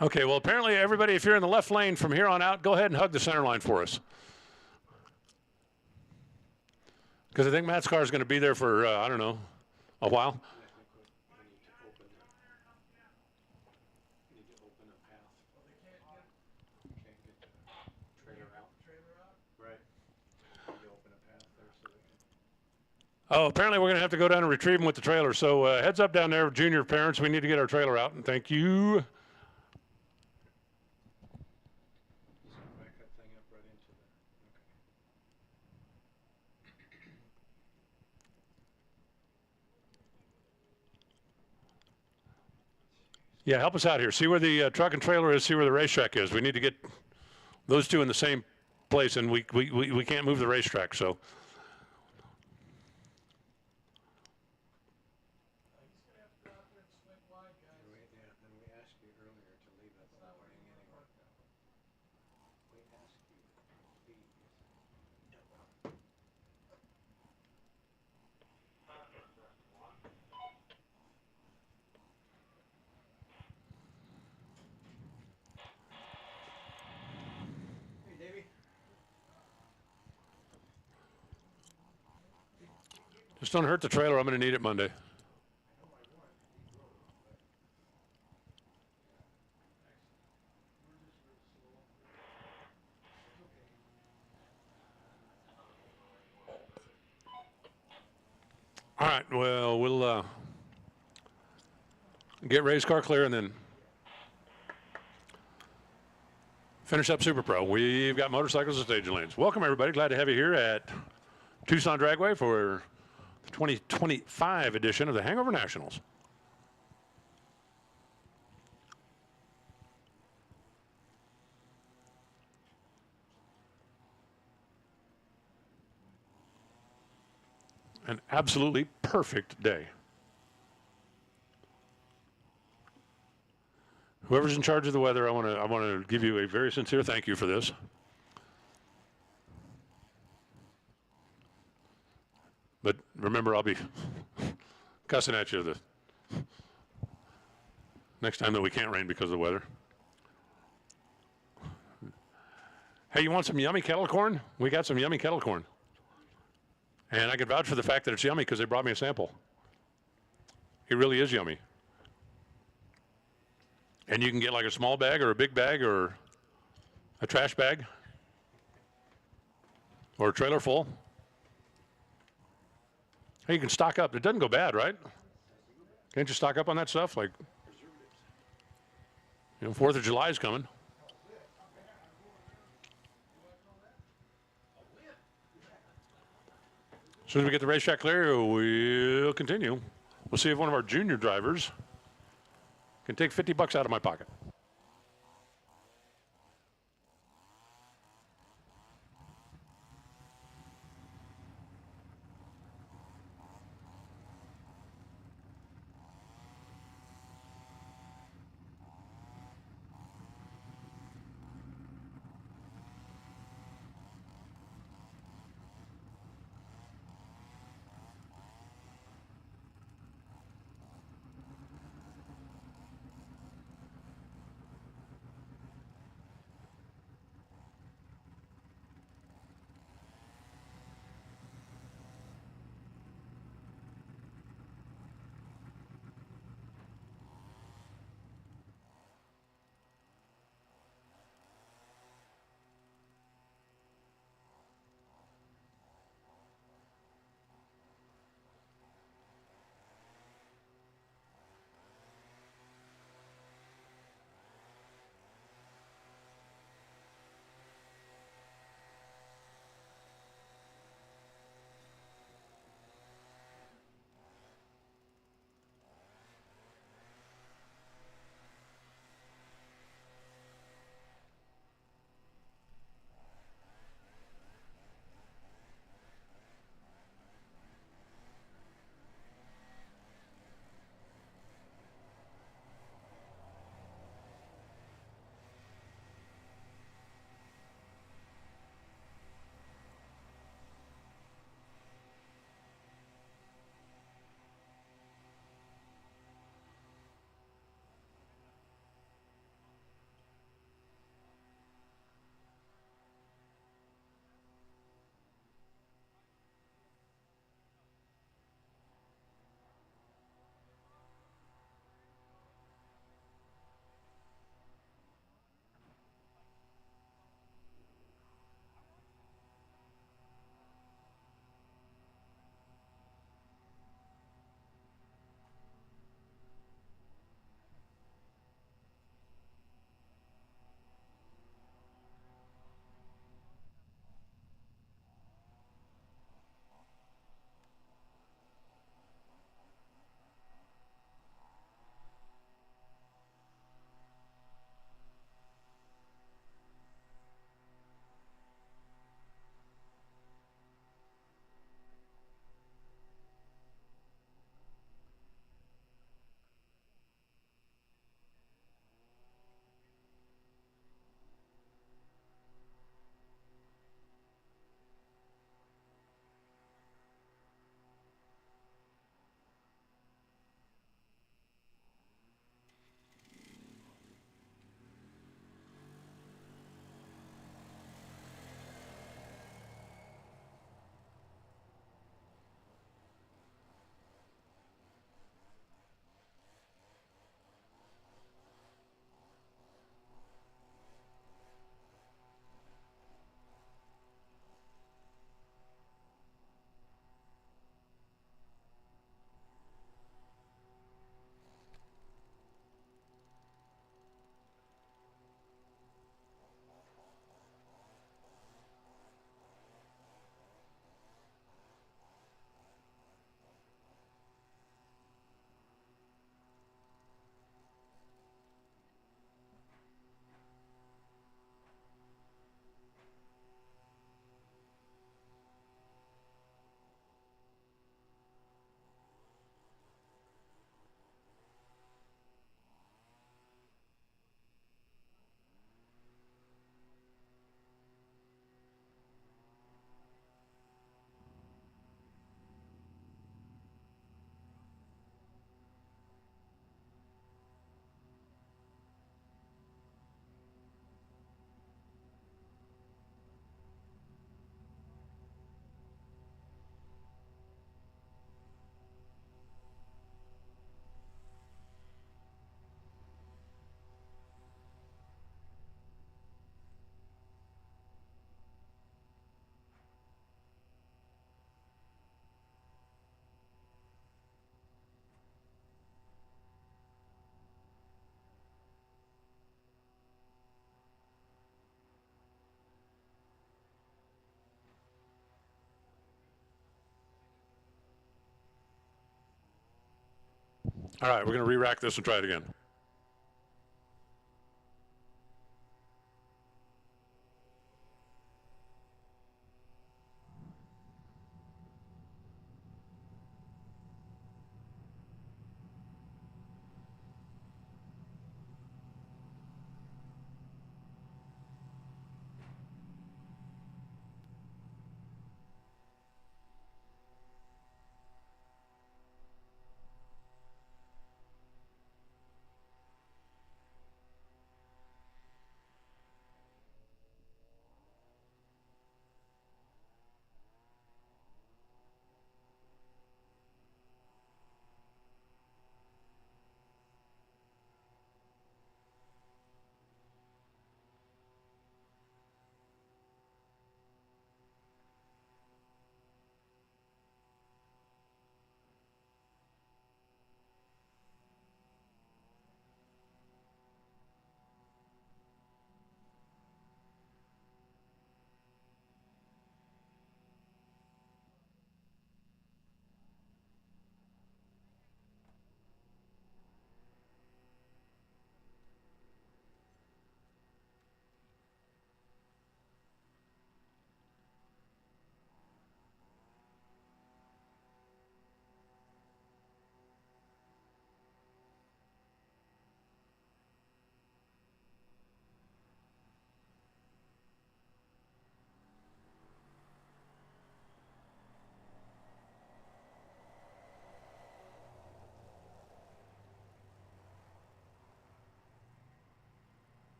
Okay, well, apparently everybody, if you're in the left lane from here on out, go ahead and hug the center line for us. Because I think Matt's car is going to be there for, I don't know, a while. Oh, apparently we're going to have to go down and retrieve them with the trailer. So heads up down there, junior parents. We need to get our trailer out. And thank you. Yeah, help us out here. See where the truck and trailer is. See where the racetrack is. We need to get those two in the same place, and we can't move the racetrack. So. Just don't hurt the trailer. I'm going to need it Monday. All right, well, we'll get Ray's car clear and then finish up Super Pro. We've got motorcycles and staging lanes. Welcome, everybody. Glad to have you here at Tucson Dragway for the 2025 edition of the Hangover Nationals. An absolutely perfect day. Whoever's in charge of the weather, I want to give you a very sincere thank you for this. But remember, I'll be cussing at you the next time that we can't rain because of the weather. Hey, you want some yummy kettle corn? We got some yummy kettle corn. And I can vouch for the fact that it's yummy because they brought me a sample. It really is yummy. And you can get like a small bag or a big bag or a trash bag or a trailer full. Hey, you can stock up. It doesn't go bad, right? Can't you stock up on that stuff? Like, 4th of July is coming. As soon as we get the racetrack clear, we'll continue. We'll see if one of our junior drivers can take $50 out of my pocket. All right, we're going to re-rack this and try it again.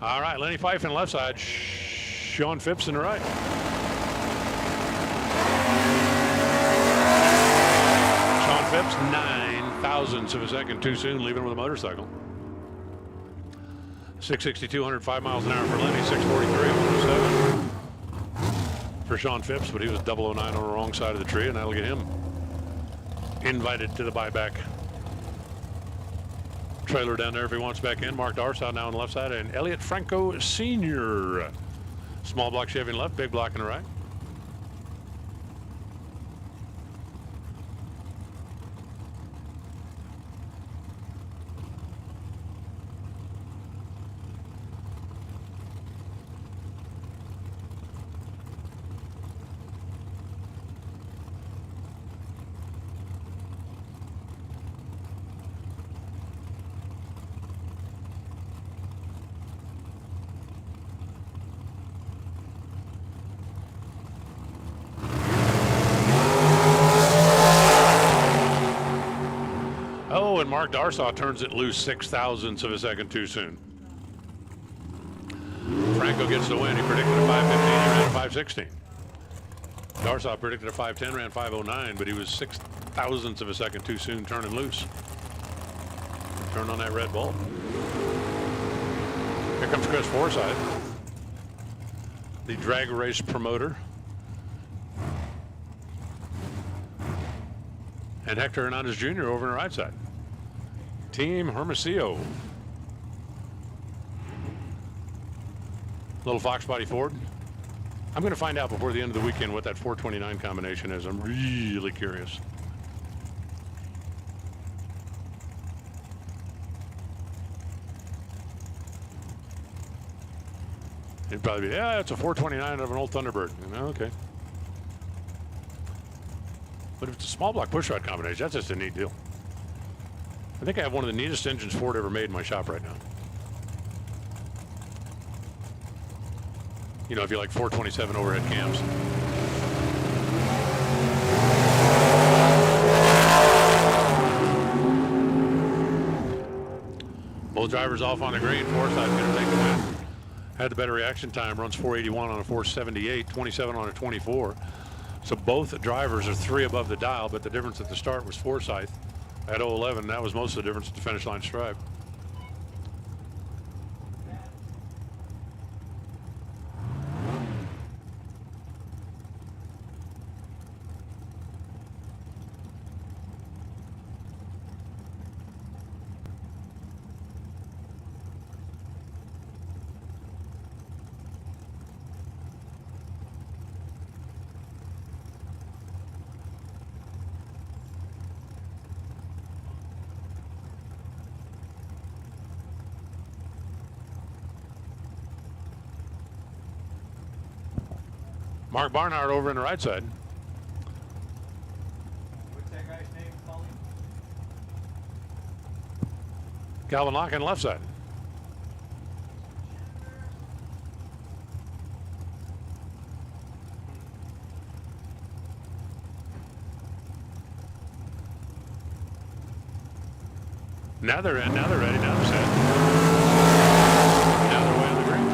All right, Lenny Fife on the left side, Sean Phipps in the right. Sean Phipps, 9 thousandths of a second too soon, leaving with a motorcycle. 662, 105 miles an hour for Lenny, 643, 107 for Sean Phipps, but he was 009 on the wrong side of the tree, and that'll get him invited to the buyback trailer down there if he wants back in. Mark Darsow now on the left side, and Elliot Franco Sr. Small block Chevy in the left, big block in the right. And Mark Darsow turns it loose 6 thousandths of a second too soon. Franco gets the win. He predicted a 5:15. He ran a 5:16. Darsow predicted a 5:10, ran 5:09, but he was 0.06 of a second too soon turning loose. Turn on that red bulb. Here comes Chris Forsythe, the drag race promoter. And Hector Hernandez Jr. over on the right side. Team Hermosillo. Little Fox Body Ford. I'm going to find out before the end of the weekend what that 429 combination is. I'm really curious. It'd probably be, yeah, it's a 429 of an old Thunderbird. You know, okay. But if it's a small block pushrod combination, that's just a neat deal. I think I have one of the neatest engines Ford ever made in my shop right now. You know, if you like 427 overhead cams. Both drivers off on the green. Forsythe's going to take the win. Had the better reaction time. Runs 481 on a 478, 27 on a 24. So both drivers are 3 above the dial, but the difference at the start was Forsythe at 011. That was most of the difference at the finish line stripe. Mark Barnhart over on the right side. What's that guy's name, Paulie? Calvin Locke on the left side. Now they're in, now they're ready, now they're set. Now they're way on the green.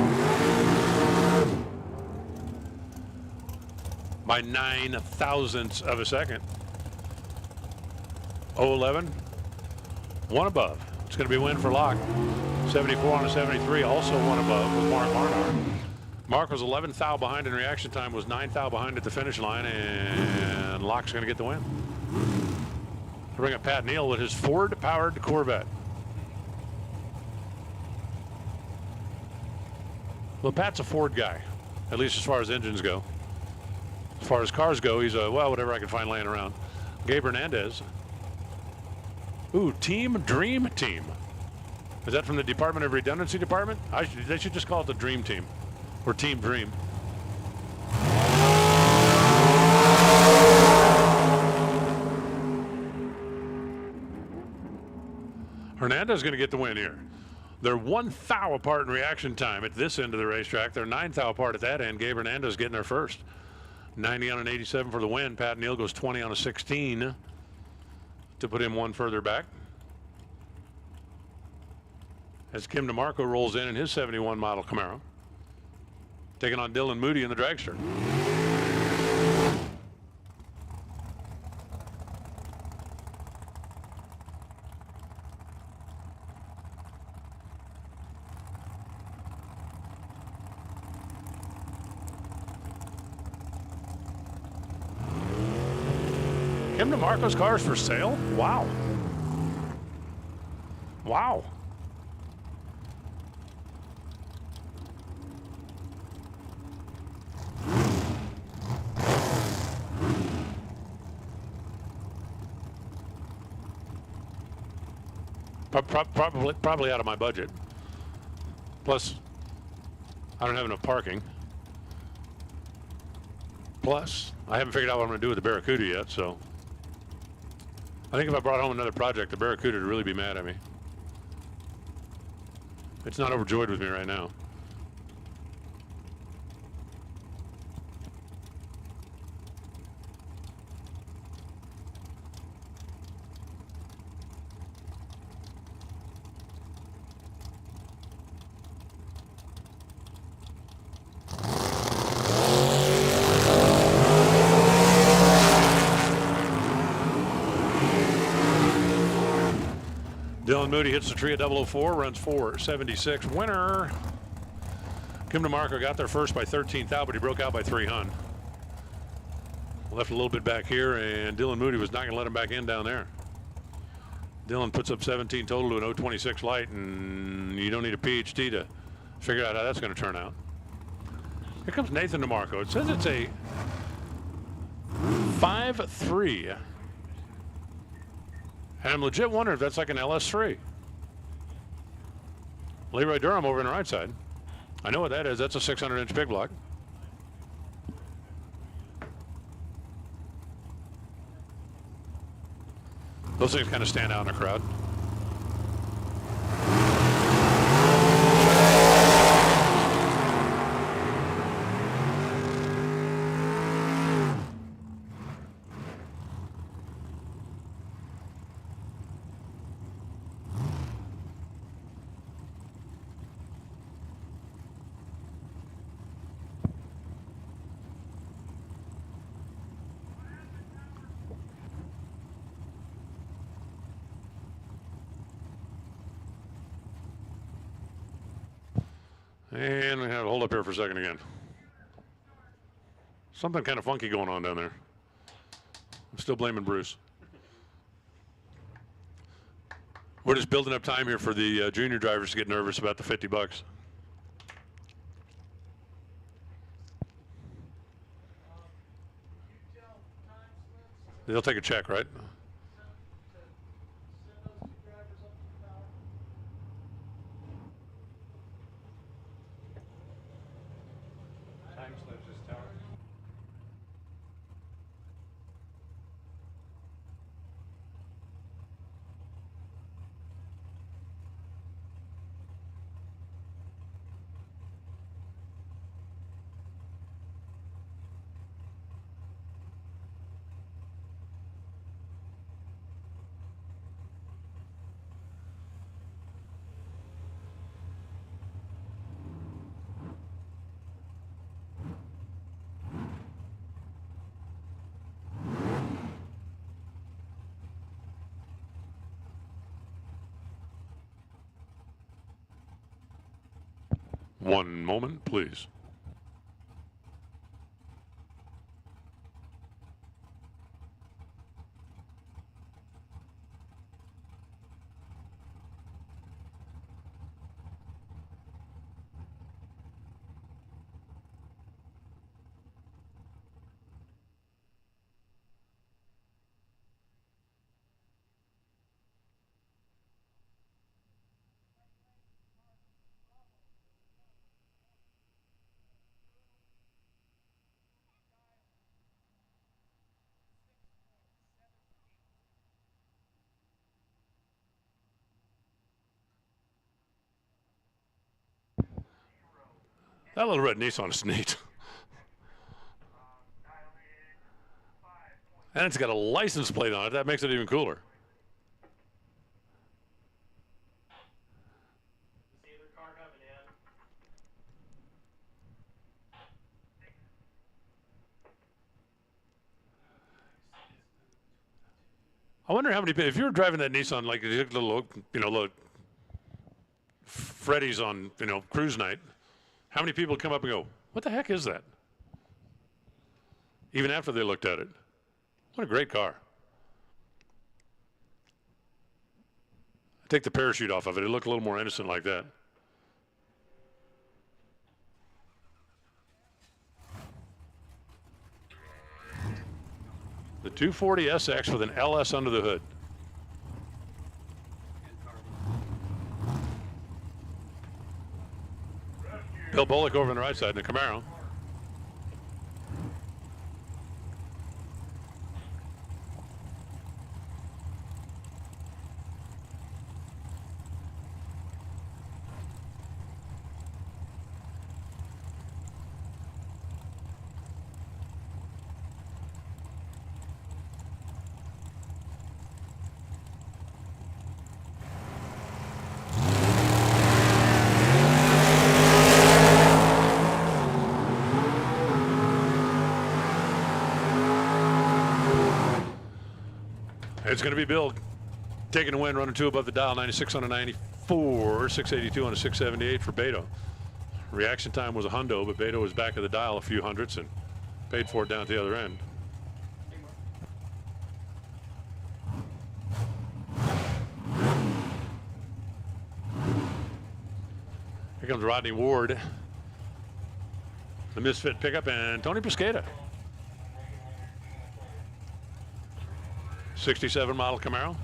By 9 thousandths of a second. 011, one above. It's going to be a win for Locke. 74 on a 73, also one above with Mark Barnhart. Mark was 11 thou behind in reaction time, was 9 thou behind at the finish line, and Locke's going to get the win. Bring up Pat Neal with his Ford-powered Corvette. Well, Pat's a Ford guy, at least as far as engines go. As far as cars go, he's a, well, whatever I can find laying around. Gabe Hernandez. Ooh, Team Dream Team. Is that from the Department of Redundancy Department? They should just call it the Dream Team or Team Dream. Hernandez is going to get the win here. They're 1 thou apart in reaction time at this end of the racetrack. They're 9 thou apart at that end. Gabe Hernandez getting there first. 90 on an 87 for the win. Pat Neal goes 20 on a 16 to put him one further back. As Kim DeMarco rolls in his 71 model Camaro, taking on Dylan Moody in the dragster. Kim DeMarco's cars for sale? Wow. Wow. Probably out of my budget. Plus, I don't have enough parking. Plus, I haven't figured out what I'm going to do with the Barracuda yet, so I think if I brought home another project, the Barracuda would really be mad at me. It's not overjoyed with me right now. Dylan Moody hits the tree at 004, runs 476. Winner. Kim DeMarco got there first by 13th out, but he broke out by 300. Left a little bit back here, and Dylan Moody was not going to let him back in down there. Dylan puts up 17 total to an 026 light, and you don't need a PhD to figure out how that's going to turn out. Here comes Nathan DeMarco. It says it's a 5.3. And I'm legit wondering if that's like an LS3. Leroy Durham over on the right side. I know what that is. That's a 600-inch big block. Those things kind of stand out in the crowd. And we have to hold up here for a second again. Something kind of funky going on down there. I'm still blaming Bruce. We're just building up time here for the junior drivers to get nervous about the $50. They'll take a check, right? One moment, please. That little red Nissan is neat. And it's got a license plate on it. That makes it even cooler. I wonder how many people, if you were driving that Nissan, like little, little Freddy's on, cruise night, how many people come up and go, what the heck is that? Even after they looked at it. What a great car. Take the parachute off of it. It looked a little more innocent like that. The 240 SX with an LS under the hood. Bill Bullock over on the right side in the Camaro. It's going to be Bill Taking a win, running 2 above the dial, 96 on a 94, 682 on a 678 for Beto. Reaction time was a hundo, but Beto was back of the dial a few hundredths and paid for it down at the other end. Here comes Rodney Ward, the misfit pickup, and Tony Piscata. 67 model Camaro.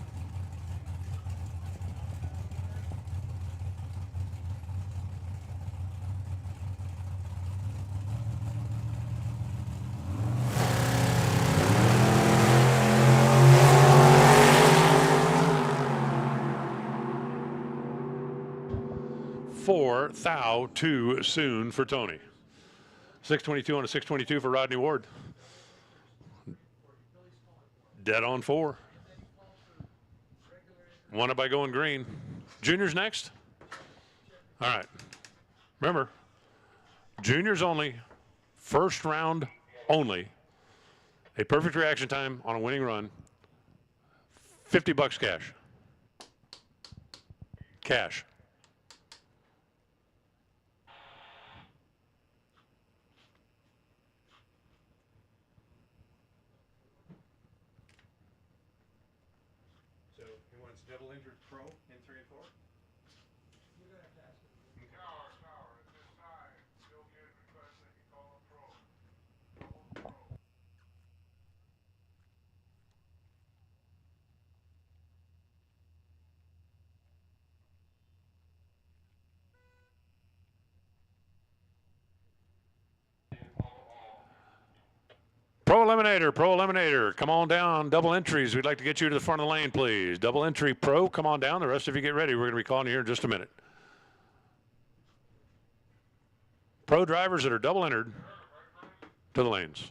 Thou too soon for Tony. 622 on a 622 for Rodney Ward. Dead on 4. Won it by going green. Juniors next. All right. Remember, juniors only, first round only. A perfect reaction time on a winning run. $50 cash. Cash. Double injured pro in 3 and 4? Pro Eliminator, come on down. Double entries. We'd like to get you to the front of the lane, please. Double entry Pro, come on down. The rest of you get ready. We're going to be calling you here in just a minute. Pro drivers that are double entered to the lanes.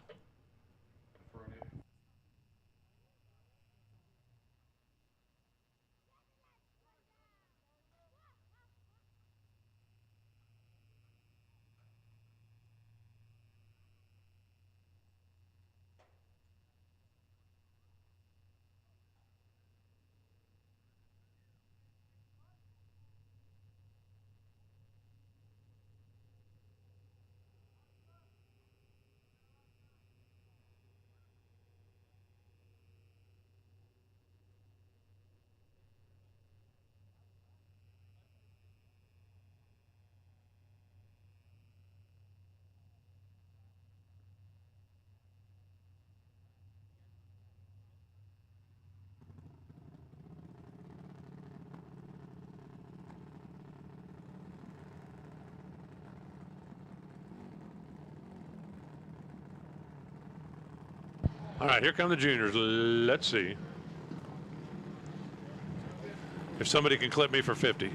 All right, here come the juniors. Let's see if somebody can clip me for 50.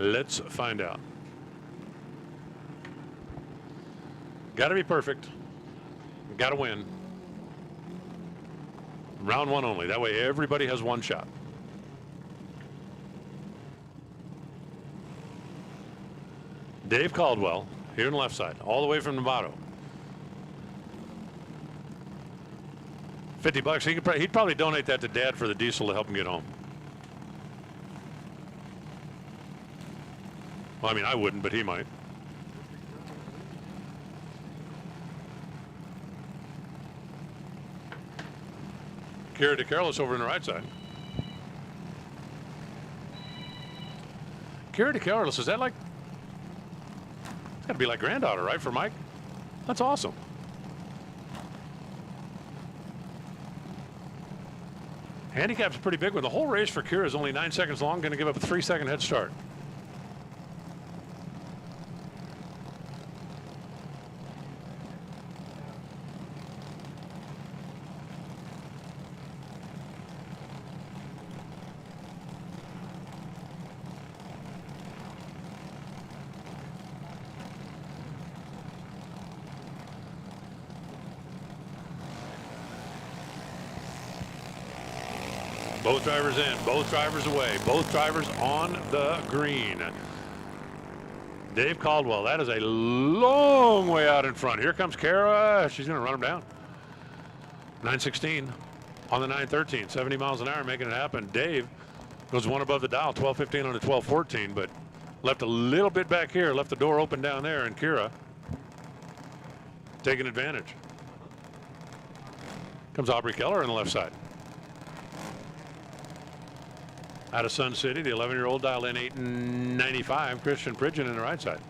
Let's find out. Got to be perfect. Got to win. Round 1 only. That way everybody has one shot. Dave Caldwell, here on the left side, all the way from Novato. $50. He'd probably donate that to Dad for the diesel to help him get home. Well, I mean, I wouldn't, but he might. Kira DeCarlos over on the right side. Kira DeCarlos, is that like, it's got to be like granddaughter, right, for Mike? That's awesome. Handicap's a pretty big one. The whole race for Kira is only 9 seconds long, going to give up a 3-second head start. Both drivers in, both drivers away, both drivers on the green. Dave Caldwell, that is a long way out in front. Here comes Kara. She's going to run him down. 9:16. on the 913, 70 miles an hour, making it happen. Dave goes one above the dial, 12:15 on the 12:14, but left a little bit back here, left the door open down there, and Kira taking advantage. Comes Aubrey Keller on the left side. Out of Sun City, the 11-year-old dialed in 895. Christian Pridgeon in the right side.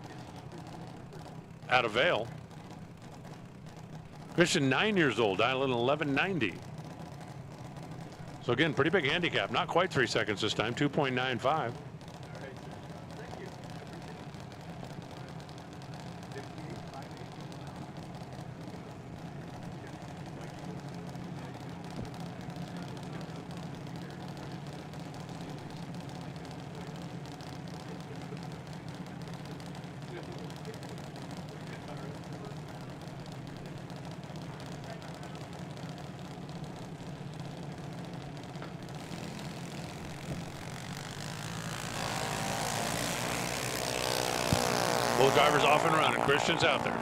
Out of Vale, Christian, 9 years old, dialed in 1190. So again, pretty big handicap. Not quite 3 seconds this time, 2.95. Both drivers off and running. Christian's out there.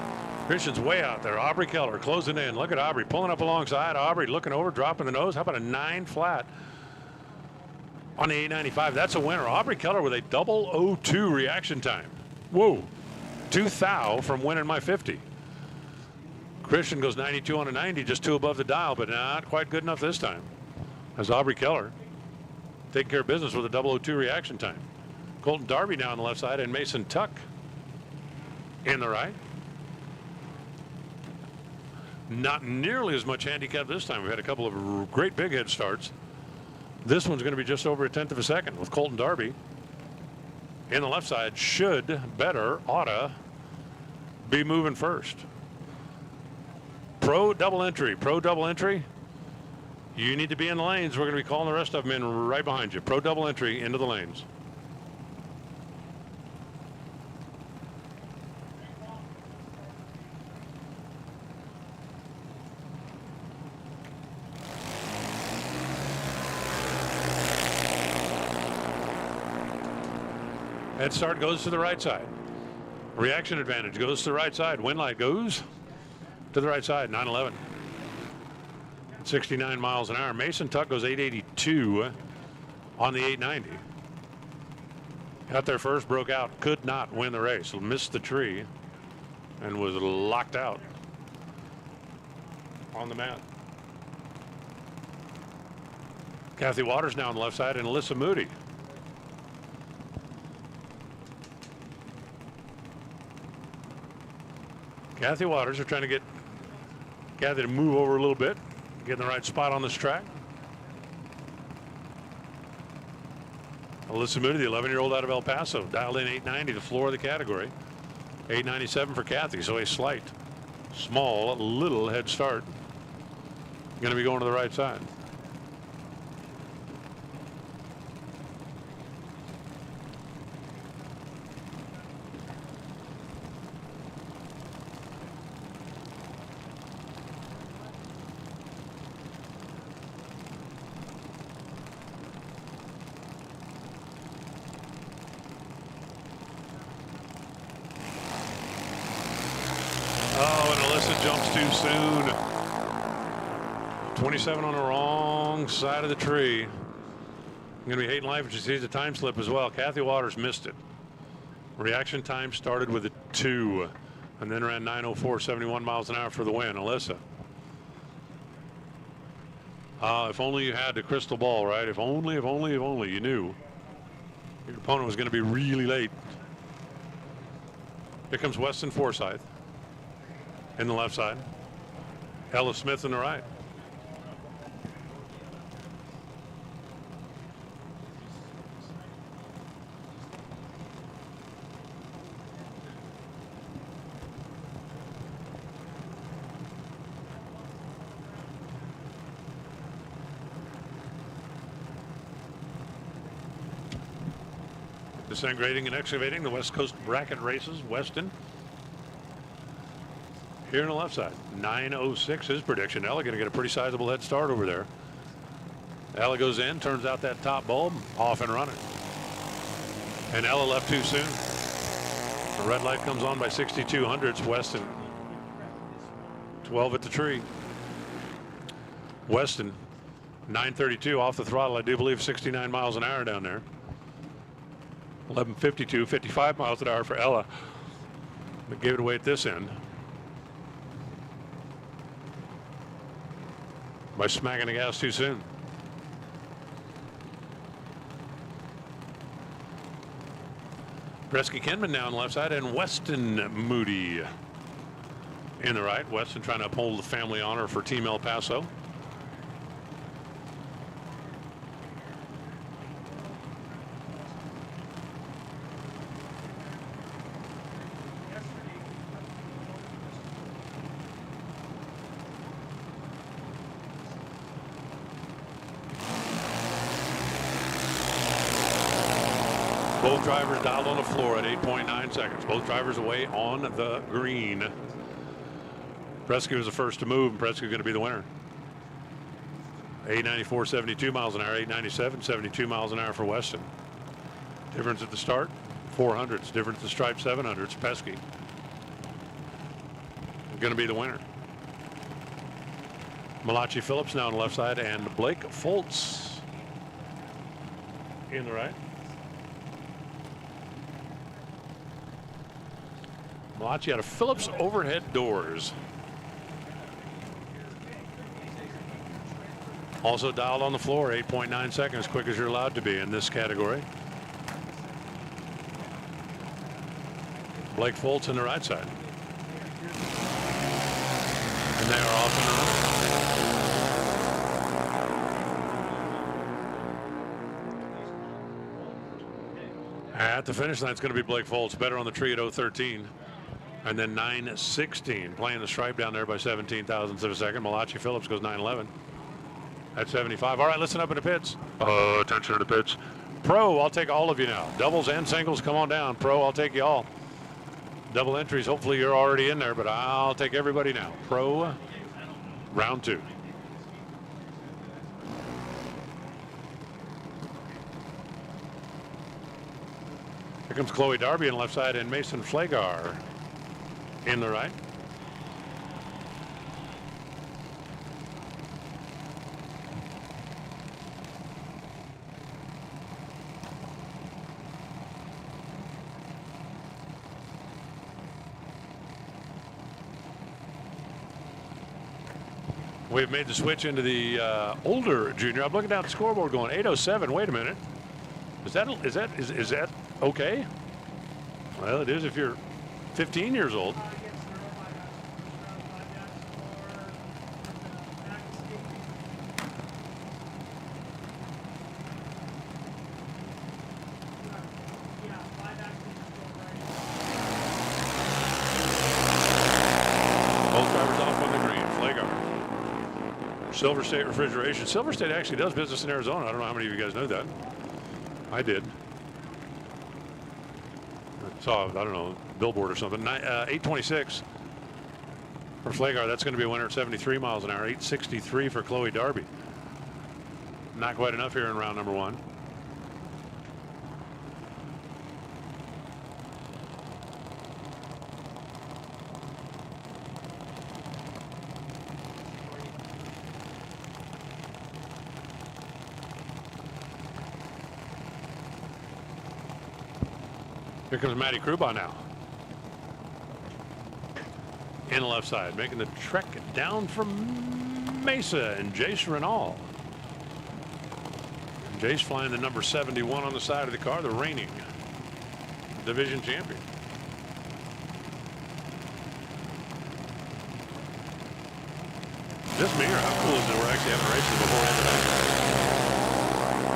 Christian's way out there. Aubrey Keller closing in. Look at Aubrey pulling up alongside. Aubrey looking over, dropping the nose. How about a 9 flat on the 895? That's a winner. Aubrey Keller with a 002 reaction time. Whoa. 2 thou from winning my 50. Christian goes 92 on a 90, just 2 above the dial, but not quite good enough this time. As Aubrey Keller taking care of business with a 002 reaction time. Colton Darby now on the left side and Mason Tuck in the right. Not nearly as much handicap this time. We've had a couple of great big head starts. This one's going to be just over 1/10 of a second with Colton Darby in the left side. Should, better, oughta be moving first. Pro double entry. Pro double entry. You need to be in the lanes. We're going to be calling the rest of them in right behind you. Pro double entry into the lanes. Head start goes to the right side. Reaction advantage goes to the right side. Wind light goes to the right side. 911. 69 miles an hour. Mason Tuck goes 882 on the 890. Got there first, broke out, could not win the race. Missed the tree and was locked out on the mat. Kathy Waters now on the left side and Alyssa Moody. Kathy Waters are trying to get Kathy to move over a little bit, get in the right spot on this track. Alyssa Moody, the 11-year-old out of El Paso, dialed in 890, the floor of the category. 897 for Kathy, so a slight, small, little head start. Going to be going to the right side. Jumps too soon. 27 on the wrong side of the tree. I'm going to be hating life if she sees the time slip as well. Kathy Waters missed it. Reaction time started with a 2 and then ran 9:04, 71 miles an hour for the win. Alyssa. If only you had the crystal ball, right? If only you knew your opponent was going to be really late. Here comes Weston Forsyth in the left side. Ella Smith in the right. Descent grading and excavating the West Coast bracket races. Weston here on the left side. 9:06 his prediction. Ella going to get a pretty sizable head start over there. Ella goes in, turns out that top bulb, off and running. And Ella left too soon. The red light comes on by 62 hundredths. Weston 12 at the tree. Weston 932 off the throttle. I do believe 69 miles an hour down there. 1152, 55 miles an hour for Ella. But gave it away at this end by smacking the gas too soon. Bresky Kinman now on the left side, and Weston Moody in the right. Weston trying to uphold the family honor for Team El Paso. Both drivers dialed on the floor at 8.9 seconds. Both drivers away on the green. Presky was the first to move, and Presky going to be the winner. 894, 72 miles an hour. 897, 72 miles an hour for Weston. Difference at the start, 400s. Difference at the stripe, 700s. Pesky going to be the winner. Malachi Phillips now on the left side, and Blake Foltz in the right. Malachi out of Phillips overhead doors. Also dialed on the floor, 8.9 seconds, quick as you're allowed to be in this category. Blake Foltz in the right side. And they are off and running. At the finish line, it's going to be Blake Foltz, better on the tree at 0:13. And then 9:16, playing the stripe down there by 17 thousandths of a second. Malachi Phillips goes 9:11 at 75. All right, listen up in the pits. Attention to the pits. Pro, I'll take all of you now. Doubles and singles, come on down. Pro, I'll take you all. Double entries, hopefully you're already in there, but I'll take everybody now. Pro, round 2. Here comes Chloe Darby on the left side, and Mason Flagar in the right. We've made the switch into the older junior. I'm looking down at the scoreboard going 8:07. Wait a minute. Is that okay? Well, it is if you're 15 years old. Both drivers off on the green. Flagar. Silver State Refrigeration. Silver State actually does business in Arizona. I don't know how many of you guys know that. I did. I saw, I don't know, billboard or something. 826 for Flagar. That's going to be a winner at 73 miles an hour. 863 for Chloe Darby. Not quite enough here in round number 1. Here comes Matty Kruba now. In the left side, making the trek down from Mesa, and Jace Renal. Jace flying the number 71 on the side of the car, the reigning division champion. Just me, or how cool is it we're actually having a race before the end of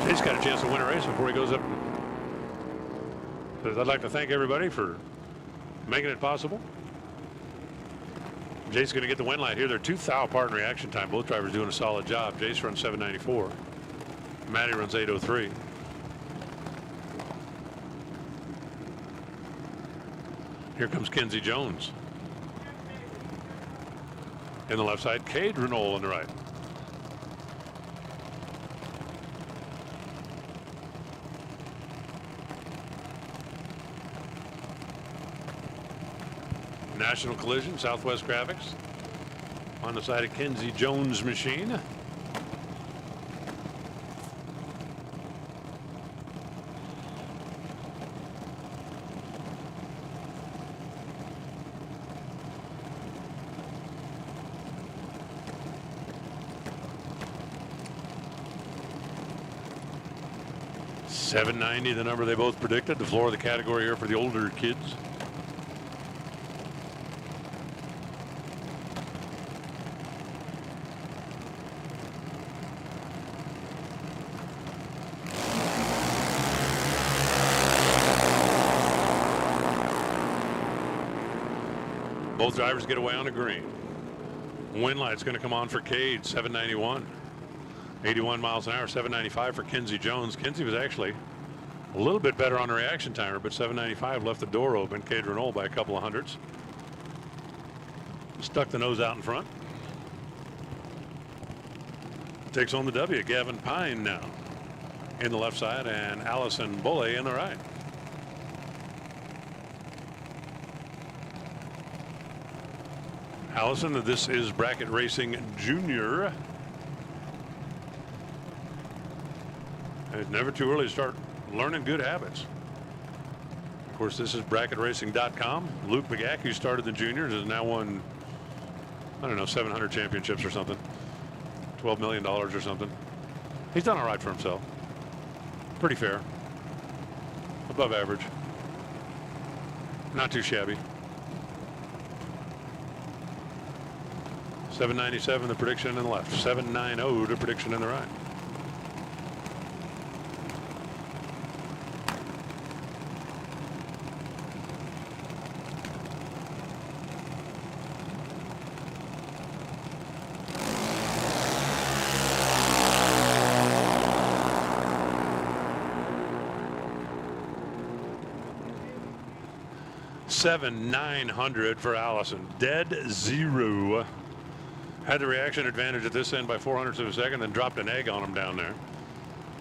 that? Jace got a chance to win a race before he goes up. I'd like to thank everybody for making it possible. Jace's going to get the win light here. They're 2 thou apart in reaction time. Both drivers doing a solid job. Jace runs 794. Matty runs 803. Here comes Kenzie Jones. In the left side, Cade Renault on the right. National Collision, Southwest Graphics on the side of Kenzie Jones' machine. 790, the number they both predicted. The floor of the category here for the older kids. Both drivers get away on the green. Wind light's going to come on for Cade, 791. 81 miles an hour, 795 for Kinsey Jones. Kinsey was actually a little bit better on the reaction timer, but 795 left the door open. Cade Renault by a couple of hundreds. Stuck the nose out in front. Takes home the W. Gavin Pine now in the left side and Allison Bulle in the right. Allison, this is Bracket Racing Junior. It's never too early to start learning good habits. Of course, this is bracketracing.com. Luke McGack, who started the juniors, has now won, I don't know, 700 championships or something. $12 million or something. He's done all right for himself. Pretty fair. Above average. Not too shabby. 797 the prediction in the left. 790 the prediction in the right. $7,900 for Allison. Dead zero. Had the reaction advantage at this end by 400ths of a second, then dropped an egg on him down there.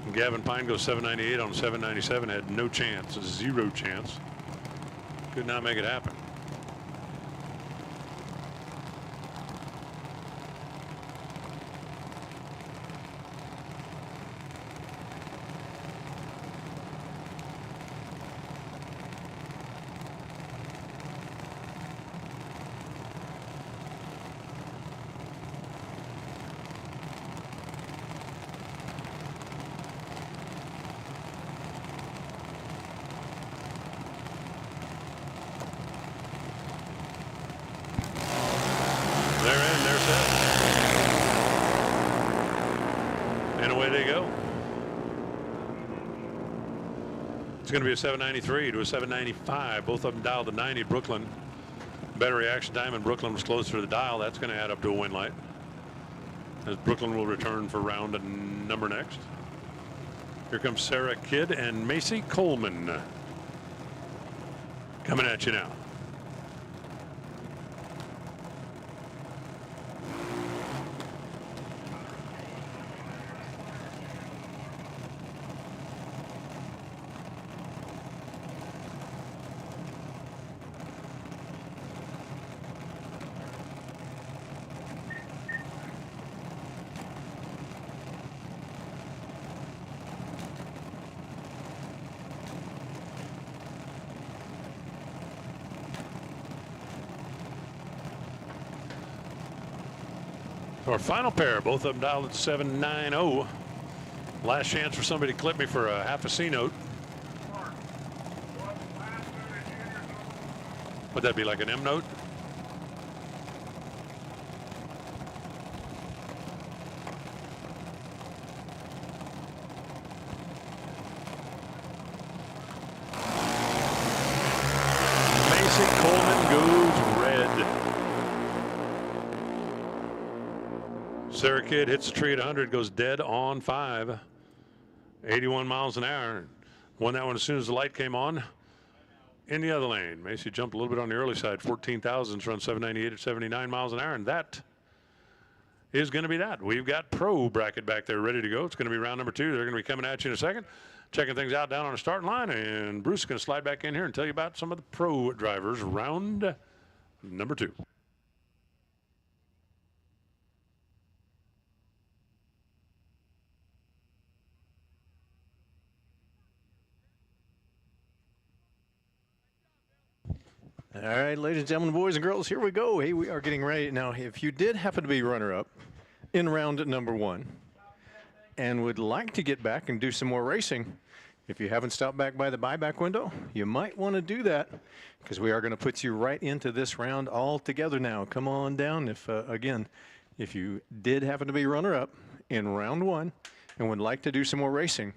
And Gavin Pine goes 798 on 797. Had no chance, zero chance. Could not make it happen. And away they go. It's going to be a 793 to a 795. Both of them dialed to 90. Brooklyn, better reaction time, and Brooklyn was closer to the dial. That's going to add up to a win light, as Brooklyn will return for round number next. Here comes Sarah Kidd and Macy Coleman coming at you now. Our final pair, both of them dialed at 790. Last chance for somebody to clip me for a half a C note. Would that be like an M note? Macy Coleman goes red. Sarah Kidd hits the tree at 100, goes dead on 5. 81 miles an hour. Won that one as soon as the light came on. In the other lane, Macy jumped a little bit on the early side. 14,000s run 798 at 79 miles an hour, and that is going to be that. We've got pro bracket back there ready to go. It's going to be round number 2. They're going to be coming at you in a second, checking things out down on the starting line, and Bruce is going to slide back in here and tell you about some of the pro drivers round number 2. All right, ladies and gentlemen, boys and girls, here we go. Hey, we are getting ready. Now, if you did happen to be runner-up in round number 1 and would like to get back and do some more racing, If you haven't stopped back by the buyback window, you might want to do that, because we are going to put you right into this round all together now. Come on down. If again, if you did happen to be runner-up in round 1 and would like to do some more racing,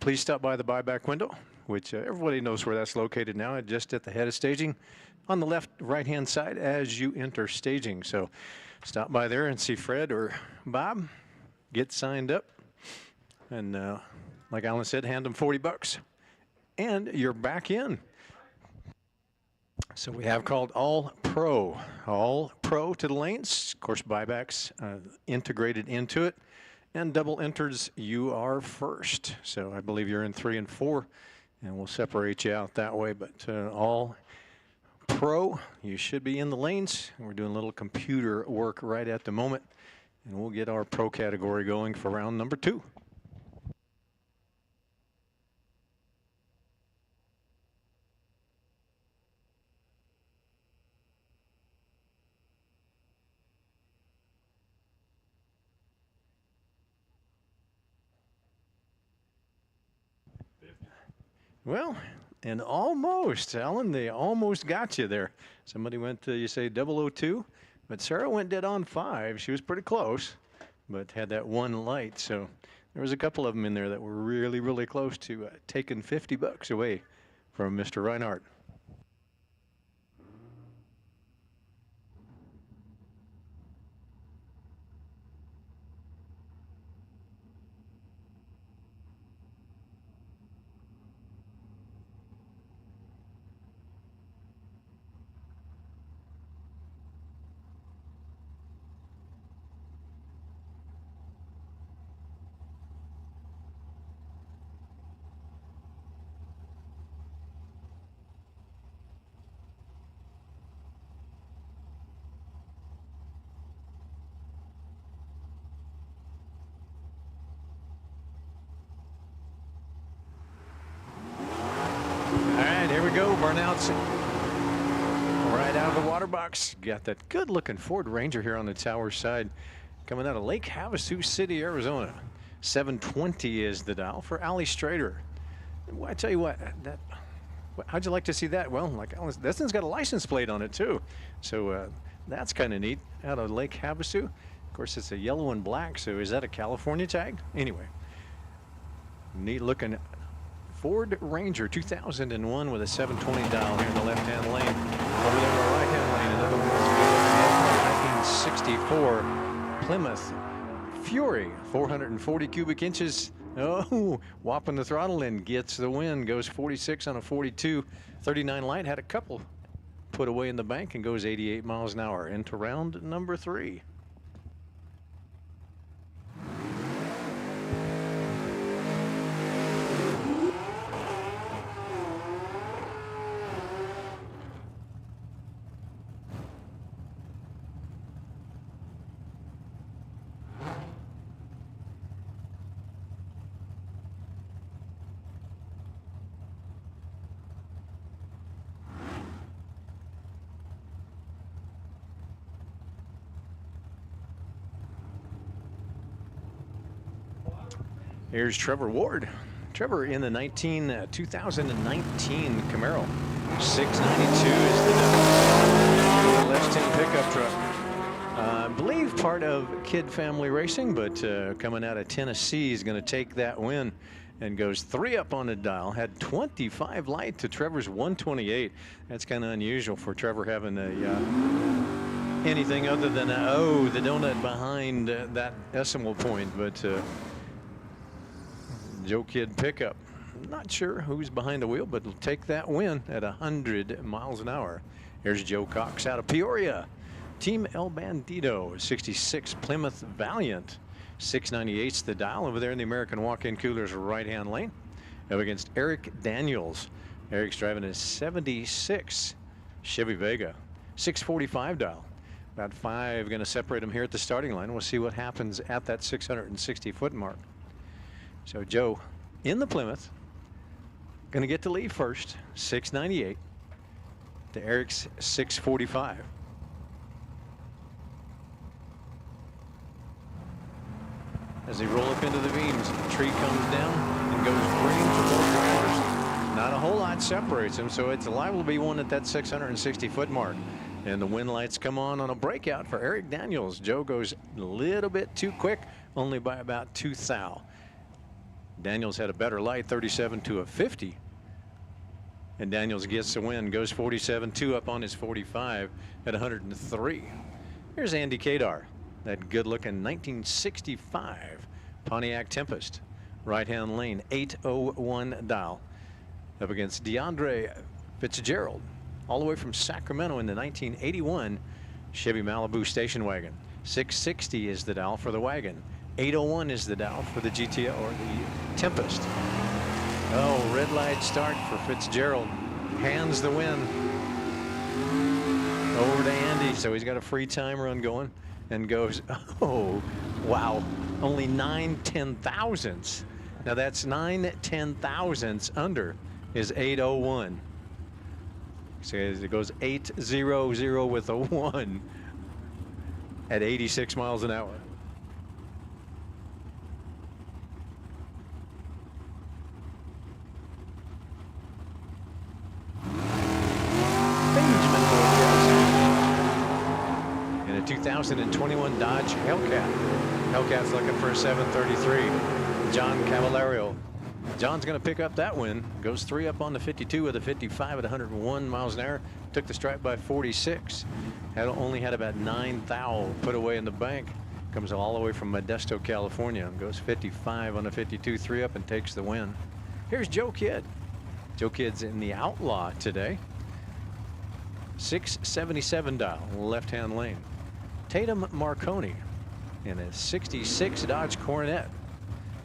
please stop by the buyback window, which everybody knows where that's located now, just at the head of staging on the left right-hand side as you enter staging. So stop by there and see Fred or Bob, get signed up, and like Alan said, hand them $40 and you're back in. So we have called all pro to the lanes. Of course, buybacks integrated into it, and double enters, you are first. So I believe you're in 3 and 4, and we'll separate you out that way. But all pro, you should be in the lanes. We're doing a little computer work right at the moment, and we'll get our pro category going for round number 2. Well, and almost, Alan, they almost got you there. Somebody went to, you say, 002, but Sarah went dead on 5. She was pretty close, but had that one light. So there was a couple of them in there that were really, really close to taking $50 away from Mr. Reinhardt. Here we go, burnouts right out of the water box. Got that good looking Ford Ranger here on the tower side, coming out of Lake Havasu City, Arizona. 720 is the dial for Ali Strader. Well, I tell you what, how'd you like to see that? Well, like this thing's got a license plate on it too, so that's kind of neat. Out of Lake Havasu, of course, it's a yellow and black. So is that a California tag? Anyway, neat looking Ford Ranger 2001 with a 720 dial here in the left-hand lane. Over there in the right-hand lane, another one, 1964 Plymouth Fury, 440 cubic inches. Oh, whopping the throttle in, gets the win, goes 46 on a 42. 39 light, had a couple put away in the bank, and goes 88 miles an hour into round number 3. Here's Trevor Ward. Trevor in the 2019 Camaro. 692 is the left-hand pickup truck. I believe part of Kid Family Racing, but coming out of Tennessee is going to take that win and goes 3 up on the dial. Had 25 light to Trevor's 128. That's kind of unusual for Trevor having anything other than the donut behind that decimal point, but Joe Kidd pickup. Not sure who's behind the wheel, but will take that win at 100 miles an hour. Here's Joe Cox out of Peoria. Team El Bandito, 66 Plymouth Valiant. 698's the dial over there in the American Walk-In Coolers right-hand lane. Up against Eric Daniels. Eric's driving a 76 Chevy Vega. 645 dial. About 5 going to separate them here at the starting line. We'll see what happens at that 660-foot mark. So Joe in the Plymouth, going to get to lead first, 698 to Eric's 645. As they roll up into the beams, the tree comes down and goes green for both drivers. Not a whole lot separates them, so it's liable to be one at that 660-foot mark. And the wind lights come on a breakout for Eric Daniels. Joe goes a little bit too quick, only by about 2 thou. Daniels had a better light, 37 to a 50. And Daniels gets the win, goes 47-2 up on his 45 at 103. Here's Andy Kadar, that good-looking 1965 Pontiac Tempest. Right-hand lane, 801 dial. Up against DeAndre Fitzgerald, all the way from Sacramento in the 1981 Chevy Malibu station wagon. 660 is the dial for the wagon. 801 is the dial for the GTO or the Tempest. Oh, red light start for Fitzgerald. Hands the win over to Andy. So he's got a free time run going and goes, oh, wow, only 9/10,000ths. Now that's 9/10,000ths under is 801. So it goes 800 with a 1 at 86 miles an hour. In a 2021 Dodge Hellcat. Hellcat's looking for a 733. John Cavallaro. John's going to pick up that win. Goes 3 up on the 52 with a 55 at 101 miles an hour. Took the stripe by 46. Only had about 9 thou put away in the bank. Comes all the way from Modesto, California. Goes 55 on the 52, 3 up and takes the win. Here's Joe Kidd. Joe Kidd's in the Outlaw today. 677 dial, left-hand lane. Tatum Marconi in a 66 Dodge Coronet.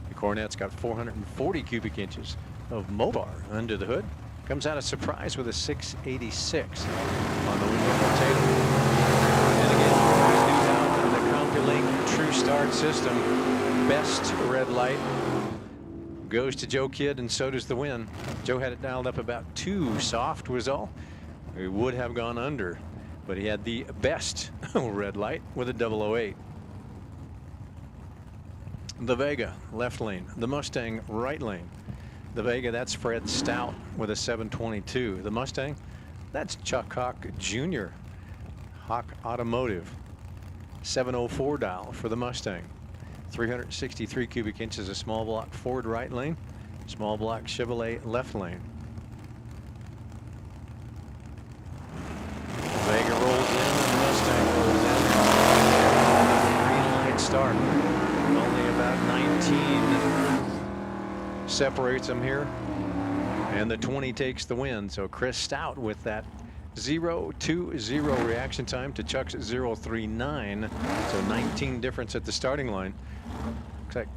The Coronet's got 440 cubic inches of Mobar under the hood. Comes out a surprise with a 686 on the window for Tatum. And again, the CompuLink True Start system. Best red light goes to Joe Kidd, and so does the win. Joe had it dialed up about 2 soft was all. He would have gone under, but he had the best red light with a 008. The Vega, left lane. The Mustang, right lane. The Vega, that's Fred Stout with a 722. The Mustang, that's Chuck Hawk Jr. Hawk Automotive. 704 dial for the Mustang. 363 cubic inches of small block Ford right lane. Small block Chevrolet left lane. Vega rolls in and the Mustang rolls in. Green light start. Only about 19 separates them here. And the 20 takes the win. So Chris Stout with that 0-2-0 reaction time to Chuck's 0.39. So 19 difference at the starting line. Looks like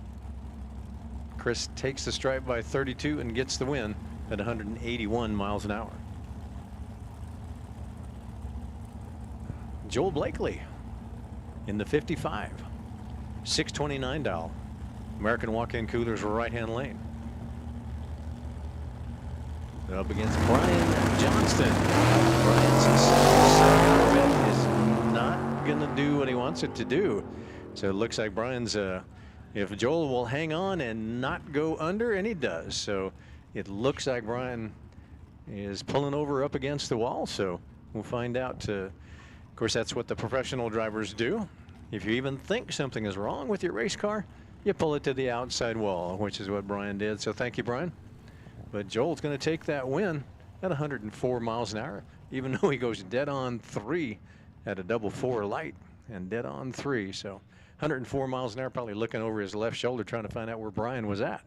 Chris takes the stripe by 32 and gets the win at 181 miles an hour. Joel Blakely in the 55, 629 dial. American walk-in coolers right-hand lane. Up against Brian Johnston. Brian's second is not going to do what he wants it to do. So it looks like Brian's, if Joel will hang on and not go under, and he does. So it looks like Brian is pulling over up against the wall. So we'll find out. Of course, that's what the professional drivers do. If you even think something is wrong with your race car, you pull it to the outside wall, which is what Brian did. So thank you, Brian. But Joel's going to take that win at 104 miles an hour, even though he goes dead on 3 at a 4 light and dead on 3. So 104 miles an hour, probably looking over his left shoulder, trying to find out where Brian was at.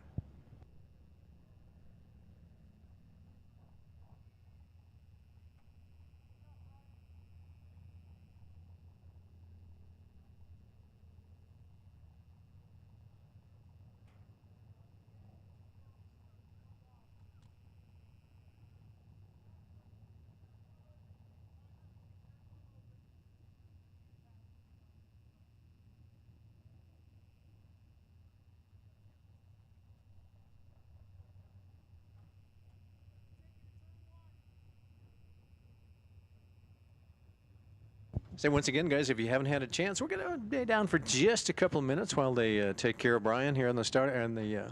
So once again, guys, if you haven't had a chance, we're going to be down for just a couple of minutes while they take care of Brian here on the start and the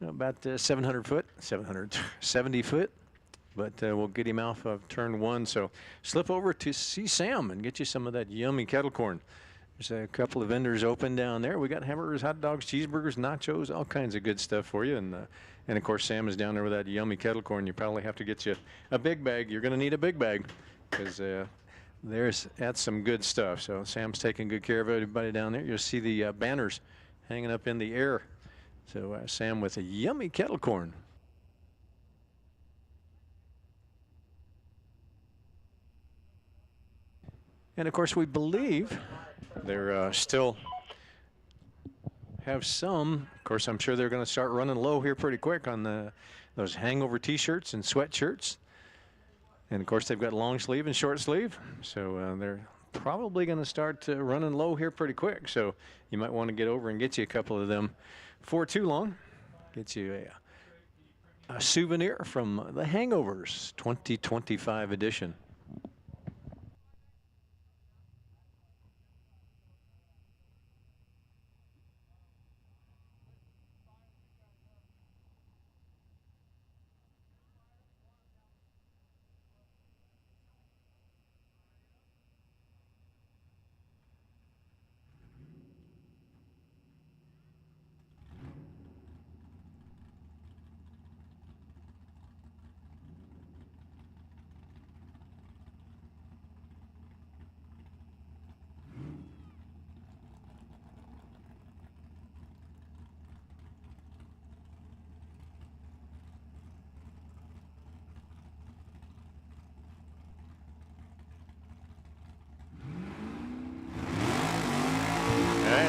about 700 foot, 770 foot. But we'll get him off of turn 1. So slip over to see Sam and get you some of that yummy kettle corn. There's a couple of vendors open down there. We got hamburgers, hot dogs, cheeseburgers, nachos, all kinds of good stuff for you. And of course, Sam is down there with that yummy kettle corn. You probably have to get you a big bag. You're going to need a big bag because that's some good stuff. So Sam's taking good care of everybody down there. You'll see the banners hanging up in the air. So Sam with a yummy kettle corn. And of course, we believe they're still have some. Of course, I'm sure they're going to start running low here pretty quick on those hangover T-shirts and sweatshirts. And of course, they've got long sleeve and short sleeve, so they're probably going to start running low here pretty quick. So you might want to get over and get you a couple of them before too long. Get you a souvenir from the Hangovers 2025 edition.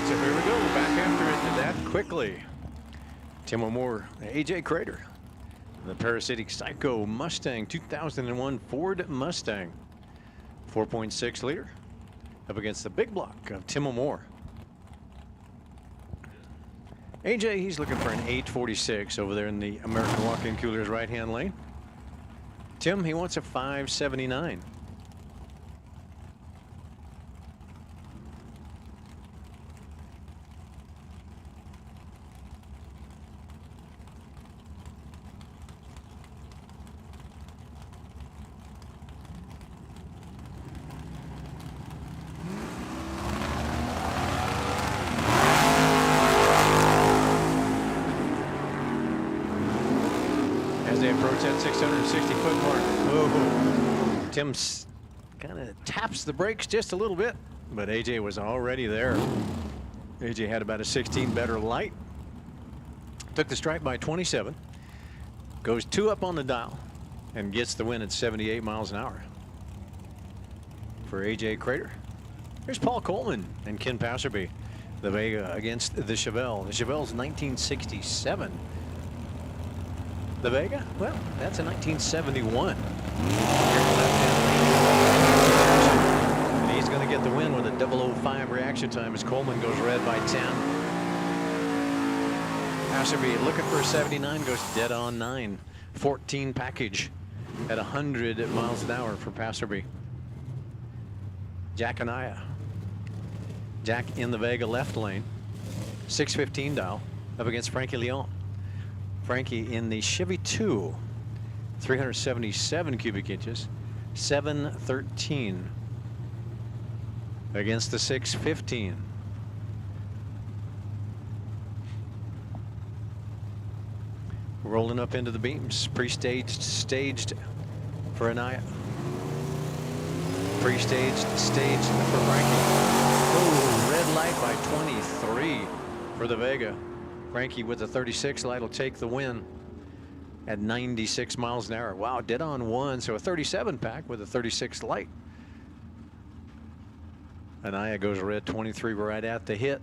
So here we go, back after it that quickly. Tim O'More, AJ Crater, the Parasitic Psycho Mustang 2001 Ford Mustang, 4.6 liter, up against the big block of Tim O'More. AJ, he's looking for an 846 over there in the American Walk-In Coolers right-hand lane. Tim, he wants a 579. They approach that 660-foot mark. Oh, Tim kind of taps the brakes just a little bit, but AJ was already there. AJ had about a 16 better light. Took the stripe by 27. Goes 2 up on the dial and gets the win at 78 miles an hour. For AJ Crater, here's Paul Coleman and Ken Passerby. The Vega against the Chevelle. The Chevelle's 1967. The Vega? Well, that's a 1971. And he's going to get the win with a 005 reaction time as Coleman goes red by 10. Passerby looking for a 79, goes dead on 9. 14 package at 100 miles an hour for Passerby. Jack Anaya. Jack in the Vega left lane. 615 dial up against Frankie Leon. Frankie in the Chevy 2, 377 cubic inches, 713 against the 615. Rolling up into the beams, staged for Anaya. Pre-staged, staged for Frankie. Oh, red light by 23 for the Vega. Frankie with the 36 light will take the win at 96 miles an hour. Wow, dead on 1, so a 37 pack with a 36 light. Anaya goes red 23 right at the hit.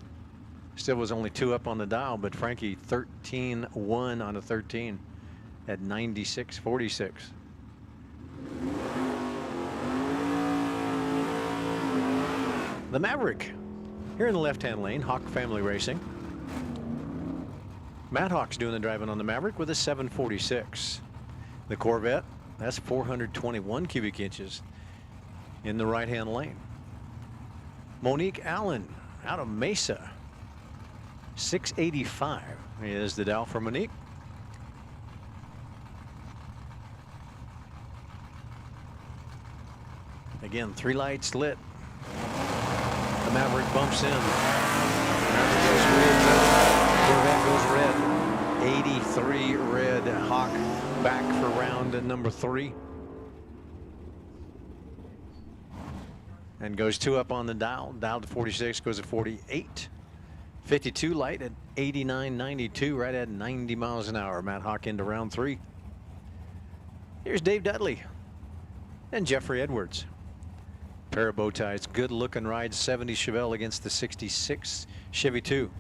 Still was only 2 up on the dial, but Frankie 13-1 on a 13 at 96.46. The Maverick here in the left-hand lane, Hawk Family Racing. Matt Hawk's doing the driving on the Maverick with a 746. The Corvette, that's 421 cubic inches in the right-hand lane. Monique Allen out of Mesa, 685 is the dial for Monique. Again, 3 lights lit. The Maverick bumps in. Corvette goes red. 83 red. Hawk back for round number 3. And goes 2 up on the dial. Dial to 46, goes to 48. 52 light at 89.92, right at 90 miles an hour. Matt Hawk into round 3. Here's Dave Dudley and Jeffrey Edwards. Pair of bow ties, good looking ride. 70 Chevelle against the 66 Chevy 2.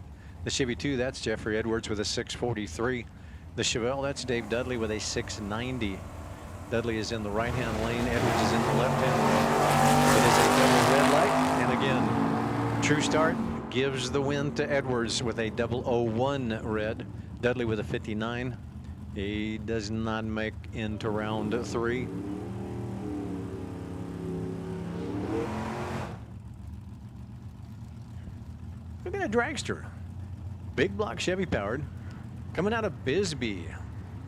The Chevy 2, that's Jeffrey Edwards with a 643. The Chevelle, that's Dave Dudley with a 690. Dudley is in the right-hand lane. Edwards is in the left-hand lane. It is a double red light. And again, true start gives the win to Edwards with a 001 red. Dudley with a 59. He does not make into round 3. Look at a dragster. Big block Chevy powered. Coming out of Bisbee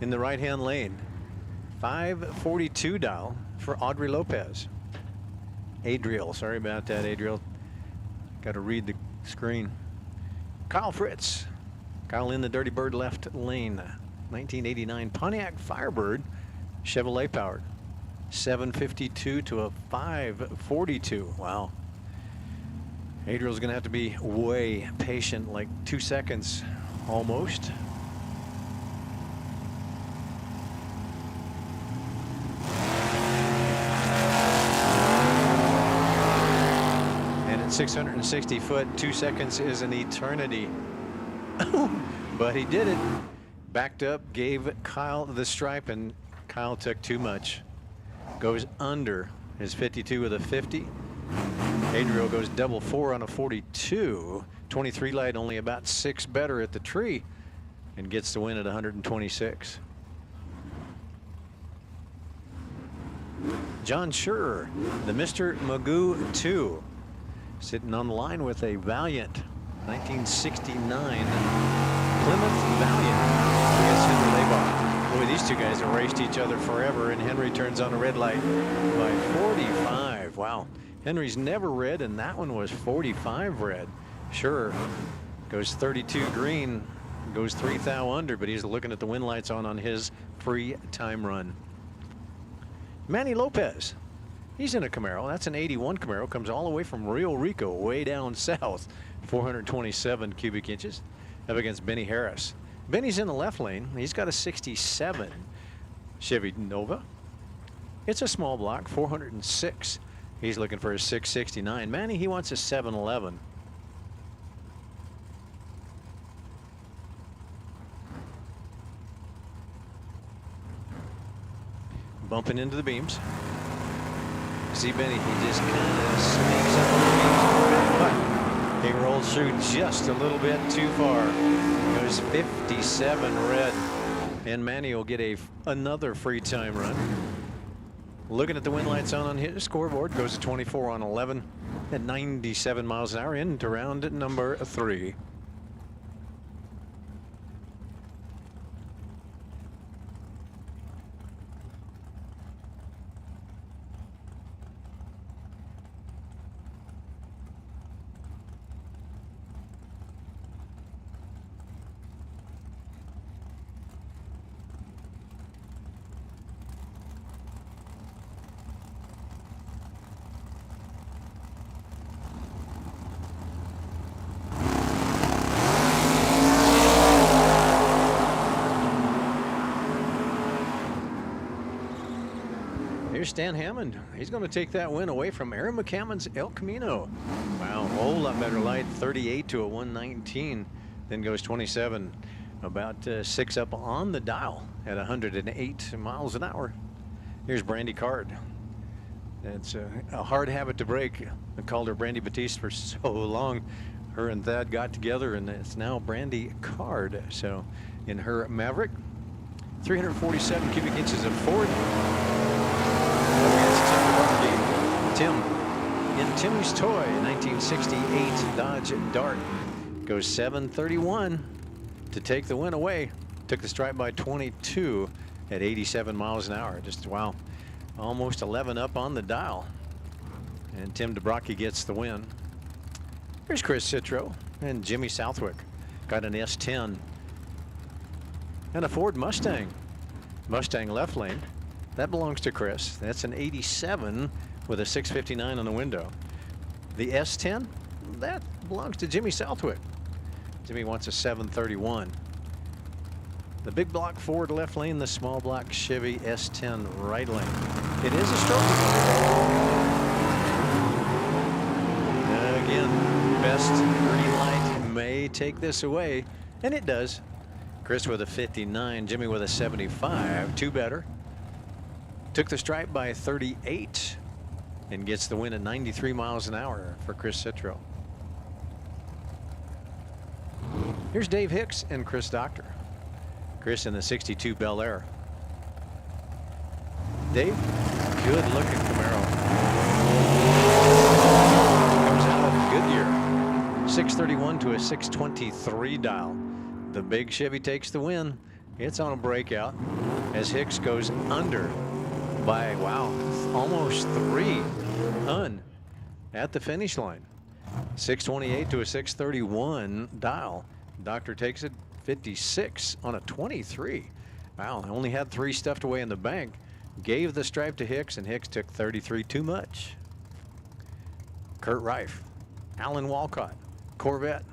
in the right-hand lane. 542 dial for Audrey Lopez. Adriel, sorry about that, Adriel. Got to read the screen. Kyle Fritz. Kyle in the Dirty Bird left lane. 1989 Pontiac Firebird, Chevrolet powered. 752 to a 542. Wow. Adriel's going to have to be way patient, like 2 seconds almost. And at 660 foot, 2 seconds is an eternity. But he did it. Backed up, gave Kyle the stripe, and Kyle took too much. Goes under his 52 with a 50. Adriel goes 4 on a 42. 23 light, only about 6 better at the tree, and gets the win at 126. John Schurer, the Mr. Magoo 2, sitting on the line with a Valiant 1969 Plymouth Valiant against Henry Labaugh. Boy, these two guys have raced each other forever, and Henry turns on a red light by 45. Wow. Henry's never red, and that one was 45 red. Sure, goes 32 green, goes 3 thou under, but he's looking at the wind lights on his free time run. Manny Lopez, he's in a Camaro. That's an 81 Camaro, comes all the way from Rio Rico, way down south. 427 cubic inches up against Benny Harris. Benny's in the left lane. He's got a 67 Chevy Nova. It's a small block, 406. He's looking for a 669. Manny, he wants a 711. Bumping into the beams. See Benny, he just kind of sneaks up on the beams, but he rolls through just a little bit too far. Goes 57 red, and Manny will get another free time run. Looking at the wind lights on his scoreboard, goes to 24 on 11 at 97 miles an hour into round number 3. Here's Stan Hammond. He's going to take that win away from Aaron McCammon's El Camino. Wow, a whole lot better light. 38 to a 119. Then goes 27. About 6 up on the dial at 108 miles an hour. Here's Brandy Card. It's a hard habit to break. I called her Brandy Batiste for so long. Her and Thad got together, and it's now Brandy Card. So in her Maverick, 347 cubic inches of Ford. Tim in Timmy's Toy, 1968 Dodge Dart, goes 731 to take the win away. Took the stripe by 22 at 87 miles an hour. Just wow, almost 11 up on the dial. And Tim DeBrocke gets the win. Here's Chris Citro and Jimmy Southwick. Got an S10 and a Ford Mustang. Mustang left lane. That belongs to Chris. That's an 87 with a 659 on the window. The S10, that belongs to Jimmy Southwick. Jimmy wants a 731. The big block Ford left lane, the small block Chevy S10 right lane. It is a stroke. Again, best green light may take this away, and it does. Chris with a 59, Jimmy with a 75, two better. Took the stripe by 38 and gets the win at 93 miles an hour for Chris Citro. Here's Dave Hicks and Chris Doctor. Chris in the 62 Bel Air. Dave, good looking Camaro. Comes out of Goodyear. 631 to a 623 dial. The big Chevy takes the win. It's on a breakout as Hicks goes under by, wow, almost 3 hun at the finish line. 628 to a 631 dial. Doctor takes it 56 on a 23. Wow, only had 3 stuffed away in the bank. Gave the stripe to Hicks, and Hicks took 33 too much. Kurt Reif, Alan Walcott, Corvette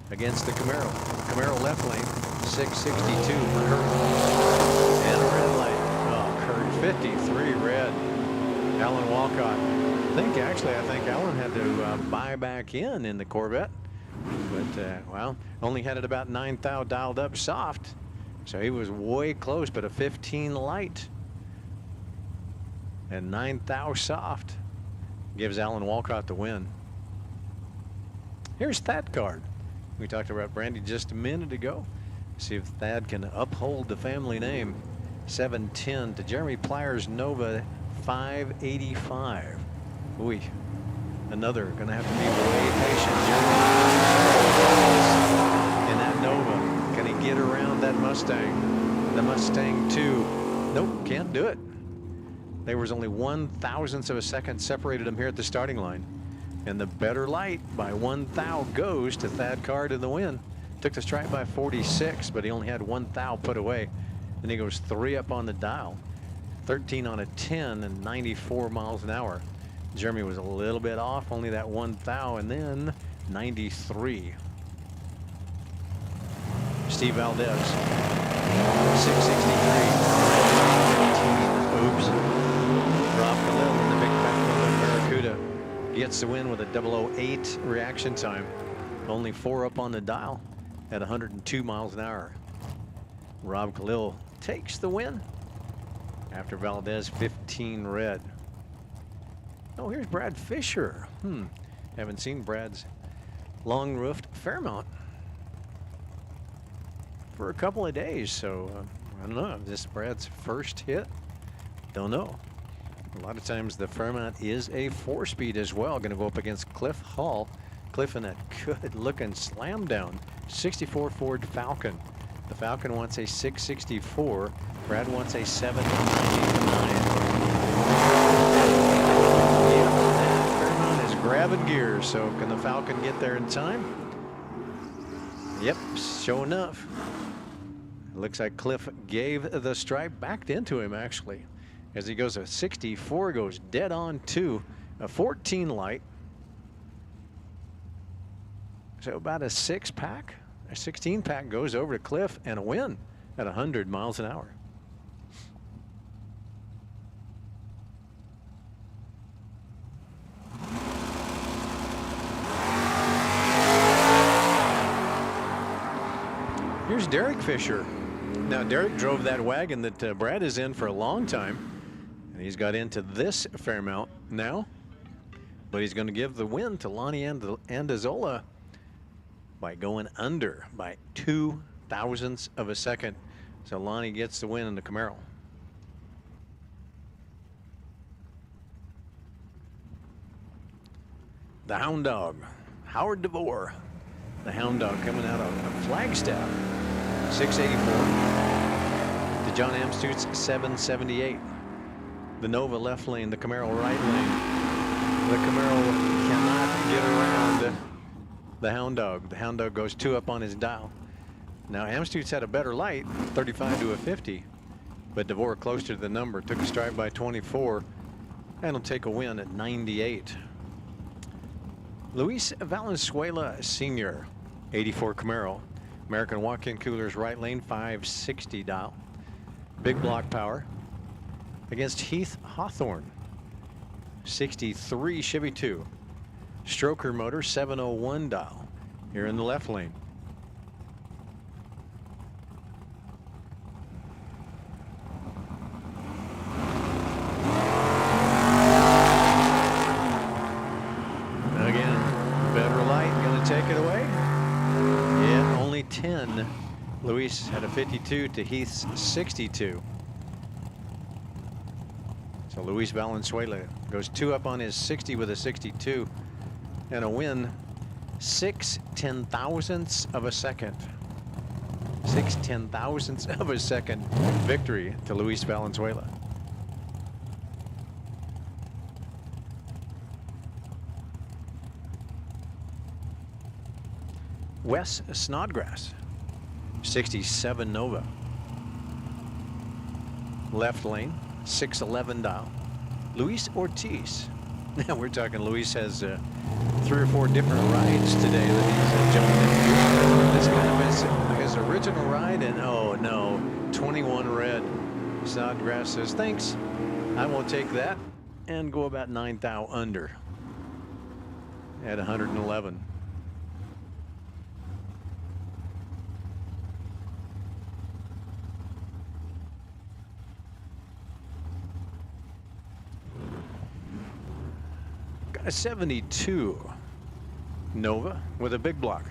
against the Camaro. Camaro left lane, 662. Kurt and a red light. Oh, Kurt, 53 red. Alan Walcott. I think Alan had to buy back in the Corvette. But, well, only had it about 9 thou dialed up soft. So he was way close, but a 15 light and 9 thou soft gives Alan Walcott the win. Here's Thad Card. We talked about Brandy just a minute ago. See if Thad can uphold the family name. 710 to Jeremy Plyer's Nova 585. Ooh, another gonna have to be way patient. In that Nova, can he get around that Mustang? The Mustang 2. Nope, can't do it. There was only 1/1000th of a second separated them here at the starting line. And the better light by 1 thou goes to Thad Card in the win. Took the stripe by 46, but he only had 1 thou put away. Then he goes 3 up on the dial. 13 on a 10 and 94 miles an hour. Jeremy was a little bit off, only that 1 thou, and then 93. Steve Valdez, 663. Oops. Rob Khalil in the big back Barracuda gets the win with a 008 reaction time. Only 4 up on the dial at 102 miles an hour. Rob Khalil takes the win after Valdez 15 red. Oh, here's Brad Fisher. Haven't seen Brad's long roofed Fairmount for a couple of days, so I don't know. Is this Brad's first hit? Don't know. A lot of times the Fairmount is a 4-speed as well. Going to go up against Cliff Hall. Cliff in that good looking slam down 64 Ford Falcon. The Falcon wants a 664. Brad wants a 799. Fairmount is grabbing gears, so can the Falcon get there in time? Yep, sure enough. Looks like Cliff gave the stripe, backed into him actually. As he goes a 64, goes dead on to a 14 light. So about a 6-pack, a 16-pack goes over to Cliff and a win at 100 miles an hour. Here's Derek Fisher. Now Derek drove that wagon that Brad is in for a long time, and he's got into this Fairmount now, but he's going to give the win to Lonnie Andazola by going under by 0.02 of a second. So Lonnie gets the win in the Camaro. The Hound Dog, Howard DeVore. The Hound Dog coming out of Flagstaff, 684 to John Amstutz, 778. The Nova left lane, the Camaro right lane. The Camaro cannot get around the Hound Dog. The Hound Dog goes 2 up on his dial. Now Amstute's had a better light, 35 to a 50, but DeVore closer to the number, took a stride by 24, and will take a win at 98. Luis Valenzuela Sr., 84 Camaro, American walk-in coolers, right lane, 560 dial, big block power, against Heath Hawthorne, 63 Chevy 2, stroker motor, 701 dial, here in the left lane. Take it away. Yeah, only 10. Luis had a 52 to Heath's 62. So Luis Valenzuela goes 2 up on his 60 with a 62 and a win. 6/10,000ths of a second. 6/10,000ths of a second victory to Luis Valenzuela. Wes Snodgrass, 67 Nova. Left lane, 611 dial. Luis Ortiz. Now we're talking Luis has 3 or 4 different rides today that he's jumping into. This kind of his original ride, and oh no, 21 red. Snodgrass says, thanks, I won't take that, and go about 9 thou under at 111. Got a 72 Nova with a big block.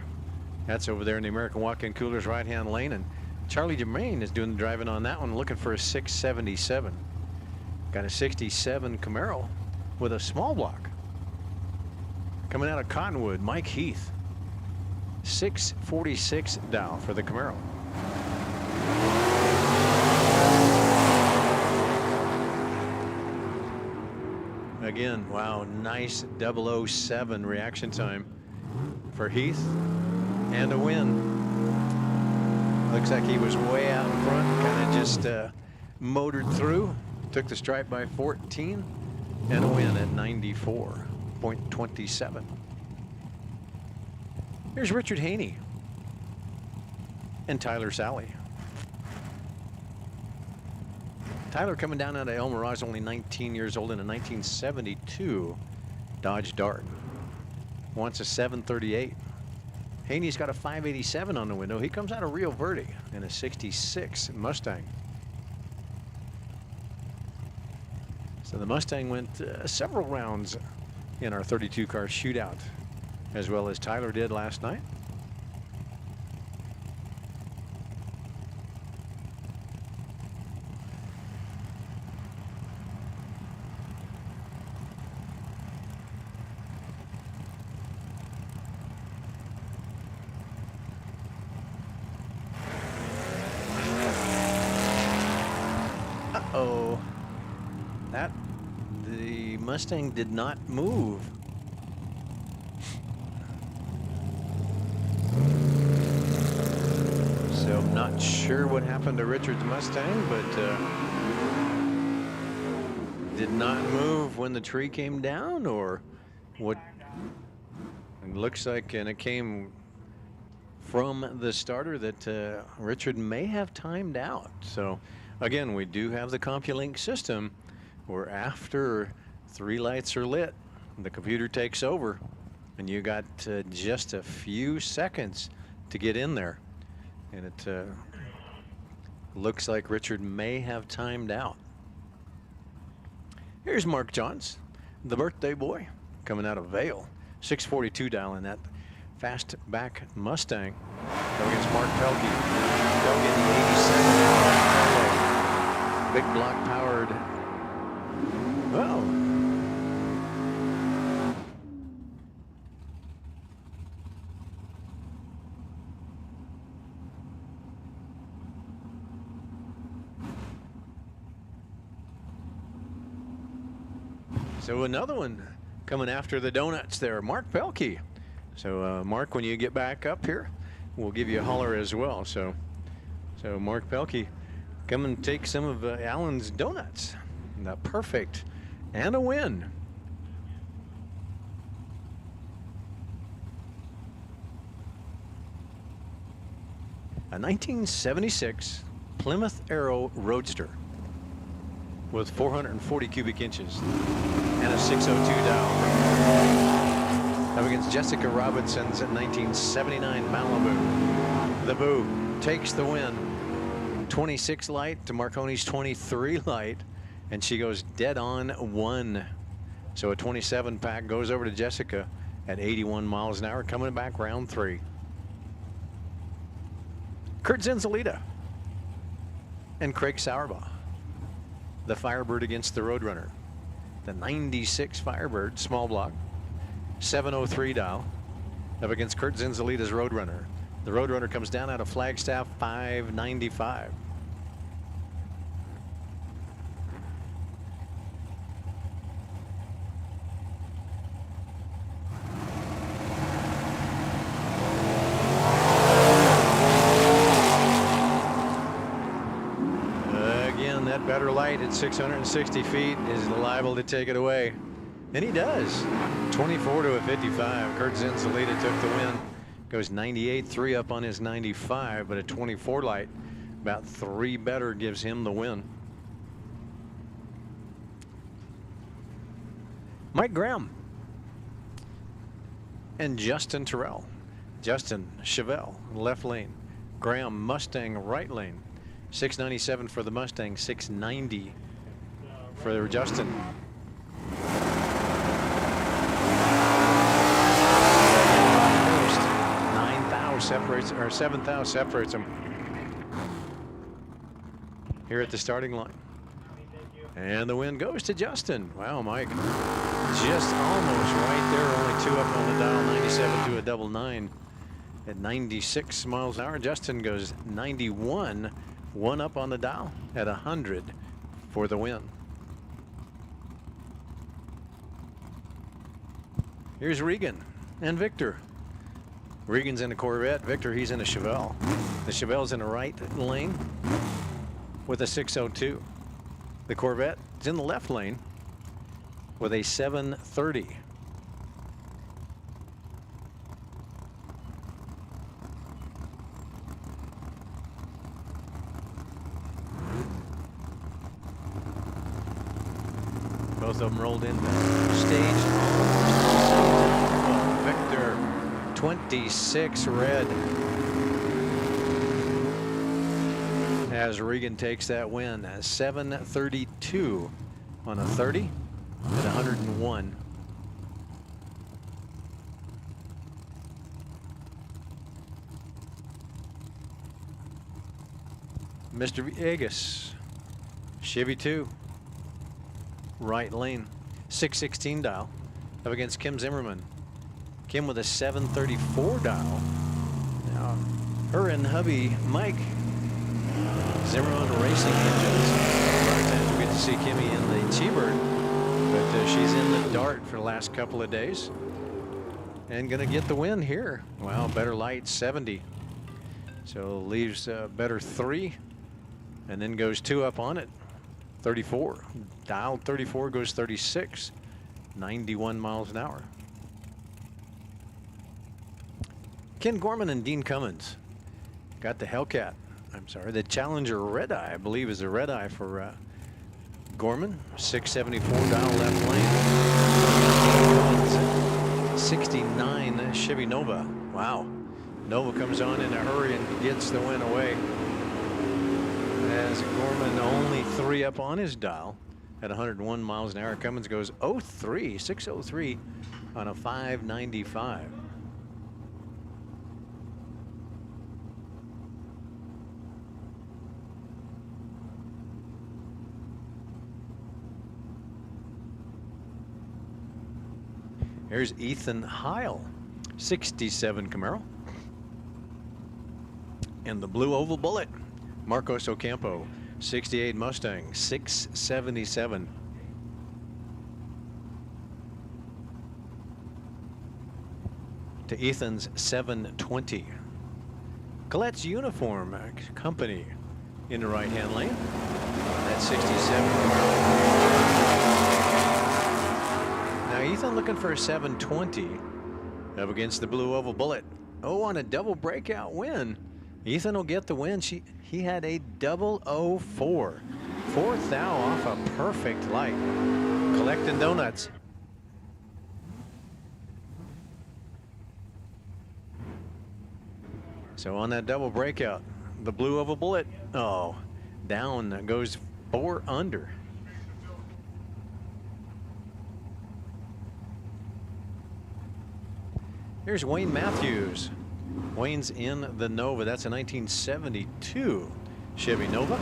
That's over there in the American walk-in coolers right-hand lane, and Charlie Germain is doing the driving on that one, looking for a 677. Got a 67 Camaro with a small block. Coming out of Cottonwood, Mike Heath. 646 dial for the Camaro. Again, wow, nice 007 reaction time for Heath, and a win. Looks like he was way out in front, kind of just motored through, took the stripe by 14, and a win at 94.27. Here's Richard Haney and Tyler Sally. Tyler coming down out of El Mirage, only 19 years old, in a 1972 Dodge Dart. Wants a 738. Haney's got a 587 on the window. He comes out of Rio Verde in a 66 Mustang. So the Mustang went several rounds in our 32 car shootout, as well as Tyler did last night. Uh-oh. The Mustang did not move. So I'm not sure what happened to Richard's Mustang, but did not move when the tree came down, or what? It looks like, and it came from the starter, that Richard may have timed out. So again, we do have the CompuLink system where after 3 lights are lit, the computer takes over, and you got just a few seconds to get in there. And it looks like Richard may have timed out. Here's Mark Johns, the birthday boy, coming out of Vail. 642 dial in that fastback Mustang. Go against Mark Pelkey. Pelkey in the 87. Big block powered. Well, so another one coming after the donuts there, Mark Pelkey. So Mark, when you get back up here, we'll give you a holler as well. So Mark Pelkey, come and take some of Alan's donuts. The perfect and a win. A 1976 Plymouth Arrow Roadster with 440 cubic inches and a 602 dial. Up against Jessica Robinson's 1979 Malibu. The Boo takes the win. 26 light to Marconi's 23 light, and she goes dead on 1. So a 27 pack goes over to Jessica at 81 miles an hour, coming back round 3. Kurt Zinzalita and Craig Sauerbaugh. The Firebird against the Roadrunner. The 96 Firebird, small block, 703 dial, up against Kurt Zinzalita's Roadrunner. The Roadrunner comes down out of Flagstaff, 595. That better light at 660 feet is liable to take it away. And he does. 24 to a 55. Kurt Zinzalita took the win. Goes 98, 3 up on his 95, but a 24 light, about 3 better, gives him the win. Mike Graham and Justin Terrell. Justin Chevelle, left lane. Graham, Mustang, right lane. 697 for the Mustang, 690 for Justin. 9,000 separates, or 7,000 separates them here at the starting line. And the win goes to Justin. Wow, Mike, just almost right there. Only 2 up on the dial, 97 to a double 9 at 96 miles an hour. Justin goes 91. 1 up on the dial at 100 for the win. Here's Regan and Victor. Regan's in a Corvette. Victor, he's in a Chevelle. The Chevelle's in the right lane with a 602. The Corvette is in the left lane with a 730. Both of them rolled in stage. Victor, 26 red. As Regan takes that win, 732 on a 30 at 101. Mr. Villegas, Chevy 2. Right lane, 616 dial, up against Kim Zimmerman. Kim with a 734 dial. Now, her and hubby Mike Zimmerman racing engines. A lot of times we get to see Kimmy in the T-Bird, but she's in the Dart for the last couple of days and gonna get the win here. Wow, better light, 70. So leaves better 3 and then goes 2 up on it. 34. Dial 34 goes 36. 91 miles an hour. Ken Gorman and Dean Cummins got the Hellcat. I'm sorry, the Challenger Red Eye, I believe, is a Red Eye for Gorman. 674 dial left lane. 69 Chevy Nova. Wow. Nova comes on in a hurry and gets the win away. As Gorman only 3 up on his dial at 101 miles an hour. Cummins goes 03, 603 on a 595. Here's Ethan Heil, 67 Camaro. And the blue oval bullet, Marcos Ocampo, 68 Mustang, 677. to Ethan's 720. Colette's Uniform Company in the right-hand lane. That's 67. Now Ethan looking for a 720 up against the Blue Oval Bullet. Oh, on a double breakout win. Ethan will get the win. He had a 004. Fourth thou off a perfect light. Collecting donuts. So on that double breakout, the Blue Oval Bullet, oh, down goes 4 under. Here's Wayne Matthews. Wayne's in the Nova. That's a 1972 Chevy Nova.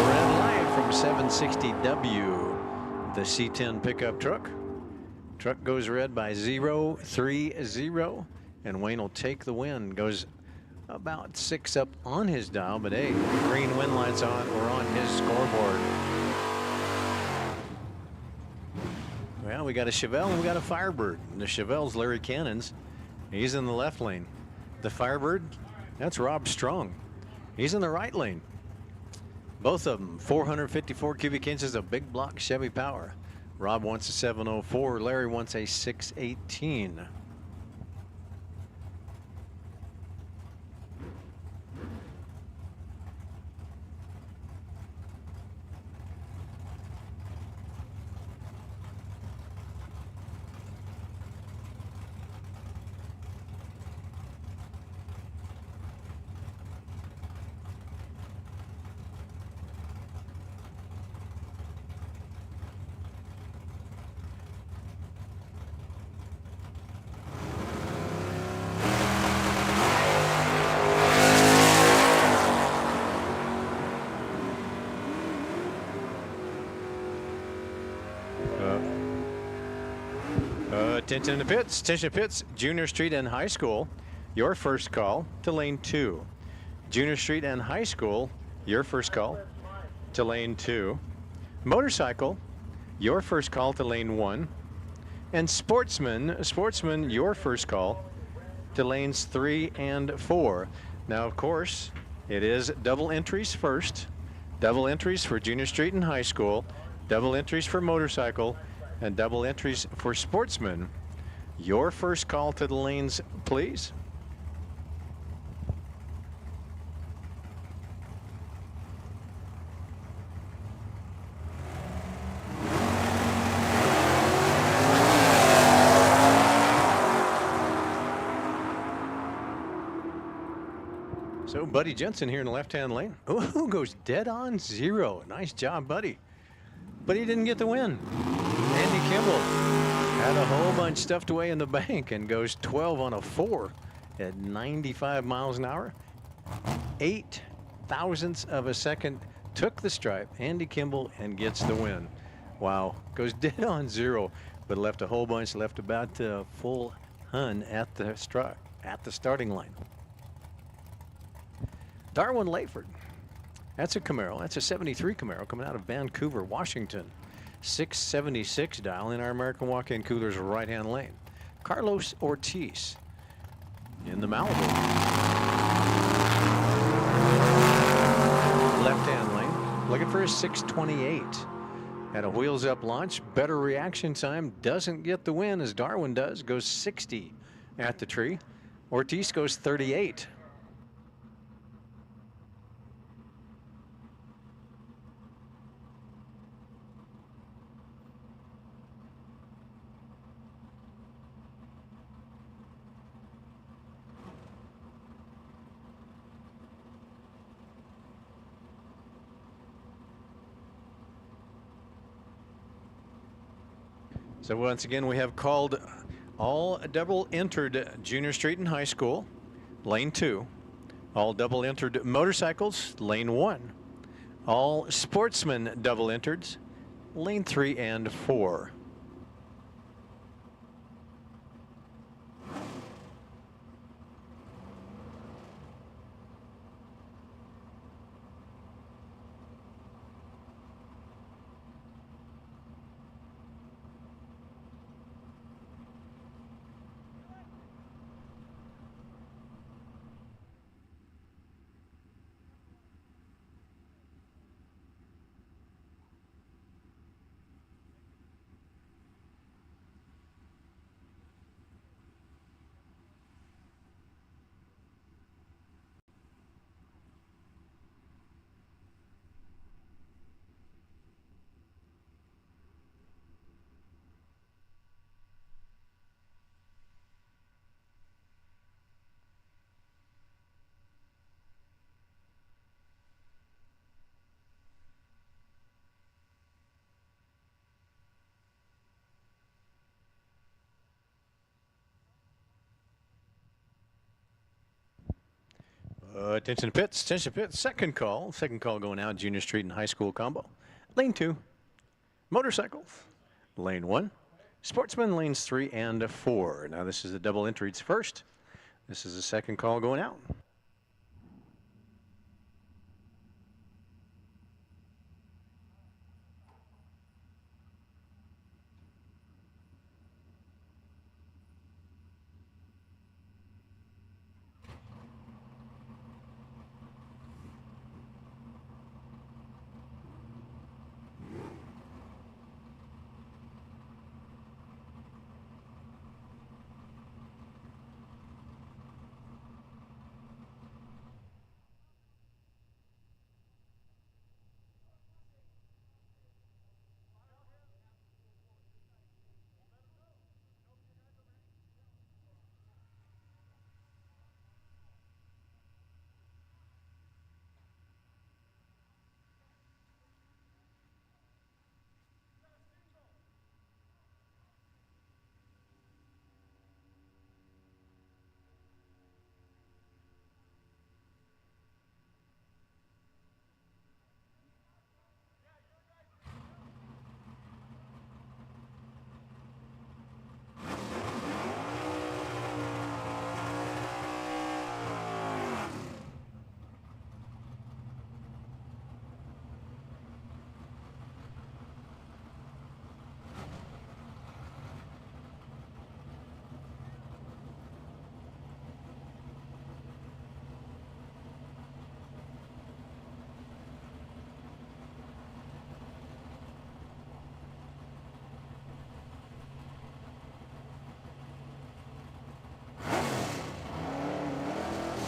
Red light from 760W, the C10 pickup truck. Truck goes red by 030, and Wayne will take the win. Goes about 6 up on his dial, but hey, green wind lights on or on his scoreboard. Well, we got a Chevelle and we got a Firebird. The Chevelle's Larry Cannon's. He's in the left lane. The Firebird, that's Rob Strong. He's in the right lane. Both of them 454 cubic inches of big block Chevy power. Rob wants a 704. Larry wants a 618. Attention to pits. Attention pits. Junior Street and High School. Your first call to lane 2. Junior Street and High School. Your first call to lane 2. Motorcycle. Your first call to lane 1. And Sportsman. Your first call to lanes 3 and 4. Now, of course, it is double entries first. Double entries for Junior Street and High School. Double entries for motorcycle. And double entries for Sportsman. Your first call to the lanes, please. So Buddy Jensen here in the left-hand lane. Ooh, goes dead on 0. Nice job, Buddy. But he didn't get the win. Andy Kimball had a whole bunch stuffed away in the bank and goes 12 on a 4 at 95 miles an hour. 8 thousandths of a second took the stripe. Andy Kimball and gets the win. Wow, goes dead on 0, but left a whole bunch, left about full hun at the starting line. Darwin Layford. That's a Camaro. That's a 73 Camaro coming out of Vancouver, Washington. 676 dial in our American walk-in coolers right-hand lane. Carlos Ortiz in the Malibu. Left-hand lane. Looking for a 628. Had a wheels-up launch. Better reaction time. Doesn't get the win as Darwin does. Goes 60 at the tree. Ortiz goes 38. So once again, we have called all double entered Junior Street and High School, lane 2. All double entered motorcycles, lane 1. All Sportsman double entered, lane 3 and 4. Attention pits, attention pits. Second call going out. Junior Street and High School combo. Lane 2, motorcycles. Lane 1, Sportsman. Lanes 3 and 4. Now this is the double entries first. This is the second call going out.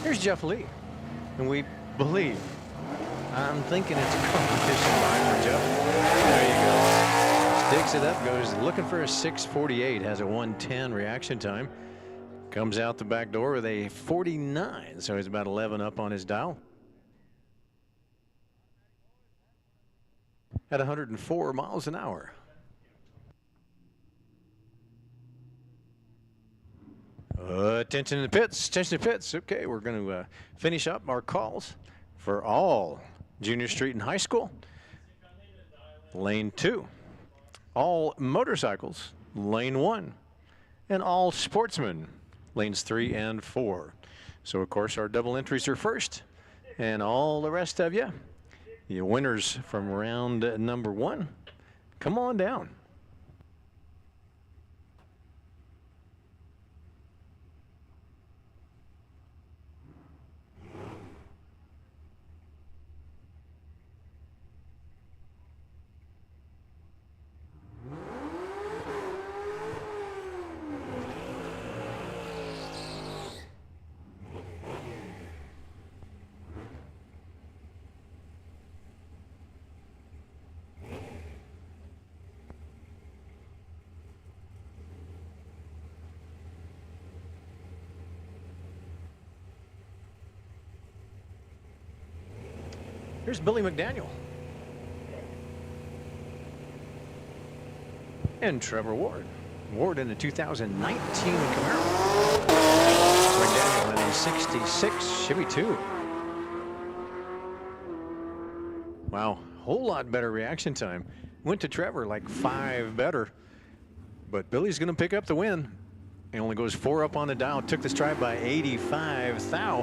Here's Jeff Lee, and we believe, I'm thinking it's a competition line for Jeff. There you go. Sticks it up, goes looking for a 6:48, has a 1:10 reaction time. Comes out the back door with a 49, so he's about 11 up on his dial. At 104 miles an hour. Attention to the pits, attention to the pits. Okay, we're going to finish up our calls for all Junior Street and High School. Lane 2, all motorcycles, lane 1, and all sportsmen, lanes 3 and 4. So of course our double entries are first, and all the rest of you, your winners from round number 1, come on down. Here's Billy McDaniel. And Trevor Ward. Ward in a 2019 Camaro. McDaniel in a 66 Chevy 2. Wow, whole lot better reaction time. Went to Trevor like 5 better. But Billy's going to pick up the win. He only goes 4 up on the dial. Took the stride by 85 thou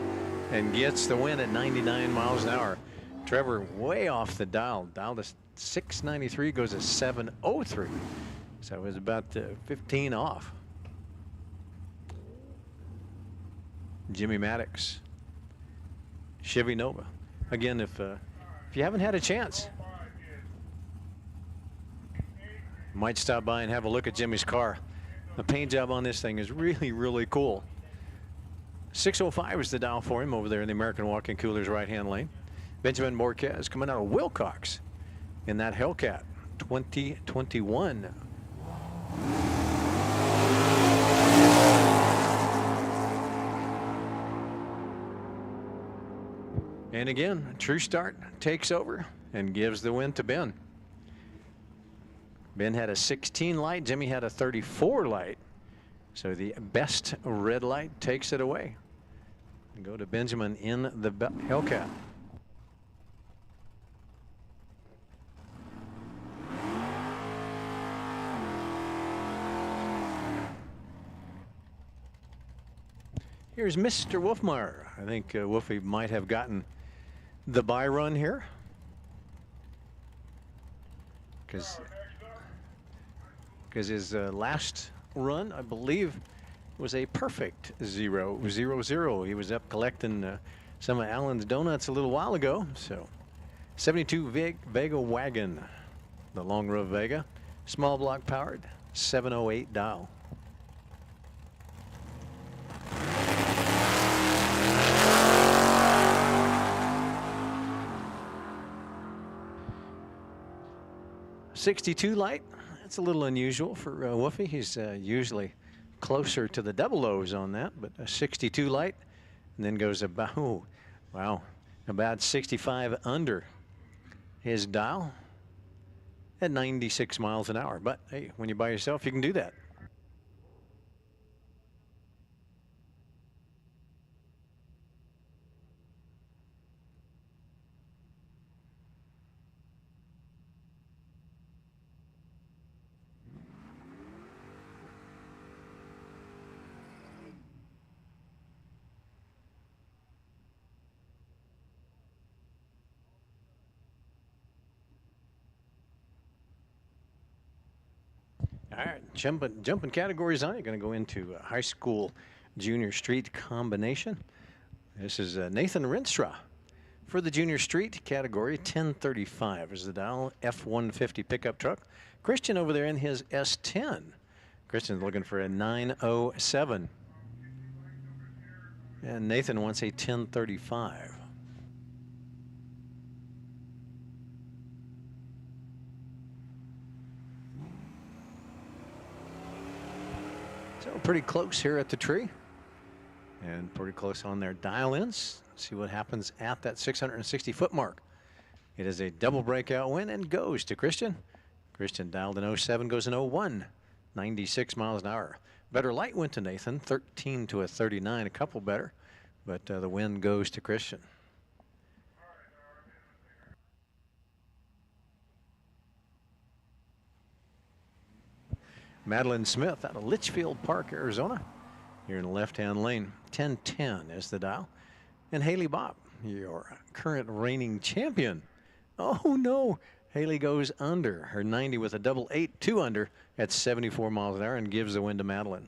and gets the win at 99 miles an hour. Trevor way off the dial. Dial to 693, goes to 703. So it was about 15 off. Jimmy Maddox, Chevy Nova. Again, if you haven't had a chance, might stop by and have a look at Jimmy's car. The paint job on this thing is really, really cool. 605 is the dial for him over there in the American Walk-In Coolers right-hand lane. Benjamin Marquez coming out of Wilcox in that Hellcat 2021. And again, True Start takes over and gives the win to Ben. Ben had a 16 light, Jimmy had a 34 light. So the best red light takes it away. and go to Benjamin in the Hellcat. Here's Mr. Wolfmeyer. I think Wolfie might have gotten the bye run here, because his last run, I believe, was a perfect 0-0-0. He was up collecting some of Alan's donuts a little while ago. So 72 Vega wagon, the long row Vega, small block powered, 708 dial. .62 light. That's a little unusual for Wolfie. He's usually closer to the double O's on that, but a 62 light, and then goes about, oh, wow, about 65 under his dial at 96 miles an hour. But hey, when you're by yourself, you can do that. All right, jumping categories on. You're going to go into high school junior street combination. This is Nathan Rinstra for the junior street category. 1035 is the dial, F-150 pickup truck. Christian over there in his S10. Christian's looking for a 907. And Nathan wants a 1035. So pretty close here at the tree, and pretty close on their dial-ins. See what happens at that 660-foot mark. It is a double breakout win and goes to Christian. Christian dialed in 07, goes in 01, 96 miles an hour. Better light went to Nathan, 13 to a 39, a couple better, but the win goes to Christian. Madeline Smith out of Litchfield Park, Arizona. Here in the left-hand lane, 1010 is the dial. And Haley Bopp, your current reigning champion. Oh no, Haley goes under her 90 with a double 8, 2 under at 74 miles an hour and gives the win to Madeline.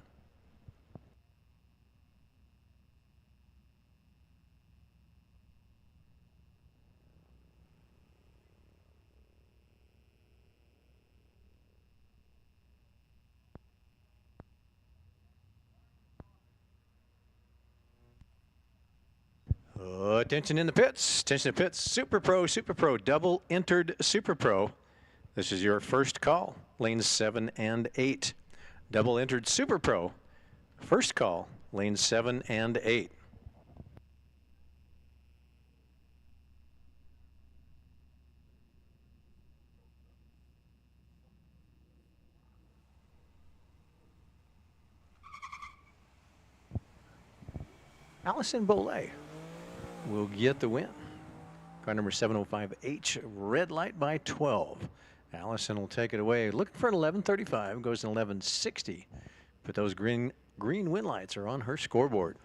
Attention in the pits. Attention in the pits. Super Pro, double entered Super Pro. This is your first call. Lanes 7 and 8. Double entered Super Pro. First call. Lanes 7 and 8. Allison Bolay will get the win. Car number 705H, red light by 12. Allison will take it away. Looking for an 1135, goes in 1160. But those green win lights are on her scoreboard.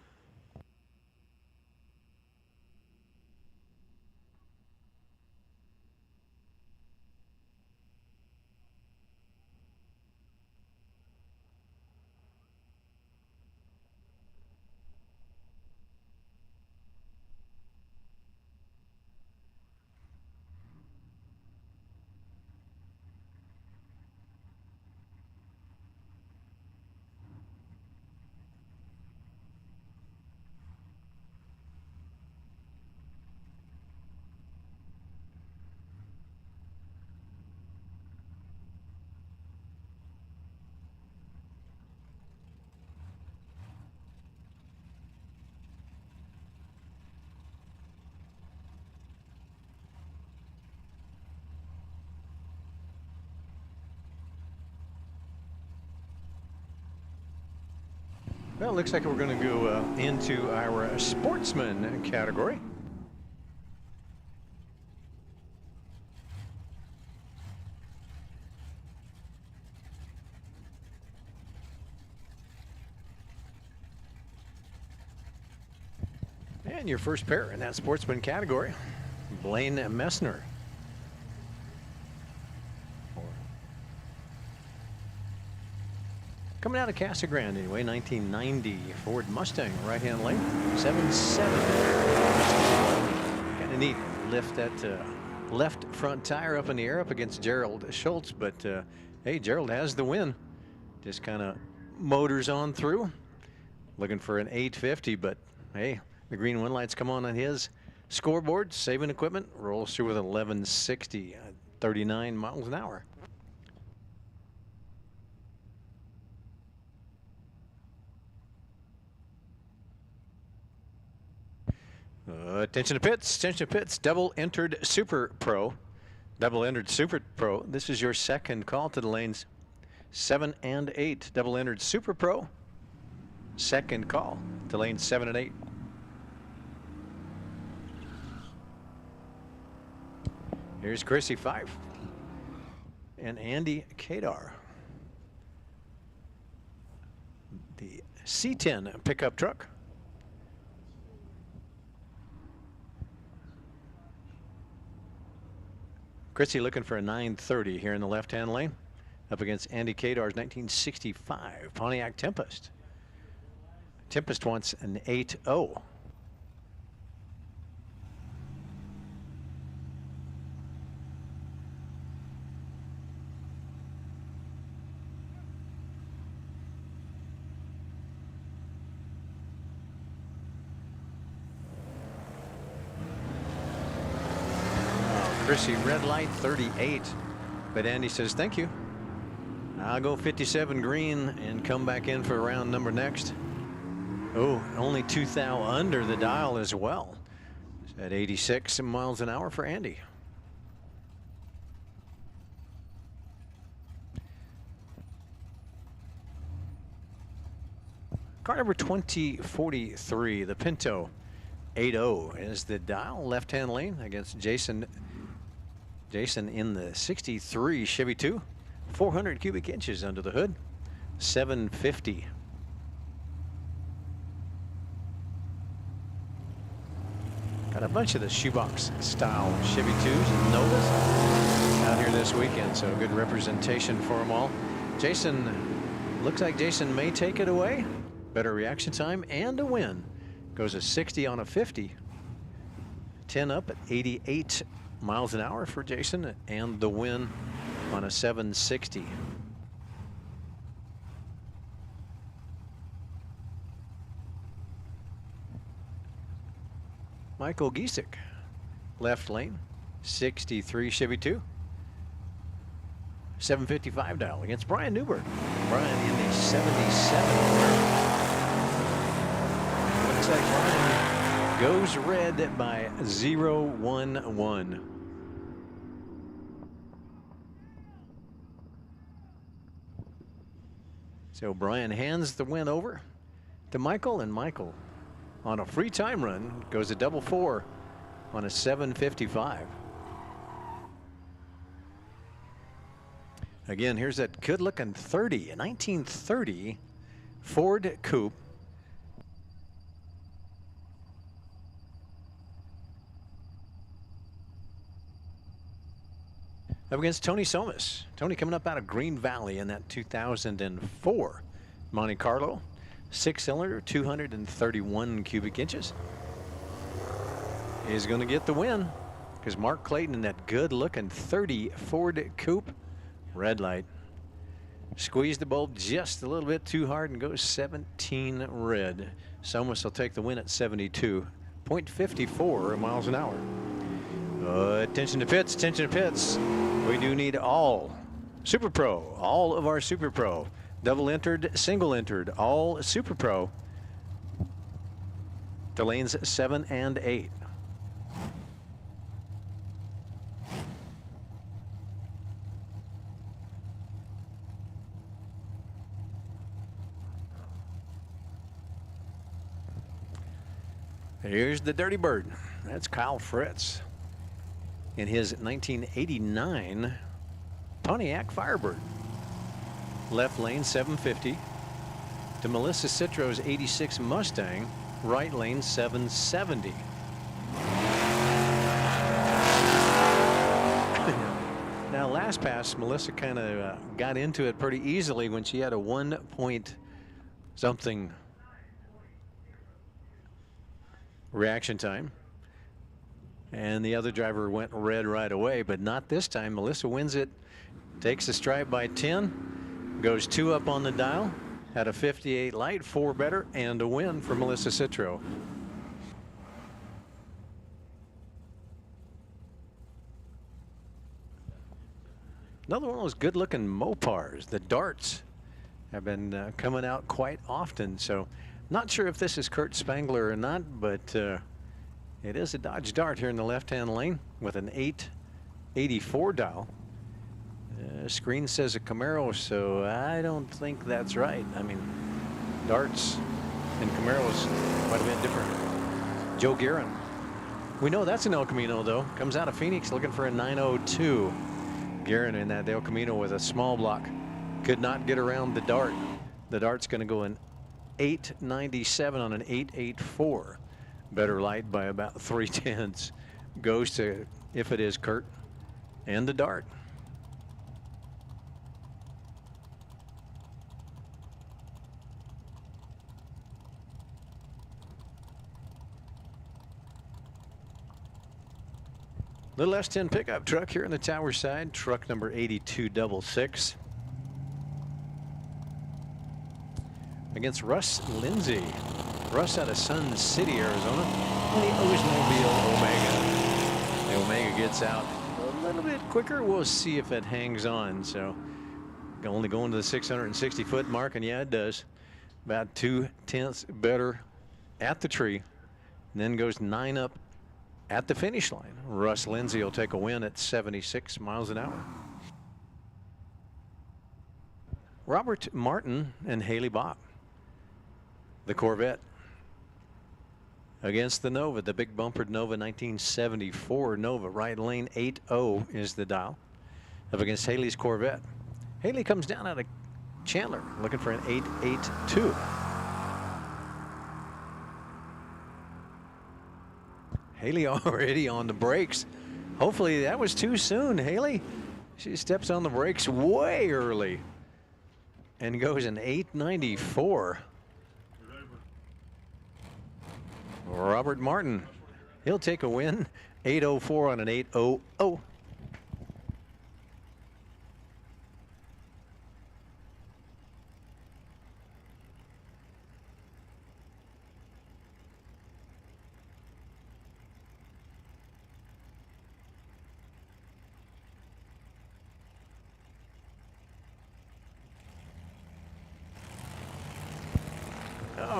Well, it looks like we're going to go into our Sportsman category. And your first pair in that Sportsman category, Blaine Messner. Coming out of Casa Grande anyway, 1990 Ford Mustang, right-hand lane, 7.7. Kind of neat. Lift that left front tire up in the air up against Gerald Schultz, but hey, Gerald has the win. Just kind of motors on through. Looking for an 850, but hey, the green one lights come on his scoreboard. Saving equipment, rolls through with 1160 at 39 miles an hour. Attention to pits, attention to pits. Double entered Super Pro. Double entered Super Pro. This is your second call to the lanes 7 and 8. Double entered Super Pro. Second call to lanes 7 and 8. Here's Chrissy 5 and Andy Kadar. The C10 pickup truck. Chrissy looking for a 930 here in the left-hand lane up against Andy Kadar's 1965 Pontiac Tempest. Tempest wants an 8.0. Chrissy, red light 38, but Andy says thank you. I'll go 57 green and come back in for round number next. Oh, only 2 thou under the dial as well. At 86 miles an hour for Andy. Car number 2043, the Pinto 8.0 is the dial, left-hand lane against Jason. Jason in the 63 Chevy 2, 400 cubic inches under the hood, 750. Got a bunch of the shoebox style Chevy 2s and Novas out here this weekend, so good representation for them all. Jason, looks like Jason may take it away. Better reaction time and a win. Goes a 60 on a 50. 10 up at 88 miles an hour for Jason and the win on a 760. Michael Giesick, left lane, 63 Chevy 2, 755 dial against Brian Newberg. Brian in the 77. Looks like Brian goes red by 0-1-1. So Brian hands the win over to Michael, and Michael on a free time run goes a double 4 on a 755. Again, here's that good looking 30, a 1930 Ford Coupe. Up against Tony Somas. Tony coming up out of Green Valley in that 2004 Monte Carlo. 6-cylinder, 231 cubic inches. Is going to get the win because Mark Clayton in that good looking 30 Ford Coupe. Red light. Squeezed the bulb just a little bit too hard and goes 17 red. Somas will take the win at 72.54 miles an hour. Attention to pits, attention to pits. We do need all Super Pro, all of our Super Pro. Double entered, single entered, all Super Pro to lanes 7 and 8. Here's the Dirty Bird. That's Kyle Fritz in his 1989 Pontiac Firebird. Left lane 750 to Melissa Citro's 86 Mustang, right lane 770. Now last pass, Melissa kind of got into it pretty easily when she had a 1 point something reaction time. And the other driver went red right away, but not this time. Melissa wins it, takes the stripe by 10, goes 2 up on the dial, had a 58 light, 4 better, and a win for Melissa Citro. Another one of those good-looking Mopars. The darts have been coming out quite often, so not sure if this is Kurt Spangler or not, but it is a Dodge Dart here in the left-hand lane with an 884 dial. Screen says a Camaro, so I don't think that's right. I mean, darts and Camaros quite a bit different. Joe Guerin. We know that's an El Camino, though. Comes out of Phoenix looking for a 902. Guerin in that El Camino with a small block. Could not get around the Dart. The Dart's going to go in 897 on an 884. Better light by about 0.3. Goes to, if it is, Kurt and the Dart. Little S10 pickup truck here in the tower side, truck number 8266. Against Russ Lindsay. Russ out of Sun City, Arizona, in the Oldsmobile Omega. The Omega gets out a little bit quicker. We'll see if it hangs on. So only going to the 660-foot mark, and yeah, it does. About 0.2 better at the tree, and then goes 9 up at the finish line. Russ Lindsay will take a win at 76 miles an hour. Robert Martin and Haley Bopp. The Corvette against the Nova, the big bumpered Nova 1974 Nova. Right lane 80 is the dial. Up against Haley's Corvette. Haley comes down out of Chandler looking for an 882. Haley already on the brakes. Hopefully that was too soon, Haley. She steps on the brakes way early and goes an 894. Robert Martin, he'll take a win. 804 on an 800. Oh,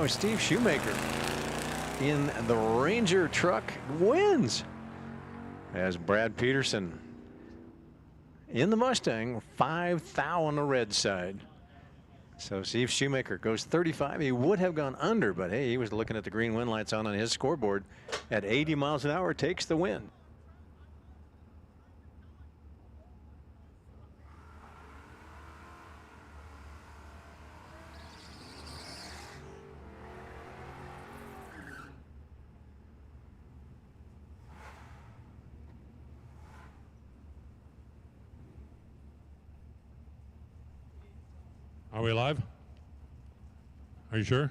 Steve Shoemaker in the Ranger truck wins, as Brad Peterson in the Mustang, 5,000 on the red side. So Steve Shoemaker goes 35. He would have gone under, but hey, he was looking at the green win lights on his scoreboard. At 80 miles an hour, takes the win. Are we live? Are you sure?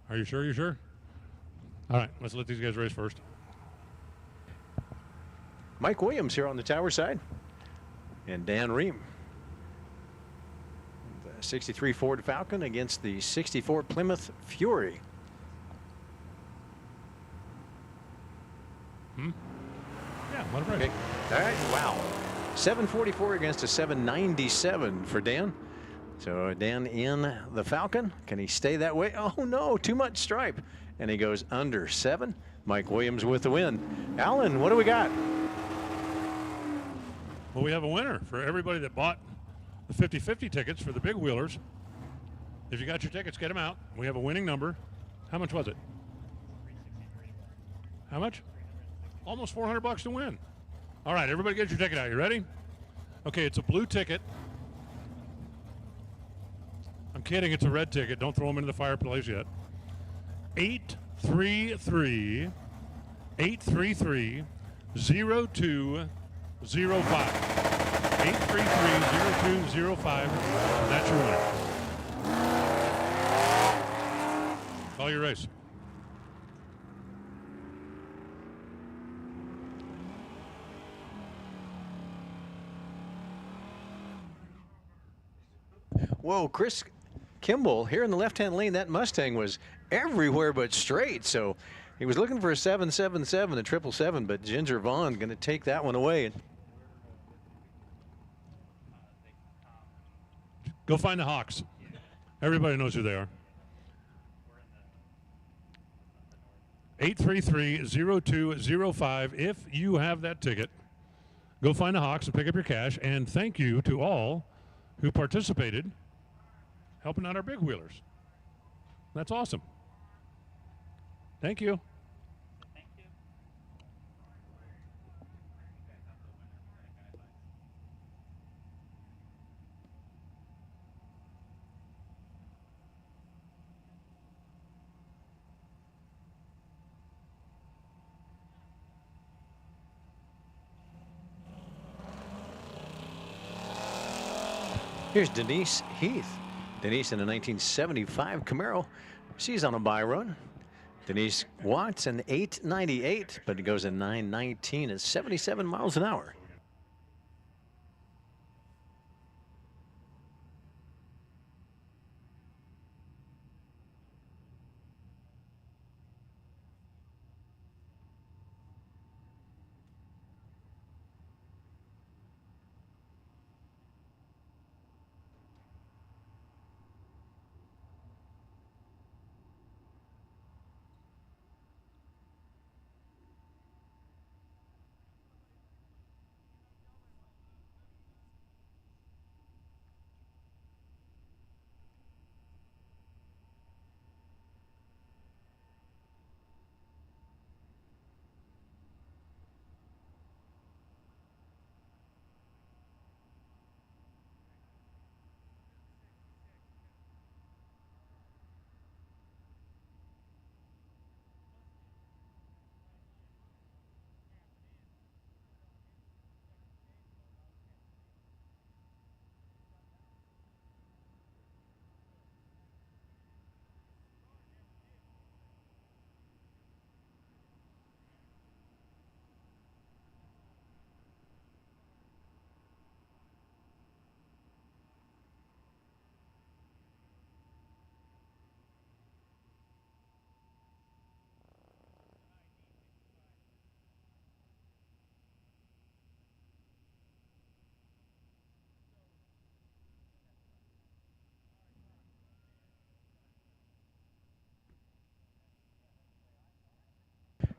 Are you sure? You sure? All right, let's let these guys race first. Mike Williams here on the tower side, and Dan Ream. The 63 Ford Falcon against the 64 Plymouth Fury. Yeah, let it race. Okay. All right, wow. 744 against a 797 for Dan. So Dan in the Falcon. Can he stay that way? Oh no, too much stripe. And he goes under 7. Mike Williams with the win. Alan, what do we got? Well, we have a winner for everybody that bought the 50-50 tickets for the big wheelers. If you got your tickets, get them out. We have a winning number. How much was it? How much? Almost 400 bucks to win. All right, everybody get your ticket out. You ready? Okay, it's a blue ticket. I'm kidding, it's a red ticket. Don't throw them into the fireplace yet. 833 833 0205. 833-0205. That's your winner. Call your race. Whoa, Chris Kimball here in the left-hand lane. That Mustang was everywhere but straight, so he was looking for a 777, a 777, but Ginger Vaughn going to take that one away. Go find the Hawks. Everybody knows who they are. 833-0205. If you have that ticket, go find the Hawks and pick up your cash. And thank you to all who participated, helping out our big wheelers. That's awesome. Thank you. Here's Denise Heath. Denise in a 1975 Camaro. She's on a buy run. Denise Watts an 898, but it goes in 919 at 77 miles an hour.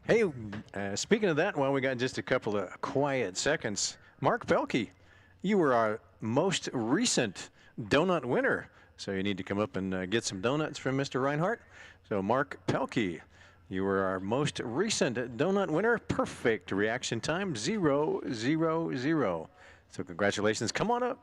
Hey, speaking of that, well, we got just a couple of quiet seconds. Mark Pelkey, you were our most recent donut winner. So you need to come up and get some donuts from Mr. Reinhardt. So Mark Pelkey, you were our most recent donut winner. Perfect reaction time, 000. So congratulations. Come on up.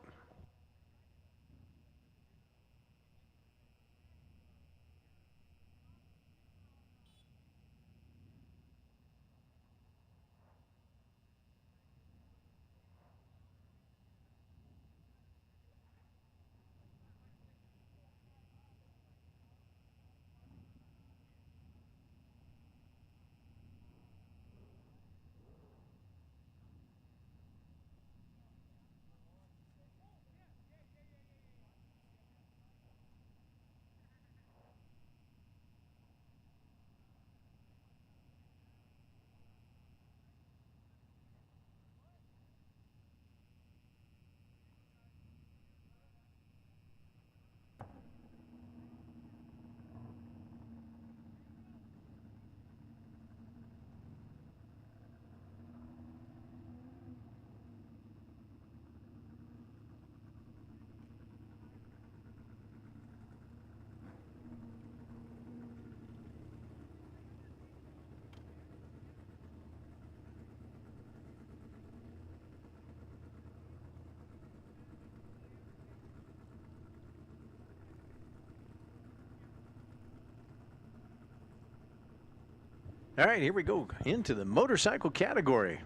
All right, here we go into the motorcycle category.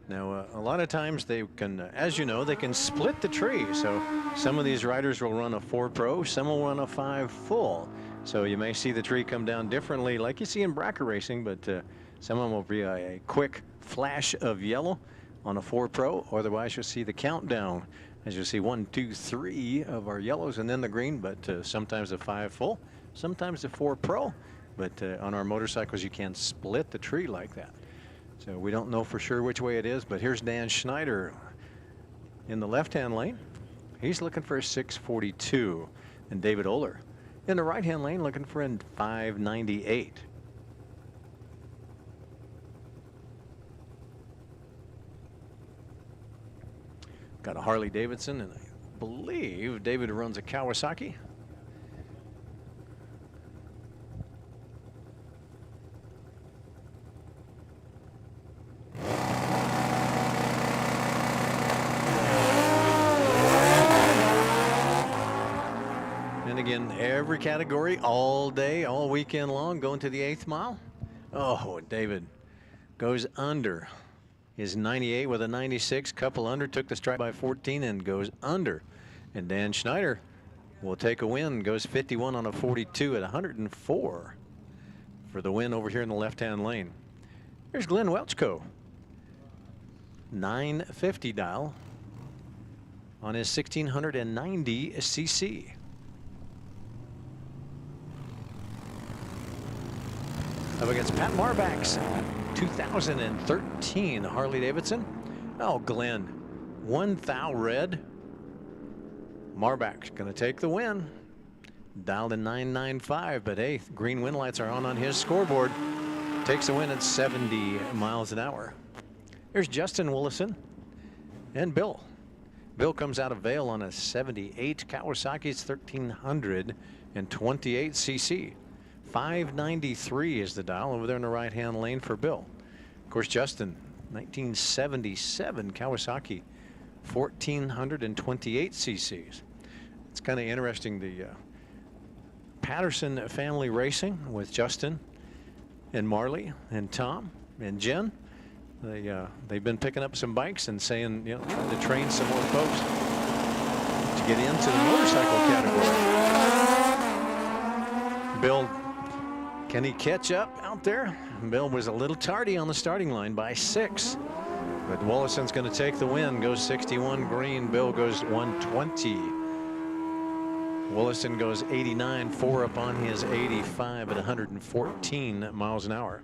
Now, a lot of times they can, as you know, they can split the tree. So some of these riders will run a 4 Pro, some will run a 5 full. So you may see the tree come down differently like you see in bracket racing, but some of them will be a quick flash of yellow on a 4 Pro. Otherwise, you'll see the countdown as you see 1, 2, 3 of our yellows and then the green, but sometimes the 5 full, sometimes the 4 Pro. But on our motorcycles, you can split the tree like that. So we don't know for sure which way it is, but here's Dan Schneider in the left-hand lane. He's looking for a 642. And David Oler in the right-hand lane looking for a 598. Got a Harley Davidson, and I believe David runs a Kawasaki. Again, every category, all day, all weekend long, going to the 8th mile. Oh, David goes under his 98 with a 96, couple under, took the stripe by 14 and goes under. And Dan Schneider will take a win, goes 51 on a 42 at 104 for the win over here in the left-hand lane. Here's Glenn Welchco, 950 dial on his 1690 cc. Up against Pat Marbach's 2013 Harley Davidson. Oh, Glenn, 1 thou red. Marbach's going to take the win. Dialed in 995, but hey, green wind lights are on his scoreboard. Takes the win at 70 miles an hour. Here's Justin Willison and Bill. Bill comes out of Vail on a 78 Kawasaki's 1328 cc. 593 is the dial over there in the right-hand lane for Bill. Of course, Justin, 1977 Kawasaki, 1428 cc's. It's kind of interesting, the Patterson family racing with Justin and Marley and Tom and Jen. They've been picking up some bikes and saying, you know, trying to train some more folks to get into the motorcycle category. Bill, can he catch up out there? Bill was a little tardy on the starting line by 6. But Wollaston's going to take the win. Goes 61 green. Bill goes 120. Wollaston goes 89. 4 up on his 85 at 114 miles an hour.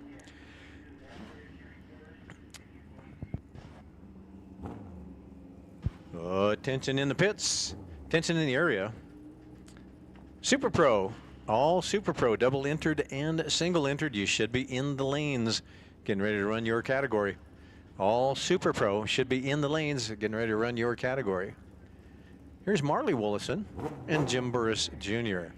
Oh, tension in the pits. Tension in the area. Super Pro. All Super Pro, double entered and single entered. You should be in the lanes getting ready to run your category. All Super Pro should be in the lanes getting ready to run your category. Here's Marley Willison and Jim Burris Jr.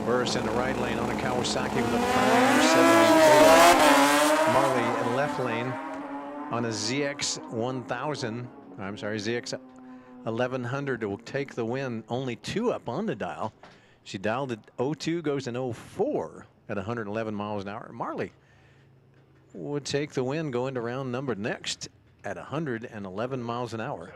Burris in the right lane on a Kawasaki with a 574. Marley in left lane on a ZX 1000. I'm sorry, ZX 1100 will take the win. Only 2 up on the dial. She dialed at 02, goes in 04 at 111 miles an hour. Marley would take the win, go into round number next at 111 miles an hour.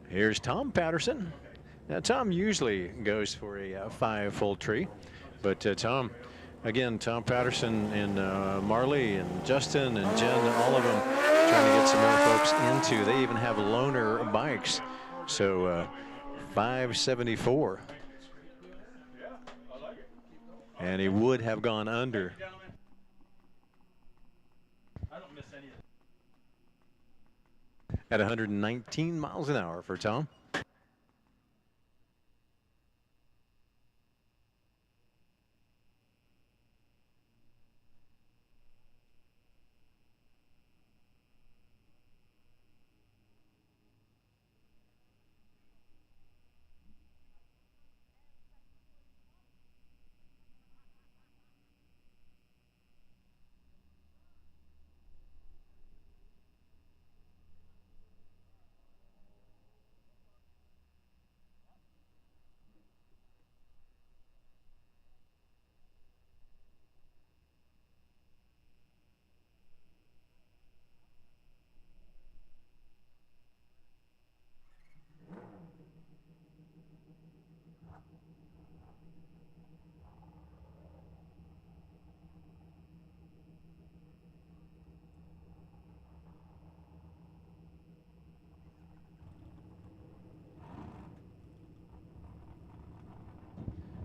Here's Tom Patterson. Now, Tom usually goes for a 5 full tree, but Tom Again, Tom Patterson and Marley and Justin and Jen, all of them trying to get some more folks into. They even have loaner bikes. So 574. And he would have gone under. I don't miss any of it. At 119 miles an hour for Tom.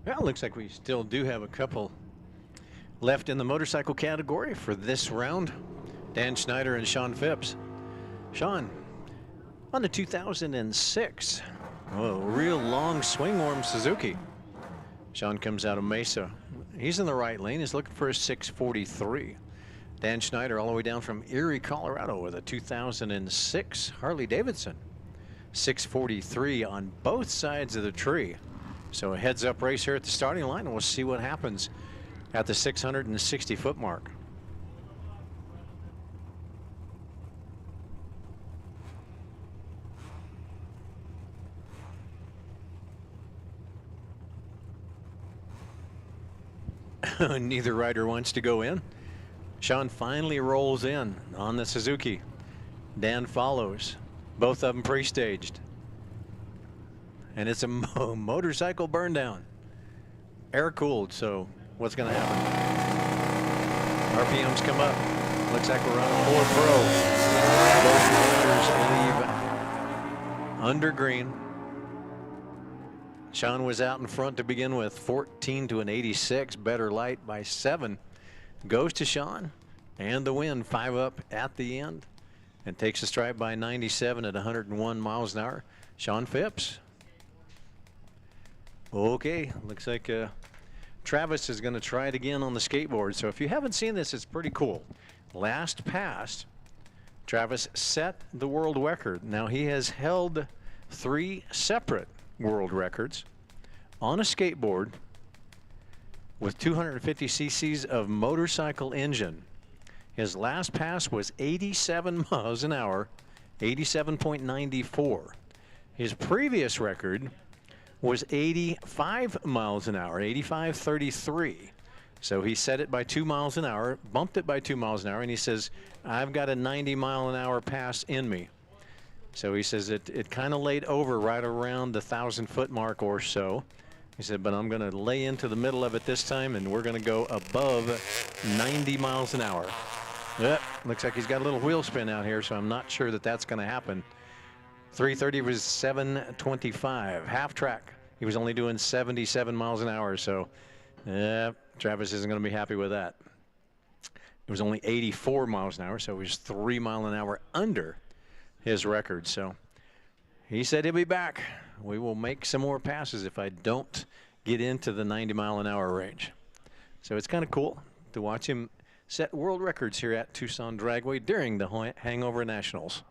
Well, looks like we still do have a couple left in the motorcycle category for this round. Dan Schneider and Sean Phipps. Sean, on the 2006, real long swing arm Suzuki. Sean comes out of Mesa. He's in the right lane. He's looking for a 643. Dan Schneider all the way down from Erie, Colorado with a 2006 Harley Davidson. 643 on both sides of the tree. So a heads-up race here at the starting line, and we'll see what happens at the 660-foot mark. Neither rider wants to go in. Sean finally rolls in on the Suzuki. Dan follows. Both of them pre-staged. And it's a motorcycle burn down. Air cooled, so what's going to happen? RPMs come up. Looks like we're on a 4 pro. Both riders leave under green. Sean was out in front to begin with, 14 to an 86. Better light by 7. Goes to Sean and the win, 5 up at the end, and takes the stripe by 97 at 101 miles an hour. Sean Phipps. Okay, looks like Travis is going to try it again on the skateboard. So if you haven't seen this, it's pretty cool. Last pass, Travis set the world record. Now he has held 3 separate world records on a skateboard with 250 cc's of motorcycle engine. His last pass was 87 miles an hour, 87.94. His previous record was 85 miles an hour, 85.33. So he set it by 2 miles an hour, bumped it by 2 miles an hour, and he says, I've got a 90 mile an hour pass in me. So he says it kind of laid over right around the 1,000-foot mark or so. He said, but I'm going to lay into the middle of it this time, and we're going to go above 90 miles an hour. Yep, looks like he's got a little wheel spin out here, so I'm not sure that that's going to happen. 330 was 725. Half track, he was only doing 77 miles an hour, so Travis isn't going to be happy with that. It was only 84 miles an hour, so he was 3 miles an hour under his record. So he said he'll be back. We will make some more passes if I don't get into the 90 mile an hour range. So it's kind of cool to watch him set world records here at Tucson Dragway during the Hangover Nationals.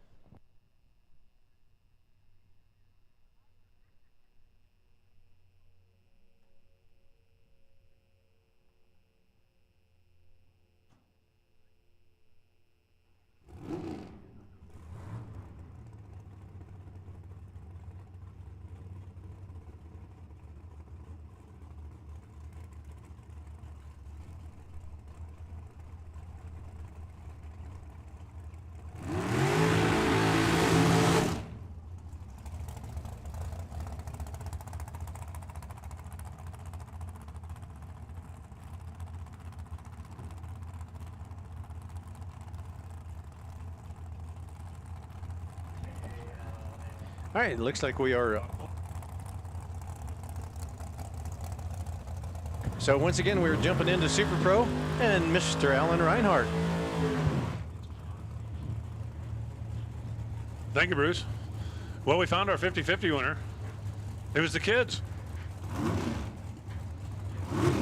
All right, it looks like we are. So once again, we're jumping into Super Pro and Mr. Alan Reinhardt. Thank you, Bruce. Well, we found our 50-50 winner. It was the kids.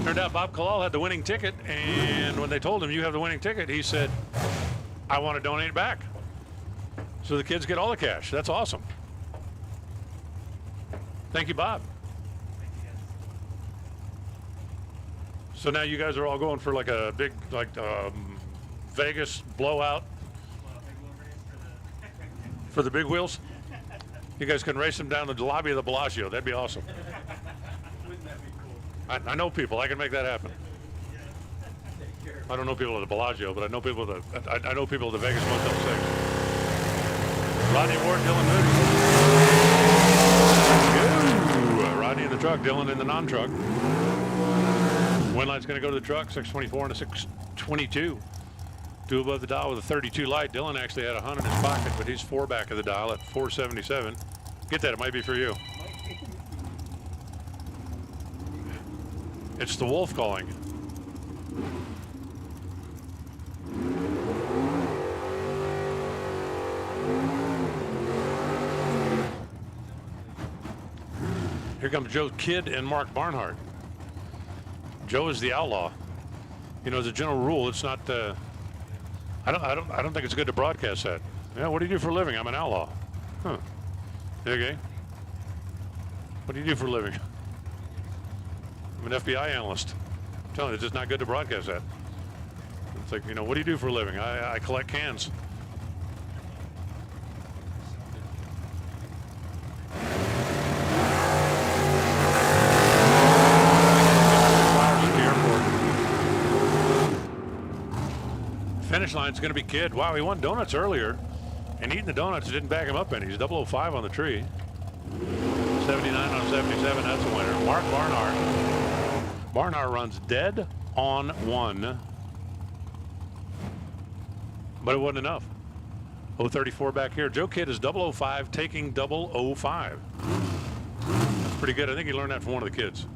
Turned out Bob Kalal had the winning ticket, and when they told him you have the winning ticket, he said, I want to donate it back. So the kids get all the cash. That's awesome. Thank you, Bob. So now you guys are all going for like a big, Vegas blowout for the big wheels? You guys can race them down the lobby of the Bellagio. That'd be awesome. Wouldn't that be cool? I know people. I can make that happen. I don't know people at the Bellagio, but I know people at I know people at the Vegas Motel 6. Rodney Ward, Dylan Moody. Ooh, Rodney in the truck, Dylan in the non-truck. Wind line's going to go to the truck, 624 and a 622. 2 above the dial with a 32 light. Dylan actually had a 100 in his pocket, but he's 4 back of the dial at 477. Get that, it might be for you. It's the wolf calling. Here comes Joe Kidd and Mark Barnhart. Joe is the outlaw. You know, as a general rule, it's not. I don't think it's good to broadcast that. Yeah, what do you do for a living? I'm an outlaw. Huh. Okay. What do you do for a living? I'm an FBI analyst. I'm telling you, it's just not good to broadcast that. It's like, you know, what do you do for a living? I collect cans. Finish line's going to be Kidd. Wow, he won donuts earlier, and eating the donuts didn't back him up any. He's 005 on the tree. 79 on 77, that's a winner. Mark Barnhart. Barnhart runs dead on 1, but it wasn't enough. 034 back here. Joe Kidd is 005, taking 005. That's pretty good. I think he learned that from one of the kids.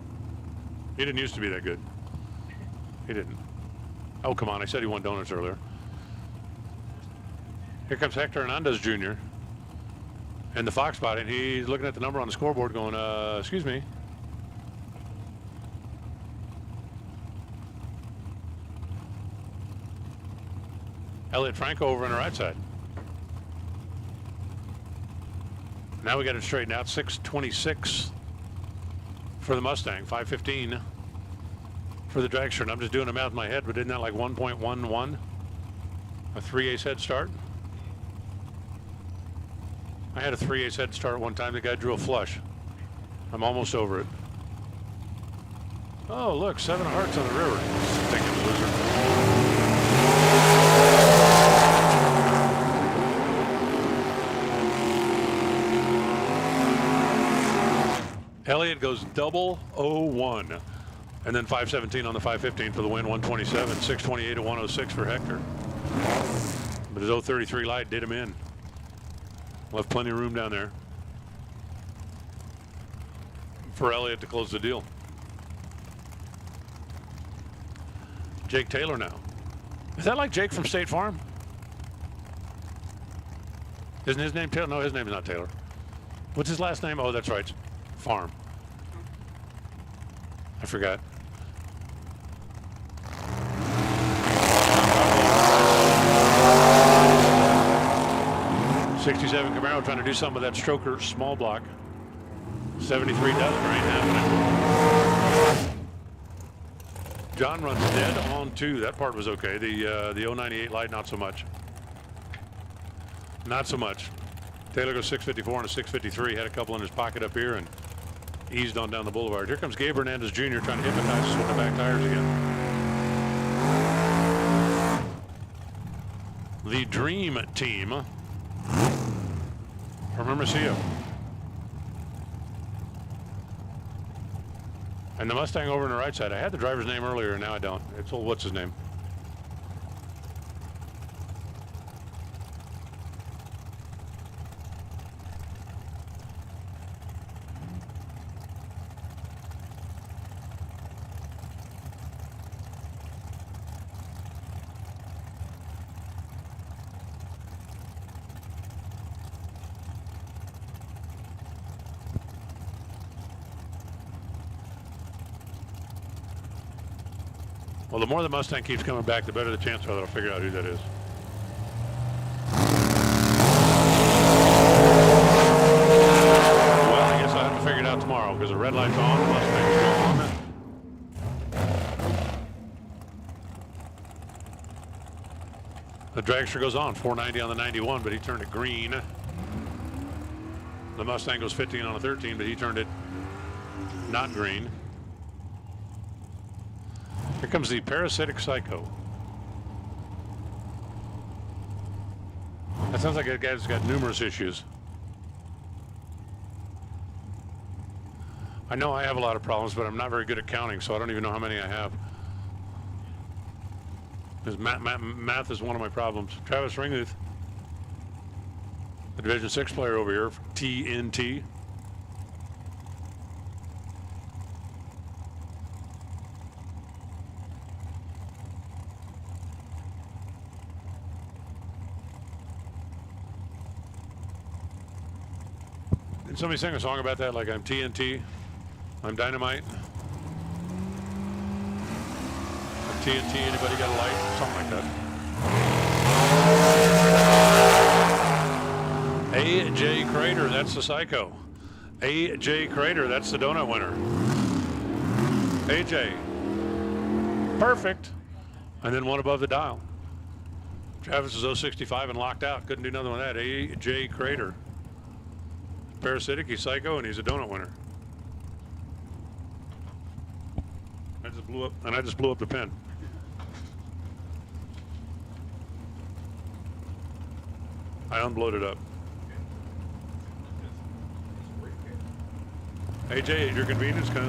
He didn't used to be that good. He didn't. Oh, come on. I said he won donuts earlier. Here comes Hector Hernandez Jr. in the Fox spot, and he's looking at the number on the scoreboard going, excuse me. Elliot Franco over on the right side. Now we got it straightened out. 626 for the Mustang, 515 for the dragster. And I'm just doing the math in my head, but isn't that like 1.11? A 3/8 head start? I had a 3/8 head start one time. The guy drew a flush. I'm almost over it. Oh, look, 7 of hearts on the river. Stinking loser. Elliott goes 001. And then 517 on the 515 for the win, 127, 628 to 106 for Hector. But his 033 light did him in. Left plenty of room down there for Elliott to close the deal. Jake Taylor now. Is that like Jake from State Farm? Isn't his name Taylor? No, his name is not Taylor. What's his last name? Oh, that's right. Farm. I forgot. '67 Camaro trying to do something with that stroker small block. 73 doesn't, or ain't happening. John runs dead on 2. That part was okay. The 098 light, not so much. Not so much. Taylor goes 654 and a 653. Had a couple in his pocket up here and eased on down the boulevard. Here comes Gabe Hernandez Jr. trying to hypnotize us with the back tires again. The Dream Team from Hermosillo. And the Mustang over on the right side. I had the driver's name earlier, and now I don't. It's old, what's his name? Well, the more the Mustang keeps coming back, the better the chance are that I'll figure out who that is. Well, I guess I'll have to figure it out tomorrow because the red light's on, the Mustang's gone. The dragster goes on, 490 on the 91, but he turned it green. The Mustang goes 15 on a 13, but he turned it not green. Here comes the parasitic psycho. That sounds like a guy's got numerous issues. I know I have a lot of problems, but I'm not very good at counting, so I don't even know how many I have. Because math is one of my problems. Travis Ringmuth, the Division 6 player over here, TNT. Did somebody sing a song about that, like I'm TNT, I'm dynamite? I'm TNT, anybody got a light? Something like that. A.J. Crater, that's the psycho. A.J. Crater, that's the donut winner. A.J. Perfect. And then one above the dial. Travis is 065 and locked out. Couldn't do nothing with that. A.J. Crater. Parasitic, he's psycho, and he's a donut winner. I just blew up the pen. I unblowed it up. AJ, at your convenience, come.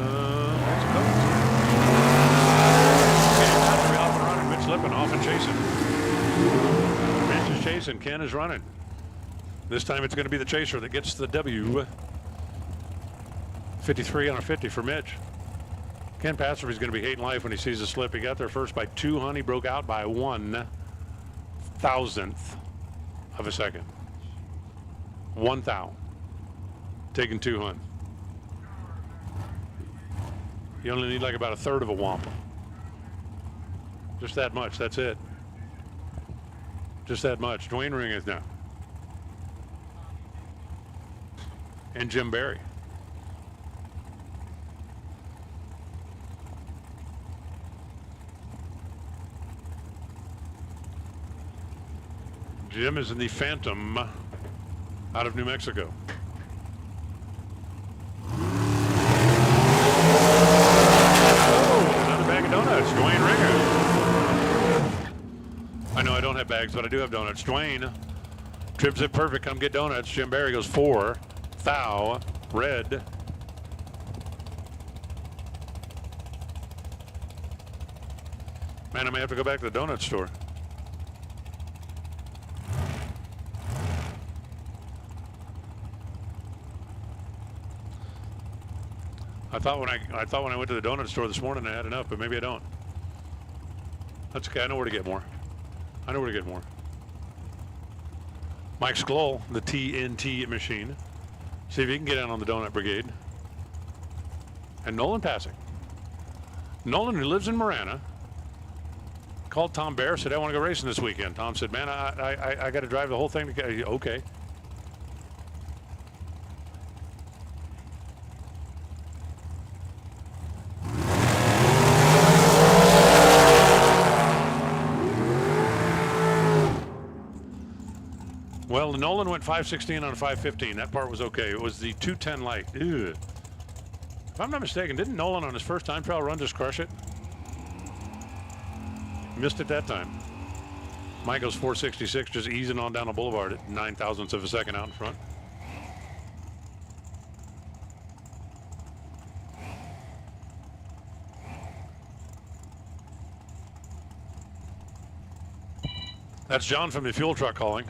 Battery off and running. Mitch Lippin off and chasing. Mitch is chasing. Ken is running. This time it's going to be the chaser that gets the W. 53 on a 50 for Mitch. Ken Passer is going to be hating life when he sees the slip. He got there first by 2 hun. He broke out by 1,000th of a second. 1 thou. Taking 2 hun. You only need like about 1/3 of a womp. Just that much. That's it. Just that much. Dwayne Ring is now. And Jim Barry. Jim is in the Phantom out of New Mexico. Oh, another bag of donuts. Dwayne Ringer. I know I don't have bags, but I do have donuts. Dwayne, Trip Zip Perfect, come get donuts. Jim Barry goes 4. Thou, red. Man, I may have to go back to the donut store. I thought when I went to the donut store this morning I had enough, but maybe I don't. That's okay. I know where to get more. I know where to get more. Mike Skloll, the TNT machine. See if he can get in on the donut brigade. And Nolan passing. Nolan, who lives in Marana, called Tom Bear, said, I want to go racing this weekend. Tom said, man, I got to drive the whole thing. Okay. Well, Nolan went 516 on a 515. That part was okay. It was the 210 light. Ew. If I'm not mistaken, didn't Nolan on his first time trial run just crush it? Missed it that time. Mike goes 466, just easing on down the boulevard at 9,000ths of a second out in front. That's John from the fuel truck calling.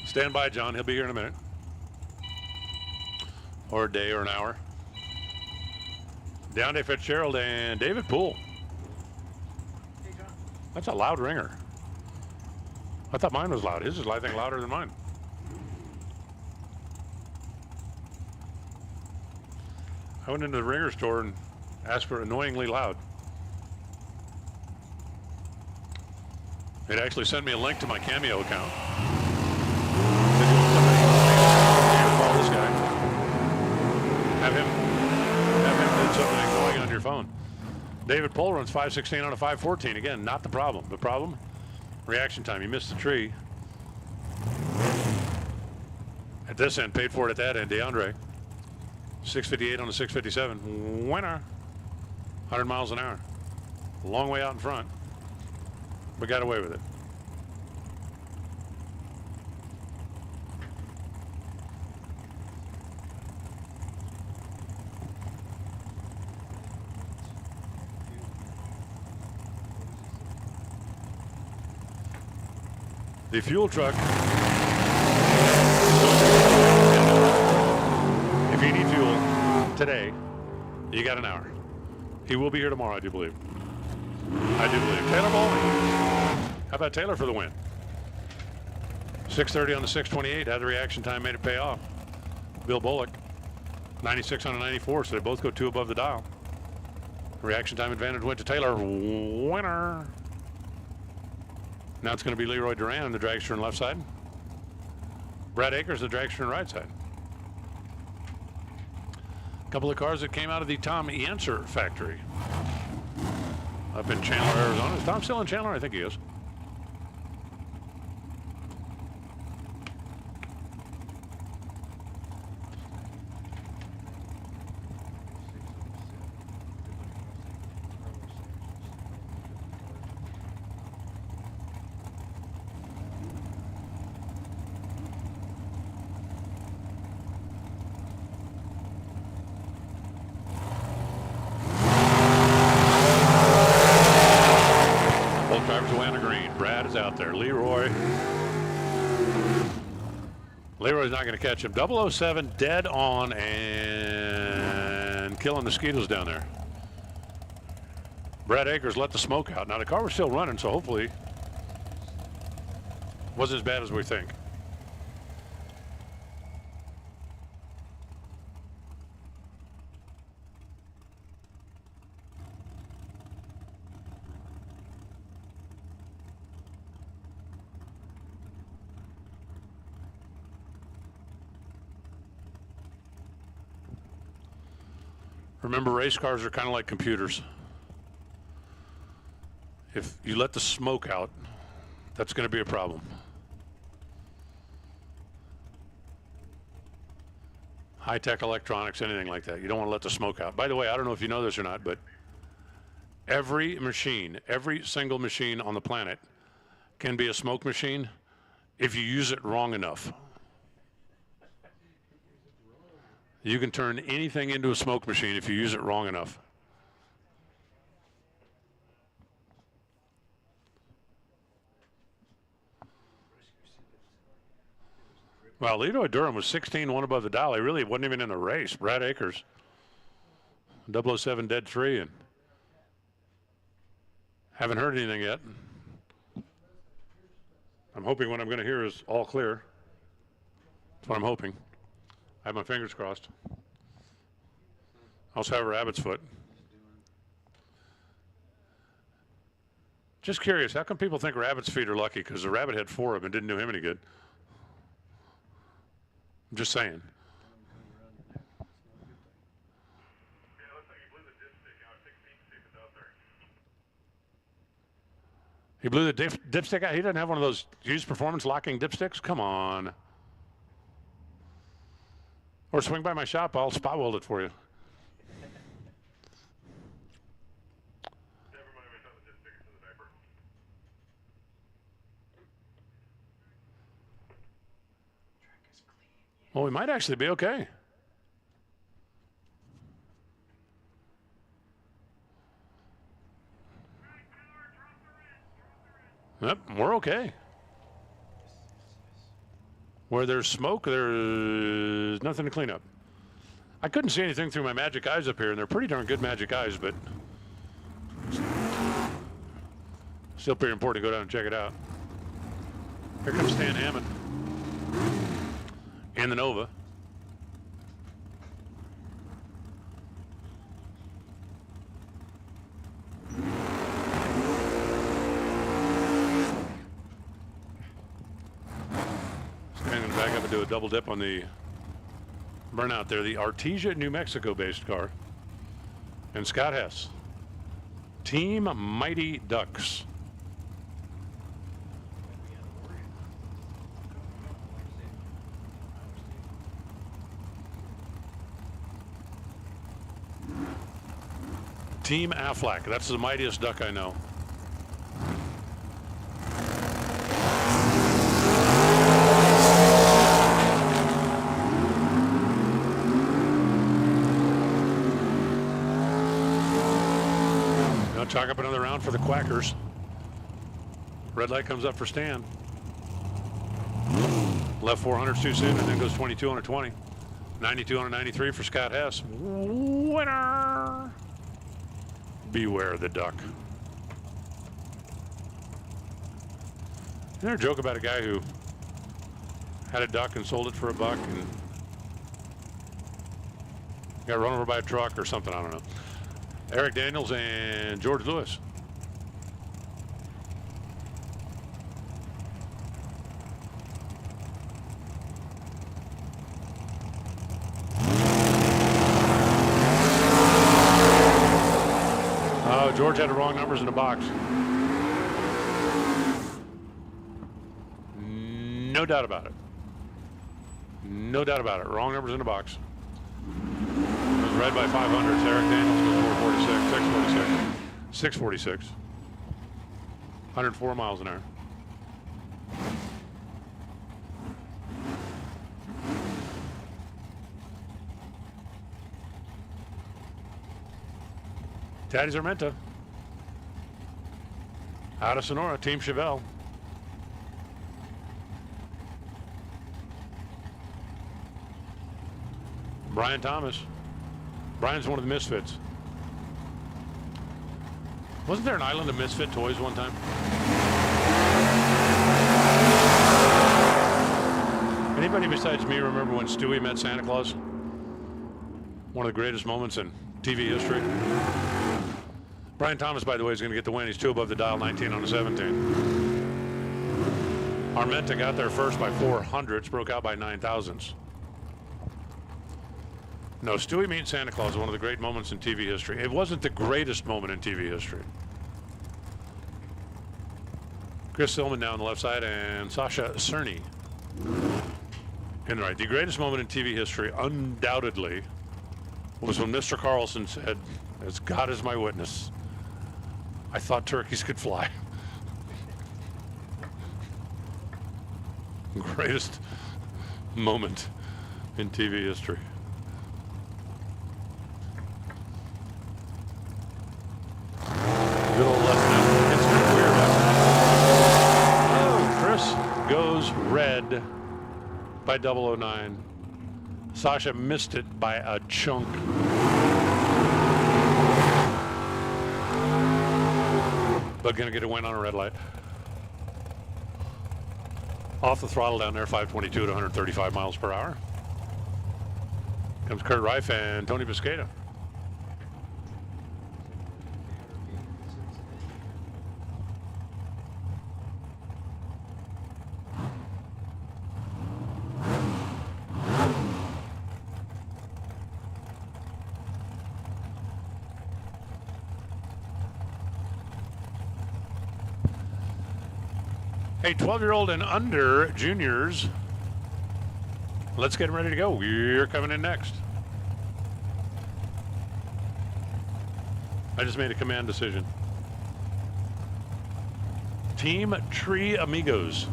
Stand by, John. He'll be here in a minute. Or a day or an hour. Deontay Fitzgerald and David Poole. Hey, John. That's a loud ringer. I thought mine was loud. His is, I think, louder than mine. I went into the ringer store and asked for annoyingly loud. It actually sent me a link to my Cameo account. Said, "You want somebody to call this guy? Have him do something annoying on your phone." David Pohl runs 516 on a 514. Again, not the problem. The problem, reaction time. He missed the tree. At this end, paid for it at that end. DeAndre, 658 on a 657. Winner, 100 miles an hour. Long way out in front, but got away with it. The fuel truck, if you need fuel today, you got an hour. He will be here tomorrow, I do believe. Taylor Bowling. How about Taylor for the win? 630 on the 628. Had the reaction time, made it pay off. Bill Bullock, 96 on a 94, so they both go 2 above the dial. Reaction time advantage went to Taylor. Winner. Now it's going to be Leroy Duran on the dragster on the left side. Brad Akers, the dragster on the right side. A couple of cars that came out of the Tom Yancer factory up in Chandler, Arizona. Is Tom still in Chandler? I think he is. Out there. Leroy's not going to catch him. 007 dead on and killing mosquitoes down there. Brad Akers let the smoke out. Now the car was still running, so hopefully wasn't as bad as we think. Remember, race cars are kind of like computers. If you let the smoke out, that's going to be a problem. High-tech electronics, anything like that. You don't want to let the smoke out. By the way, I don't know if you know this or not, but every machine, every single machine on the planet can be a smoke machine if you use it wrong enough. You can turn anything into a smoke machine if you use it wrong enough. Well, Leroy Durham was 16-1 above the dial. He really wasn't even in the race. Brad Akers, 007 dead 3, and haven't heard anything yet. I'm hoping what I'm going to hear is all clear. That's what I'm hoping. I have my fingers crossed. I also have a rabbit's foot. Just curious, how come people think rabbit's feet are lucky? Because the rabbit had 4 of them and didn't do him any good. I'm just saying. He blew the dipstick out? He doesn't have one of those used performance locking dipsticks? Come on. Or swing by my shop, I'll spot weld it for you. Well, we might actually be okay. Yep, we're okay. Where there's smoke, there's nothing to clean up. I couldn't see anything through my magic eyes up here, and they're pretty darn good magic eyes, but still pretty important to go down and check it out. Here comes Stan Hammond in the Nova. back up and do a double dip on the burnout there. The Artesia, New Mexico-based car. And Scott Hess. Team Mighty Ducks. Team Aflac. That's the mightiest duck I know. Now chalk up another round for the Quackers. Red light comes up for Stan. Left 400's too soon and then goes 22 on a 20. 92 on a 93 for Scott Hess. Winner! Beware the duck. Isn't there a joke about a guy who had a duck and sold it for $1 and got run over by a truck or something? I don't know. Eric Daniels and George Lewis. George had the wrong numbers in the box. No doubt about it. No doubt about it. Wrong numbers in the box. It was red by 500. Eric Daniels goes 446, 646, 646. 104 miles an hour. Taddy Zarmenta. Out of Sonora, Team Chevelle. Brian Thomas. Brian's one of the misfits. Wasn't there an island of misfit toys one time? Anybody besides me remember when Stewie met Santa Claus? One of the greatest moments in TV history. Brian Thomas, by the way, is going to get the win. He's 2 above the dial, 19 on a 17. Armenta got there first by 400s, broke out by 9,000s. No, Stewie meeting Santa Claus is one of the great moments in TV history. It wasn't the greatest moment in TV history. Chris Silman down the left side and Sasha Cerny in the right. The greatest moment in TV history, undoubtedly, was when Mr. Carlson said, "As God is my witness, I thought turkeys could fly." Greatest moment in TV history. Good old left now. It's kind of weird. Oh, Chris goes red by 009. Sasha missed it by a chunk. But gonna get a win on a red light. Off the throttle down there, 522 to 135 miles per hour. Comes Kurt Reif and Tony Piscata. Hey, 12-year-old and under juniors, let's get them ready to go. You're coming in next. I just made a command decision. Team Tree Amigos.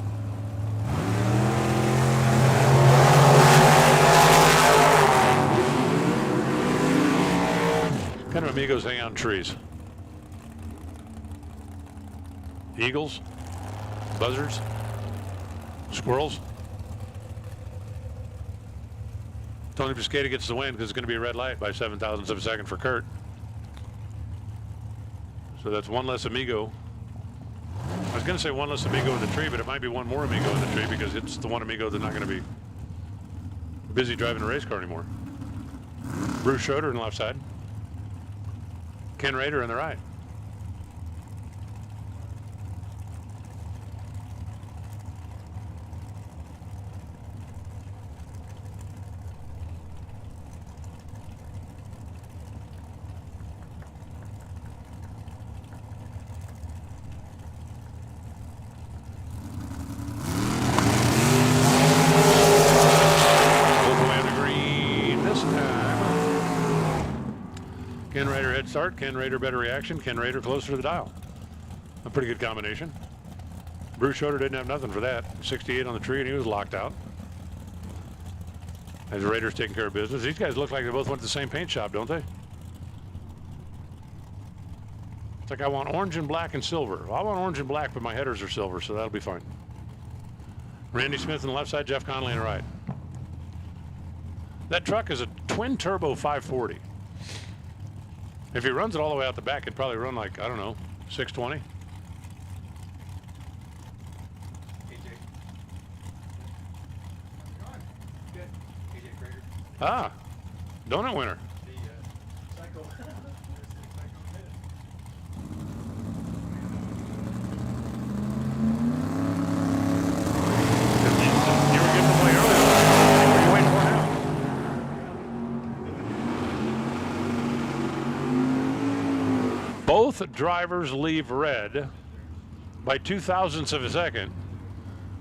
What kind of amigos hang out in trees? Eagles? Buzzards? Squirrels? Tony Piscata gets the win because it's going to be a red light by 7 thousandths of a second for Kurt. So that's one less amigo. I was going to say one less amigo in the tree, but it might be one more amigo in the tree because it's the one amigo that's not going to be busy driving a race car anymore. Bruce Schroeder on the left side. Ken Rader on the right. head start. Ken Rader better reaction. Ken Rader closer to the dial. A pretty good combination. Bruce Schroeder didn't have nothing for that. 68 on the tree, and he was locked out. As the Raiders taking care of business. These guys look like they both went to the same paint shop, don't they? It's like I want orange and black and silver. Well, I want orange and black, but my headers are silver, so that'll be fine. Randy Smith on the left side, Jeff Conley on the right. That truck is a twin turbo 540. If he runs it all the way out the back, it'd probably run like, I don't know, 620. Ah, donut winner. You were getting away earlier. What are you waiting for now? Both drivers leave red by 0.02 of a second.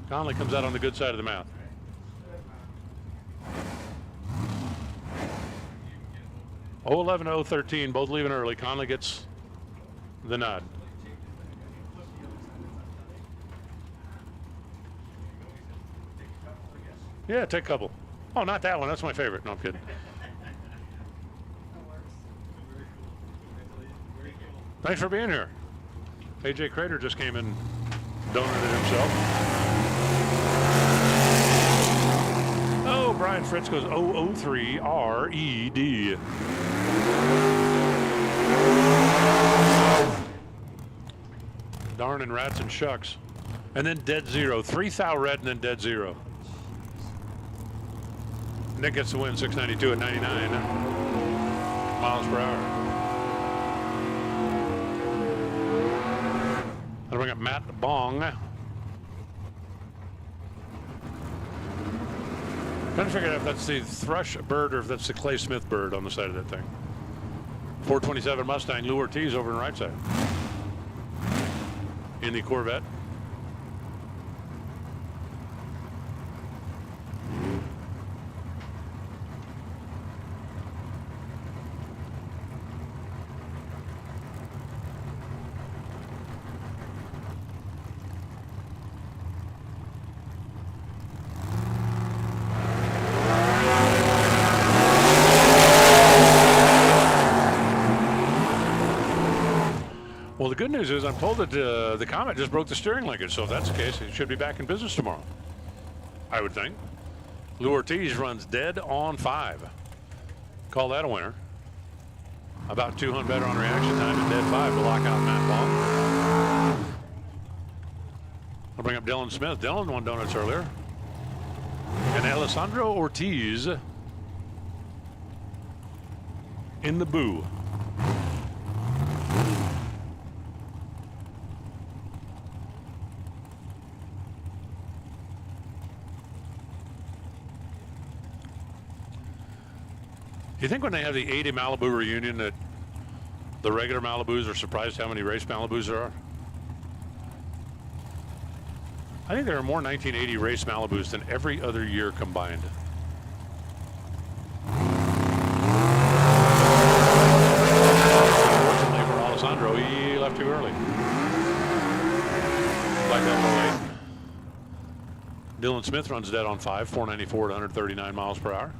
Conley comes out on the good side of the mouth. Oh, 11 to 013, both leaving early. Conley gets the nod. Yeah, take a couple. Oh, not that one. That's my favorite. No, I'm kidding. Thanks for being here. AJ Crater just came and donated himself. Oh, Brian Fritz goes 003 RED. Darn and rats and shucks. And then dead zero. 3 thou red and then dead zero. Nick gets the win, 692 at 99 miles per hour. I'll bring up Matt Bong. Trying to figure out if that's the Thrush bird or if that's the Clay Smith bird on the side of that thing. 427 Mustang, Lou Ortiz over on the right side. In the Corvette. Well, the good news is I'm told that the Comet just broke the steering linkage, so if that's the case, it should be back in business tomorrow, I would think. Lou Ortiz runs dead on 5. Call that a winner. About 200 better on reaction time and dead 5 to lock out Matt Bong. I'll bring up Dylan Smith. Dylan won donuts earlier. And Alessandro Ortiz in the boo. Do you think when they have the 80 Malibu reunion that the regular Malibus are surprised how many race Malibus there are? I think there are more 1980 race Malibus than every other year combined. Unfortunately for Alessandro, he left too early. Like that 08. Dylan Smith runs dead on 5, 494 to 139 miles per hour.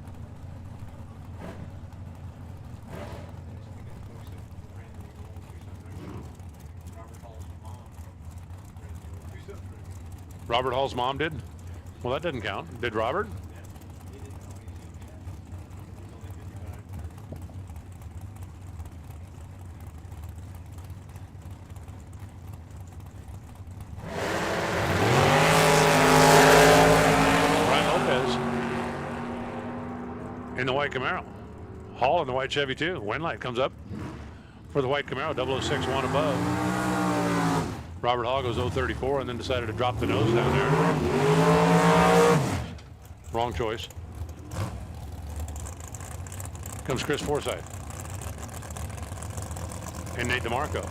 Robert Hall's mom did? Well, that didn't count. Did Robert? Brian Lopez in the white Camaro. Hall in the white Chevy too. Wind light comes up for the white Camaro, 006 one above. Robert Hall goes 034 and then decided to drop the nose down there. Wrong choice. Comes Chris Forsythe and Nate DeMarco.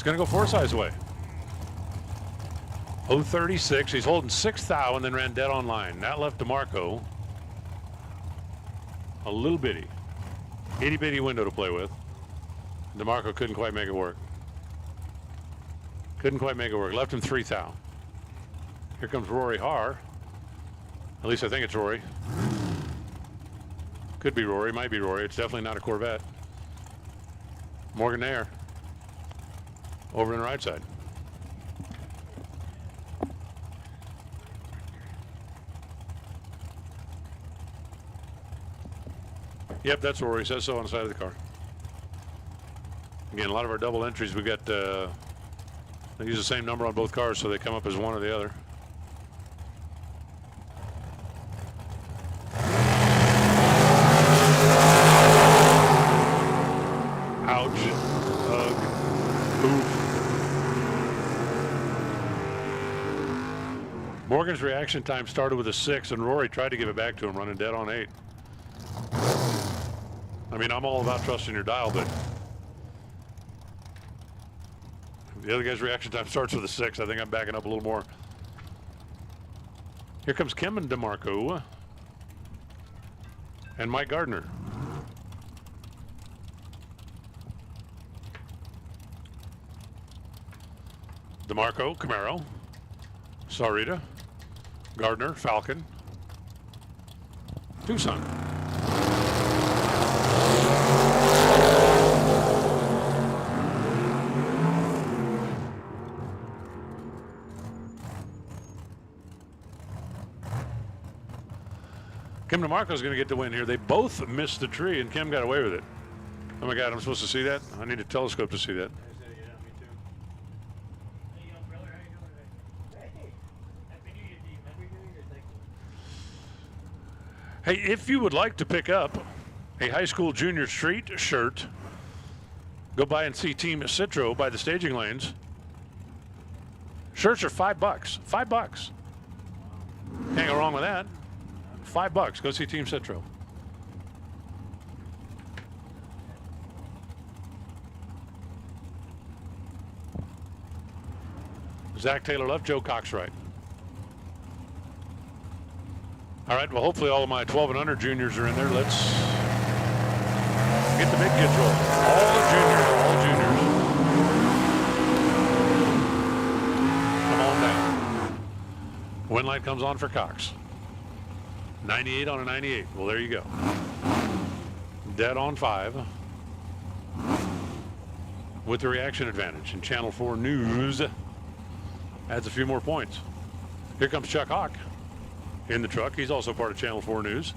going to go Forsyth's way. 036. He's holding 6th thou and then ran dead on line. That left DeMarco a little bitty, itty bitty window to play with. DeMarco couldn't quite make it work. Couldn't quite make it work. Left him 3 thou. Here comes Rory Har. At least I think it's Rory. Could be Rory, might be Rory. It's definitely not a Corvette. Morgan Nair over on the right side. Yep, that's Rory. Says so on the side of the car. Again, a lot of our double entries, we got, they use the same number on both cars, so they come up as one or the other. Ouch. Ugh. Oof. Morgan's reaction time started with a 6, and Rory tried to give it back to him, running dead on 8. I mean, I'm all about trusting your dial, but the other guy's reaction time starts with a 6. I think I'm backing up a little more. Here comes Kim and DeMarco and Mike Gardner. DeMarco, Camaro, Sarita, Gardner, Falcon, Tucson. Kim DeMarco's going to get the win here. They both missed the tree, and Kim got away with it. Oh my God, I'm supposed to see that? I need a telescope to see that. Hey, if you would like to pick up a high school junior street shirt, go by and see Team Citro by the staging lanes. Shirts are $5. $5. Can't go wrong with that. $5. Go see Team Citro. Zach Taylor left, Joe Cox right. All right, well, hopefully all of my 12 and under juniors are in there. Let's get the big kids rolling. All the juniors, all juniors. Come on down. Win light comes on for Cox. 98 on a 98. Well, there you go. Dead on 5 with the reaction advantage. And Channel 4 News adds a few more points. Here comes Chuck Hawk in the truck. He's also part of Channel 4 News.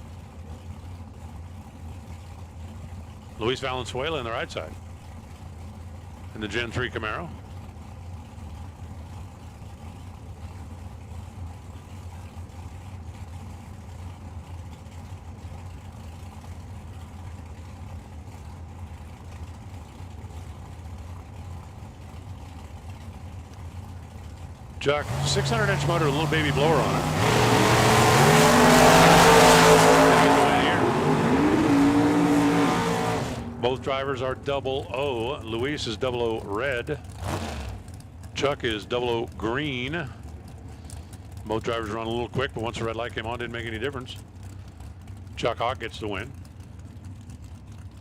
Luis Valenzuela on the right side in the Gen 3 Camaro. Chuck, 600-inch motor, a little baby blower on it. Both drivers are 00. Luis is 00 red. Chuck is 00 green. Both drivers run a little quick, but once the red light came on, didn't make any difference. Chuck Hawk gets the win.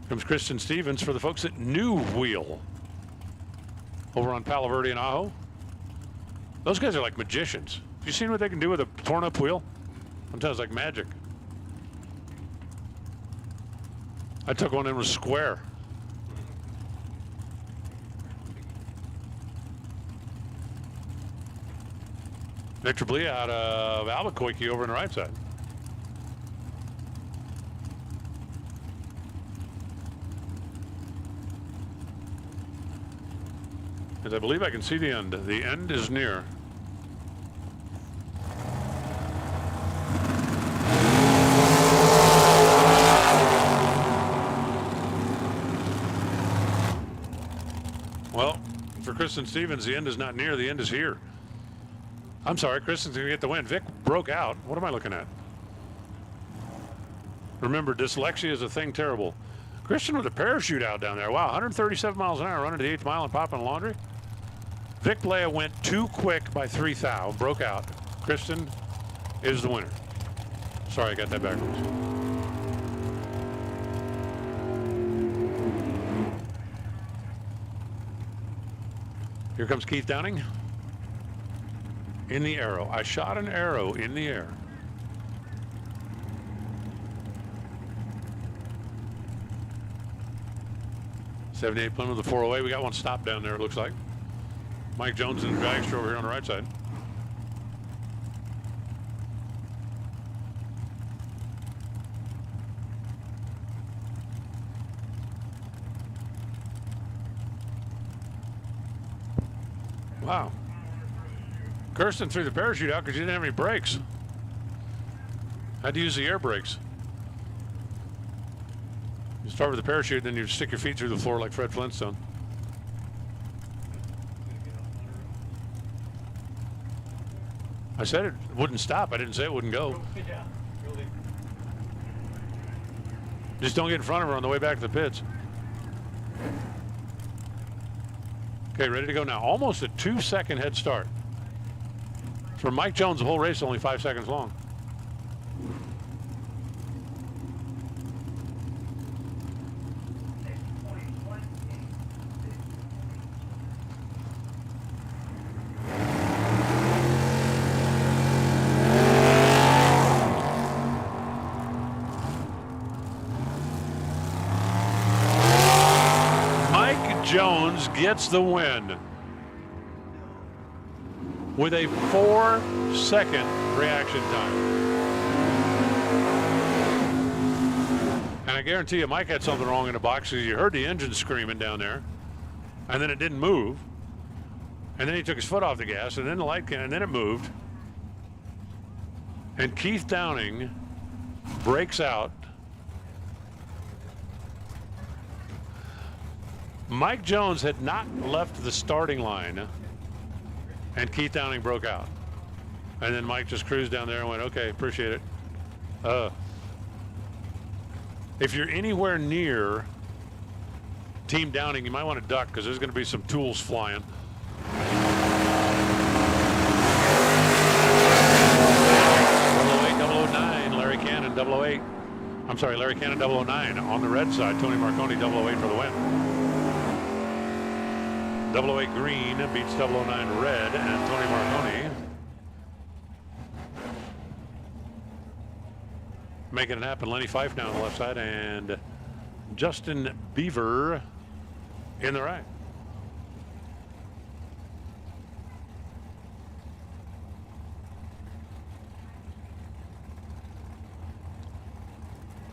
Comes Kristen Stevens for the folks at New Wheel over on Palo Verde and Ajo. Those guys are like magicians. Have you seen what they can do with a torn up wheel? Sometimes like magic. I took one and was square. Victor Blia out of Albuquerque over on the right side. As I believe I can see the end. The end is near. Well, for Kristen Stevens, the end is not near, the end is here. I'm sorry, Kristen's gonna get the win. Vic broke out. What am I looking at? Remember, dyslexia is a thing terrible. Christian with a parachute out down there. Wow, 137 miles an hour running to the 8th mile and popping laundry. Vic Leia went too quick by 3 thou, broke out. Kristen is the winner. Sorry, I got that backwards. Here comes Keith Downing. In the arrow. I shot an arrow in the air. '78 Plymouth, the 408. We got one stop down there, it looks like. Mike Jones and the dragster over here on the right side. Wow. Kirsten threw the parachute out because she didn't have any brakes. Had to use the air brakes. You start with the parachute, then you stick your feet through the floor like Fred Flintstone. I said it wouldn't stop. I didn't say it wouldn't go. Yeah, really. Just don't get in front of her on the way back to the pits. Okay, ready to go now. Almost a 2-second head start. For Mike Jones, the whole race is only 5 seconds long. Jones gets the win with a 4-second reaction time. And I guarantee you Mike had something wrong in the box because you heard the engine screaming down there and then it didn't move. And then he took his foot off the gas and then the light came and then it moved. And Keith Downing breaks out. Mike Jones had not left the starting line, and Keith Downing broke out. And then Mike just cruised down there and went, okay, appreciate it. If you're anywhere near Team Downing, you might want to duck because there's going to be some tools flying. 008, 009, Larry Cannon, 008. I'm sorry, Larry Cannon, 009. On the red side, Tony Marconi, 008 for the win. 008 green beats 009 red, and Tony Marconi making it happen. Lenny Fife now on the left side, and Justin Beaver in the right.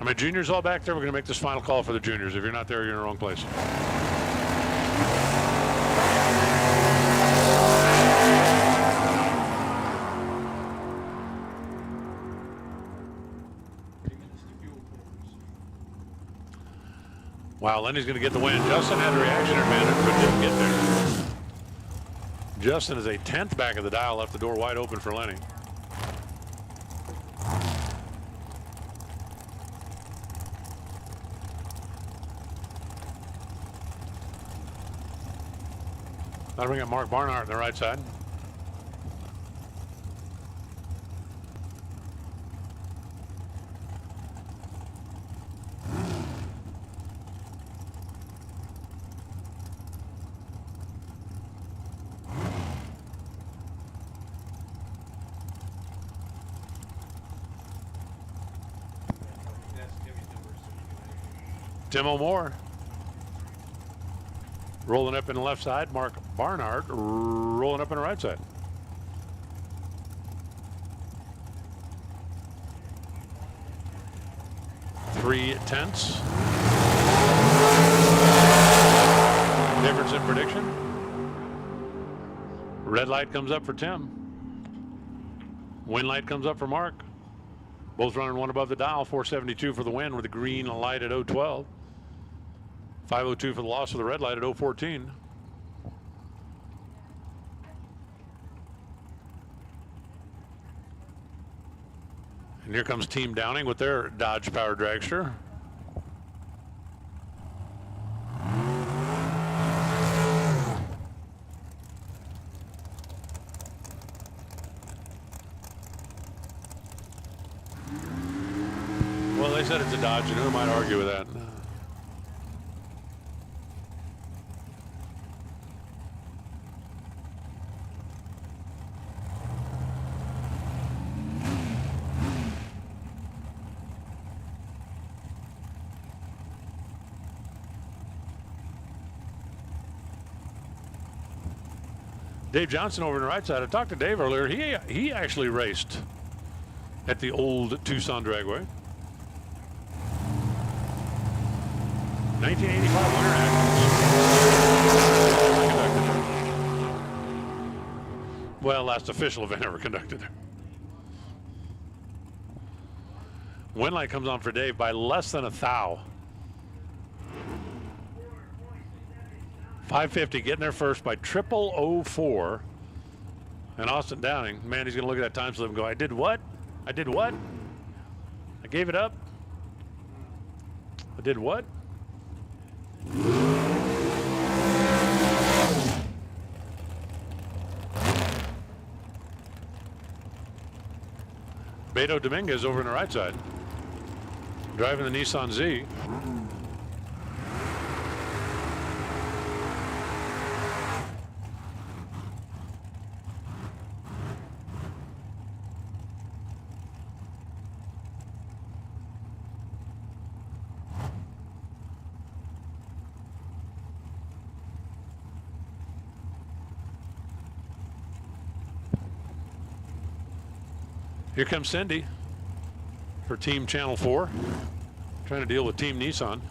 I mean, juniors all back there. We're going to make this final call for the juniors. If you're not there, you're in the wrong place. Wow, Lenny's going to get the win. Justin had a reaction advantage, but didn't get there. Justin is a 10th back of the dial, left the door wide open for Lenny. That'll bring up Mark Barnhart on the right side. Tim Moore rolling up in the left side. Mark Barnhart rolling up in the right side. Three tenths. Difference in prediction. Red light comes up for Tim. Win light comes up for Mark. Both running one above the dial. 472 for the win with the green light at 012. 502 for the loss of the red light at 014. And here comes Team Downing with their Dodge Power Dragster. they said it's a Dodge, and who might argue with that? Dave Johnson over on the right side. I talked to Dave earlier. He actually raced at the old Tucson Dragway. 1985 Winter Nationals. Well, last official event ever conducted there. Win light comes on for Dave by less than a thou. 550 getting there first by 0004. And Austin Downing, man, he's going to look at that time slip and go, I did what? I did what? I gave it up? I did what? Beto Dominguez over on the right side, driving the Nissan Z. Here comes Cindy for Team Channel 4, trying to deal with Team Nissan.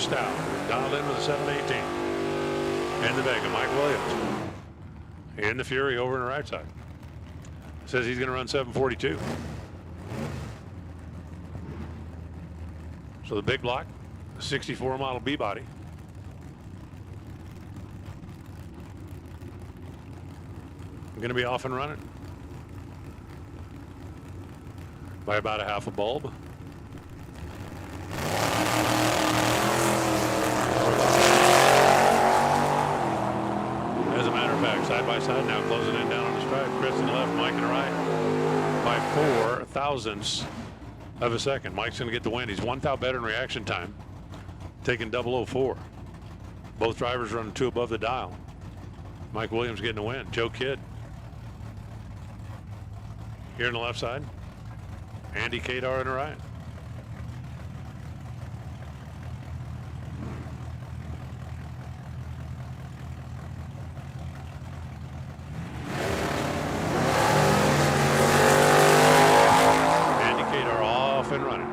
pushed out. Dialed in with a 718. In the Vega, Mike Williams. In the Fury over on the right side. Says he's going to run 742. So the big block, 64 model B-body. Going to be off and running by about a half a bulb. As a matter of fact, side by side now, closing in down on the stripe. Chris in the left, Mike in the right by 4 thousandths of a second. Mike's going to get the win. He's 1 thou better in reaction time, taking 004. Both drivers running 2 above the dial. Mike Williams getting the win. Joe Kidd here on the left side. Andy Kadar on the right. Andy Kadar off and running.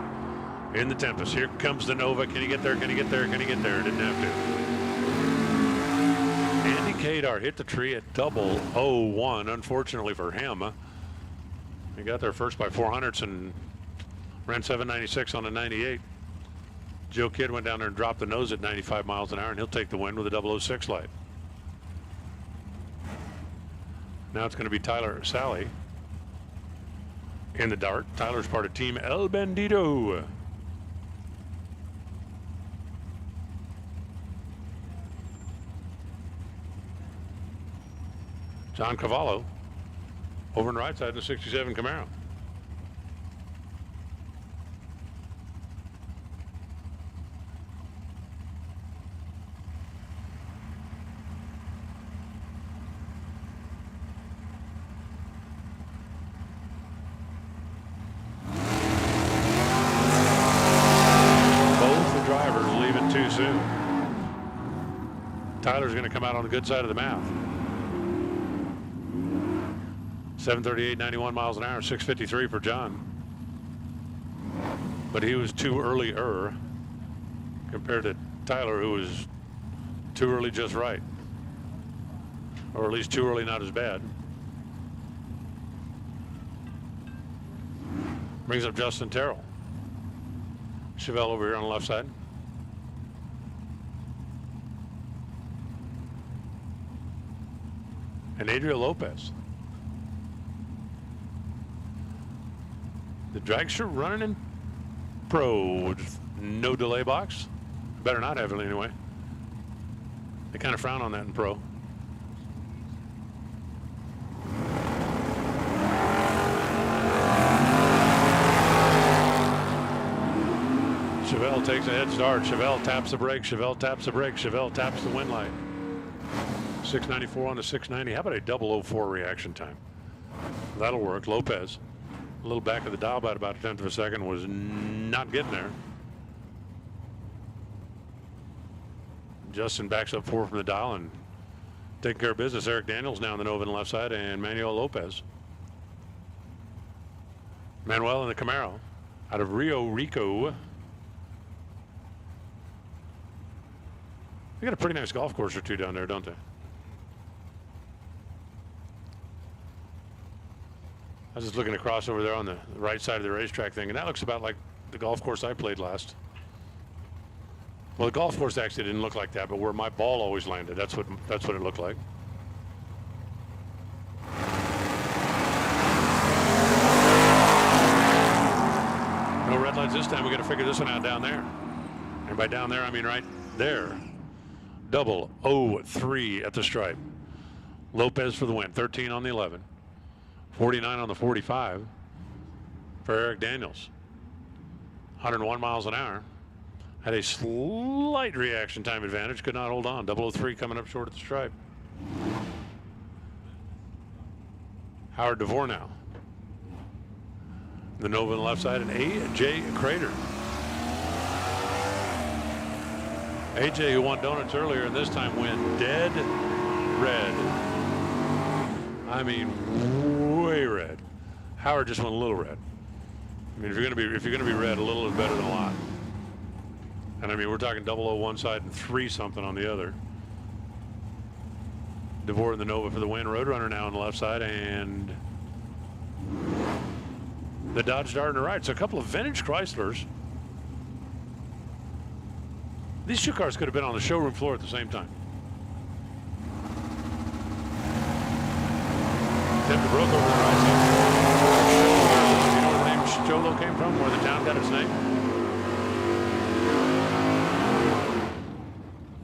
In the Tempest. Here comes the Nova. Can he get there? Can he get there? Can he get there? Didn't have to. Andy Kadar hit the tree at 001. Unfortunately for him. He got there first by 400ths and ran 796 on a 98. Joe Kidd went down there and dropped the nose at 95 miles an hour, and he'll take the win with a 006 light. Now it's going to be Tyler Sally in the dark. Tyler's part of Team El Bandito. John Cavallo over on the right side in the 67 Camaro. Both the drivers leaving too soon. Tyler's going to come out on the good side of the map. 738, 91 miles an hour, 653 for John. But he was too early-er compared to Tyler, who was too early just right. Or at least too early not as bad. Brings up Justin Terrell. Chevelle over here on the left side. And Adriel Lopez. The dragster running in pro with no delay box. Better not have it anyway. They kind of frown on that in pro. Chevelle takes a head start. Chevelle taps the brake. Chevelle taps the brake. Chevelle taps the wind light. 694 on the 690. How about a 004 reaction time? That'll work. Lopez. A little back of the dial by about a tenth of a second, was not getting there. Justin backs up 4 from the dial and taking care of business. Eric Daniels now on the Nova on the left side, and Manuel Lopez. Manuel in the Camaro out of Rio Rico. They got a pretty nice golf course or two down there, don't they? I was just looking across over there on the right side of the racetrack thing, and that looks about like the golf course I played last. Well, the golf course actually didn't look like that, but where my ball always landed, that's what it looked like. No red lights this time. We got to figure this one out down there, and by down there I mean right there. 003 at the stripe. Lopez for the win. 13 on the 11. 49 on the 45 for Eric Daniels. 101 miles an hour. Had a slight reaction time advantage. Could not hold on. 003 coming up short at the stripe. Howard DeVore now. The Nova on the left side, and A.J. Crater. A.J., who won donuts earlier, and this time went dead red. I mean, way red. Howard just went a little red. I mean, if you're gonna be red, a little is better than a lot. And I mean, we're talking 00 one side and 3 something on the other. DeVore and the Nova for the win. Roadrunner now on the left side, and the Dodge Dart on the right. So a couple of vintage Chryslers. These 2 cars could have been on the showroom floor at the same time. Tim DeBroke over the right side. You know where the name Cholo came from? Where the town got its name?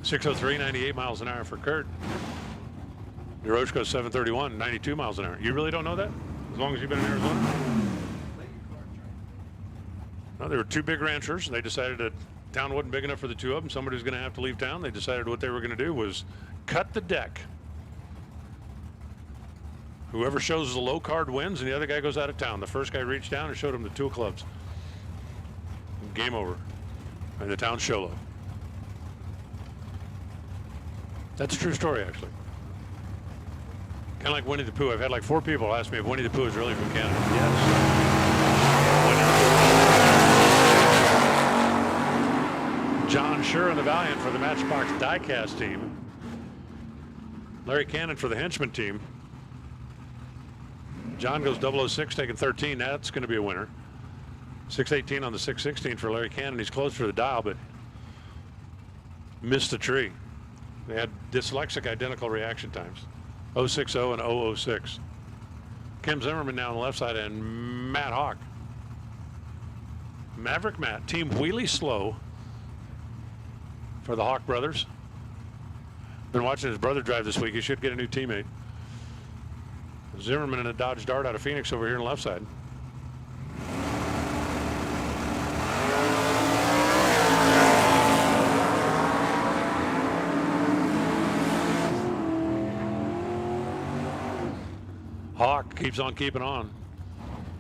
603, 98 miles an hour for Kurt. Yoroshko's 731, 92 miles an hour. You really don't know that? As long as you've been in Arizona? No, there were 2 big ranchers. They decided that town wasn't big enough for the 2 of them. Somebody was going to have to leave town. They decided what they were going to do was cut the deck. Whoever shows the low card wins, and the other guy goes out of town. The first guy reached down and showed him the 2 clubs. Game over. And the town's Sholo. That's a true story, actually. Kind of like Winnie the Pooh. I've had like 4 people ask me if Winnie the Pooh is really from Canada. Yes. John Schur and the Valiant for the Matchbox diecast team. Larry Cannon for the Henchman team. John goes 006, taking 13. That's going to be a winner. 618 on the 616 for Larry Cannon. He's close for the dial, but missed the tree. They had dyslexic identical reaction times. 060 and 006. Kim Zimmerman now on the left side, and Matt Hawk. Maverick Matt, Team Wheelie Slow for the Hawk brothers. Been watching his brother drive this week. He should get a new teammate. Zimmerman in a Dodge Dart out of Phoenix over here on the left side. Hawk keeps on keeping on.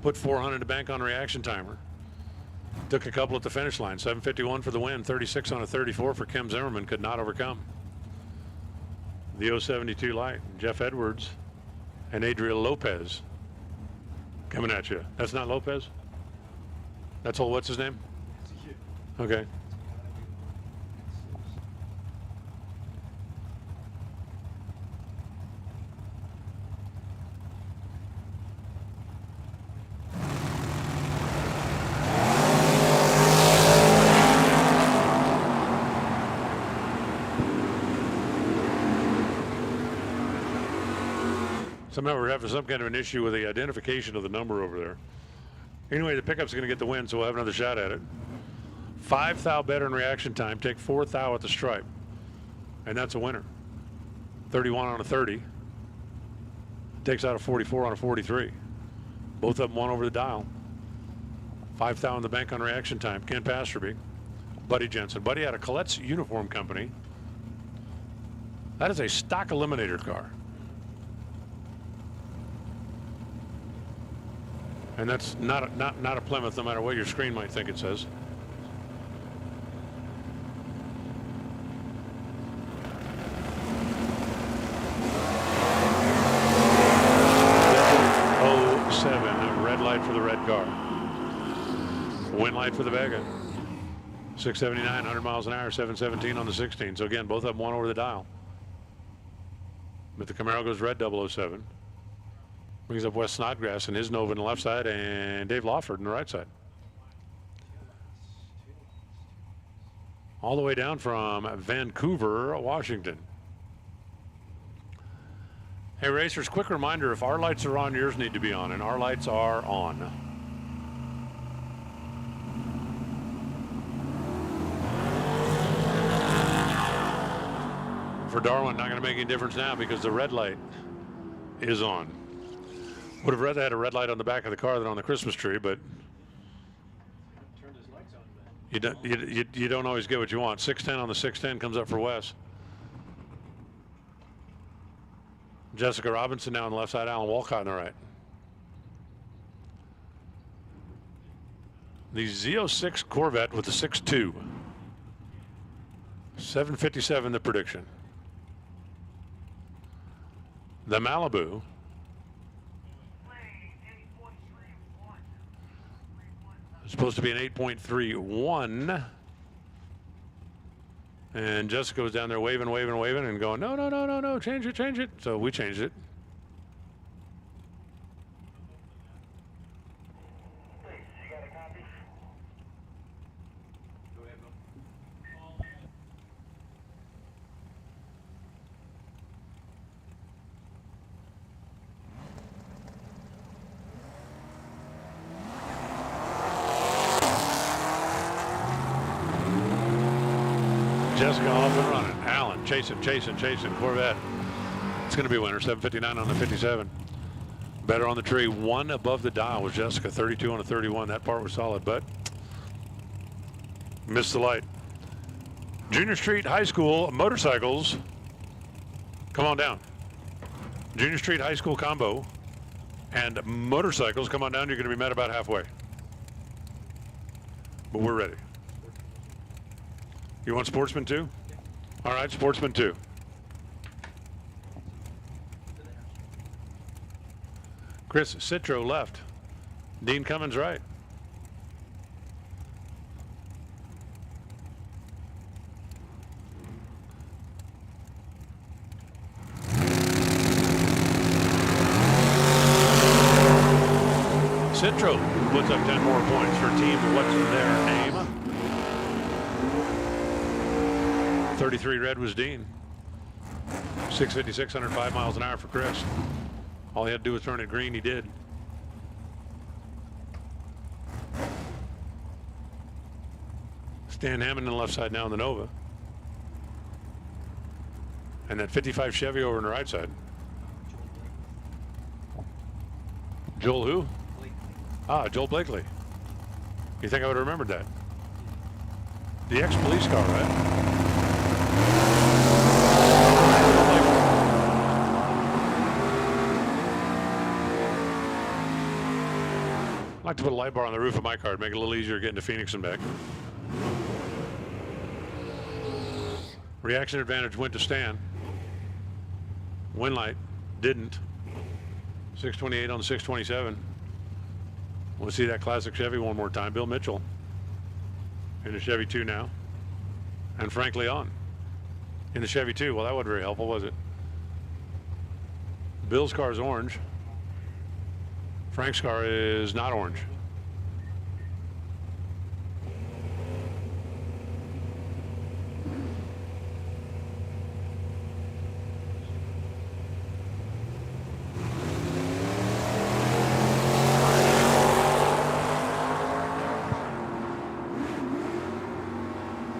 Put 400 to bank on reaction timer. Took a couple at the finish line. 751 for the win. 36 on a 34 for Kim Zimmerman. Could not overcome. The 072 light. Jeff Edwards and Adriel Lopez coming at you. That's not Lopez? That's all. What's his name? Okay. Somehow we're having some kind of an issue with the identification of the number over there. Anyway, the pickup's going to get the win, so we'll have another shot at it. 5 thou better in reaction time. Take 4 thou at the stripe. And that's a winner. 31 on a 30. Takes out a 44 on a 43. Both of them won over the dial. 5 thou in the bank on reaction time. Ken Pasterby. Buddy Jensen. Buddy out of Colette's Uniform Company. That is a stock eliminator car. And that's not a Plymouth, no matter what your screen might think it says. Red light for the red car. Win light for the Vega. 679, 100 miles an hour, 717 on the 16. So again, both of them won over the dial. But the Camaro goes red 007. Brings up Wes Snodgrass and his Nova on the left side, and Dave Lawford on the right side. All the way down from Vancouver, Washington. Hey racers, quick reminder, if our lights are on, yours need to be on, and our lights are on. For Darwin, not going to make any difference now because the red light is on. Would have rather had a red light on the back of the car than on the Christmas tree, but you don't always get what you want. 610 on the 610 comes up for Wes. Jessica Robinson now on the left side, Alan Walcott on the right. The Z06 Corvette with the 6.2. 757 the prediction. The Malibu. It's supposed to be an 8.31. And Jessica was down there waving, waving, waving, and going, no, no, no, no, no, change it, change it. So we changed it. Jessica off and running. Allen chasing, chasing, chasing. Corvette. It's going to be a winner. 7:59 on the 57. Better on the tree. One above the dial was Jessica. 32 on a 31. That part was solid, but missed the light. Junior Street High School motorcycles. Come on down. Junior Street High School combo and motorcycles. Come on down. You're going to be met about halfway. But we're ready. You want Sportsman 2? All right, Sportsman 2. Chris Citro left. Dean Cummins right. Citro puts up 10 more points for team What's Their Name. 33 red was Dean. 656, 105 miles an hour for Chris. All he had to do was turn it green, he did. Stan Hammond on the left side now in the Nova. And that 55 Chevy over on the right side. Joel who? Ah, Joel Blakely. You think I would have remembered that? The ex-police car, right? I'd like to put a light bar on the roof of my car to make it a little easier getting to Phoenix and back. Reaction advantage went to Stan. Wind light didn't. 628 on the 627. We'll see that classic Chevy one more time. Bill Mitchell in the Chevy 2 now. And Frank Leon in the Chevy 2. Well, that wasn't very helpful, was it? Bill's car is orange. Frank's car is not orange.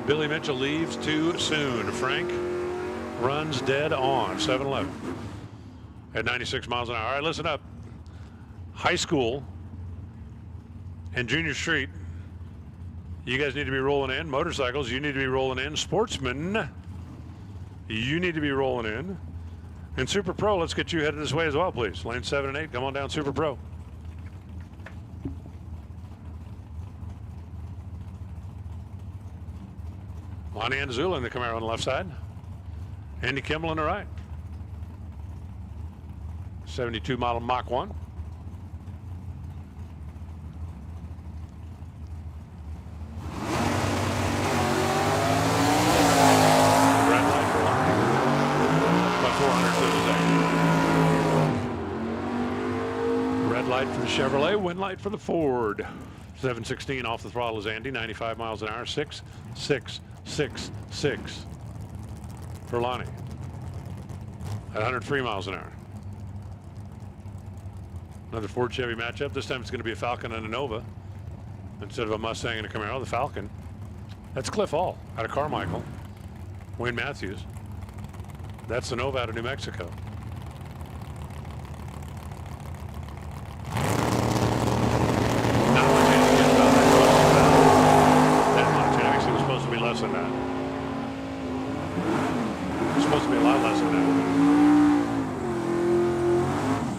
Billy Mitchell leaves too soon. Frank runs dead on. 7-11 at 96 miles an hour. All right, listen up. High school and junior street, you guys need to be rolling in. Motorcycles, you need to be rolling in. Sportsman, you need to be rolling in. And Super Pro, let's get you headed this way as well, please. Lane 7 and 8, come on down, Super Pro. Lonnie Anzula in the Camaro on the left side. Andy Kimmel on the right. 72 model Mach 1. Red light for Lonnie. About 400 to the Red light for the Chevrolet, wind light for the Ford. 716 off the throttle is Andy, 95 miles an hour, 6, 6, 6, 6 for Lonnie at 103 miles an hour. Another Ford Chevy matchup. This time it's going to be a Falcon and a Nova instead of a Mustang and a Camaro. The Falcon. That's Cliff Hall out of Carmichael. Wayne Matthews. That's the Nova out of New Mexico. Less than that. It's supposed to be a lot less than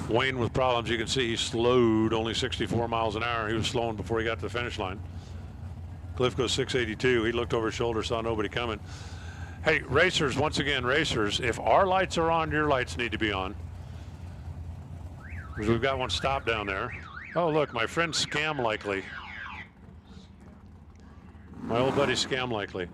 that. Wayne with problems. You can see he slowed only 64 miles an hour. He was slowing before he got to the finish line. Cliff goes 682. He looked over his shoulder, saw nobody coming. Hey, racers, once again, racers, if our lights are on, your lights need to be on. Because we've got one stopped down there. Oh, look, my friend Scam Likely. My old buddy Scam Likely.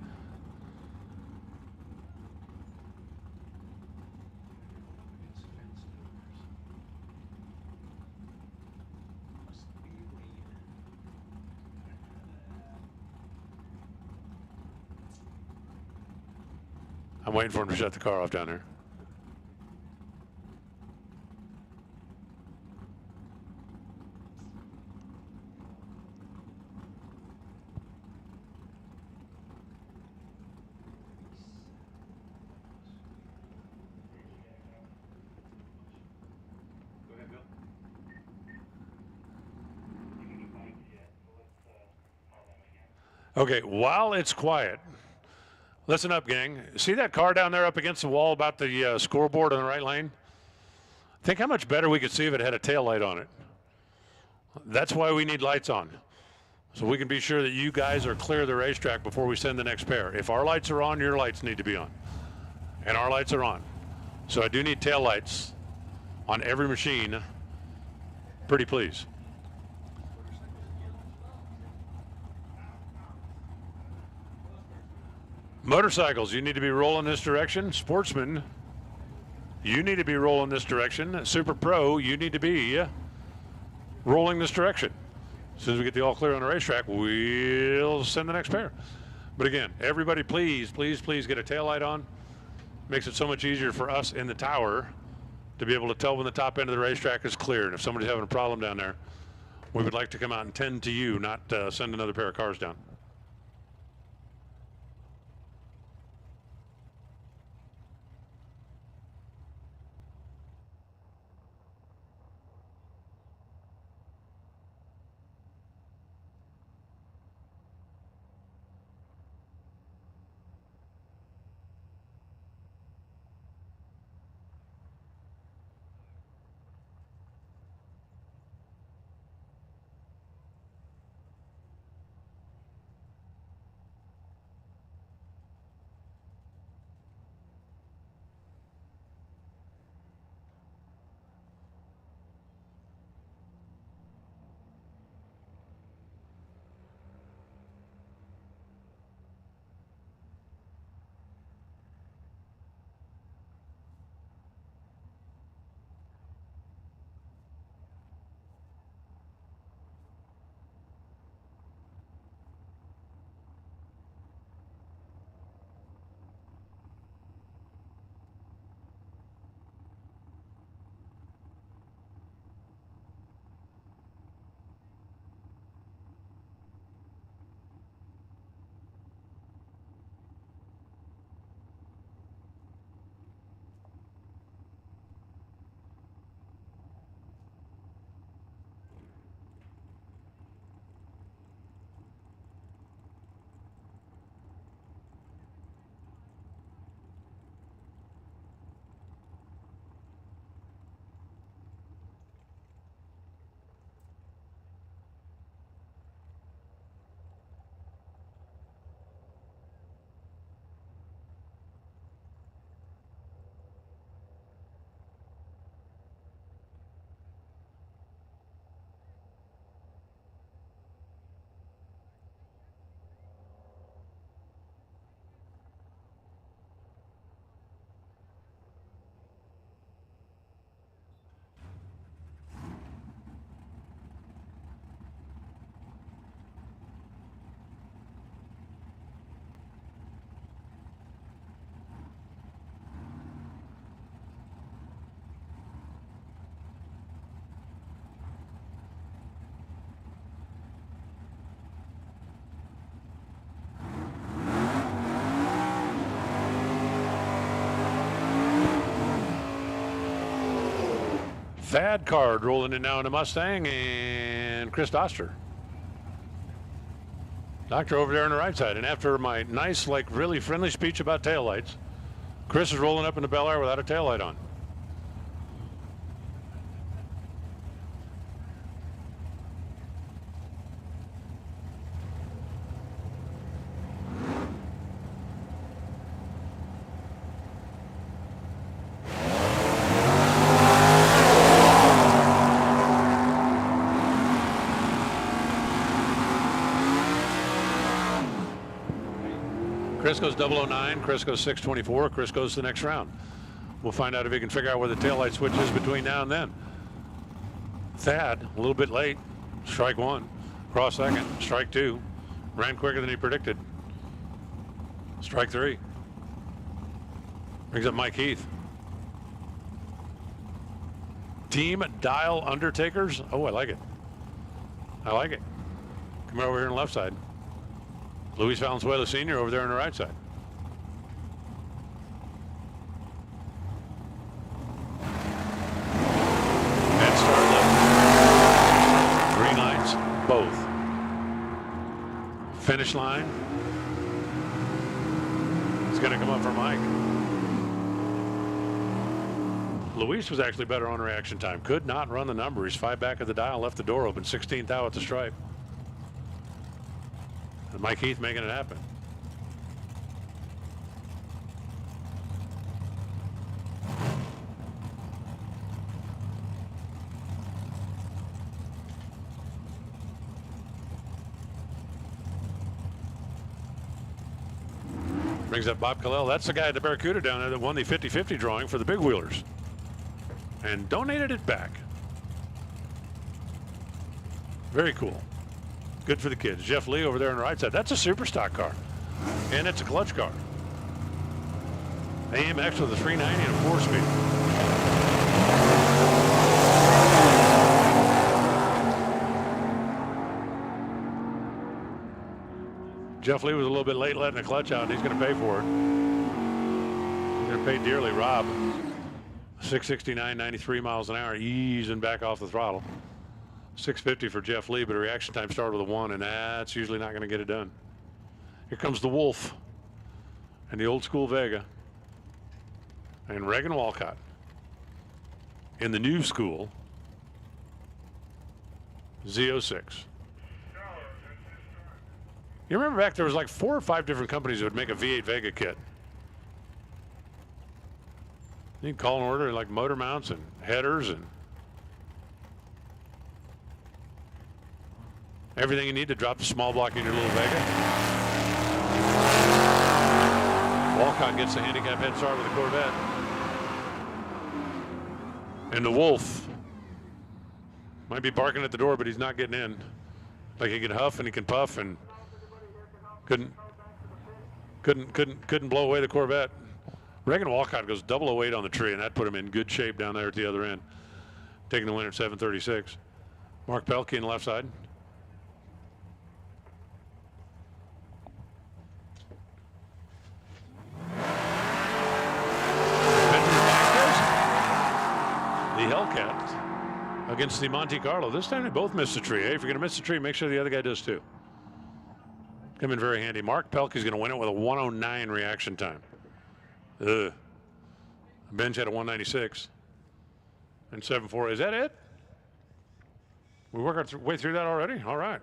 I'm waiting for him to shut the car off down there. Okay, while it's quiet, listen up, gang. See that car down there up against the wall about the scoreboard on the right lane? Think how much better we could see if it had a tail light on it. That's why we need lights on, so we can be sure that you guys are clear of the racetrack before we send the next pair. If our lights are on, your lights need to be on. And our lights are on. So I do need tail lights on every machine. Pretty please. Motorcycles, you need to be rolling this direction. Sportsman, you need to be rolling this direction. Super Pro, you need to be rolling this direction. As soon as we get the all clear on the racetrack, we'll send the next pair. But again, everybody please, please, please get a tail light on. Makes it so much easier for us in the tower to be able to tell when the top end of the racetrack is clear. And if somebody's having a problem down there, we would like to come out and tend to you, not send another pair of cars down. Thad Card rolling in now in a Mustang, and Chris Doster. Doctor over there on the right side. And after my nice, like really friendly speech about taillights, Chris is rolling up in the Bel Air without a taillight on. Chris goes 009, Chris goes 624, Chris goes to the next round. We'll find out if he can figure out where the taillight switch is between now and then. Thad, a little bit late, strike one. Cross second, strike two. Ran quicker than he predicted. Strike three. Brings up Mike Heath. Team Dial Undertakers. Oh, I like it. I like it. Come over here on the left side. Luis Valenzuela Sr. over there on the right side. And start left. Green lights, both. Finish line. It's going to come up for Mike. Luis was actually better on reaction time. Could not run the number. He's 5 back at the dial, left the door open. 16th thou at the stripe. And Mike Heath making it happen. Brings up Bob Kalel. That's the guy at the Barracuda down there that won the 50-50 drawing for the big wheelers and donated it back. Very cool. Good for the kids. Jeff Lee over there on the right side. That's a super stock car. And it's a clutch car. AMX with a 390 and a 4-speed. Jeff Lee was a little bit late letting the clutch out, and he's going to pay for it. He's going to pay dearly. Rob, 669, 93 miles an hour, easing back off the throttle. 650 for Jeff Lee, but a reaction time started with a 1, and that's usually not going to get it done. Here comes the Wolf and the old school Vega and Reagan Walcott in the new school Z06. You remember back there was like 4 or 5 different companies that would make a V8 Vega kit. You can call and order like motor mounts and headers and everything you need to drop the small block in your little Vega. Walcott gets the handicap head start with the Corvette. And the Wolf might be barking at the door, but he's not getting in. Like he can huff and he can puff and couldn't blow away the Corvette. Reagan Walcott goes 008 on the tree, and that put him in good shape down there at the other end. Taking the win at 7:36. Mark Pelkey on the left side. The Hellcat against the Monte Carlo. This time they both missed the tree. Hey, if you're going to miss the tree, make sure the other guy does too. Come in very handy. Mark Pelkey's going to win it with a 109 reaction time. Bench had a 196 and 7.4. Is that it? We work our way through that already? All right.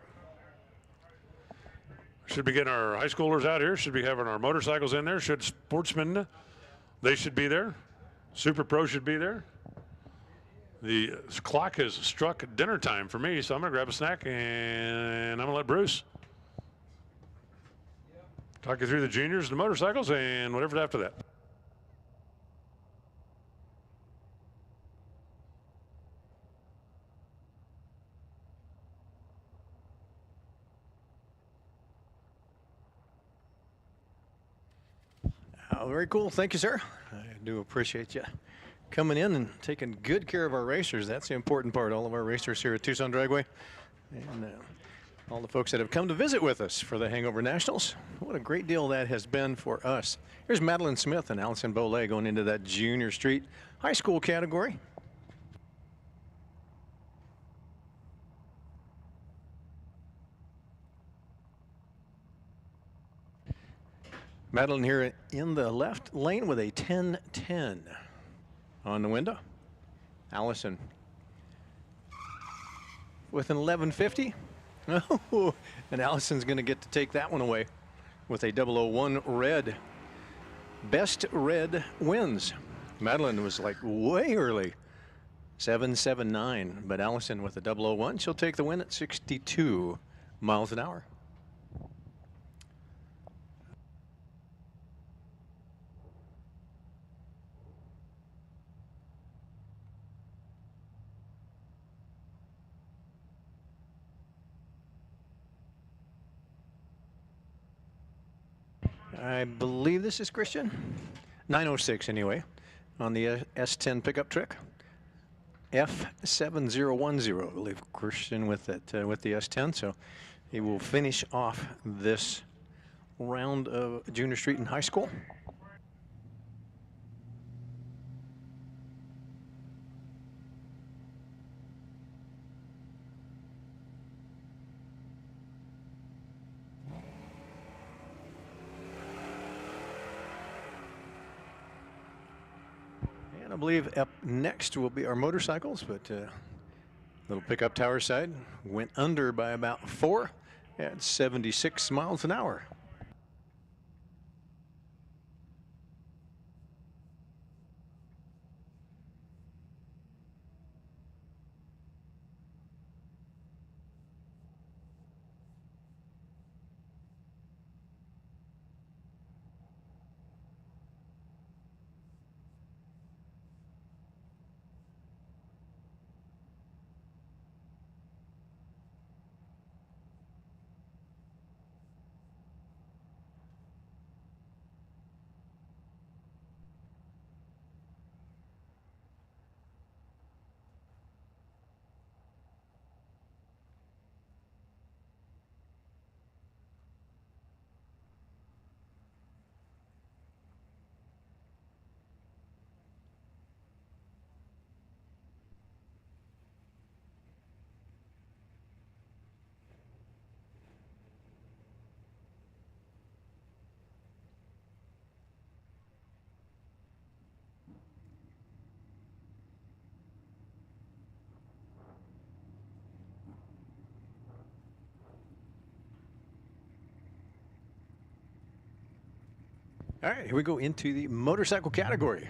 Should be getting our high schoolers out here. Should be having our motorcycles in there. Should Sportsman, they should be there. Super Pro should be there. The clock has struck dinner time for me, so I'm going to grab a snack and I'm going to let Bruce talk you through the juniors, the motorcycles, and whatever's after that. Very cool. Thank you, sir. I do appreciate you coming in and taking good care of our racers. That's the important part. All of our racers here at Tucson Dragway. And all the folks that have come to visit with us for the Hangover Nationals. What a great deal that has been for us. Here's Madeline Smith and Allison Boley going into that junior street high school category. Madeline here in the left lane with a 10-10 on the window. Allison with an 1150. Oh, and Allison's going to get to take that one away with a 001 red. Best red wins. Madeline was like way early. 779, but Allison with a 001, she'll take the win at 62 miles an hour. I believe this is Christian. 9:06 anyway on the S10 pickup truck. F7010. I believe Christian with it with the S10, so he will finish off this round of Junior Street and High School. And I believe up next will be our motorcycles, but little pickup tower side went under by about 4 at 76 miles an hour. All right, here we go into the motorcycle category.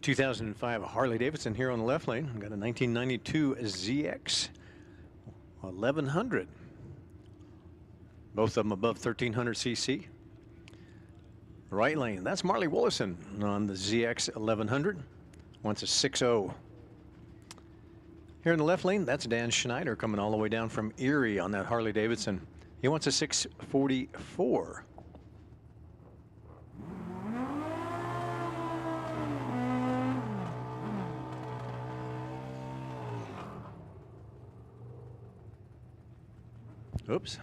2005 Harley Davidson here on the left lane. I've got a 1992 ZX 1100. Both of them above 1300 cc. Right lane, that's Marley Willison on the ZX 1100. Wants a 6.0. Here in the left lane, that's Dan Schneider coming all the way down from Erie on that Harley Davidson. He wants a 644. Oops.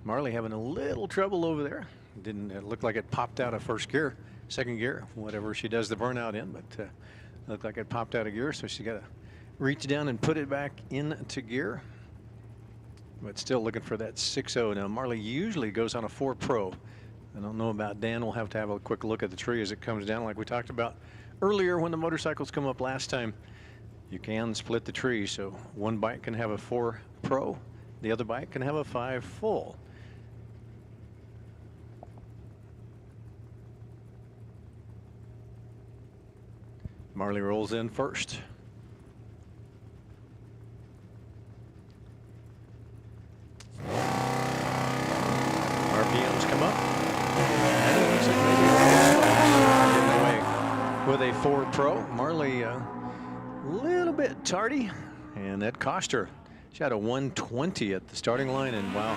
Marley having a little trouble over there. Didn't look like it popped out of first gear, second gear, whatever she does the burnout in, but looked like it popped out of gear, so she got to reach down and put it back into gear. But still looking for that 6.0. Now, Marley usually goes on a 4 Pro. I don't know about Dan. We'll have to have a quick look at the tree as it comes down, like we talked about earlier when the motorcycles come up last time. You can split the tree, so one bike can have a 4 Pro. The other bike can have a 5 full. Marley rolls in first. RPMs come up. And it looks like maybe getting away with a 4 Pro. Marley a little bit tardy, and that cost her. She had a 120 at the starting line, and wow,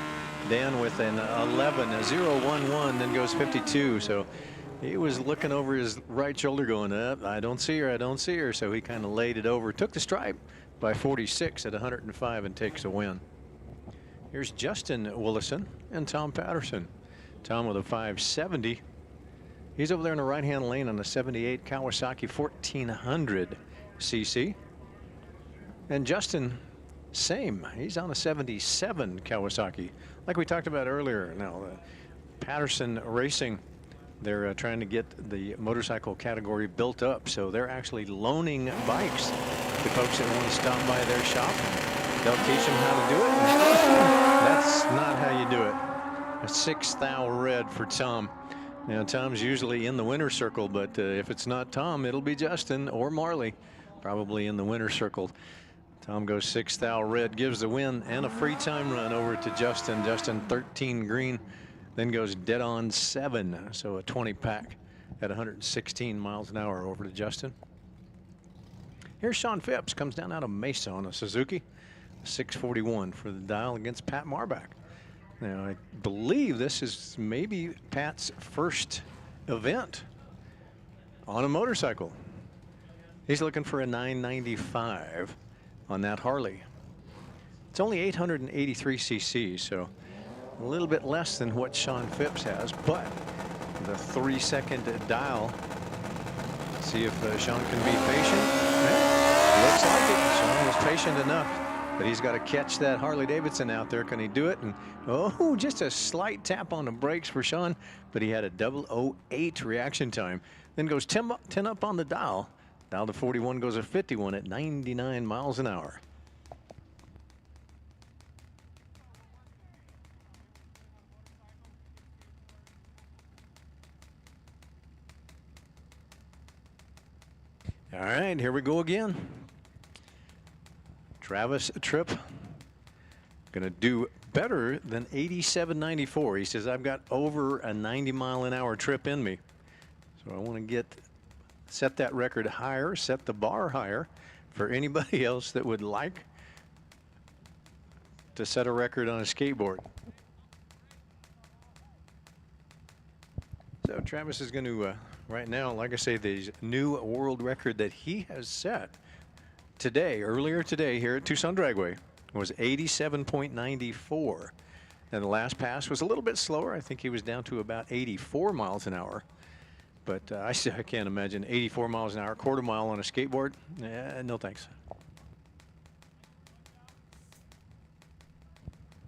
Dan with an 11, a 0.11, then goes 52. So he was looking over his right shoulder going, I don't see her, I don't see her. So he kind of laid it over, took the stripe by 46 at 105 and takes a win. Here's Justin Willison and Tom Patterson. Tom with a 570. He's over there in the right-hand lane on the 78 Kawasaki 1400 cc. And Justin, same. He's on a 77 Kawasaki, like we talked about earlier. Now, Patterson Racing, they're trying to get the motorcycle category built up, so they're actually loaning bikes to folks that want to stop by their shop. They'll teach them how to do it. That's not how you do it. A 6,000 red for Tom. Now, Tom's usually in the winner's circle, but if it's not Tom, it'll be Justin or Marley, probably in the winner's circle. Tom goes 6,000 red, gives the win and a free time run over to Justin. Justin 13 green, then goes dead on 7. So a 20 pack at 116 miles an hour over to Justin. Here's Sean Phipps, comes down out of Mesa on a Suzuki. 641 for the dial against Pat Marbach. Now, I believe this is maybe Pat's first event on a motorcycle. He's looking for a 995 on that Harley. It's only 883 cc, so a little bit less than what Sean Phipps has, but the 3-second dial. See if Sean can be patient. Yeah, looks like it. Sean was patient enough, but he's got to catch that Harley Davidson out there. Can he do it? And oh, just a slight tap on the brakes for Sean, but he had a 008 reaction time. Then goes 10 up on the dial. Dial to 41 goes a 51 at 99 miles an hour. All right, here we go again. Travis Tripp gonna do better than 87.94. He says, I've got over a 90-mile-an-hour trip in me. So I want to set that record higher, set the bar higher for anybody else that would like to set a record on a skateboard. So Travis is going to, right now, like I say, the new world record that he has set today, earlier today here at Tucson Dragway, was 87.94. And the last pass was a little bit slower. I think he was down to about 84 miles an hour. But I can't imagine 84 miles an hour, quarter mile on a skateboard. No thanks.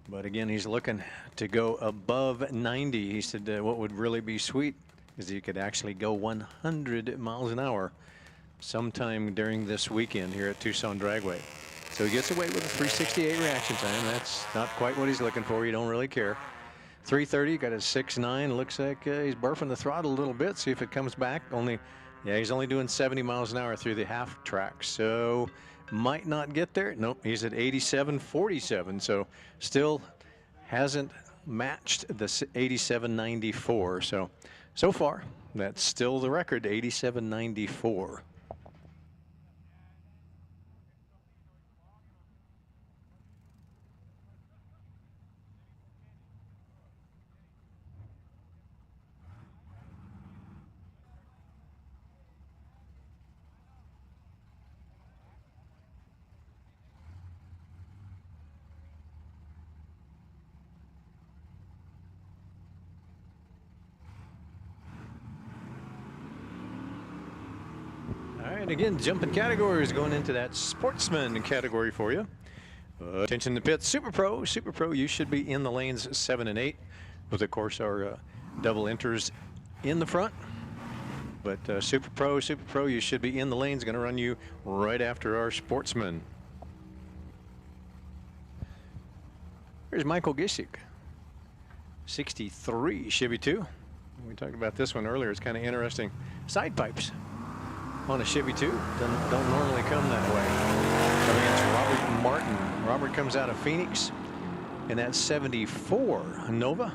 But again, he's looking to go above 90. He said what would really be sweet is he could actually go 100 miles an hour sometime during this weekend here at Tucson Dragway. So he gets away with a 368 reaction time. That's not quite what he's looking for. You don't really care. 330, got a 6.9. Looks like he's burping the throttle a little bit. See if it comes back. He's only doing 70 miles an hour through the half track. So might not get there. Nope, he's at 87.47. So still hasn't matched the 87.94. So far, that's still the record, 87.94. All right, again, jumping categories going into that Sportsman category for you. Attention to pits, Super Pro. Super Pro, you should be in the lanes 7 and 8, with of course our double enters in the front. But Super Pro, you should be in the lanes. Going to run you right after our Sportsman. Here's Michael Gisick, 63 Chevy 2. We talked about this one earlier. It's kind of interesting. Side pipes on a Chevy 2 don't normally come that way. Coming against Robert Martin. Robert comes out of Phoenix in that 74 Nova,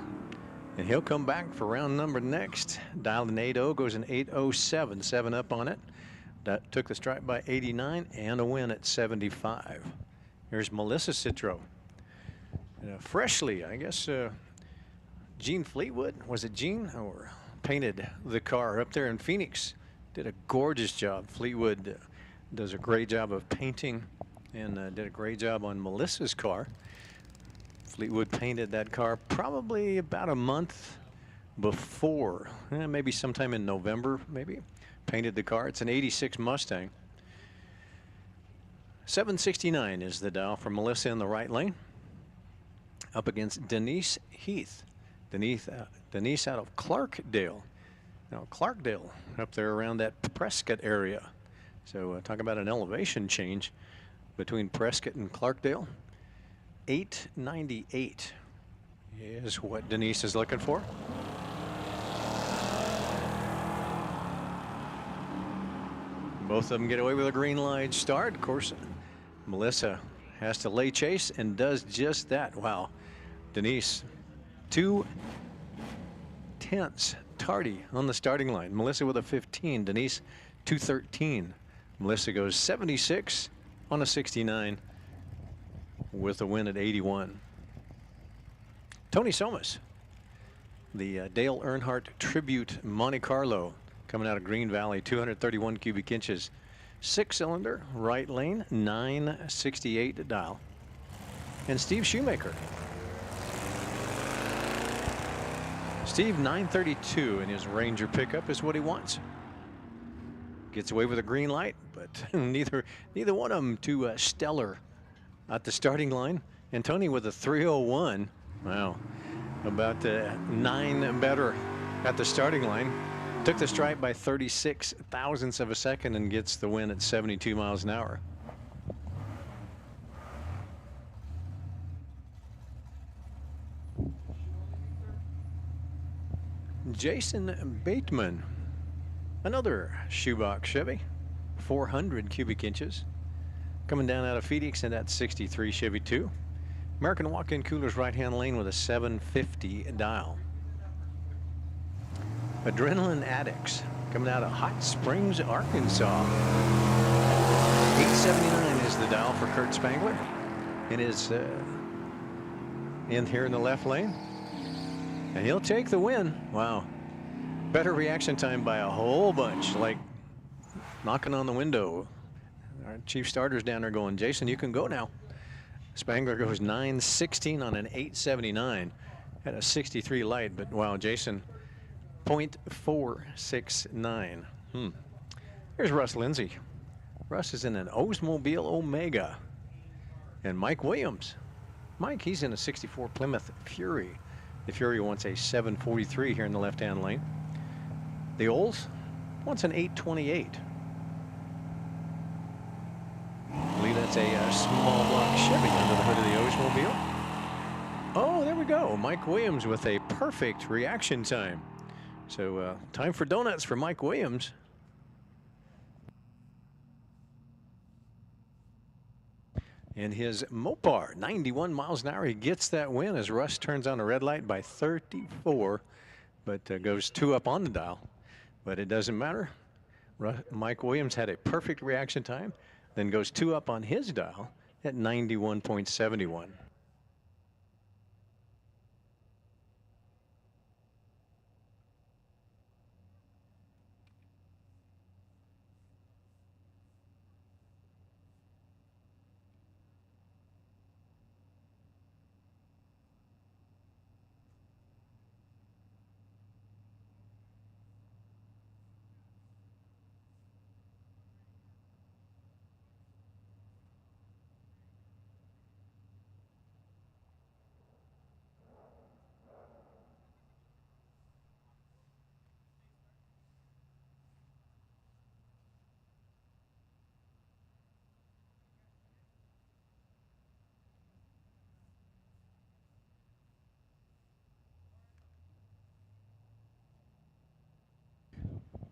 and he'll come back for round number next. Dialed an 80, goes an 807, 7 up on it. That took the stripe by 89 and a win at 75. Here's Melissa Citro. Freshly, I guess, Gene Fleetwood, was it Gene, or painted the car up there in Phoenix? Did a gorgeous job. Fleetwood does a great job of painting, and did a great job on Melissa's car. Fleetwood painted that car probably about a month before, maybe sometime in November, maybe. Painted the car. It's an 86 Mustang. 769 is the dial for Melissa in the right lane. Up against Denise Heath. Denise out of Clarkdale. Now Clarkdale up there around that Prescott area. So talk about an elevation change between Prescott and Clarkdale. 898 is what Denise is looking for. Both of them get away with a green line start. Of course, Melissa has to lay chase and does just that. Wow. Denise, 2 tenths tardy on the starting line. Melissa with a 15. Denise, 213. Melissa goes 76 on a 69 with a win at 81. Tony Somas The Dale Earnhardt Tribute Monte Carlo coming out of Green Valley, 231 cubic inches. 6-cylinder, right lane, 968 to dial. And Steve Shoemaker. Steve, 932 in his Ranger pickup is what he wants. Gets away with a green light, but neither one of them too stellar at the starting line. And Tony with a 301. Wow, about 9 better at the starting line. Took the stripe by 36 thousandths of a second and gets the win at 72 miles an hour. Jason Bateman, another shoebox Chevy, 400 cubic inches, coming down out of Phoenix in that 63 Chevy 2. American walk-in coolers right-hand lane with a 750 dial. Adrenaline Addicts coming out of Hot Springs, Arkansas. 879 is the dial for Kurt Spangler. It is in here in the left lane. And he'll take the win. Wow. Better reaction time by a whole bunch, like knocking on the window. Our chief starter's down there going, Jason, you can go now. Spangler goes 916 on an 879. Had a 63 light, but wow, Jason, 0.469. Here's Russ Lindsay. Russ is in an Oldsmobile Omega. And Mike Williams. Mike, he's in a 64 Plymouth Fury. The Fury wants a 743 here in the left-hand lane. The Olds wants an 828. I believe that's a small block Chevy under the hood of the Oldsmobile. Oh, there we go. Mike Williams with a perfect reaction time. So time for donuts for Mike Williams. In his Mopar, 91 miles an hour, he gets that win as Russ turns on a red light by 34, but goes 2 up on the dial. But it doesn't matter. Mike Williams had a perfect reaction time, then goes 2 up on his dial at 91.71.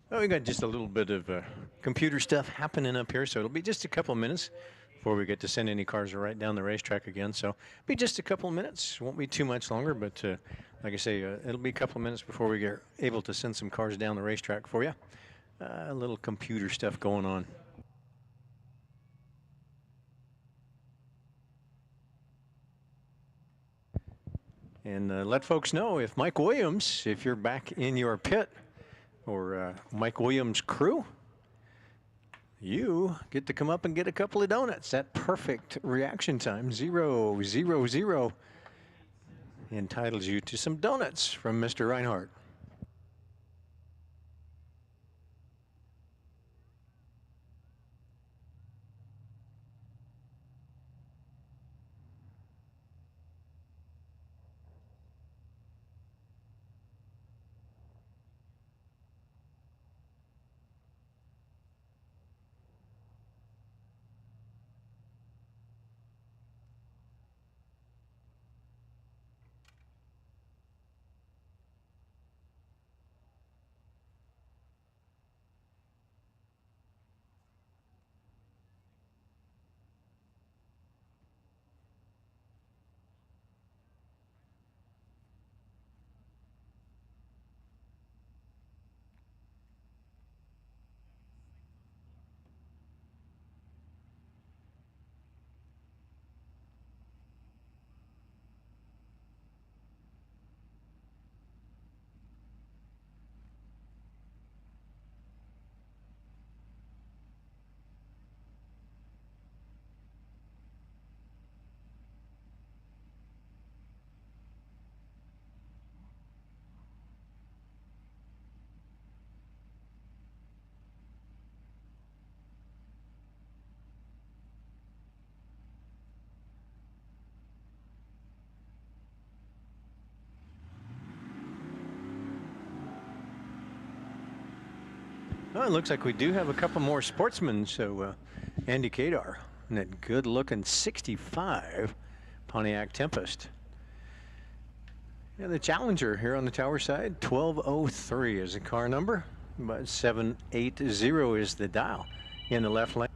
Well, we got just a little bit of computer stuff happening up here, so it'll be just a couple of minutes before we get to send any cars right down the racetrack again. So be just a couple of minutes. Won't be too much longer, but like I say, it'll be a couple of minutes before we get able to send some cars down the racetrack for you. A little computer stuff going on. And let folks know if Mike Williams, if you're back in your pit, or Mike Williams' crew, you get to come up and get a couple of donuts. That perfect reaction time, 000, entitles you to some donuts from Mr. Reinhardt. Oh, it looks like we do have a couple more sportsmen. So Andy Kadar and that good-looking 65 Pontiac Tempest. Yeah, the Challenger here on the tower side, 1203 is the car number, but 780 is the dial in the left lane.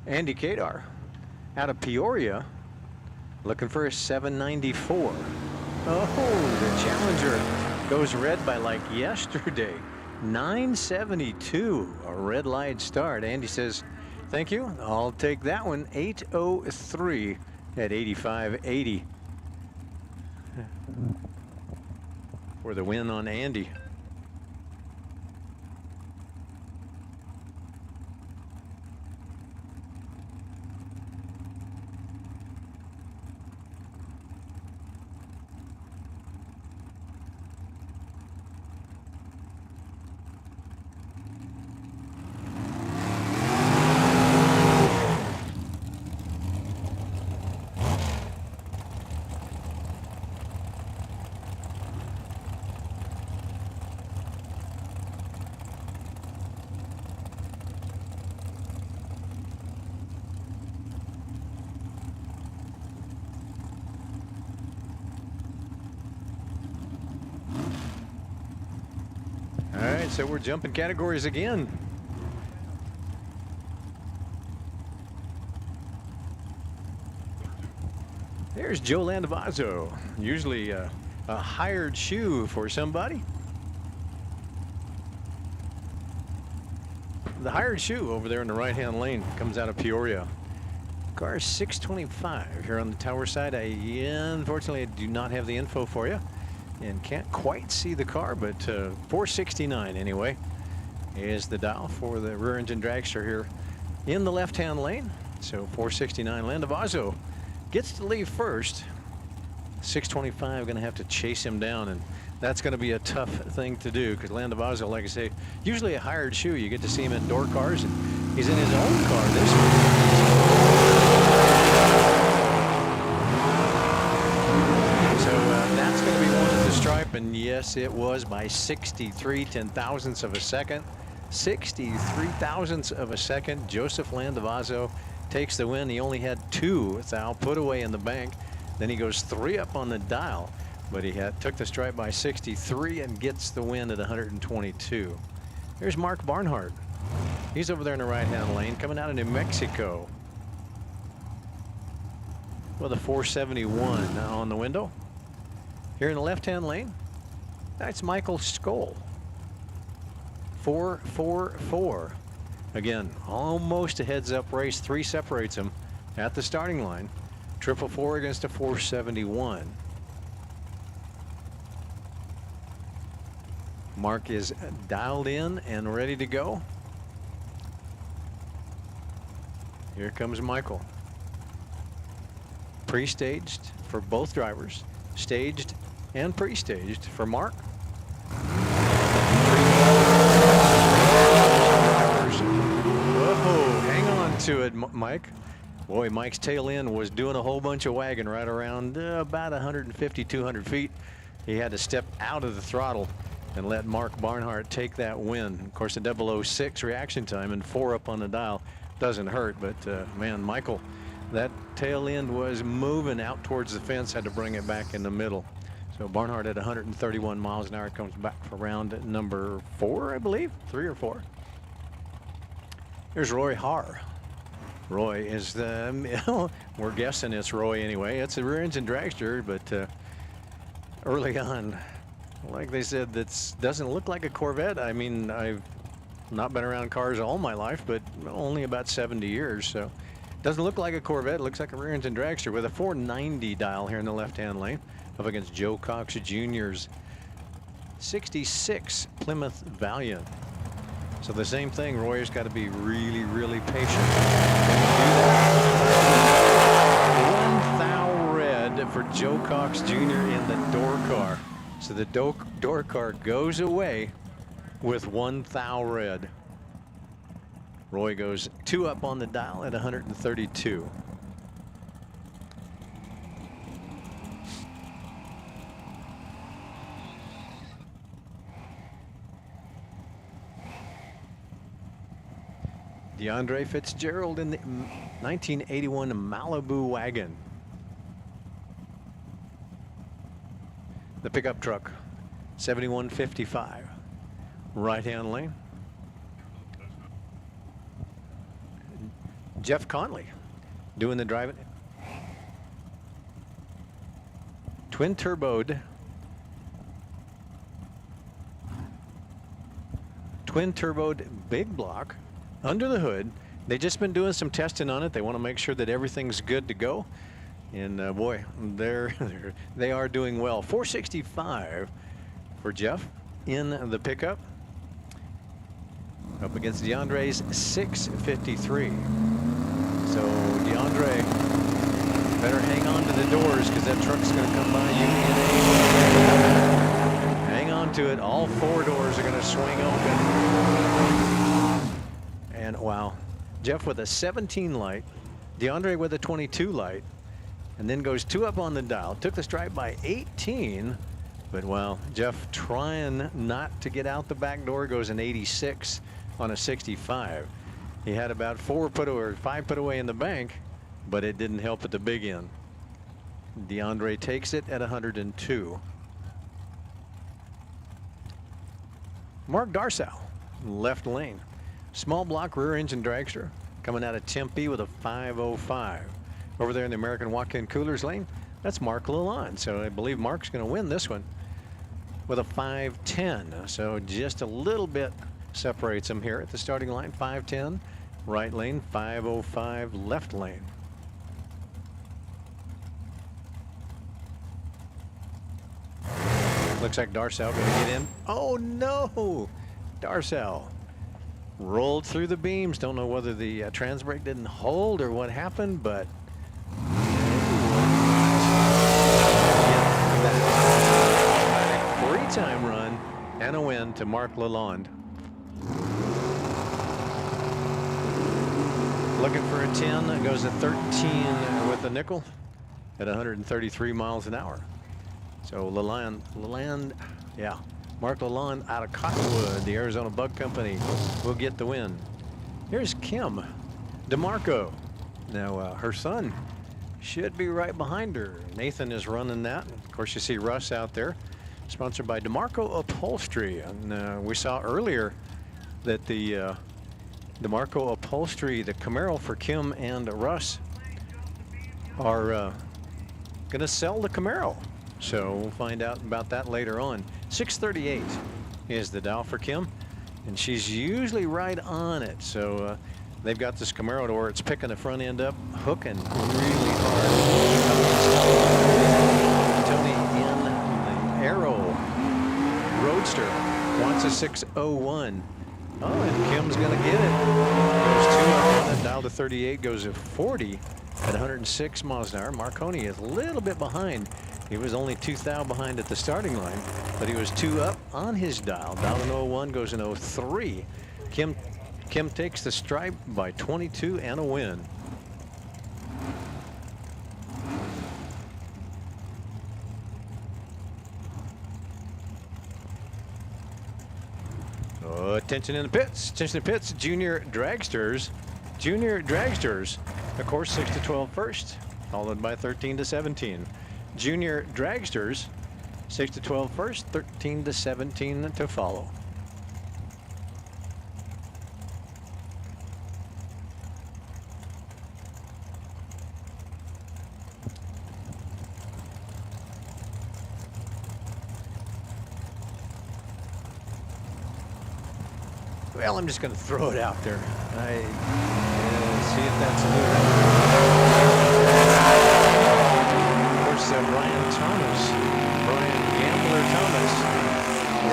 Andy Kadar out of Peoria, looking for a 794. Oh, the Challenger goes red by like yesterday. 972, a red light start. Andy says, thank you, I'll take that one. 803 at 85.80 for the win on Andy. All right, so we're jumping categories again. There's Joe Landavazzo, usually a hired shoe for somebody. The hired shoe over there in the right-hand lane comes out of Peoria. Car is 625 here on the tower side. Unfortunately, I do not have the info for you and can't quite see the car, but 469 anyway is the dial for the rear engine dragster here in the left-hand lane. So 469, Landavazzo gets to leave first. 625 going to have to chase him down, and that's going to be a tough thing to do because Landavazzo, like I say, usually a hired shoe. You get to see him in door cars, and he's in his own car this week. That's going to be one at the stripe, and yes, it was by 63 ten-thousandths of a second. 63 thousandths of a second. Joseph Landavazzo takes the win. He only had 2 thou put away in the bank. Then he goes 3 up on the dial, but he took the stripe by 63 and gets the win at 122. Here's Mark Barnhart. He's over there in the right-hand lane, coming out of New Mexico with a 471 on the window. Here in the left-hand lane, that's Michael Skoll. 444. Again, almost a heads-up race. 3 separates him at the starting line. 444 against a 471. Mark is dialed in and ready to go. Here comes Michael. Pre-staged for both drivers. Staged and pre-staged for Mark. Whoa, hang on to it, Mike. Boy, Mike's tail end was doing a whole bunch of wagging right around about 150, 200 feet. He had to step out of the throttle and let Mark Barnhart take that win. Of course, the 006 reaction time and 4 up on the dial doesn't hurt, but man, Michael, that tail end was moving out towards the fence, had to bring it back in the middle. So Barnhart at 131 miles an hour comes back for round number 4, I believe, 3 or 4. Here's Roy Haar. Roy is the, we're guessing it's Roy anyway. It's a rear engine dragster, but early on, like they said, that doesn't look like a Corvette. I mean, I've not been around cars all my life, but only about 70 years. So doesn't look like a Corvette. It looks like a rear engine dragster with a 490 dial here in the left-hand lane up against Joe Cox Jr.'s 66 Plymouth Valiant. So the same thing, Roy's got to be really, really patient. 1 thou red for Joe Cox Jr. in the door car. So the door car goes away with 1 thou red. Roy goes 2 up on the dial at 132. DeAndre Fitzgerald in the 1981 Malibu wagon. The pickup truck, 7155, right-hand lane. Jeff Conley doing the driving. Twin turboed. Twin turboed big block under the hood. They've just been doing some testing on it. They want to make sure that everything's good to go. And boy, they are doing well. 465 for Jeff in the pickup. Up against DeAndre's 653. So DeAndre better hang on to the doors because that truck's going to come by you in a. Hang on to it. All 4 doors are going to swing open. And wow, Jeff with a 17 light, DeAndre with a 22 light. And then goes 2 up on the dial. Took the stripe by 18. But wow, Jeff trying not to get out the back door. Goes an 86 on a 65. He had about 5 put away in the bank, but it didn't help at the big end. DeAndre takes it at 102. Mark Darsow, left lane. Small block rear engine dragster coming out of Tempe with a 505. Over there in the American walk-in coolers lane, that's Mark Lalonde. So I believe Mark's going to win this one with a 510. So just a little bit separates them here at the starting line. 510, right lane, 505, left lane. Looks like Darsow going to get in. Oh no! Darsow rolled through the beams. Don't know whether the trans brake didn't hold or what happened, but three-time run and a win to Mark Lalonde. Looking for a 10. That goes a 13 with the nickel at 133 miles an hour. So Lalonde, yeah. Mark Lalonde out of Cottonwood, the Arizona Bug Company, will get the win. Here's Kim DeMarco. Now her son should be right behind her. Nathan is running that. Of course, you see Russ out there. Sponsored by DeMarco Upholstery. And we saw earlier that the DeMarco Upholstery, the Camaro for Kim and Russ, are going to sell the Camaro. So we'll find out about that later on. 638 is the dial for Kim, and she's usually right on it. So they've got this Camaro to where it's picking the front end up, hooking really hard. Tony in the Arrow Roadster wants a 601. Oh, and Kim's going to get it. Goes 2 up on the dial to 38, goes to 40 at 106 miles an hour. Marconi is a little bit behind. He was only 2 thou behind at the starting line, but he was 2 up on his dial. Dial in 01, goes in 03. Kim takes the stripe by 22 and a win. Oh, attention in the pits. Attention in the pits. Junior dragsters. Junior dragsters. Of course, 6 to 12 first, followed by 13 to 17. Junior dragsters, 6 to 12 first, 13 to 17 to follow. Well, I'm just going to throw it out there. See if that's a Brian Gambler Thomas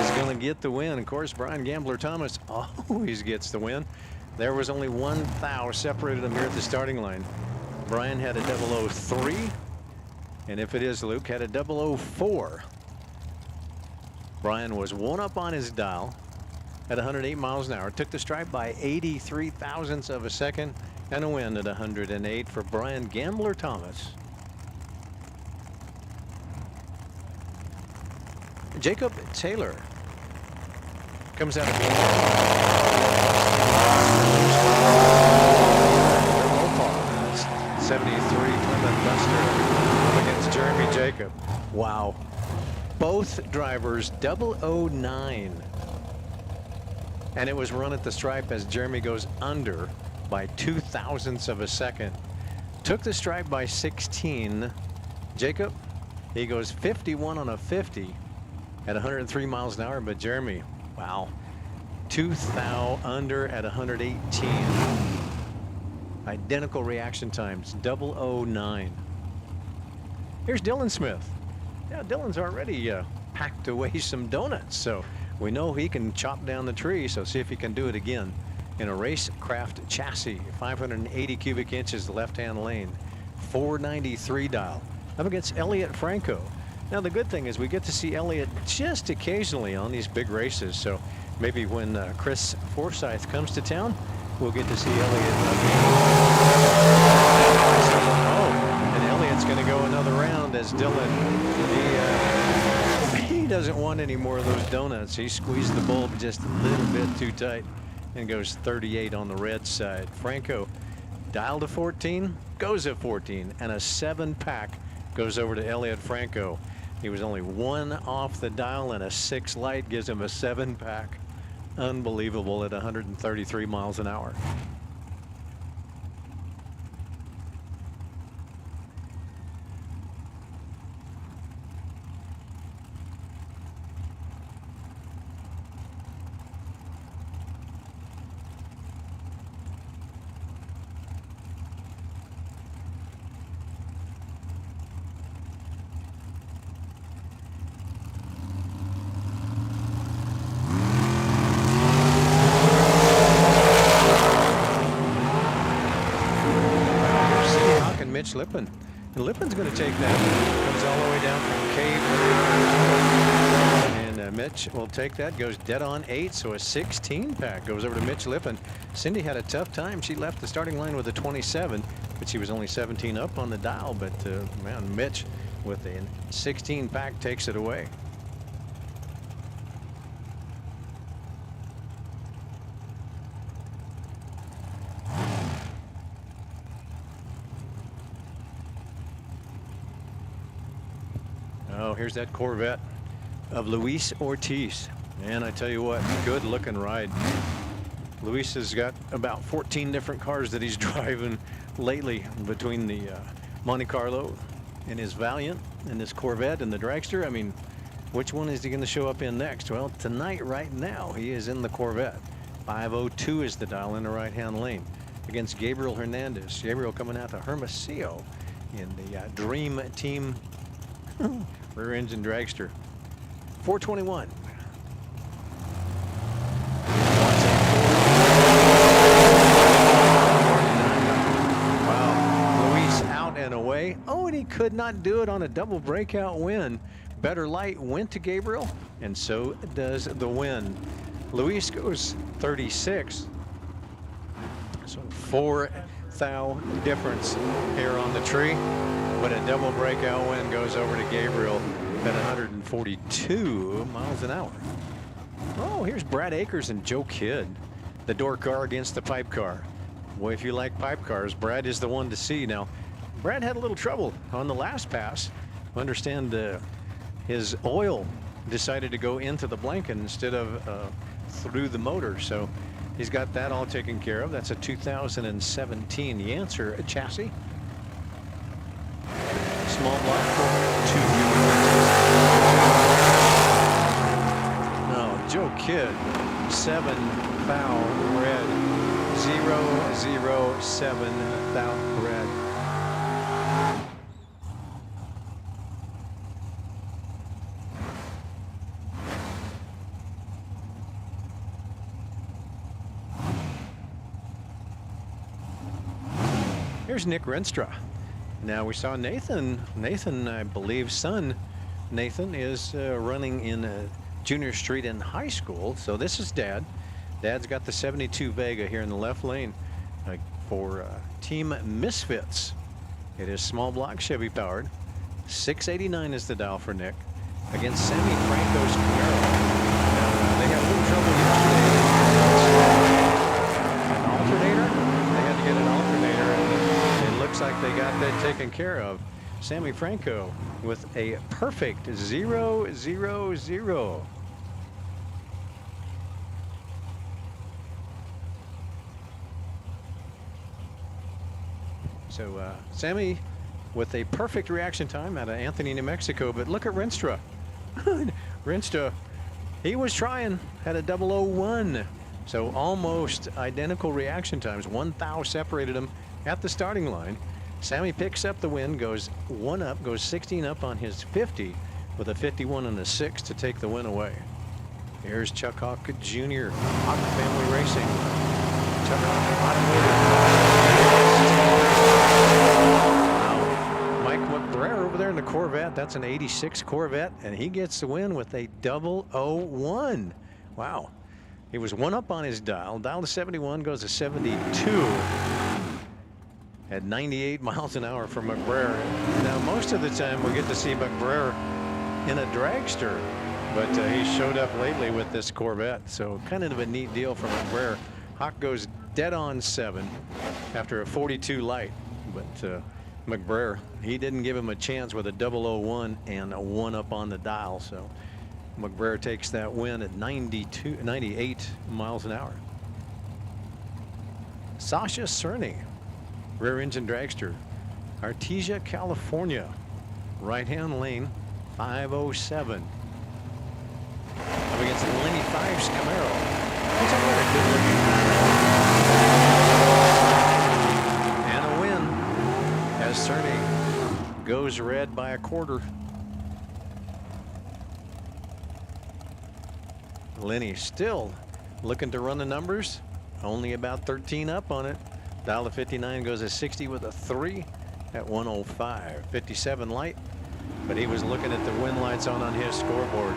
is going to get the win. Of course, Brian Gambler Thomas always gets the win. There was only 1 thou separated them here at the starting line. Brian had a 003, and if it is Luke, had a 004. Brian was 1 up on his dial at 108 miles an hour. Took the stripe by 83 thousandths of a second, and a win at 108 for Brian Gambler Thomas. Jacob Taylor comes out of 73 Plymouth Duster up against Jeremy Jacob. Wow. Both drivers 009. And it was run at the stripe as Jeremy goes under by 0.02 of a second. Took the stripe by 16. Jacob, he goes 51 on a 50 at 103 miles an hour, but Jeremy, wow, 2 thou under at 118. Identical reaction times, 009. Here's Dylan Smith. Yeah, Dylan's already packed away some donuts, so we know he can chop down the tree, so see if he can do it again in a racecraft chassis. 580 cubic inches left-hand lane, 493 dial. Up against Elliot Franco. Now the good thing is we get to see Elliot just occasionally on these big races, so maybe when Chris Forsyth comes to town, we'll get to see Elliot. Oh, and Elliot's going to go another round as Dylan, he doesn't want any more of those donuts. He squeezed the bulb just a little bit too tight and goes 38 on the red side. Franco dialed to 14, goes at 14, and a 7-pack goes over to Elliot Franco. He was only 1 off the dial, and a 6 light gives him a 7-pack. Unbelievable at 133 miles an hour. Mitch Lippin. And Lippin's going to take that. Comes all the way down from Cave. And Mitch will take that. Goes dead on 8. So a 16-pack goes over to Mitch Lippin. Cindy had a tough time. She left the starting line with a 27, but she was only 17 up on the dial. But man, Mitch with a 16-pack takes it away. Oh, here's that Corvette of Luis Ortiz. And I tell you what, good looking ride. Luis has got about 14 different cars that he's driving lately, between the Monte Carlo and his Valiant and this Corvette and the Dragster. I mean, which one is he going to show up in next? Well, tonight, right now, he is in the Corvette. 502 is the dial in the right-hand lane against Gabriel Hernandez. Gabriel coming out to Hermosillo in the Dream Team rear engine dragster. 421. Wow. Luis out and away. Oh, and he could not do it on a double breakout win. Better light went to Gabriel, and so does the win. Luis goes 36. So 4 thou difference here on the tree. But a double breakout win goes over to Gabriel at 142 miles an hour. Oh, here's Brad Akers and Joe Kidd. The door car against the pipe car. Boy, if you like pipe cars, Brad is the one to see. Now, Brad had a little trouble on the last pass. I understand his oil decided to go into the blanket instead of through the motor. So he's got that all taken care of. That's a 2017 Yancer chassis. Small block for 2. No, Joe Kidd, 7 thou red, 007 thou red. Here's Nick Renstra. Now we saw Nathan, I believe, son Nathan is running in Junior Street in high school. So this is Dad. Dad's got the 72 Vega here in the left lane for Team Misfits. It is small block Chevy powered. 689 is the dial for Nick against Sammy Franco's Camaro. Now, they had a little trouble yesterday. An alternator. They had to get an alternator, and it looks like they got taken care of. Sammy Franco with a perfect 0-0-0. So Sammy with a perfect reaction time out of Anthony, New Mexico. But look at Rinstra. Rinstra, he was trying, had a 001. So almost identical reaction times. 1 thou separated them at the starting line. Sammy picks up the win, goes 1 up, goes 16 up on his 50 with a 51 and a 6 to take the win away. Here's Chuck Hawk Jr. Hawk Family Racing. Chuck Hawk automated. Now, Mike McBrayer over there in the Corvette. That's an 86 Corvette, and he gets the win with a 001. Wow. He was 1 up on his dial. Dial to 71, goes to 72. At 98 miles an hour for McBrayer. Now, most of the time we get to see McBrayer in a dragster, but he showed up lately with this Corvette. So kind of a neat deal for McBrayer. Hawk goes dead on 7 after a 42 light, but McBrayer, he didn't give him a chance with a 001 and a 1 up on the dial. So McBrayer takes that win at 98 miles an hour. Sasha Cerny, rear engine dragster, Artesia, California, right-hand lane, 507. Up against Lenny Fives Camaro. He's a good looking and a win as Cerny goes red by a quarter. Lenny still looking to run the numbers, only about 13 up on it. Dial to 59, goes to 60 with a 3 at 105. 57 light, but he was looking at the win lights on his scoreboard.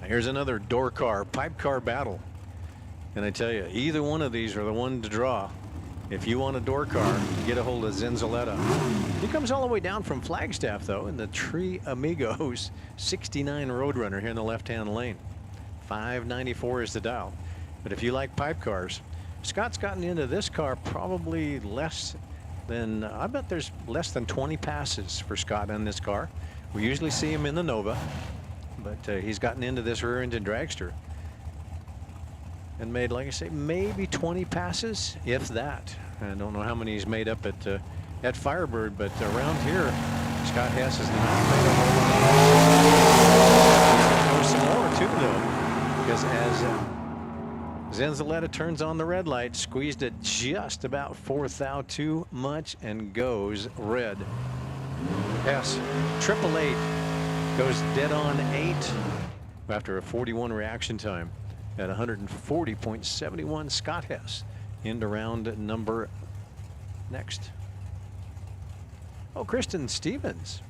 Now here's another door car, pipe car battle. And I tell you, either one of these are the one to draw. If you want a door car, get a hold of Zenzaletta. He comes all the way down from Flagstaff, though, in the Tree Amigos 69 Roadrunner here in the left-hand lane. 594 is the dial. But if you like pipe cars, Scott's gotten into this car probably less than, I bet there's less than 20 passes for Scott on this car. We usually see him in the Nova, but he's gotten into this rear engine dragster and made, like I say, maybe 20 passes, if that. I don't know how many he's made up at Firebird, but around here, Scott Hess has not made a whole lot. There was some more too, though, because as Zenzaletta turns on the red light, squeezed it just about 4 thou too much and goes red. Hess, 888, goes dead on 8 after a 41 reaction time at 140.71. Scott Hess into round number next. Oh, Kristen Stevens.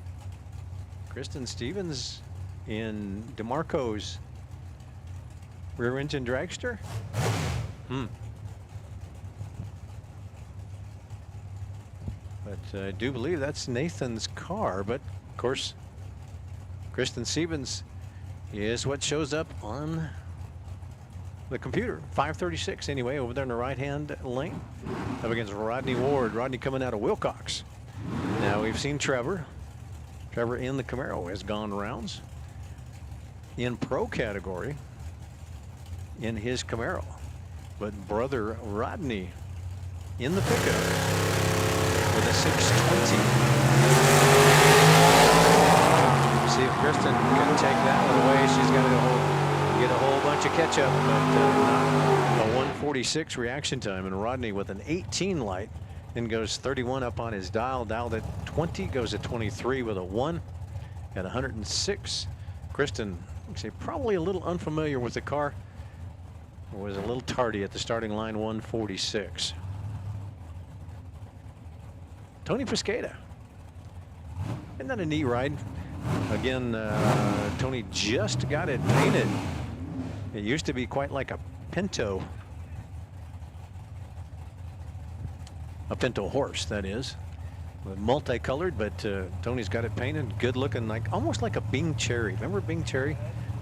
Kristen Stevens in DeMarco's rear engine dragster. But I do believe that's Nathan's car. But of course, Kristen Stevens is what shows up on the computer. 536 anyway, over there in the right-hand lane. Up against Rodney Ward. Rodney coming out of Wilcox. Now we've seen Trevor. Trevor in the Camaro has gone rounds. In pro category, in his Camaro. But brother Rodney in the pickup with a 620. See if Kristen can take that one away. She's got to get a whole bunch of catch-up, but a 146 reaction time. And Rodney with an 18 light, then goes 31 up on his dial. Dialed at 20, goes at 23 with a 1 at 106. Kristen, say, probably a little unfamiliar with the car. Was a little tardy at the starting line, 146. Tony Piscata. Isn't that a neat ride? Again, Tony just got it painted. It used to be quite like a Pinto. A Pinto horse, that is. Multicolored, but Tony's got it painted. Good looking, like almost like a Bing Cherry. Remember Bing Cherry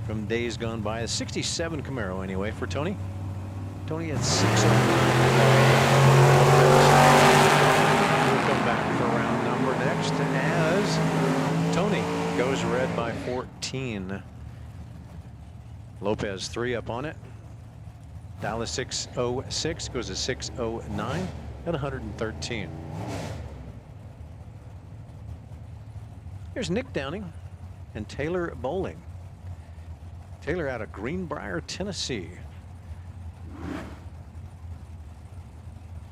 from days gone by? A 67 Camaro anyway for Tony. Tony at 609. 614. Lopez 3 up on it. Dallas 606 goes to 609 at 113. Here's Nick Downing and Taylor Bowling. Taylor out of Greenbrier, Tennessee.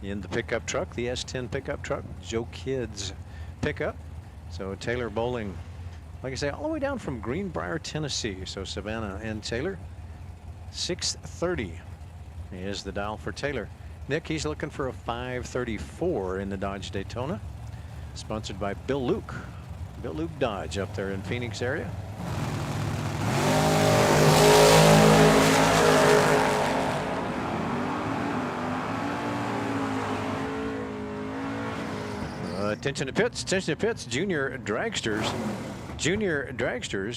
In the pickup truck, the S10 pickup truck, Joe Kidd's pickup. So Taylor Bowling, like I say, all the way down from Greenbrier, Tennessee. So Savannah and Taylor, 630 is the dial for Taylor. Nick, he's looking for a 534 in the Dodge Daytona. Sponsored by Bill Luke. Bill Luke Dodge up there in Phoenix area. Attention to pits, junior dragsters,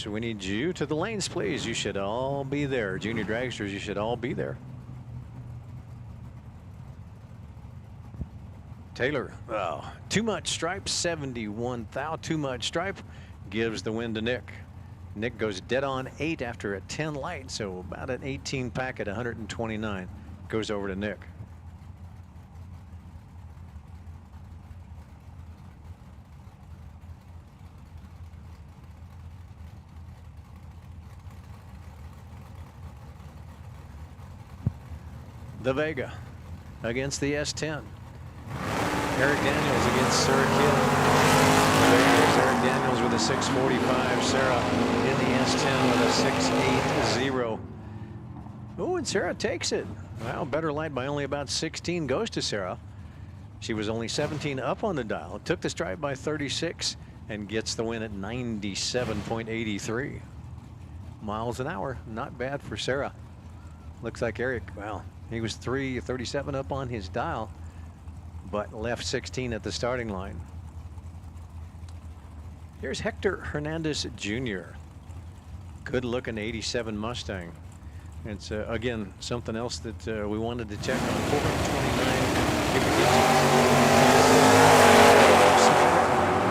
we need you to the lanes, please. You should all be there. Junior dragsters, you should all be there. Taylor, oh, too much stripe, 71 thou, too much stripe, gives the win to Nick. Nick goes dead on 8 after a 10 light, so about an 18 pack at 129 goes over to Nick. The Vega against the S10. Eric Daniels against Sarah Kidd. The Vega is Eric Daniels with a 645. Sarah in the S10 with a 680. Oh, and Sarah takes it. Well, better light by only about 16 goes to Sarah. She was only 17 up on the dial. Took the stripe by 36 and gets the win at 97.83 miles an hour. Not bad for Sarah. Looks like Eric, well, he was 337 up on his dial, but left 16 at the starting line. Here's Hector Hernandez Jr. Good looking 87 Mustang. It's again something else that we wanted to check on. 429 cubic inches.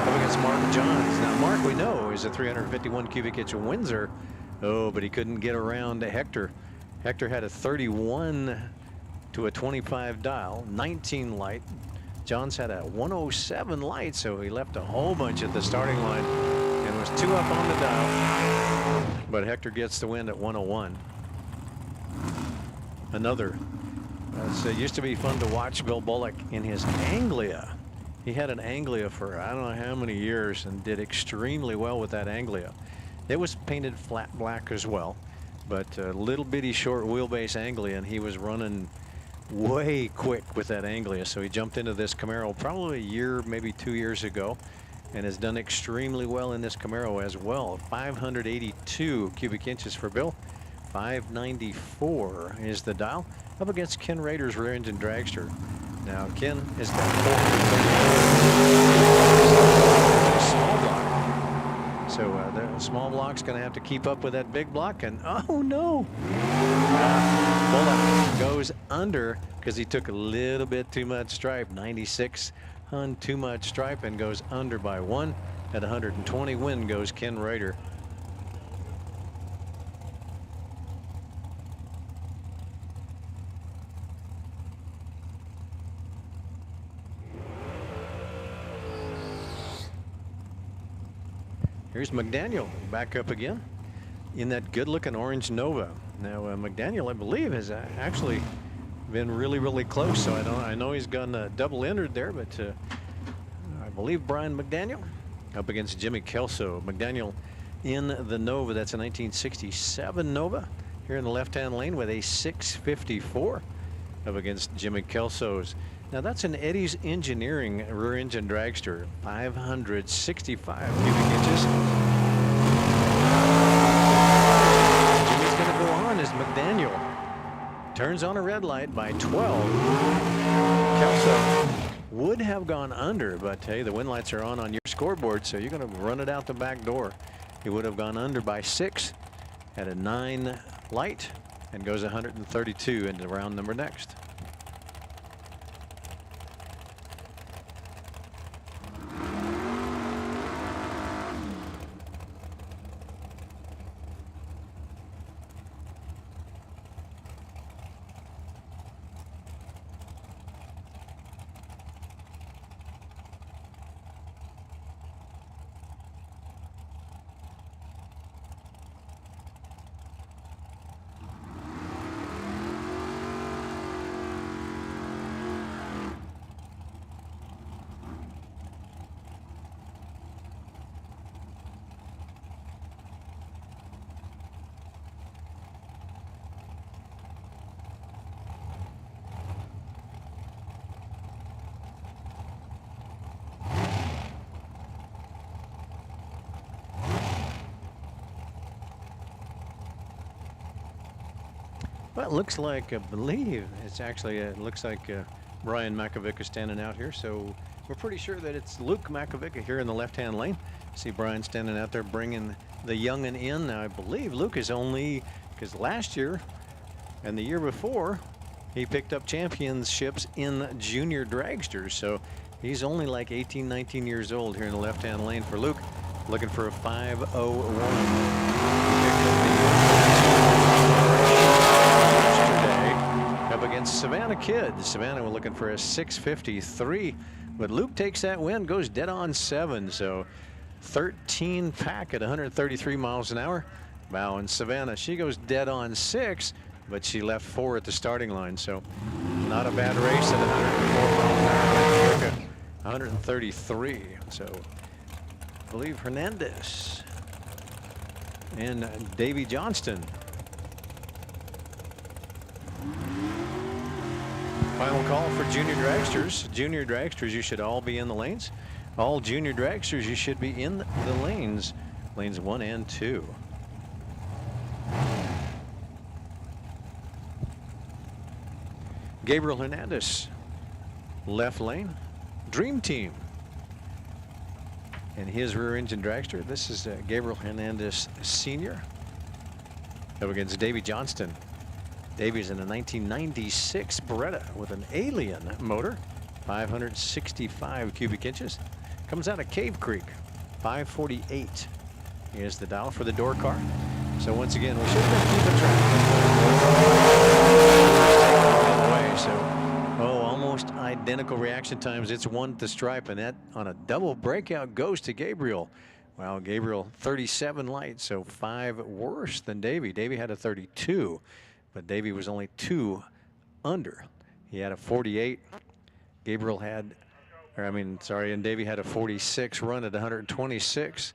Up against Mark Johns. Now Mark, we know, is a 351 cubic inch Windsor. Oh, but he couldn't get around Hector. Hector had a 31 to a 25 dial, 19 light. Johns had a 107 light, so he left a whole bunch at the starting line and was 2 up on the dial. But Hector gets the win at 101. Another. It used to be fun to watch Bill Bullock in his Anglia. He had an Anglia for I don't know how many years and did extremely well with that Anglia. It was painted flat black as well. But a little bitty short wheelbase Anglia, and he was running way quick with that Anglia. So he jumped into this Camaro probably a year, maybe 2 years ago, and has done extremely well in this Camaro as well. 582 cubic inches for Bill. 594 is the dial. Up against Ken Rader's rear engine dragster. Now Ken has got 430 small block. So the small block's going to have to keep up with that big block, and oh no! Bullock goes under because he took a little bit too much stripe. 96 on too much stripe and goes under by 1 at 120. Win goes Ken Rader. Here's McDaniel back up again in that good-looking orange Nova. Now McDaniel, I believe, has actually been really close. So I know he's gone double entered there, but I believe Brian McDaniel up against Jimmy Kelso. McDaniel in the Nova. That's a 1967 Nova here in the left-hand lane with a 654 up against Jimmy Kelso's. Now that's an Eddie's Engineering rear engine dragster, 565 cubic inches. Jimmy's going to go on as McDaniel turns on a red light by 12. Kelso would have gone under, but hey, the wind lights are on your scoreboard, so you're going to run it out the back door. He would have gone under by 6 at a 9 light and goes 132 into round number next. Well, it looks like, I believe it's actually, it looks like Brian Makovic is standing out here. So we're pretty sure that it's Luke Makovic here in the left-hand lane. See Brian standing out there bringing the young'un in. Now, I believe Luke is only, because last year and the year before, he picked up championships in junior dragsters. So he's only like 18, 19 years old here in the left-hand lane for Luke. Looking for a 5:01. Up against Savannah Kid. Savannah were looking for a 6:53, but Luke takes that win, goes dead on 7. So 13 pack at 133 miles an hour. Wow, and Savannah, she goes dead on 6, but she left 4 at the starting line. So not a bad race at 104 miles an hour. 133. So I believe Hernandez and Davy Johnston. Final call for junior dragsters. Junior dragsters, you should all be in the lanes. All junior dragsters, you should be in the lanes. Lanes 1 and 2. Gabriel Hernandez, left lane. Dream Team. And his rear engine dragster. This is Gabriel Hernandez Sr. up against Davy Johnston. Davy's in a 1996 Beretta with an Alien motor, 565 cubic inches. Comes out of Cave Creek, 548. Here's the dial for the door car. So once again, we should have been keeping track. So, almost identical reaction times. It's 1 to stripe, and that on a double breakout goes to Gabriel. Wow, Gabriel 37 light, so 5 worse than Davy. Davy had a 32, but Davy was only 2 under. He had a 48. Gabriel had, and Davy had a 46 run at 126.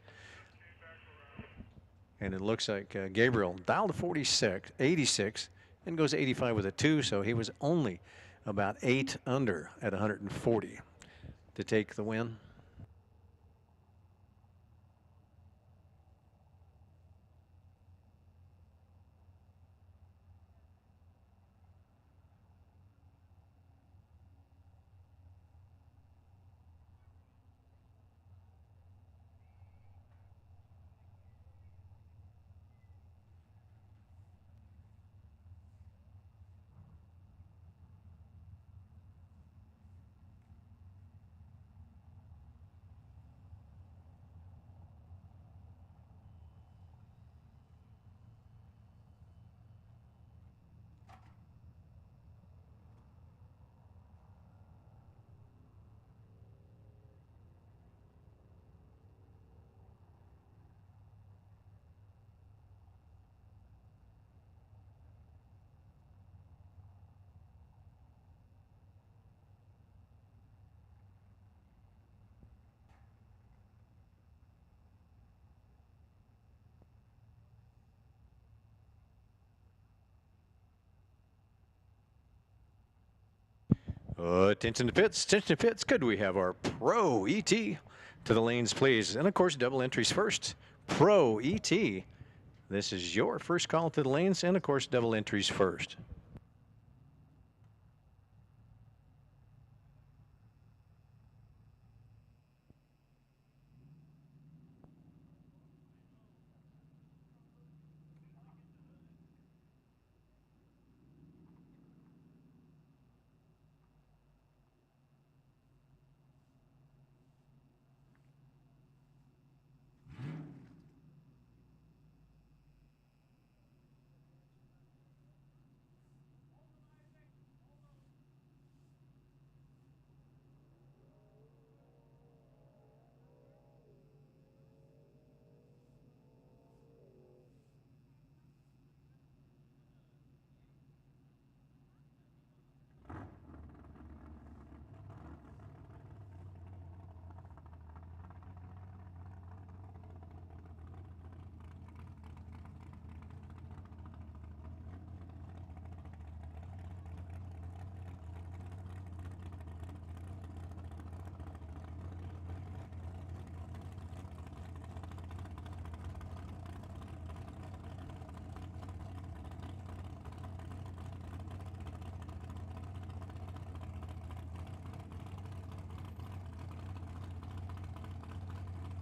And it looks like Gabriel dialed to 86, and goes 85 with a 2, so he was only about 8 under at 140 to take the win. Attention to pits, attention to pits. Could we have our Pro ET to the lanes, please? And of course, double entries first. Pro ET. This is your first call to the lanes, and of course, double entries first.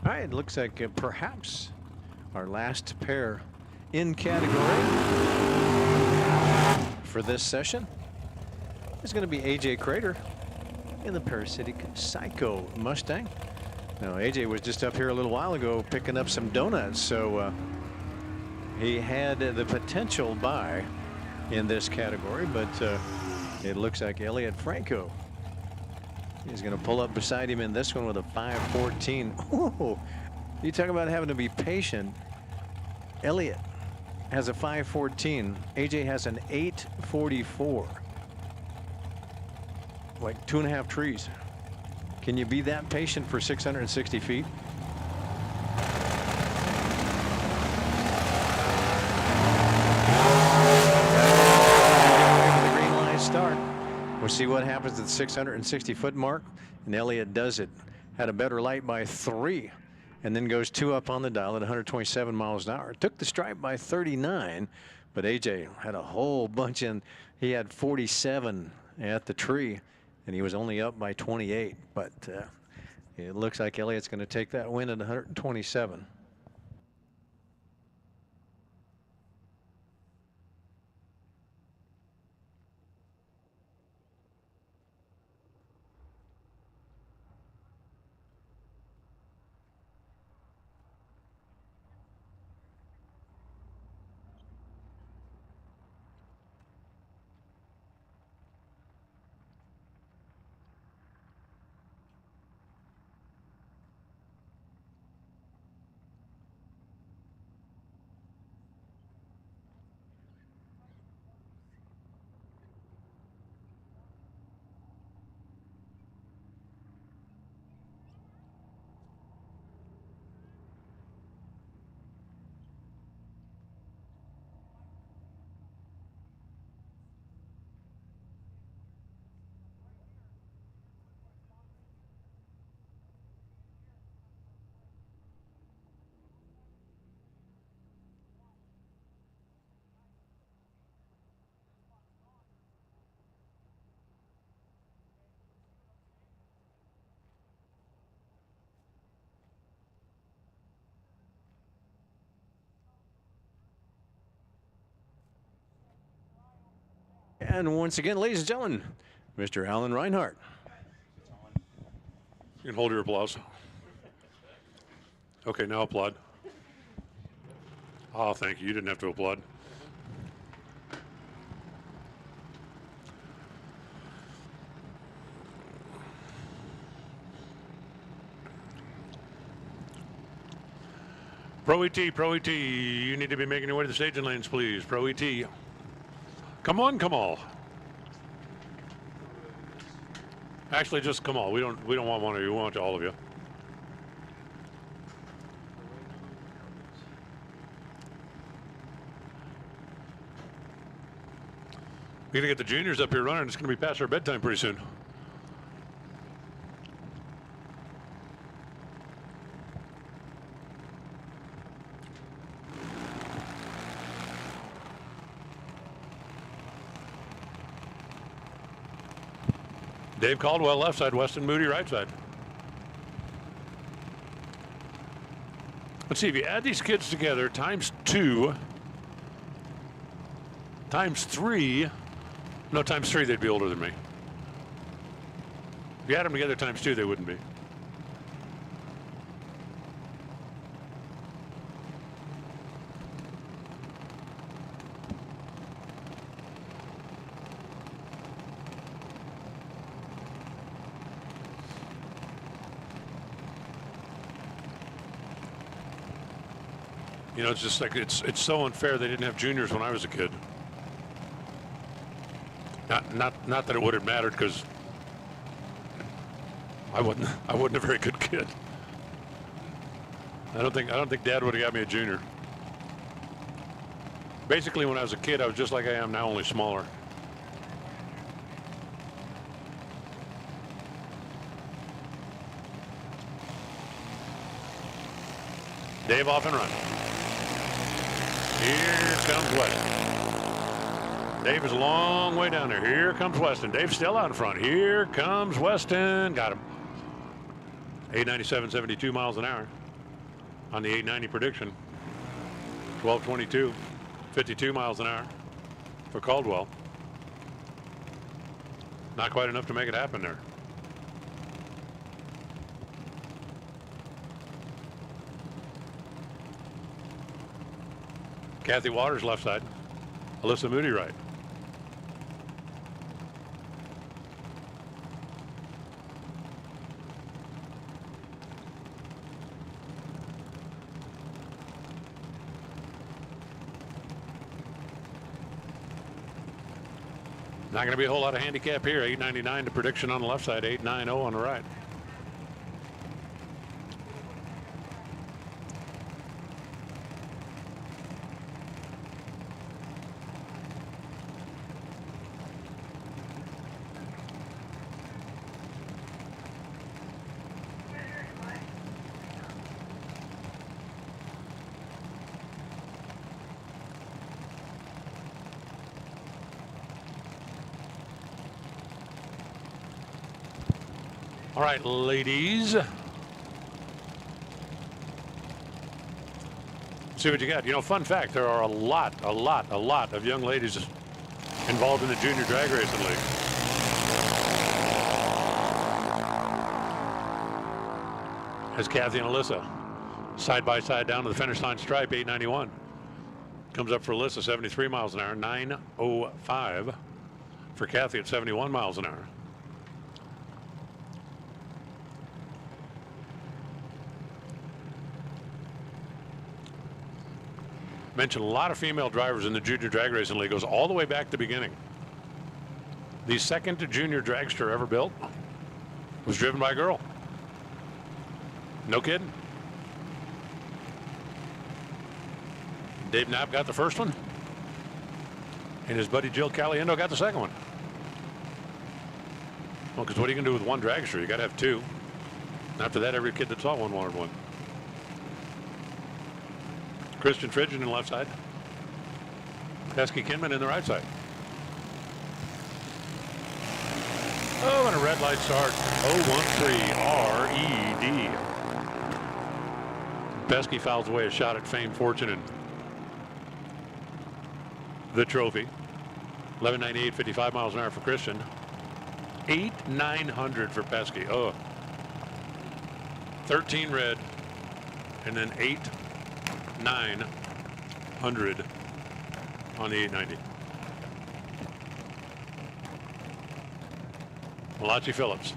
All right, it looks like perhaps our last pair in category for this session is going to be AJ Crater in the Parasitic Psycho Mustang. Now, AJ was just up here a little while ago picking up some donuts, so he had the potential buy in this category, but it looks like Elliot Franco is going to pull up beside him in this one with a 514. Oh, you talk about having to be patient. Elliot has a 514. AJ has an 844. Like 2.5 trees. Can you be that patient for 660 feet? The green line start. We'll see what happens at the 660-foot mark. And Elliott does it. Had a better light by 3. And then goes 2 up on the dial at 127 miles an hour. Took the stripe by 39. But AJ had a whole bunch in. He had 47 at the tree. And he was only up by 28. But it looks like Elliott's going to take that win at 127. And once again, ladies and gentlemen, Mr. Alan Reinhart. You can hold your applause. Okay, now applaud. Oh, thank you. You didn't have to applaud. Pro ET, you need to be making your way to the staging lanes, please. Pro ET. Come on, come all. Actually, just come all. We don't want one of you. We want all of you. We're gonna get the juniors up here running. It's gonna be past our bedtime pretty soon. Dave Caldwell left side, Weston Moody right side. Let's see, if you add these kids together times 2, times 3, no, times 3 they'd be older than me. If you add them together times 2, they wouldn't be. You know, it's just like it's so unfair they didn't have juniors when I was a kid. Not that it would have mattered, because I wasn't a very good kid. I don't think Dad would have got me a junior. Basically, when I was a kid, I was just like I am now, only smaller. Dave off and run. Here comes Weston. Dave is a long way down there. Here comes Weston. Dave's still out in front. Here comes Weston. Got him. 897, 72 miles an hour. on the 890 prediction. 12:22, 52 miles an hour for Caldwell. Not quite enough to make it happen there. Kathy Waters left side. Alyssa Moody right. Not going to be a whole lot of handicap here. 899 the prediction on the left side, 890 on the right. All right, ladies. See what you got. You know, fun fact, there are a lot of young ladies involved in the junior drag racing league. As Kathy and Alyssa side by side down to the finish line stripe, 891. Comes up for Alyssa, 73 miles an hour, 905 for Kathy at 71 miles an hour. Mentioned a lot of female drivers in the junior drag racing league. Goes all the way back to the beginning. The second junior dragster ever built was driven by a girl. No kidding. Dave Knapp got the first one, and his buddy Jill Caliendo got the second one. Well, because what are you going to do with one dragster? You got to have two. After that, every kid that saw one wanted one. Christian Fridgen in the left side. Pesky Kinman in the right side. Oh, and a red light start. 013 RED. Pesky fouls away a shot at fame, fortune, and the trophy. 1198, 55 miles an hour for Christian. 8900 for Pesky. Oh. 13 red, and then 8900 on the 890. Malachi Phillips.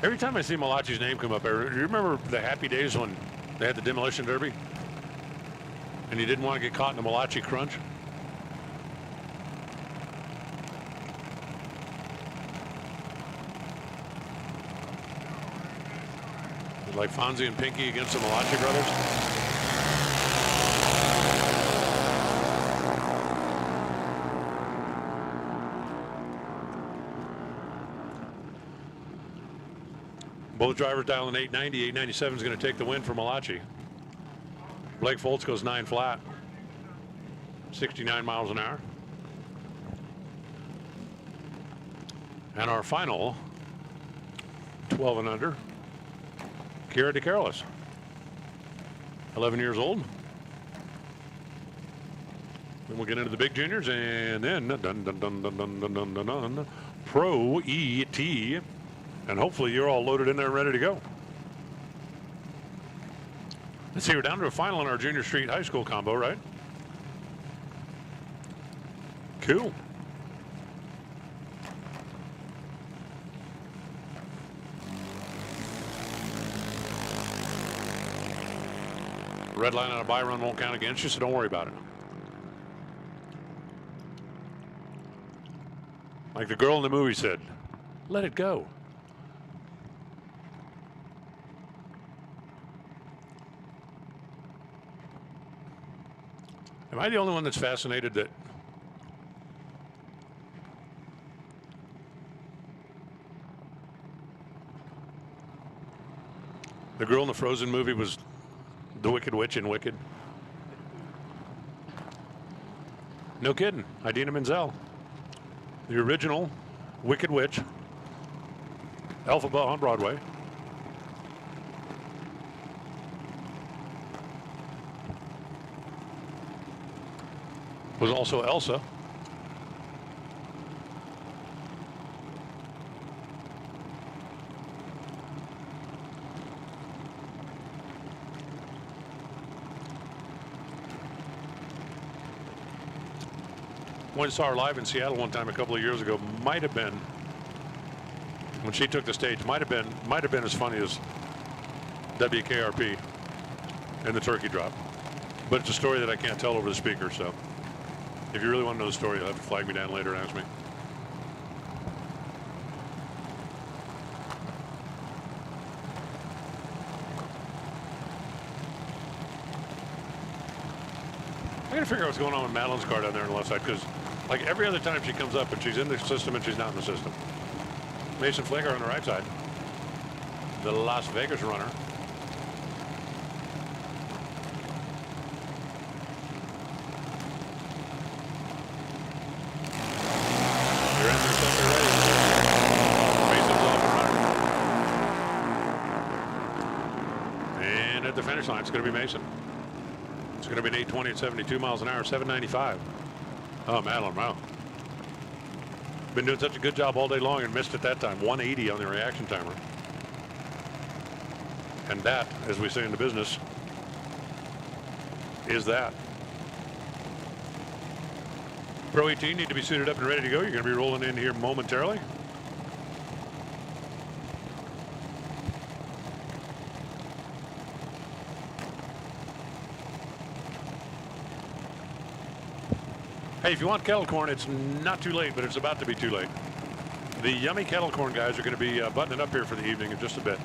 Every time I see Malachi's name come up, you remember the happy days when they had the demolition derby and you didn't want to get caught in the Malachi crunch? Like Fonzie and Pinky against the Malachi brothers. Both drivers dialing 890. 897 is going to take the win for Malachi. Blake Foltz goes 9 flat. 69 miles an hour. And our final 12 and under. Kira DeCarolis, 11 years old. Then we'll get into the big juniors, and then Pro ET, and hopefully you're all loaded in there and ready to go. Let's see, we're down to a final in our junior street high school combo, right? Cool. Red line on a buy run won't count against you, so don't worry about it. Like the girl in the movie said, let it go. Am I the only one that's fascinated that the girl in the Frozen movie was the Wicked Witch in Wicked? No kidding. Idina Menzel, the original Wicked Witch, Elphaba on Broadway. Was also Elsa. Went and saw her live in Seattle one time a couple of years ago. Might have been, when she took the stage, might have been as funny as WKRP in the turkey drop. But it's a story that I can't tell over the speaker, so if you really want to know the story, you'll have to flag me down later and ask me. I gotta figure out what's going on with Madeline's car down there on the left side, because like every other time she comes up and she's in the system and she's not in the system. Mason Flicker on the right side, the Las Vegas runner. Your engine's up and ready. Mason's off and running. And at the finish line, it's going to be Mason. It's going to be an 820 at 72 miles an hour, 795. Oh, Madeline, wow. Been doing such a good job all day long and missed it that time. 180 on the reaction timer. And that, as we say in the business, is that. Pro 18 need to be suited up and ready to go. You're going to be rolling in here momentarily. Hey, if you want kettle corn, it's not too late, but it's about to be too late. The yummy kettle corn guys are going to be buttoning up here for the evening in just a bit.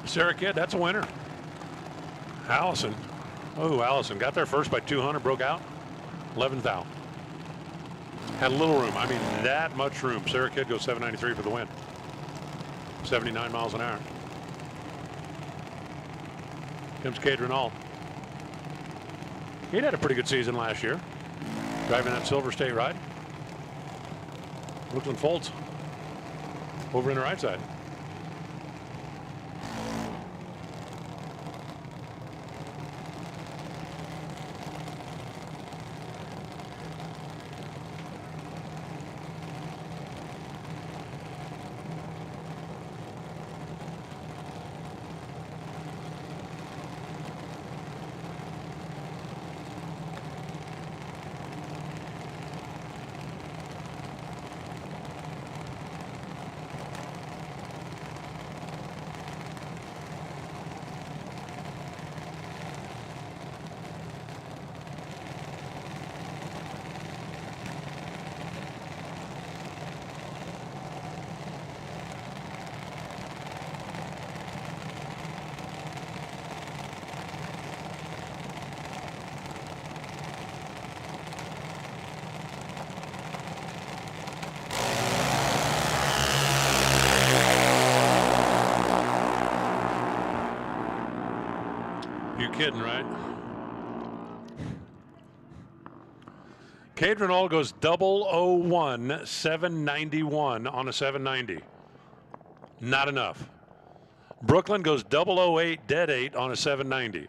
Sarah Kidd, that's a winner. Allison. Oh, Allison got there first by 200, broke out. 11th out. Had a little room. I mean, that much room. Sarah Kidd goes 793 for the win. 79 miles an hour. Comes Cade Renault. He'd had a pretty good season last year, driving that Silver State ride. Brooklyn Foltz over in the right side. Kidding, right? Cade Renault goes 001 791 on a 790. Not enough. Brooklyn goes 008 dead 8 on a 790.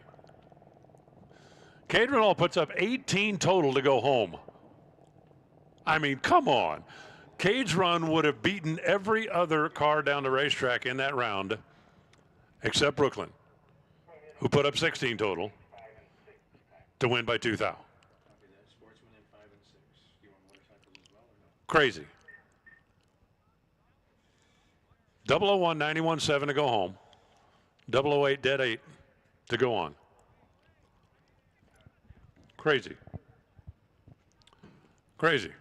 Cade Renault puts up 18 total to go home. I mean, come on. Cade's run would have beaten every other car down the racetrack in that round except Brooklyn, who put up 16 total to win by 2 thou. Sportsman in 5 and 6. Do you want motorcycles as well or no? Crazy. 001 91 7 to go home. 008 dead 8 to go on. Crazy. Crazy.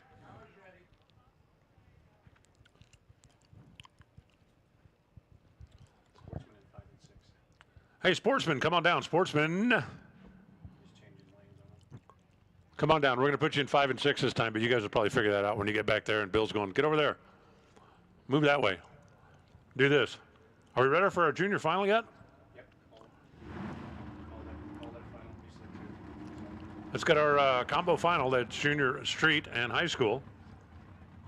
Sportsman in 5 and 6. Hey, Sportsman, come on down. Sportsman, Just changing lanes on them. come on down. We're going to put you in 5 and 6 this time, but you guys will probably figure that out when you get back there and Bill's going, get over there. Move that way. Do this. Are we ready for our junior final yet? Yep. Call that final. You said two. Let's get our combo final. That's junior street and high school.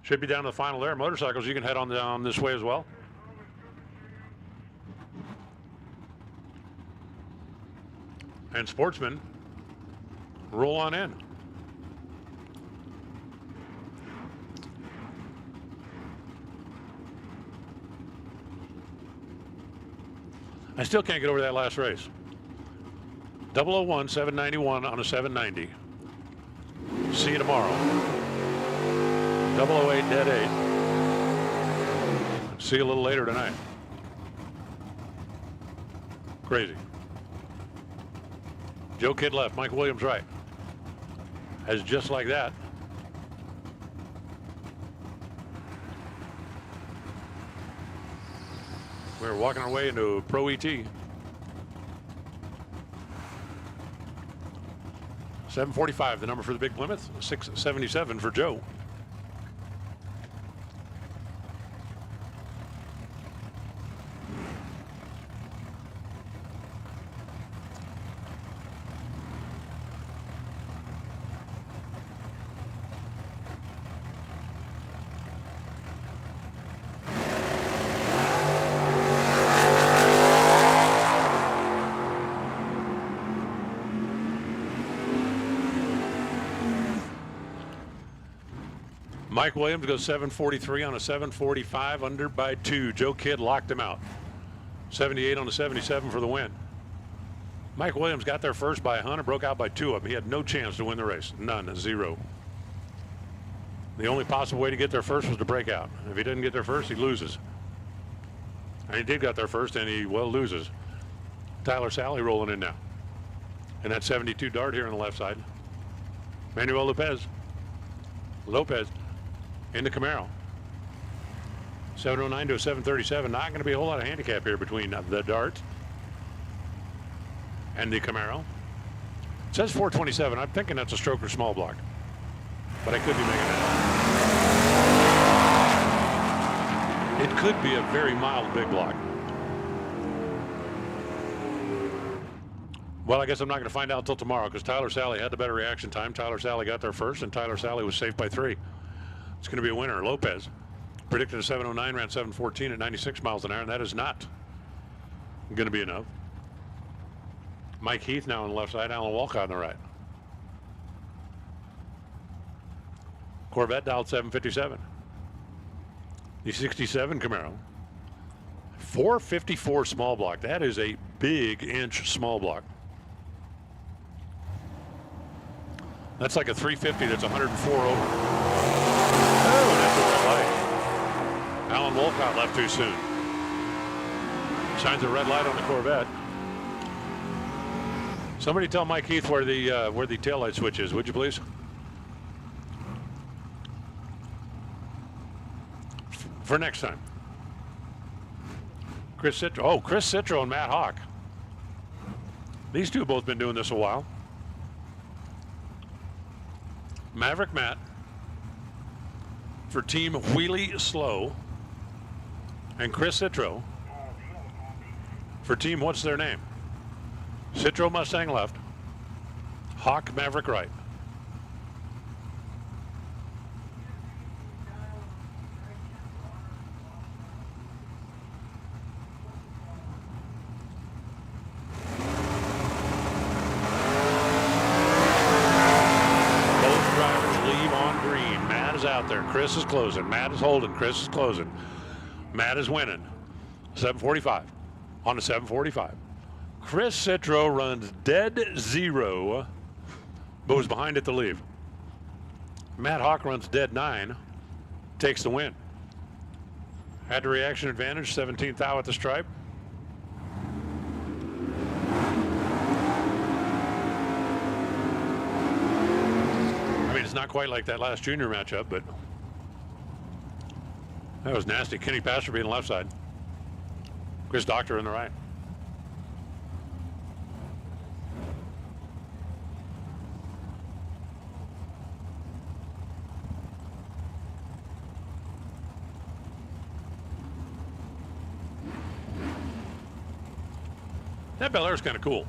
Should be down to the final there. Motorcycles, you can head on down this way as well. And Sportsman, roll on in. I still can't get over that last race. 001, 791 on a 790. See you tomorrow. 008, dead 8. See you a little later tonight. Crazy. Joe Kidd left, Mike Williams right. As just like that. We're walking our way into Pro ET. 745, the number for the Big Plymouth. 677 for Joe. Mike Williams goes 743 on a 745, under by 2. Joe Kidd locked him out. 78 on a 77 for the win. Mike Williams got there first by 100, broke out by 2 of them. He had no chance to win the race. None, 0. The only possible way to get there first was to break out. If he didn't get there first, he loses. And he did get there first, and he, well, loses. Tyler Sally rolling in now. And that 72 Dart here on the left side. Manuel Lopez. In the Camaro. 709 to a 737. Not going to be a whole lot of handicap here between the Dart and the Camaro. It says 427. I'm thinking that's a stroker small block, but I could be making that up. It could be a very mild big block. Well, I guess I'm not going to find out until tomorrow because Tyler Sally had the better reaction time. Tyler Sally got there first, and Tyler Sally was safe by 3. It's going to be a winner. Lopez predicted a 709, ran 714 at 96 miles an hour, and that is not going to be enough. Mike Heath now on the left side, Alan Walcott on the right. Corvette dialed 757. The 67 Camaro. 454 small block. That is a big inch small block. That's like a 350 that's 104 over. Oh, that's a red light. Alan Wolcott left too soon. Shines a red light on the Corvette. Somebody tell Mike Heath where the taillight switch is, would you please? For next time. Chris Citro. Oh, Chris Citro and Matt Hawk. These two have both been doing this a while. Maverick Matt for Team Wheelie Slow, and Chris Citro for Team, what's their name? Citro Mustang left, Hawk Maverick right. Chris is closing. Matt is holding. Chris is closing. Matt is winning. 745 on the 745. Chris Citro runs dead 0, but was behind at the leave. Matt Hawk runs dead 9, takes the win. Had the reaction advantage, 17th thou at the stripe. I mean, it's not quite like that last junior matchup, but that was nasty. Kenny Pastor being the left side. Chris Doctor in the right. That Bel Air's kind of cool.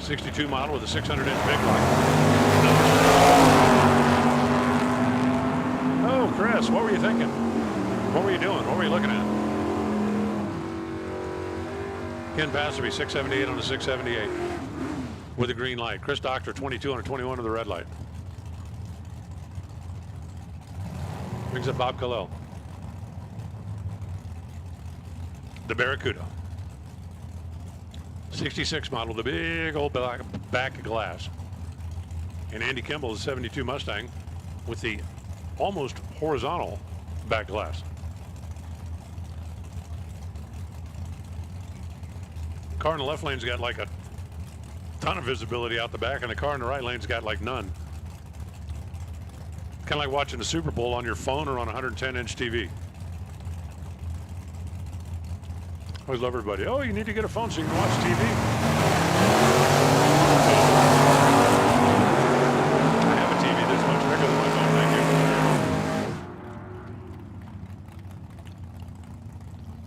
62 model with a 600-inch big block. Oh, Chris, what were you thinking? What were you doing? What were you looking at? Ken Passerby, 678 on the 678 with a green light. Chris Doctor, 22 on a 21 with the red light. Brings up Bob Kalel. The Barracuda. 66 model, the big old back of glass. And Andy Kimball, the 72 Mustang with the almost horizontal back glass. The car in the left lane's got like a ton of visibility out the back, and the car in the right lane's got like none. Kind of like watching the Super Bowl on your phone or on a 110-inch TV. Always love everybody. Oh, you need to get a phone so you can watch TV. I have a TV that's much bigger than my phone, thank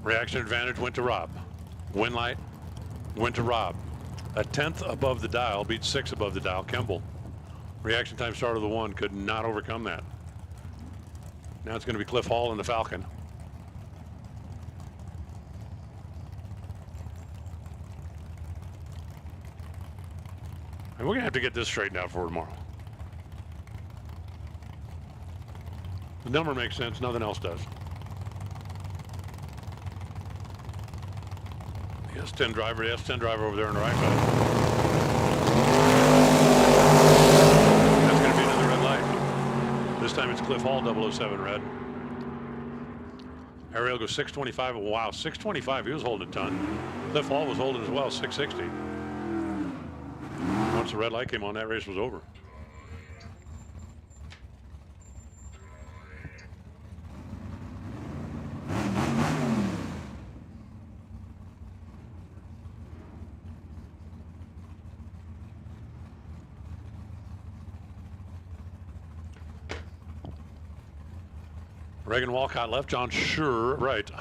you. Reaction advantage went to Rob. Win light went to Rob. A 10th above the dial beat 6 above the dial. Kimball. Reaction time start of the 1 could not overcome that. Now it's going to be Cliff Hall and the Falcon. And we're going to have to get this straightened out for tomorrow. The number makes sense, nothing else does. The S10 driver over there on the right side. That's going to be another red light. This time it's Cliff Hall 007 red. Ariel goes 625. Wow, 625. He was holding a ton. Cliff Hall was holding as well, 660. Once the red light came on, that race was over. Reagan Walcott left, John Schur right.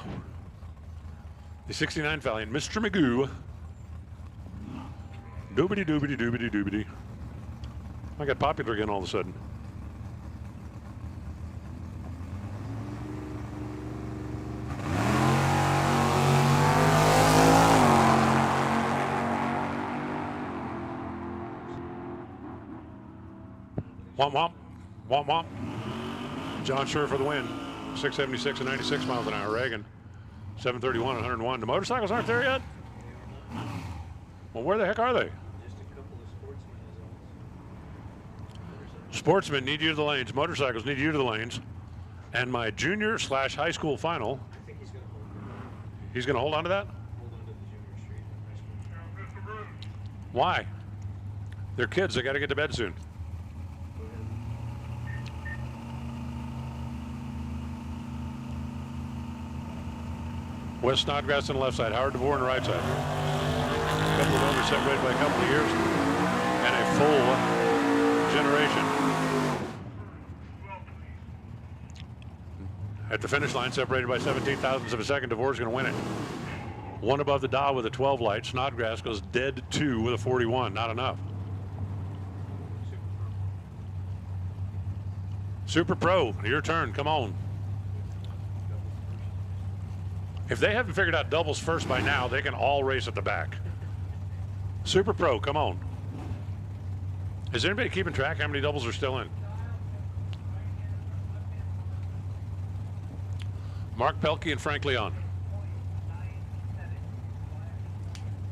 The 69 Valiant, Mr. Magoo. Doobity doobity doobity doobity. I got popular again all of a sudden. Womp womp. Womp womp. John Schur for the win. 676 and 96 miles an hour. Reagan 731 and 101. The motorcycles aren't there yet? Well, where the heck are they? Just a couple of Sportsman results. Sportsmen need you to the lanes. Motorcycles need you to the lanes. And my junior/high school final. I think he's going to hold on. He's going to hold on to that? Hold on to the junior street and high school. Why? They're kids. They got to get to bed soon. Wes Snodgrass on the left side, Howard DeVore on the right side. A couple of owners separated by a couple of years and a full generation. At the finish line, separated by 17 thousandths of a second, DeVore's going to win it. One above the dial with a 12 light. Snodgrass goes dead 2 with a 41. Not enough. Super Pro, your turn. Come on. If they haven't figured out doubles first by now, they can all race at the back. Super Pro, come on. Is anybody keeping track how many doubles are still in? Mark Pelkey and Frank Leon.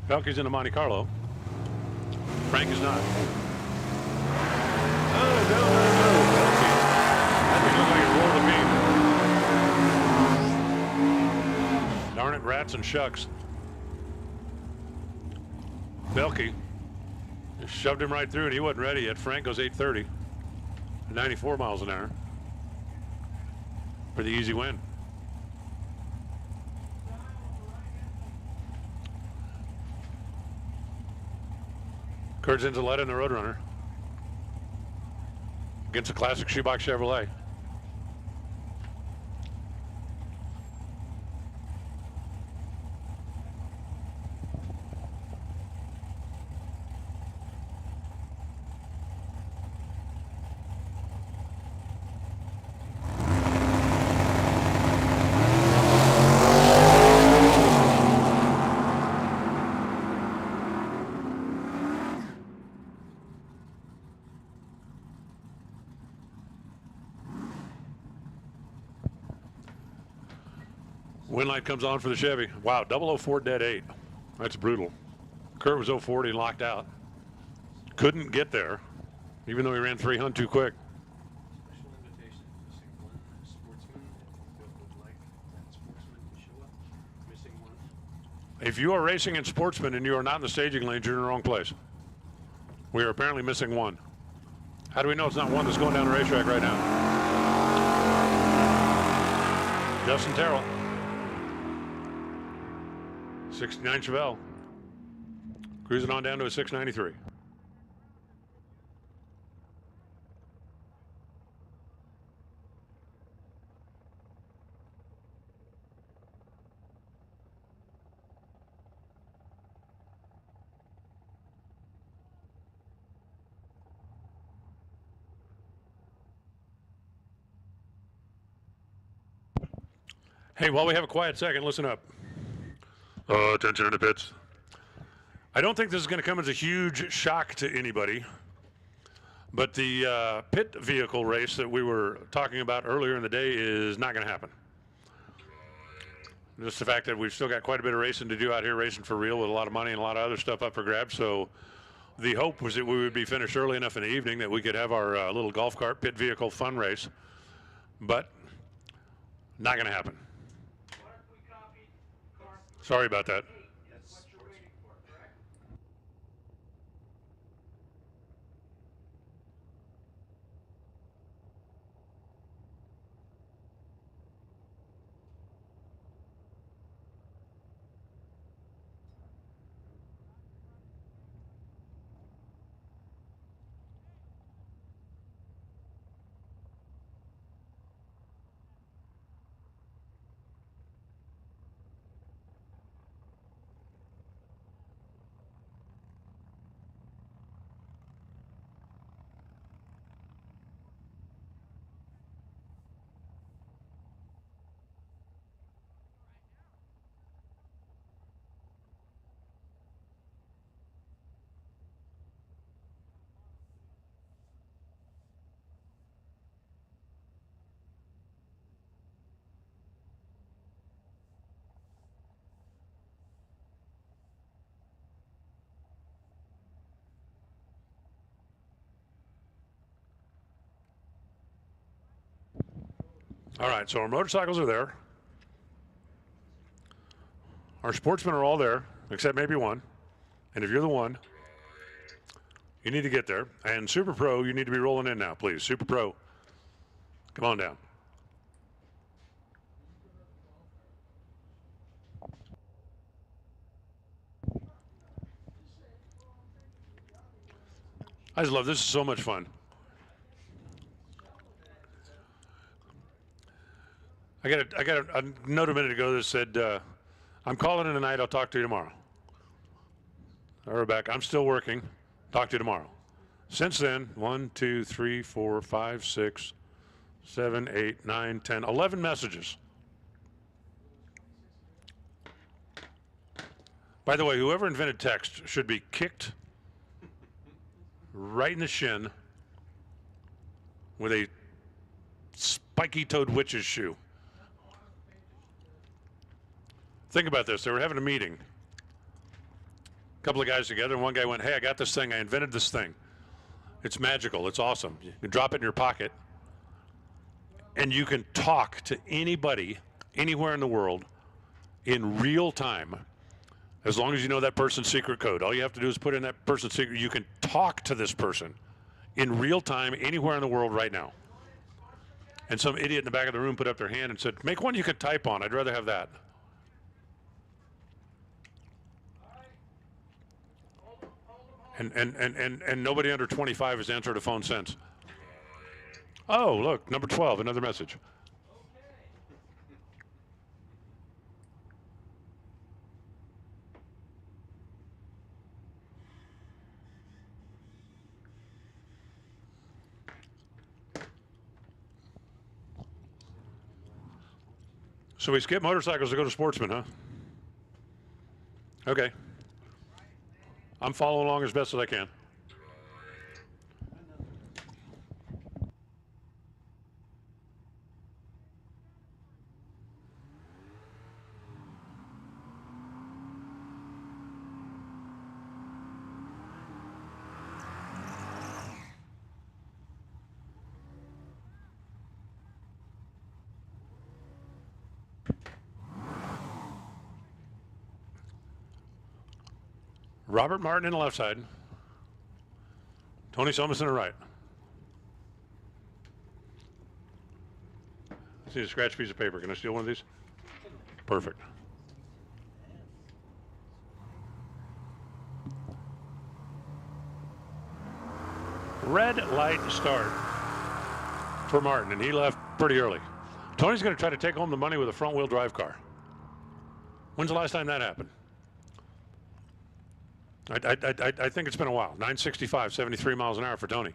Pelkey's in the Monte Carlo. Frank is not. Oh, no. Pelkey. That thing looks like it rolled the beam. Darn it, rats and shucks. Belkey just shoved him right through and he wasn't ready yet. Frank goes 830, 94 miles an hour for the easy win. Kurt Zinzaletta in the Roadrunner against a classic shoebox Chevrolet. Wind light comes on for the Chevy. Wow, 004 dead 8. That's brutal. Kurt was 040 and locked out. Couldn't get there, even though he ran 300 too quick. Special invitation. Missing one sportsman. If you would like that sportsman to show up. Missing one. If you are racing in Sportsman and you are not in the staging lanes, you're in the wrong place. We are apparently missing one. How do we know it's not one that's going down the racetrack right now? Justin Terrell. 69 Chevelle. Cruising on down to a 693. Hey, while we have a quiet second, listen up. Attention in the pits. I don't think this is going to come as a huge shock to anybody, but the pit vehicle race that we were talking about earlier in the day is not going to happen. Just the fact that we've still got quite a bit of racing to do out here, racing for real with a lot of money and a lot of other stuff up for grabs. So the hope was that we would be finished early enough in the evening that we could have our little golf cart pit vehicle fun race, but not going to happen. Sorry about that. All right, so our motorcycles are there. Our sportsmen are all there, except maybe one. And if you're the one, you need to get there. And Super Pro, you need to be rolling in now, please. Super Pro, come on down. I just love this. Is so much fun. I got a note a minute ago that said, I'm calling in tonight. I'll talk to you tomorrow. All right, back. I'm still working. Talk to you tomorrow. Since then, 1, 2, 3, 4, 5, 6, 7, 8, 9, 10, 11 messages. By the way, whoever invented text should be kicked right in the shin with a spiky-toed witch's shoe. Think about this. They were having a meeting. A couple of guys together, and one guy went, hey, I got this thing. I invented this thing. It's magical. It's awesome. You can drop it in your pocket, and you can talk to anybody, anywhere in the world, in real time, as long as you know that person's secret code. All you have to do is put in that person's secret. You can talk to this person in real time, anywhere in the world right now. And some idiot in the back of the room put up their hand and said, make one you can type on. I'd rather have that. And nobody under 25 has answered a phone since. Oh, look, number 12, another message. So we skip motorcycles to go to Sportsman, huh? Okay. I'm following along as best as I can. Robert Martin in the left side. Tony Somas in the right. I see a scratch piece of paper. Can I steal one of these? Perfect. Red light start for Martin, and he left pretty early. Tony's going to try to take home the money with a front-wheel drive car. When's the last time that happened? I think it's been a while. 965, 73 miles an hour for Tony.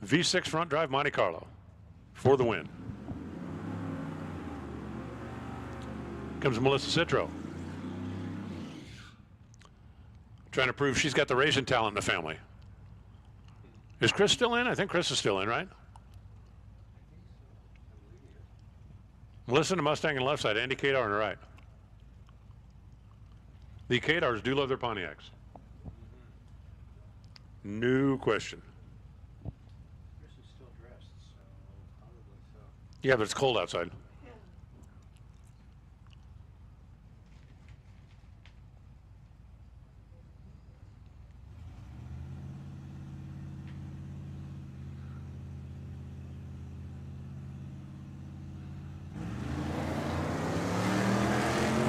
V6 front drive Monte Carlo for the win. Comes Melissa Citro. Trying to prove she's got the racing talent in the family. Is Chris still in? I think Chris is still in, right? Melissa in the Mustang on the left side, Andy Kadar on the right. The Kadars do love their Pontiacs. No question. Chris is still dressed, so probably so. Yeah, but it's cold outside.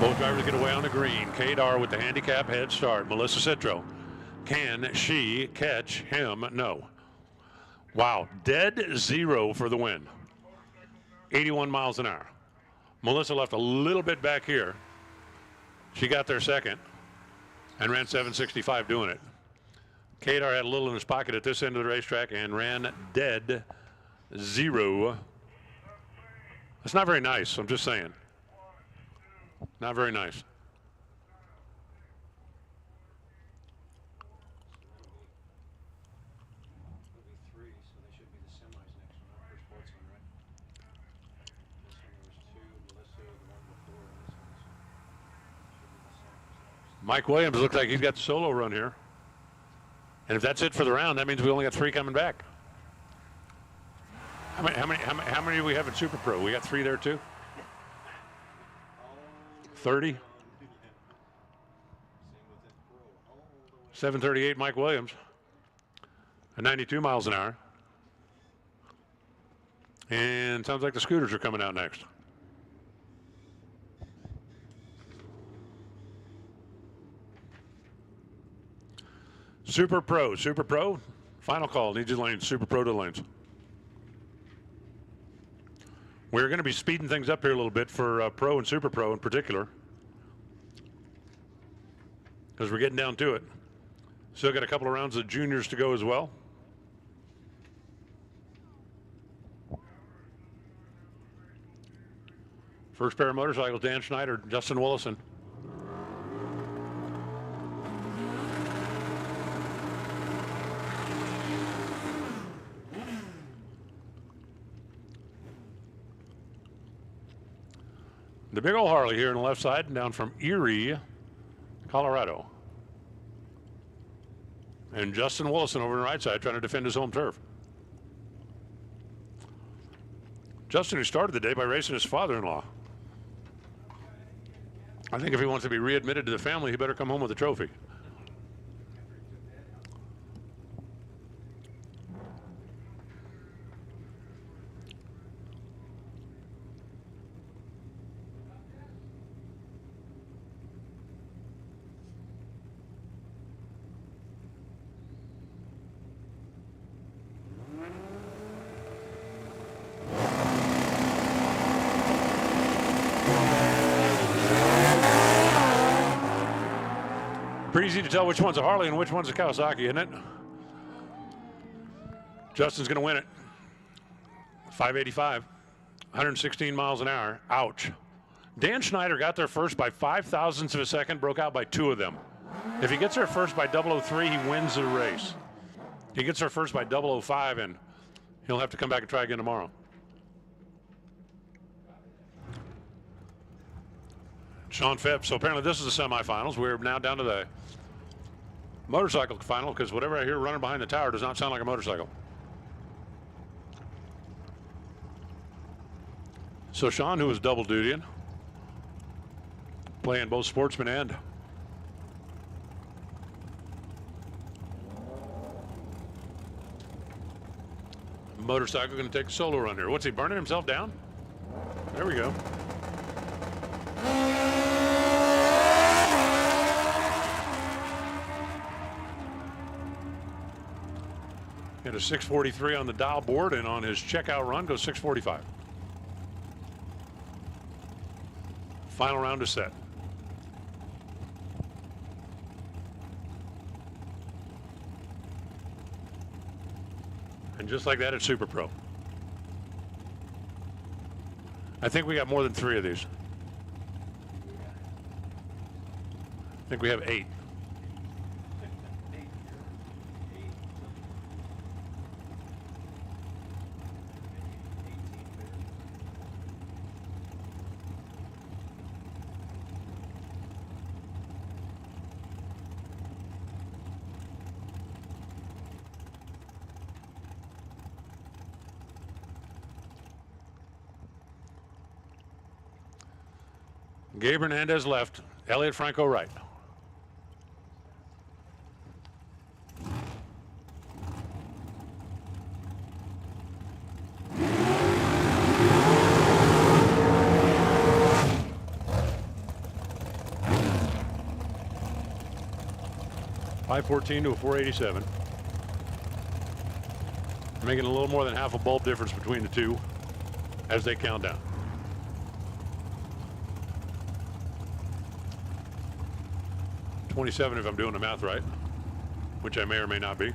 Both drivers get away on the green. Kadar with the handicap head start. Melissa Citro. Can she catch him? No. Wow. Dead zero for the win. 81 miles an hour. Melissa left a little bit back here. She got there second and ran 765 doing it. Kadar had a little in his pocket at this end of the racetrack and ran dead zero. That's not very nice. I'm just saying. Not very nice. It'll be 3, so they should be the semis next one for Sportsman, right? This one there was 2, Melissa the one before, and this one should be the semis next. Mike Williams looks like he's got the solo run here. And if that's it for the round, that means we only got 3 coming back. How many do we have in Super Pro? We got 3 there too? 30? Same with that pro, all the way. 738 Mike Williams at 92 miles an hour. And sounds like the scooters are coming out next. Super Pro, final call, needs your lanes, Super Pro to the lanes. We're going to be speeding things up here a little bit for Pro and Super Pro in particular, because we're getting down to it. Still got a couple of rounds of juniors to go as well. First pair of motorcycles, Dan Schneider, Justin Willison. The big old Harley here on the left side, down from Erie, Colorado. And Justin Willison over on the right side trying to defend his home turf. Justin, who started the day by racing his father-in-law. I think if he wants to be readmitted to the family, he better come home with a trophy. Pretty easy to tell which one's a Harley and which one's a Kawasaki, isn't it? Justin's going to win it. 585, 116 miles an hour. Ouch. Dan Schneider got there first by 5 thousandths of a second, broke out by 2 of them. If he gets there first by 003, he wins the race. He gets there first by 005, and he'll have to come back and try again tomorrow. Sean Phipps. So apparently this is the semifinals. We're now down to the motorcycle final, because whatever I hear running behind the tower does not sound like a motorcycle. So Sean, who was double dutying, playing both Sportsman and motorcycle going to take a solo run here. What's he, burning himself down? There we go. Hit a 6:43 on the dial board, and on his checkout run goes 6:45. Final round is set. And just like that, it's Super Pro. I think we got more than 3 of these. I think we have 8. Gabe Hernandez left, Elliot Franco right. .514 to a 487. Making a little more than half a bulb difference between the two as they count down. .27 if I'm doing the math right, which I may or may not be.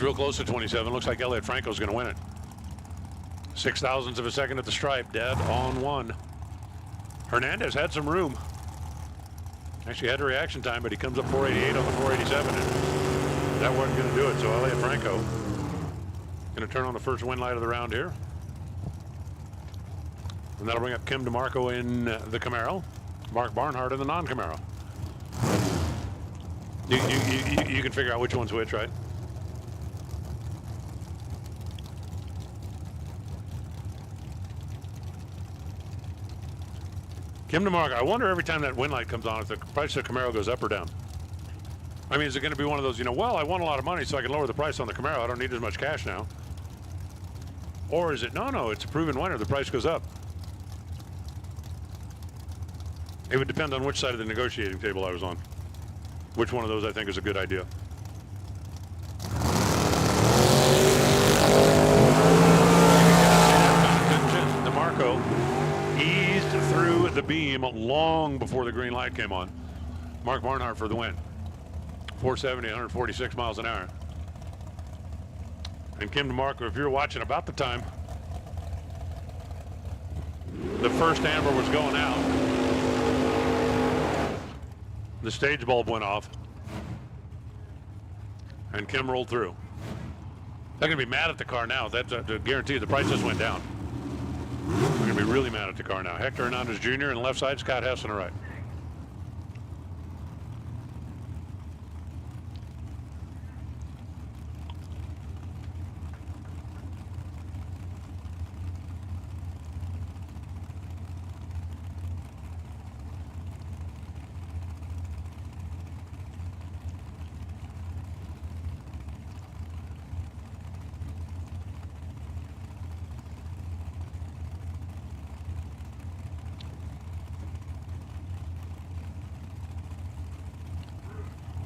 Real close to 27. Looks like Elliot Franco's going to win it. 6 thousandths of a second at the stripe, dead on one. Hernandez had some room. Actually had a reaction time, but he comes up 488 on the 487, and that wasn't going to do it. So Elliot Franco going to turn on the first win light of the round here. And that'll bring up Kim DeMarco in the Camaro, Mark Barnhart in the non-Camaro. You can figure out which one's which, right? Kim DeMarco, I wonder every time that win light comes on if the price of the Camaro goes up or down. I mean, is it going to be one of those, well, I won a lot of money so I can lower the price on the Camaro. I don't need as much cash now. Or is it, no, it's a proven winner. The price goes up. It would depend on which side of the negotiating table I was on. Which one of those I think is a good idea. DeMarco eased through the beam long before the green light came on. Mark Barnhart for the win. 470, 146 miles an hour. And Kim DeMarco, if you're watching about the time the first amber was going out, the stage bulb went off, and Kim rolled through. They're going to be mad at the car now. That's a guarantee. The price just went down. They're going to be really mad at the car now. Hector Hernandez Jr. on the left side, Scott Hess on the right.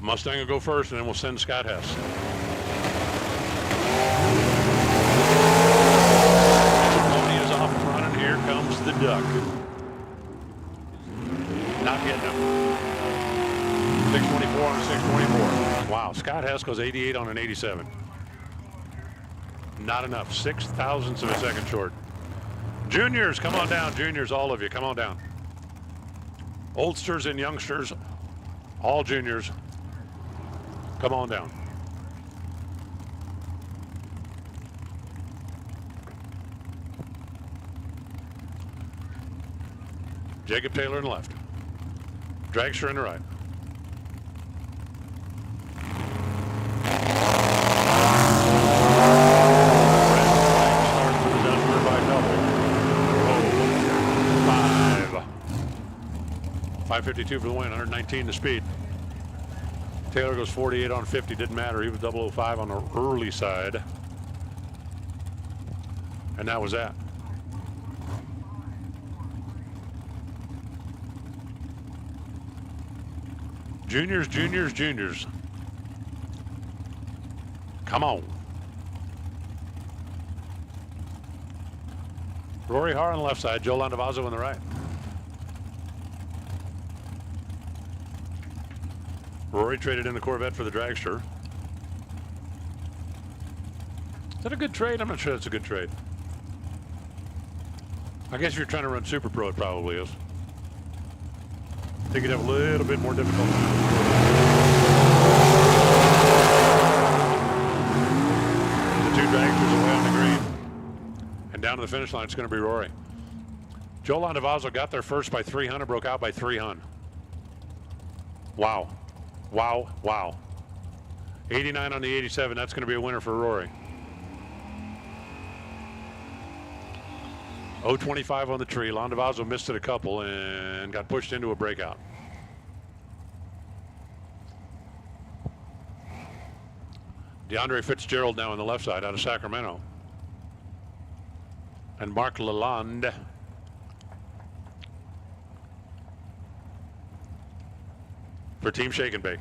Mustang will go first, and then we'll send Scott Hess. Pony is off and running. Here comes the duck. Not getting him. 624 on a 624. Wow, Scott Hess goes 88 on an 87. Not enough. 6 thousandths of a second short. Juniors, come on down. Juniors, all of you, come on down. Oldsters and youngsters, all juniors, come on down. Jacob Taylor in the left. Dragster in the right. Start for the Denver by double. Oh, 552 for the win, 119 the speed. Taylor goes 48 on 50, didn't matter. He was 005 on the early side. And that was that. Juniors, juniors, juniors. Come on. Rory Har on the left side, Joe Landavazo on the right. Rory traded in the Corvette for the Dragster. Is that a good trade? I'm not sure that's a good trade. I guess if you're trying to run Super Pro, it probably is. I think you'd have a little bit more difficulty. The two dragsters away on the green. And down to the finish line, it's going to be Rory. Joe Landavazo got there first by 300, broke out by 300. Wow. Wow, wow. 89 on the 87, that's going to be a winner for Rory. 025 on the tree. Landavazo missed it a couple and got pushed into a breakout. DeAndre Fitzgerald now on the left side out of Sacramento. And Mark Lalonde for Team Shake and Bake.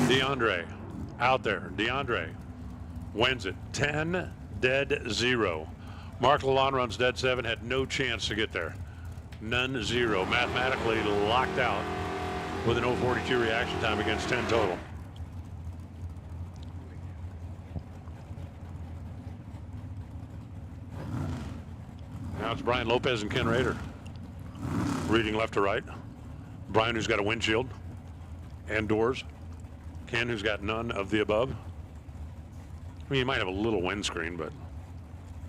DeAndre out there. DeAndre wins it. 10 dead 0. Mark Lalonde runs dead 7, had no chance to get there. None, 0. Mathematically locked out with an 042 reaction time against 10 total. Now it's Brian Lopez and Ken Rader. Reading left to right. Brian, who's got a windshield and doors. Ken, who's got none of the above. I mean, you might have a little windscreen, but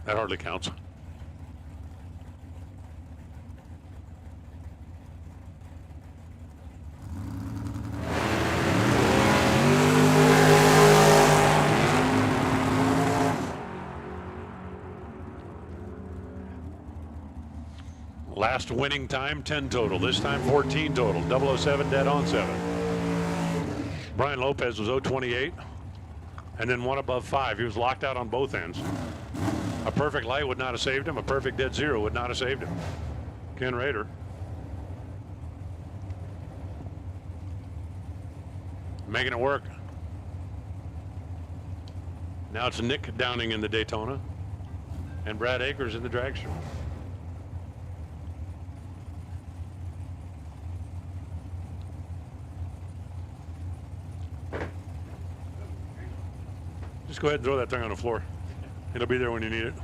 that hardly counts. Last winning time, 10 total. This time, 14 total. 007 dead on 7. Brian Lopez was 028 and then one above 5. He was locked out on both ends. A perfect light would not have saved him. A perfect dead 0 would not have saved him. Ken Rader. Making it work. Now it's Nick Downing in the Daytona and Brad Akers in the Dragster. Just go ahead and throw that thing on the floor. It'll be there when you need it.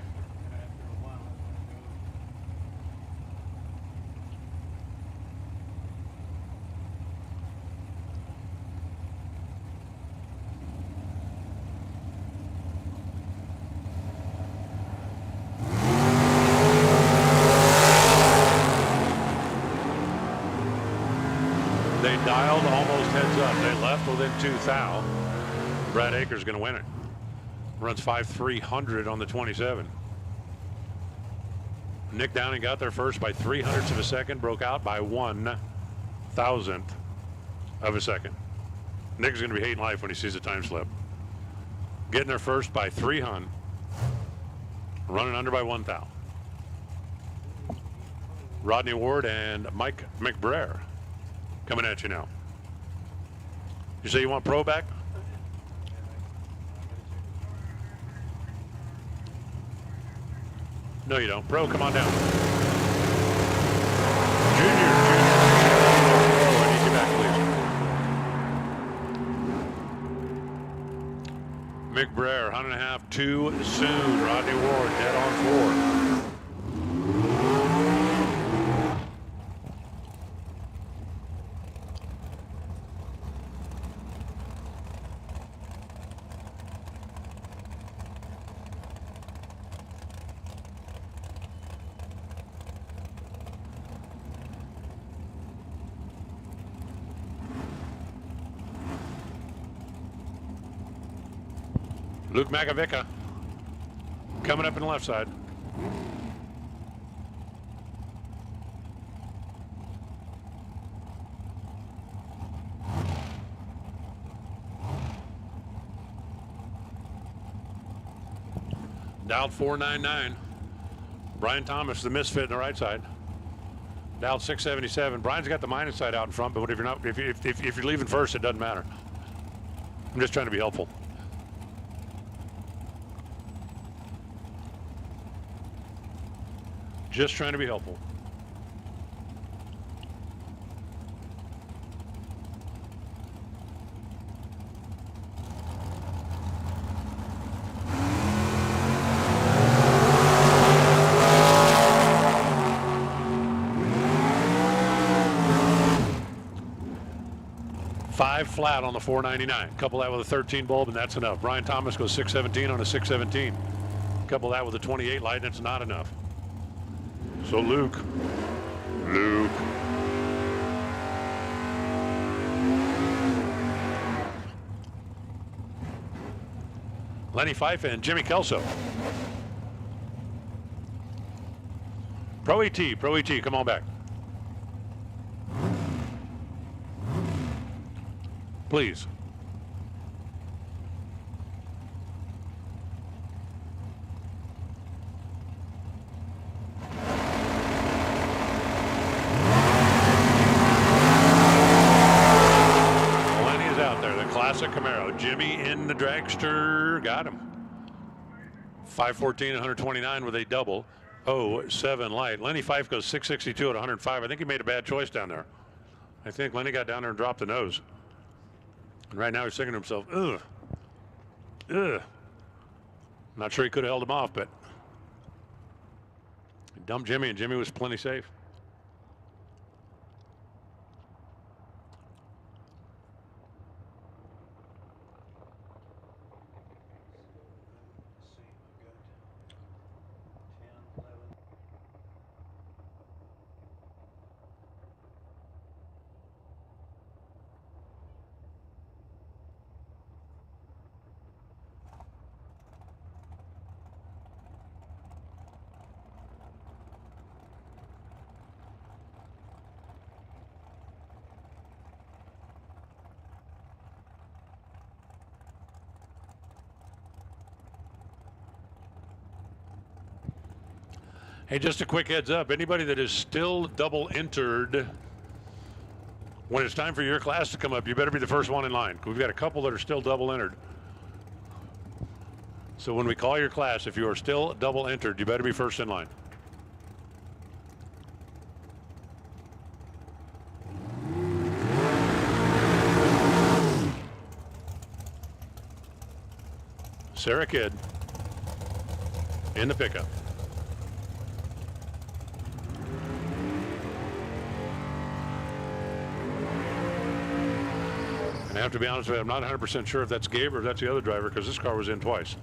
They dialed almost heads up. They left within 2 thou. Brad Akers going to win it. Runs 5/300 on the 27. Nick Downing got there first by 0.03 of a second, broke out by 1/1000th of a second. Nick's going to be hating life when he sees the time slip. Getting there first by 300. Running under by 1 thou. Rodney Ward and Mike McBrayer coming at you now. You say you want Pro back? No, you don't. Pro, come on down. Junior. Pro, I need you back, please. McBrayer, 100.5 too soon. Rodney Ward dead on 4. Luke Magavica coming up in the left side. Dialed 499. Brian Thomas, the misfit in the right side. Dialed 677. Brian's got the minus side out in front, but if you're not, if you're leaving first, it doesn't matter. I'm just trying to be helpful. Just trying to be helpful. Five flat on the 499. Couple that with a 13 bulb, and that's enough. Brian Thomas goes 617 on a 617. Couple that with a 28 light, and it's not enough. So Luke. Lenny Fife and Jimmy Kelso. Pro ET, come on back. Please. Classic Camaro. Jimmy in the dragster. Got him. 514 and 129 with a double. 07 light. Lenny Fife goes 662 at 105. I think he made a bad choice down there. I think Lenny got down there and dropped the nose. And right now he's thinking to himself, ugh. Not sure he could have held him off, but he dumped Jimmy, and Jimmy was plenty safe. Hey, just a quick heads up. Anybody that is still double entered, when it's time for your class to come up, you better be the first one in line. We've got a couple that are still double entered. So when we call your class, if you are still double entered, you better be first in line. Sarah Kidd in the pickup. I have to be honest with you, I'm not 100% sure if that's Gabe or if that's the other driver, because this car was in twice.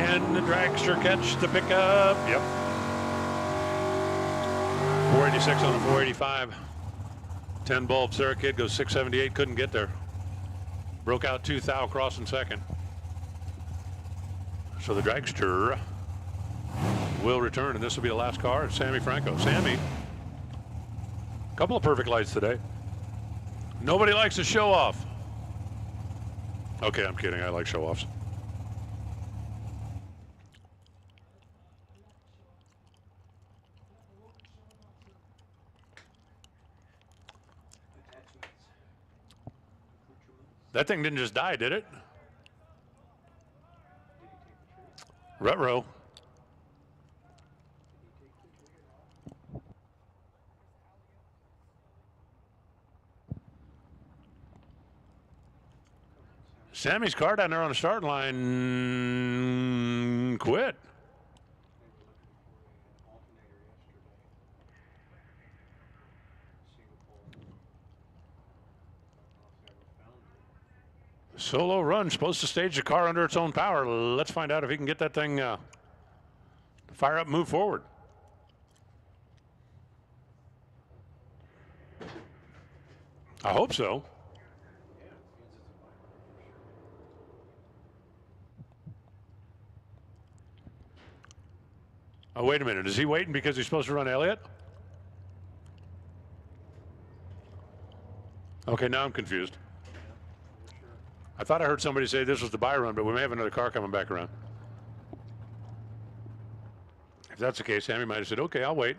And the dragster catch the pickup. Yep. 486 on a 485. 10 bulb. Sarah Kid goes 678. Couldn't get there. Broke out 2 thou crossing second. So the dragster will return, and this will be the last car. It's Sammy Franco. Sammy, a couple of perfect lights today. Nobody likes a show off. Okay, I'm kidding. I like show offs. Attachments. Accoutrements. That thing didn't just die, did it? Did he take the tree? Ruh-roh. Did he take the tree or not? Sammy's car down there on the starting line quit. They were looking for an alternator yesterday. Single pole. Don't know if they ever found it. Solo run, supposed to stage the car under its own power. Let's find out if he can get that thing fire up and move forward. I hope so. Yeah, it means it's a fire for sure. Oh, wait a minute. Is he waiting because he's supposed to run Elliott? Okay, now I'm confused. For sure. I thought I heard somebody say this was the buy run, but we may have another car coming back around. If that's the case, Sammy might have said, okay, I'll wait.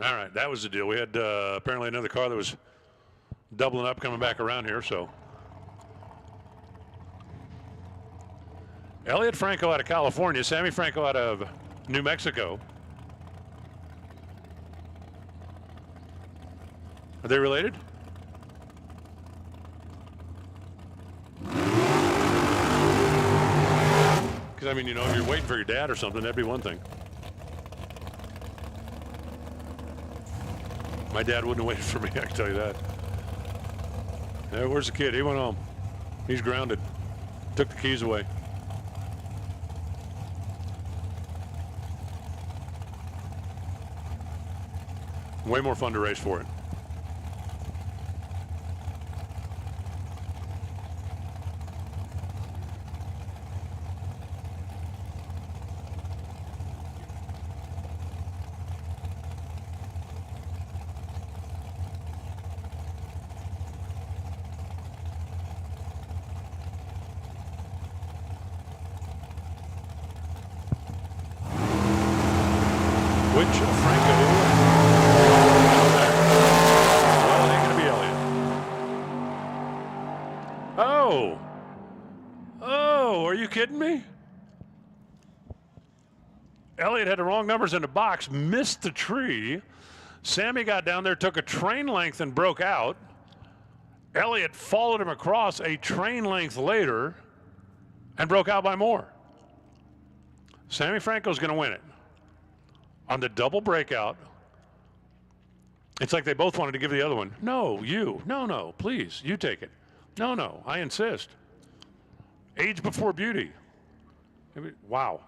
All right, that was the deal. We had apparently another car that was doubling up coming back around here, so. Elliott Franco out of California, Sammy Franco out of New Mexico. Are they related? Because, I mean, you know, if you're waiting for your dad or something, that'd be one thing. My dad wouldn't have waited for me, I can tell you that. Where's the kid? He went home. He's grounded. Took the keys away. Way more fun to race for it. Which Franco? Well, it ain't gonna be Elliott. Oh. Oh, are you kidding me? Elliott had the wrong numbers in the box, missed the tree. Sammy got down there, took a train length and broke out. Elliott followed him across a train length later and broke out by more. Sammy Franco's gonna win it. On the double breakout, it's like they both wanted to give the other one. No, you. No, no, please, you take it. No, no, I insist. Age before beauty. Wow.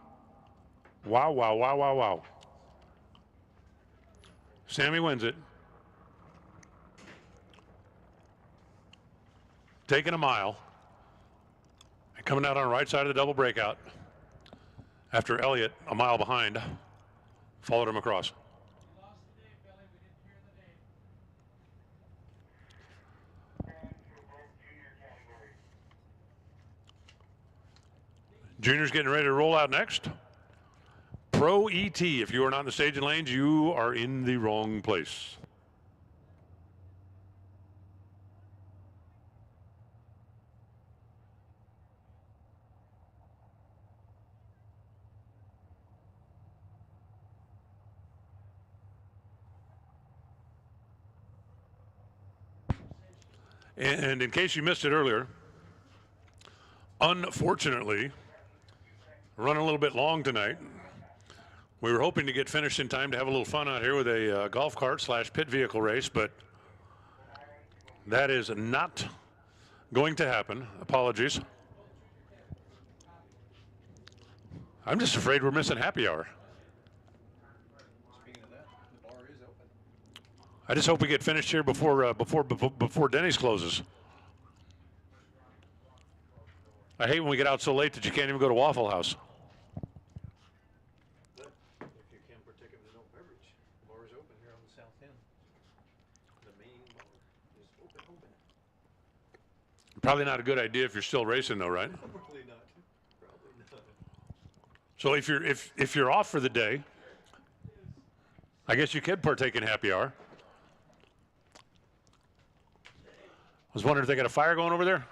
Wow, wow, wow, wow, wow. Sammy wins it. Taking a mile. And coming out on the right side of the double breakout after Elliott, a mile behind, followed him across. We lost the day, Billy. We didn't hear the name. Junior's getting ready to roll out next. Pro ET. If you are not in the staging lanes, you are in the wrong place. And in case you missed it earlier, unfortunately, running a little bit long tonight. We were hoping to get finished in time to have a little fun out here with a golf cart / pit vehicle race, but that is not going to happen. Apologies. I'm just afraid we're missing happy hour. Speaking of that, the bar is open. I just hope we get finished here before Denny's closes. I hate when we get out so late that you can't even go to Waffle House. But if you can partake of an adult beverage, the bar is open here on the south end. The main bar is open. Probably not a good idea if you're still racing, though, right? Probably not. Probably not. So if you're off for the day, I guess you could partake in happy hour. I was wondering if they got a fire going over there.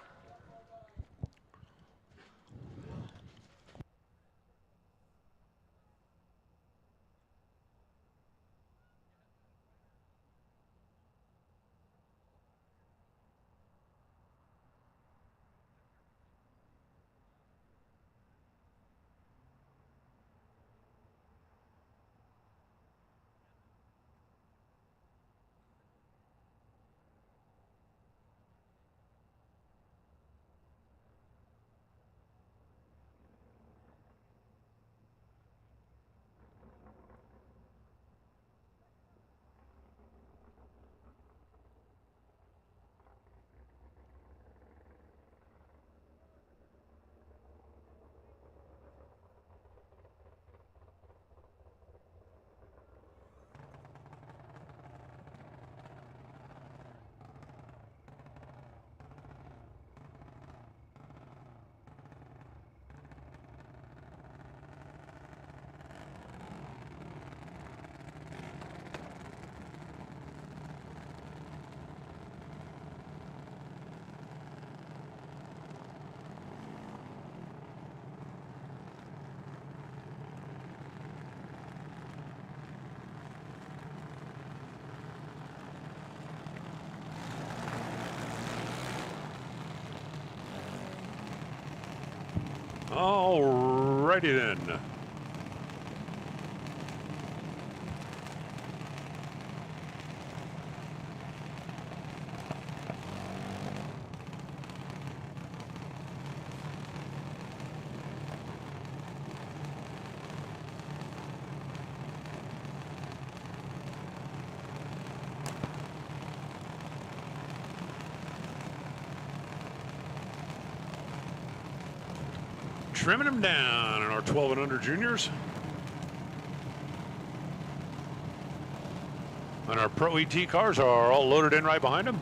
All righty then. Trimming them down in our 12 and under juniors. And our Pro ET cars are all loaded in right behind them.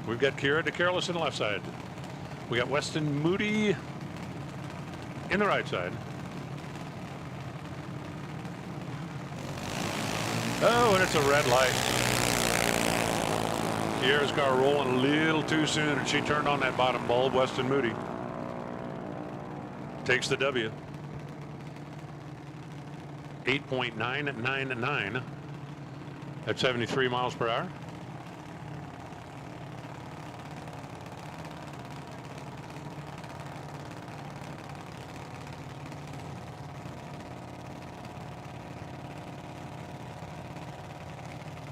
We've got Kira DeCarolus on the left side. We got Weston Moody in the right side. Oh, and it's a red light. Kiera's car rolling a little too soon, and she turned on that bottom bulb. Weston Moody takes the W. 8.999 at 73 miles per hour.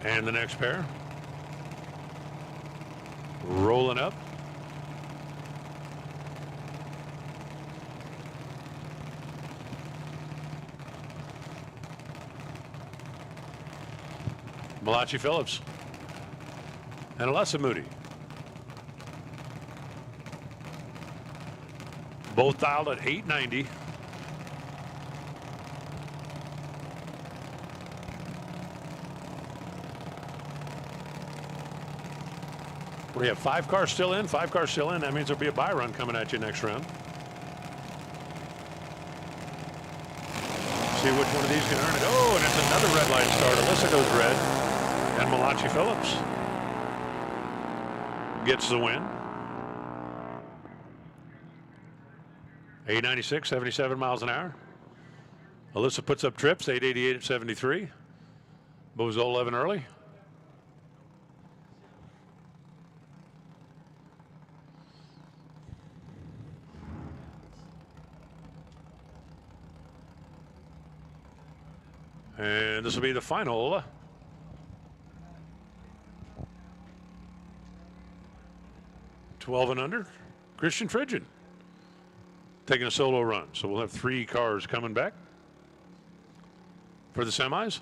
And the next pair rolling up. Malachi Phillips and Alessa Moody. Both dialed at 890. We have 5 cars still in, 5 cars still in. That means there'll be a buy run coming at you next round. See which one of these can earn it. Oh, and it's another red light start. Alyssa goes red. And Malachi Phillips gets the win. 896, 77 miles an hour. Alyssa puts up trips, 888 at 73. Bozo 11 early. And this will be the final. $12 and under. Christian Frigian taking a solo run. So we'll have 3 cars coming back for the semis.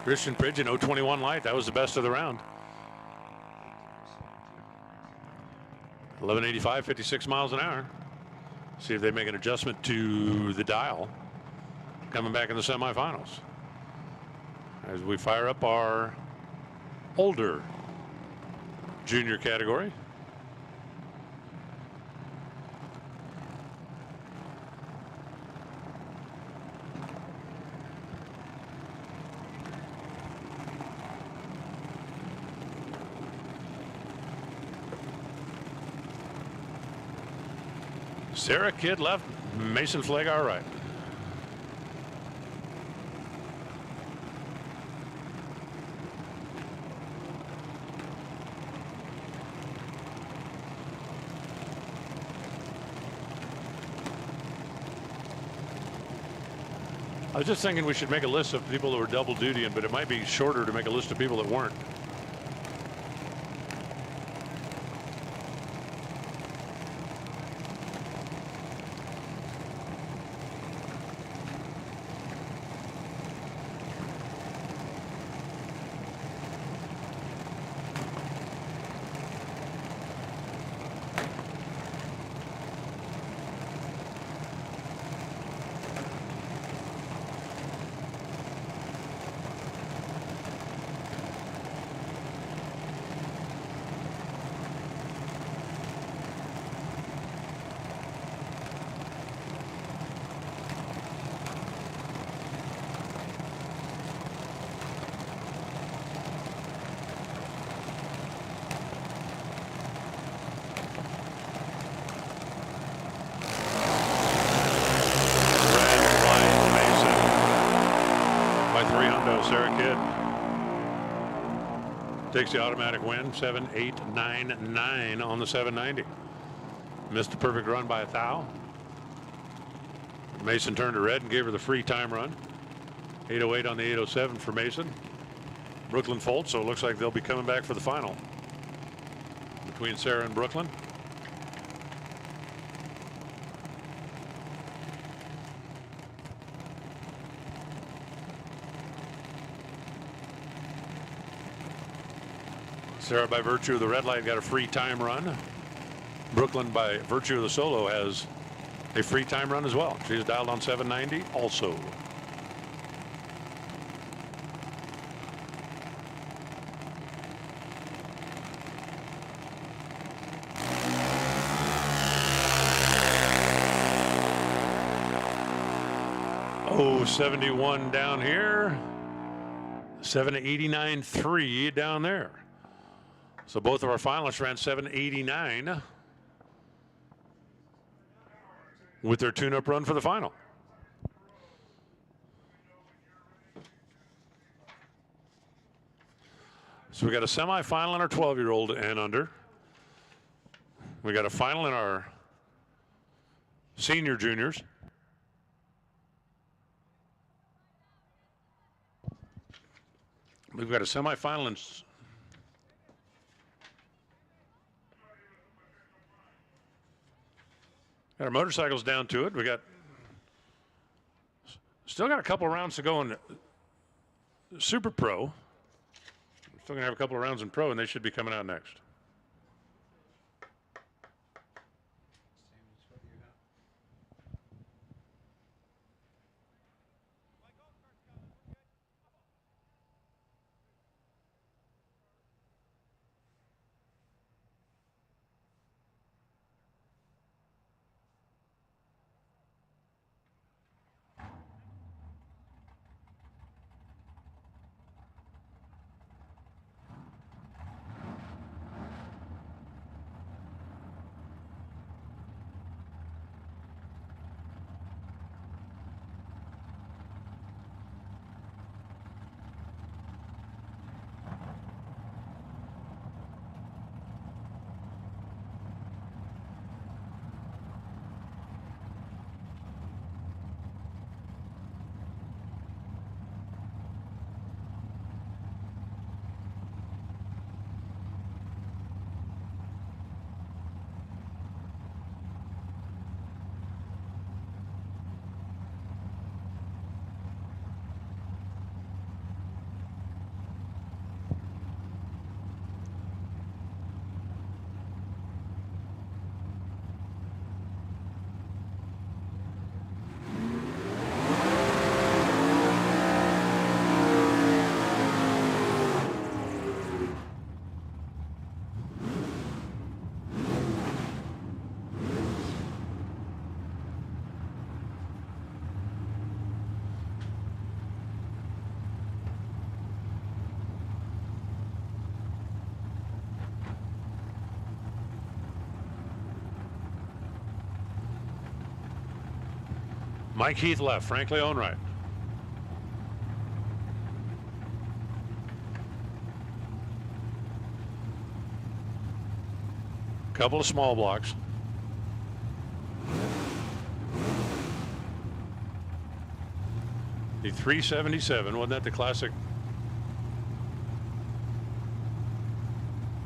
Christian Frigian, 021 light. That was the best of the round. 1185, 56 miles an hour. See if they make an adjustment to the dial coming back in the semifinals. As we fire up our older junior category. Sarah Kidd left, Mason Flagar right. I was just thinking we should make a list of people that were double dutying, but it might be shorter to make a list of people that weren't. Sarah Kidd takes the automatic win, 7.899 on the 790. Missed a perfect run by a thou. Mason turned to red and gave her the free time run. 808 on the 807 for Mason. Brooklyn folds, so it looks like they'll be coming back for the final between Sarah and Brooklyn. Sarah, by virtue of the red light, got a free time run. Brooklyn, by virtue of the solo, has a free time run as well. She's dialed on 790 also. Oh, 71 down here. 789.3 down there. So both of our finalists ran 789. with their tune-up run for the final. So we got a semifinal in our 12-year-old and under. We got a final in our senior juniors. We've got a semifinal in got our motorcycles down to it. We got still got a couple of rounds to go in Super Pro. We're still gonna have a couple of rounds in Pro, and they should be coming out next. Mike Heath left, Frank Leone right. Couple of small blocks. The 377, wasn't that the classic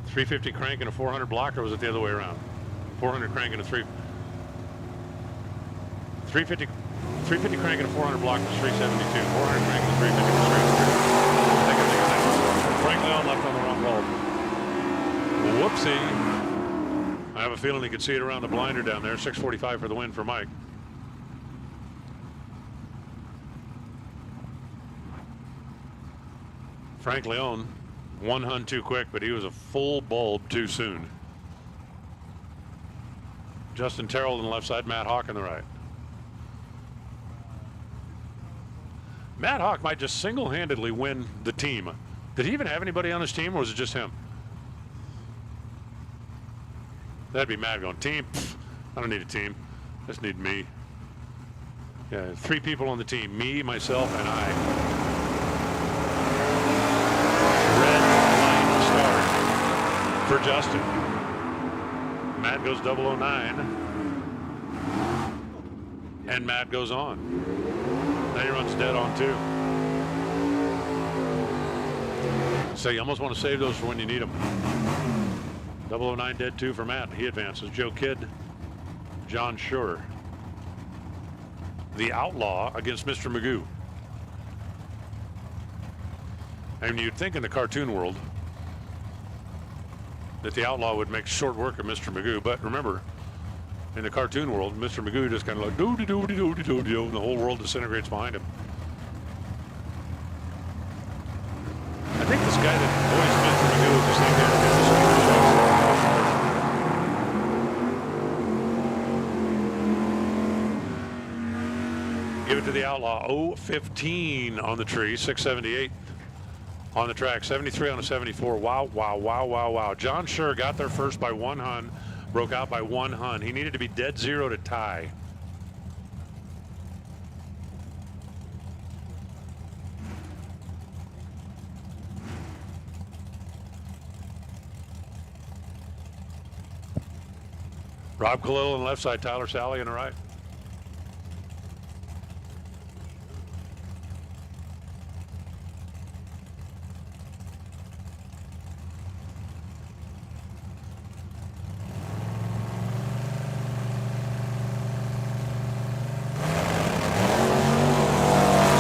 350 crank and a 400 block, or was it the other way around? 400 crank and a 350 crank and a 400 block was 372. 400 crank and a 350 was 300. Frank Leone left on the wrong bulb. Whoopsie. I have a feeling he could see it around the blinder down there. 645 for the win for Mike. Frank Leone, one Hun too quick, but he was a full bulb too soon. Justin Terrell on the left side, Matt Hawk on the right. Matt Hawk might just single-handedly win the team. Did he even have anybody on his team, or was it just him? That'd be Matt going, team? Pfft, I don't need a team. I just need me. Yeah, 3 people on the team, me, myself, and I. Red line start for Justin. Matt goes 009. And Matt goes on. Now he runs dead on 2. So you almost want to save those for when you need them. 009 dead 2 for Matt. He advances. Joe Kidd, John Schur. The Outlaw against Mr. Magoo. I mean, you'd think in the cartoon world that the Outlaw would make short work of Mr. Magoo, but remember, in the cartoon world, Mr. Magoo just kind of like doo-doo-doo-doo-doo-doo, and the whole world disintegrates behind him. I think this guy that voiced Mr. Magoo is the same guy that did the Super Show. Give it to the Outlaw. 0-15 on the tree, 678 on the track, 73 on a 74. Wow, wow, wow, wow, wow. John Schur got there first by 1 Hun, broke out by 1 Hun. He needed to be dead 0 to tie. Rob Khalil on the left side, Tyler Sally on the right.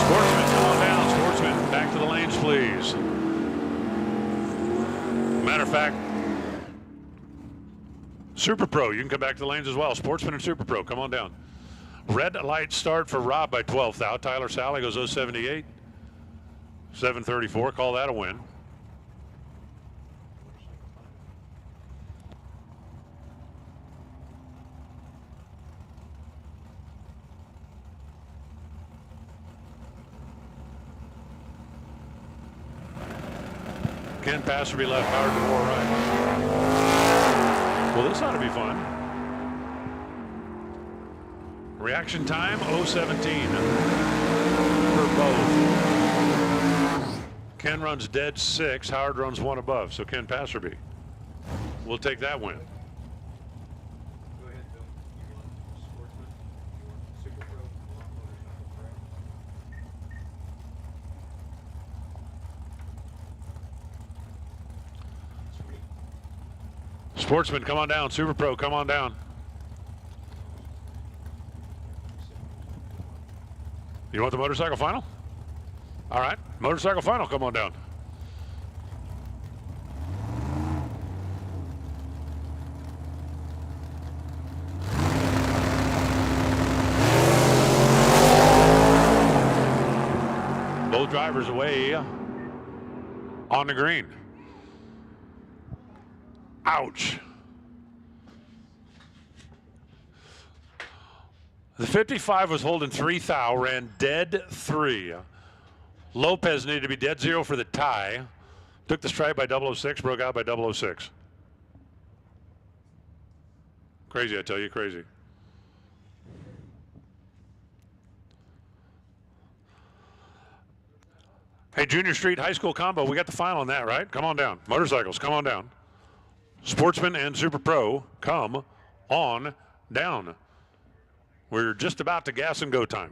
Sportsman, come on down. Sportsman, back to the lanes, please. Matter of fact, Super Pro, you can come back to the lanes as well. Sportsman and Super Pro, come on down. Red light start for Rob by 12th out. Tyler Sally goes 078. 734, call that a win. Ken Passerby left, Howard DeVore right. Well, this ought to be fun. Reaction time, 017 for both. Ken runs dead 6, Howard runs 1 above, so Ken Passerby will take that win. Go ahead, Bill. You want Sportsman? You want Super Pro? You want motorcycle, correct? Sweet. Sportsman, come on down. Super Pro, come on down. You want the motorcycle final? All right, motorcycle final, come on down. Both drivers away on the green. Ouch. The 55 was holding 3 thou, ran dead 3. Lopez needed to be dead 0 for the tie. Took the stripe by 006, broke out by 006. Crazy, I tell you, crazy. Hey, Junior Street High School combo, we got the final on that, right? Come on down. Motorcycles, come on down. Sportsman and Super Pro, come on down. We're just about to gas and go time.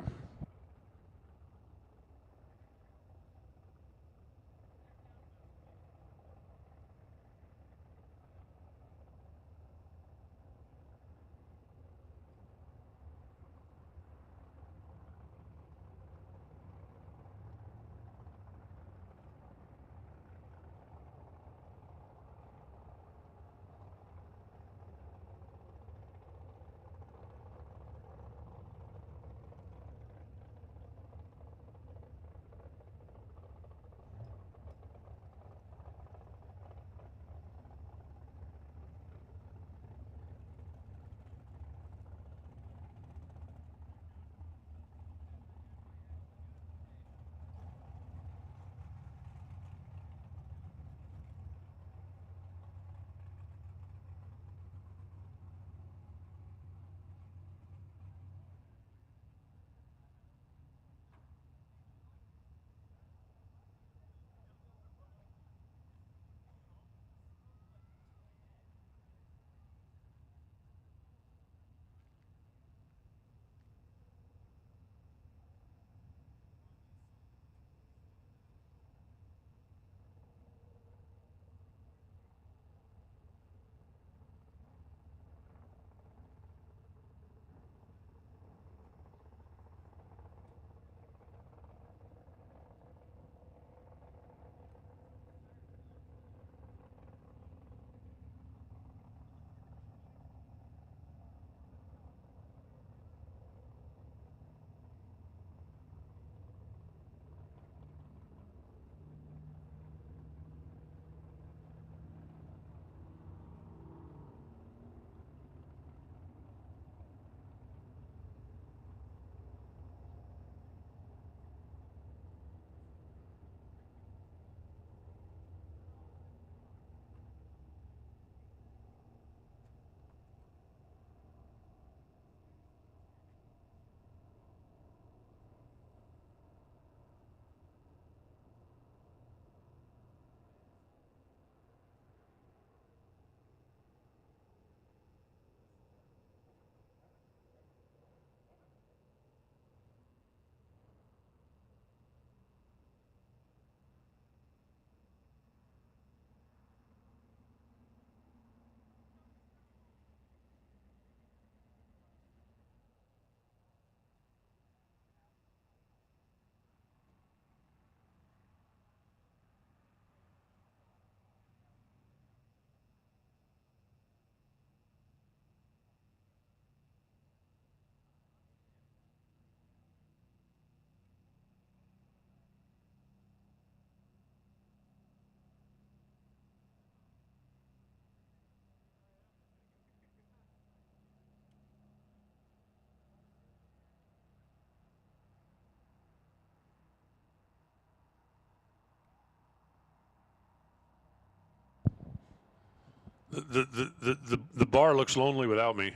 The bar looks lonely without me.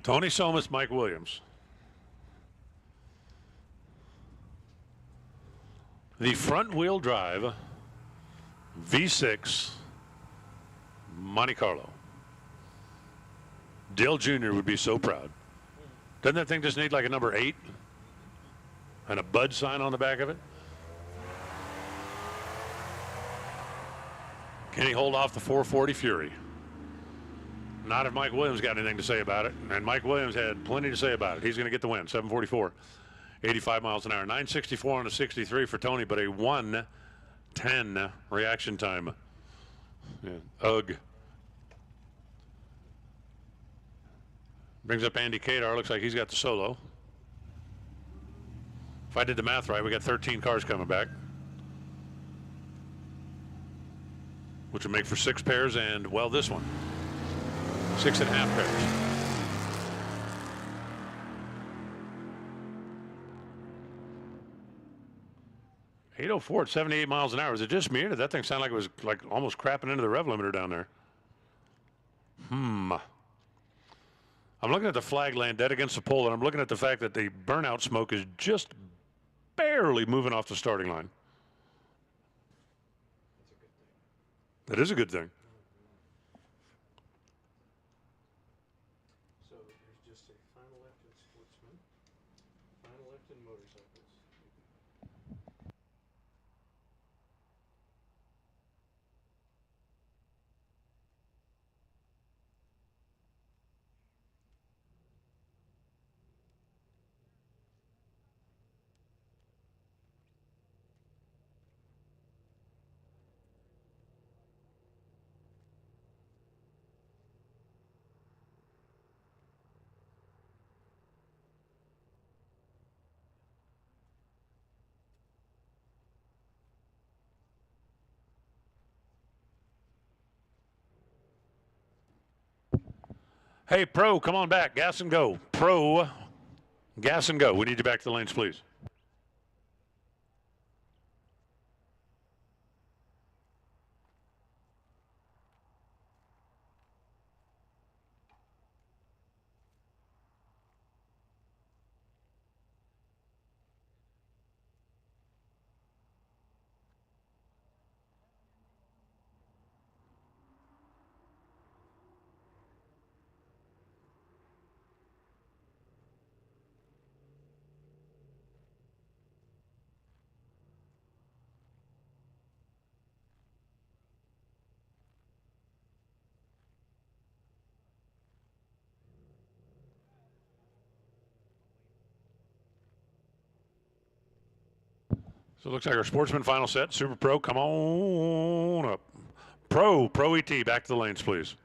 Tony Somas, Mike Williams. The front-wheel drive V6 Monte Carlo. Dale Jr. would be so proud. Doesn't that thing just need like a number 8 and a Bud sign on the back of it? Can he hold off the 440 Fury? Not if Mike Williams got anything to say about it. And Mike Williams had plenty to say about it. He's going to get the win. 744, 85 miles an hour. 964 on a 63 for Tony, but a 1:10 reaction time. Yeah. Ugh. Brings up Andy Kadar. Looks like he's got the solo. If I did the math right, we got 13 cars coming back, which would make for 6 pairs and, well, this one. 6.5 pairs. .804 at 78 miles an hour. Is it just me or did that thing sound like it was like almost crapping into the rev limiter down there? I'm looking at the flag laying dead against the pole, and I'm looking at the fact that the burnout smoke is just barely moving off the starting line. That is a good thing. So there's just a final left in Sportsman, final left in motorcycles. Hey, Pro, come on back. Gas and go. Pro, gas and go. We need you back to the lanes, please. So it looks like our Sportsman final set. Super Pro, come on up. Pro ET, back to the lanes, please.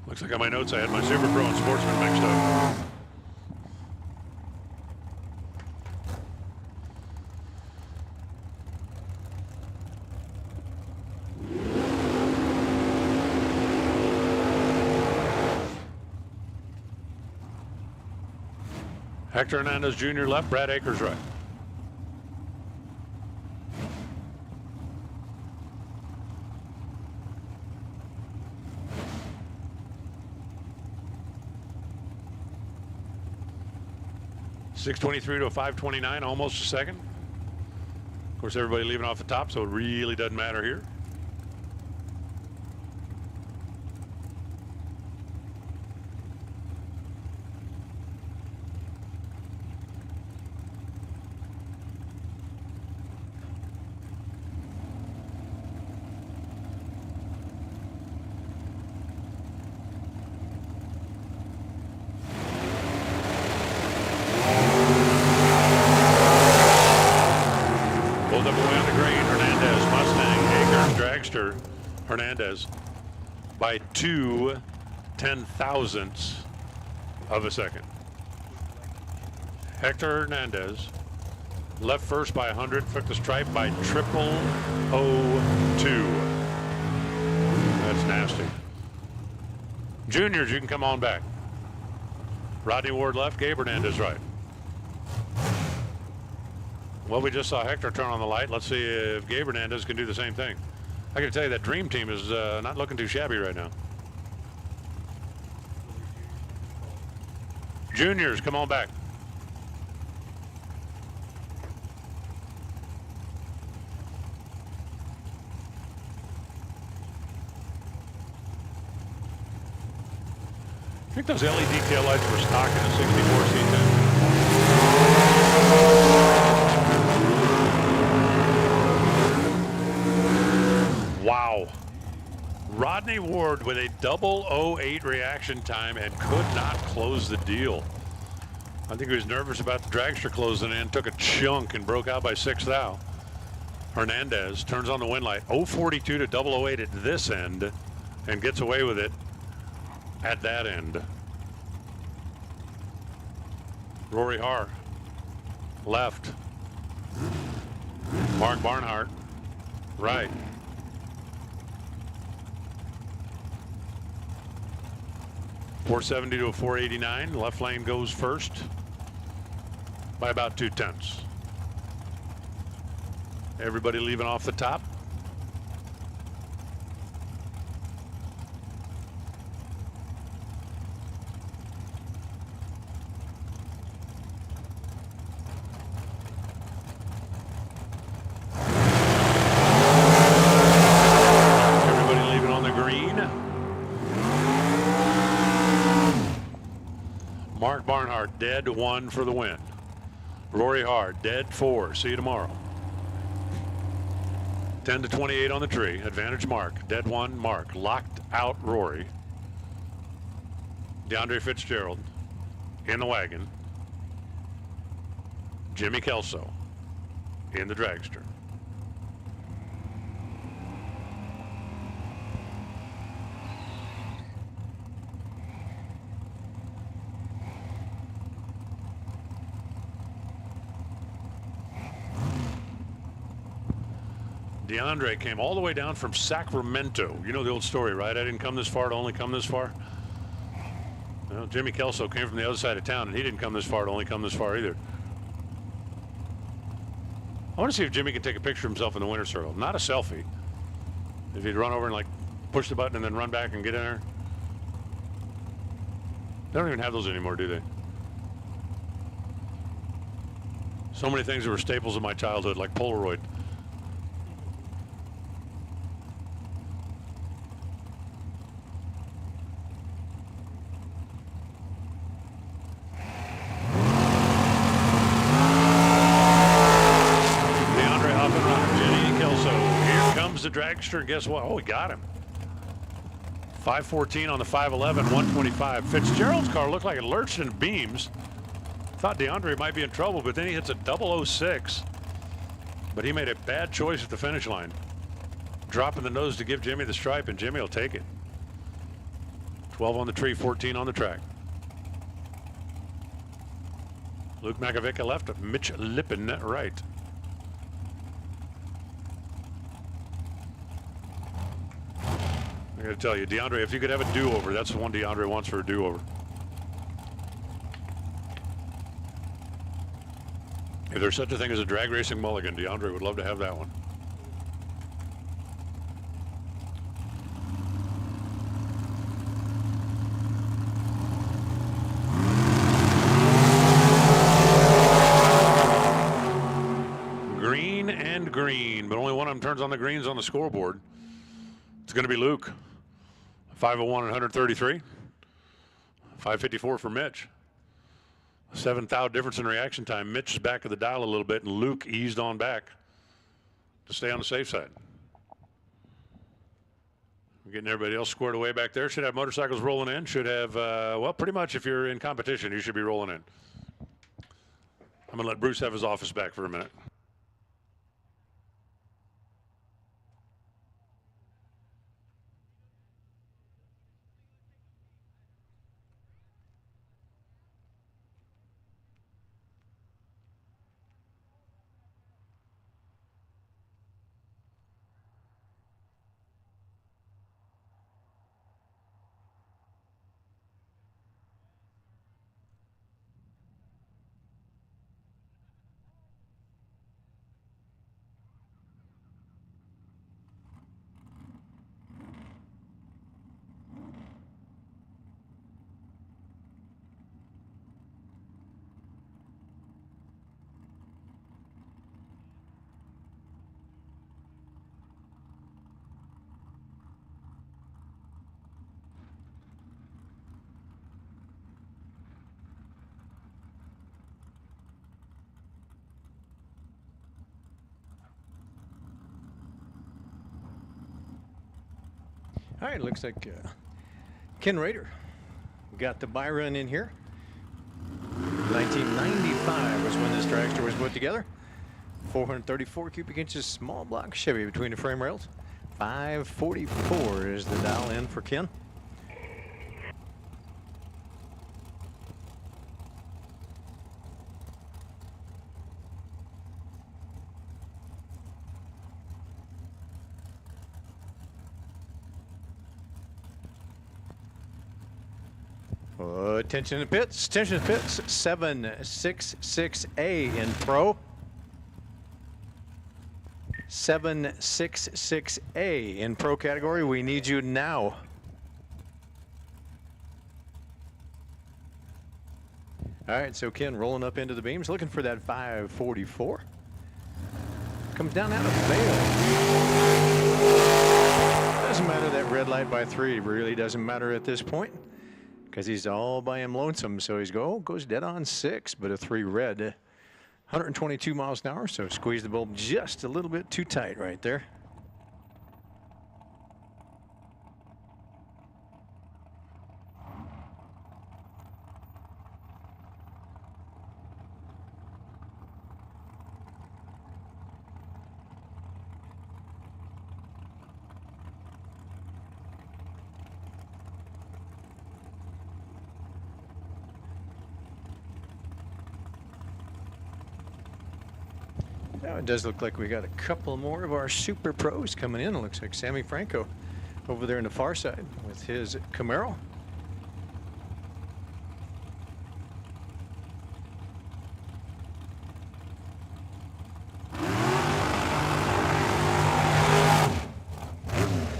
Looks like on my notes I had my Super Pro and Sportsman mixed up. Hector Hernandez Jr. left, Brad Akers right. .623 to a 529, almost a second. Of course, everybody leaving off the top, so it really doesn't matter here. Hernandez by 2/10,000ths of a second. Hector Hernandez left first by 100, took the stripe by 0.002. That's nasty. Juniors, you can come on back. Rodney Ward left, Gabe Hernandez right. Well, we just saw Hector turn on the light. Let's see if Gabe Hernandez can do the same thing. I got to tell you, that dream team is not looking too shabby right now. Juniors, come on back. I think those LED tail lights were stock in a 64 C10. Wow. Rodney Ward with a 008 reaction time and could not close the deal. I think he was nervous about the dragster closing in, took a chunk and broke out by 6 thou. Hernandez turns on the wind light, 042 to 008 at this end and gets away with it at that end. Rory Haar, left. Mark Barnhart, right. .470 to a 489. Left lane goes first by about 0.2. Everybody leaving off the top. Mark Barnhart, dead 1 for the win. Rory Haar, dead 4. See you tomorrow. 10 to 28 on the tree. Advantage Mark. Dead 1, Mark. Locked out Rory. DeAndre Fitzgerald in the wagon. Jimmy Kelso in the dragster. DeAndre came all the way down from Sacramento. You know the old story, right? I didn't come this far to only come this far. Well, Jimmy Kelso came from the other side of town, and he didn't come this far to only come this far either. I want to see if Jimmy can take a picture of himself in the winner's circle. Not a selfie. If he'd run over and like push the button and then run back and get in there. They don't even have those anymore, do they? So many things that were staples of my childhood, like Polaroid. DeAndre off and running. Jenny Kelso. Here comes the dragster. Guess what? Oh, we got him. 514 on the 511, 125. Fitzgerald's car looked like it lurched in beams. Thought DeAndre might be in trouble, but then he hits a 006. But he made a bad choice at the finish line. Dropping the nose to give Jimmy the stripe, and Jimmy will take it. 12 on the tree, 14 on the track. Luke Makovic left, Mitch Lippin right. I gotta tell you, DeAndre, if you could have a do-over, that's the one DeAndre wants for a do-over. If there's such a thing as a drag racing mulligan, DeAndre would love to have that one. Green and green, but only one of them turns on the greens on the scoreboard. It's going to be Luke. 501 and 133. 554 for Mitch. 7 thou difference in reaction time. Mitch is back of the dial a little bit, and Luke eased on back to stay on the safe side. We're getting everybody else squared away back there. Should have motorcycles rolling in. Should have, well, pretty much if you're in competition, you should be rolling in. I'm going to let Bruce have his office back for a minute. All right, looks like Ken Rader got the buy run in here. 1995 was when this dragster was put together. 434 cubic inches, small block Chevy between the frame rails. 544 is the dial in for Ken. Attention to pits, 766A in pro. 766A in pro category. We need you now. All right, so Ken rolling up into the beams, looking for that 544. Comes down out of Vale. Doesn't matter that red light by 3, really doesn't matter at this point, because he's all by him lonesome. So he's goes dead on 6, but a 3 red. 122 miles an hour, so squeeze the bulb just a little bit too tight right there. Now it does look like we got a couple more of our super pros coming in. It looks like Sammy Franco over there on the far side with his Camaro.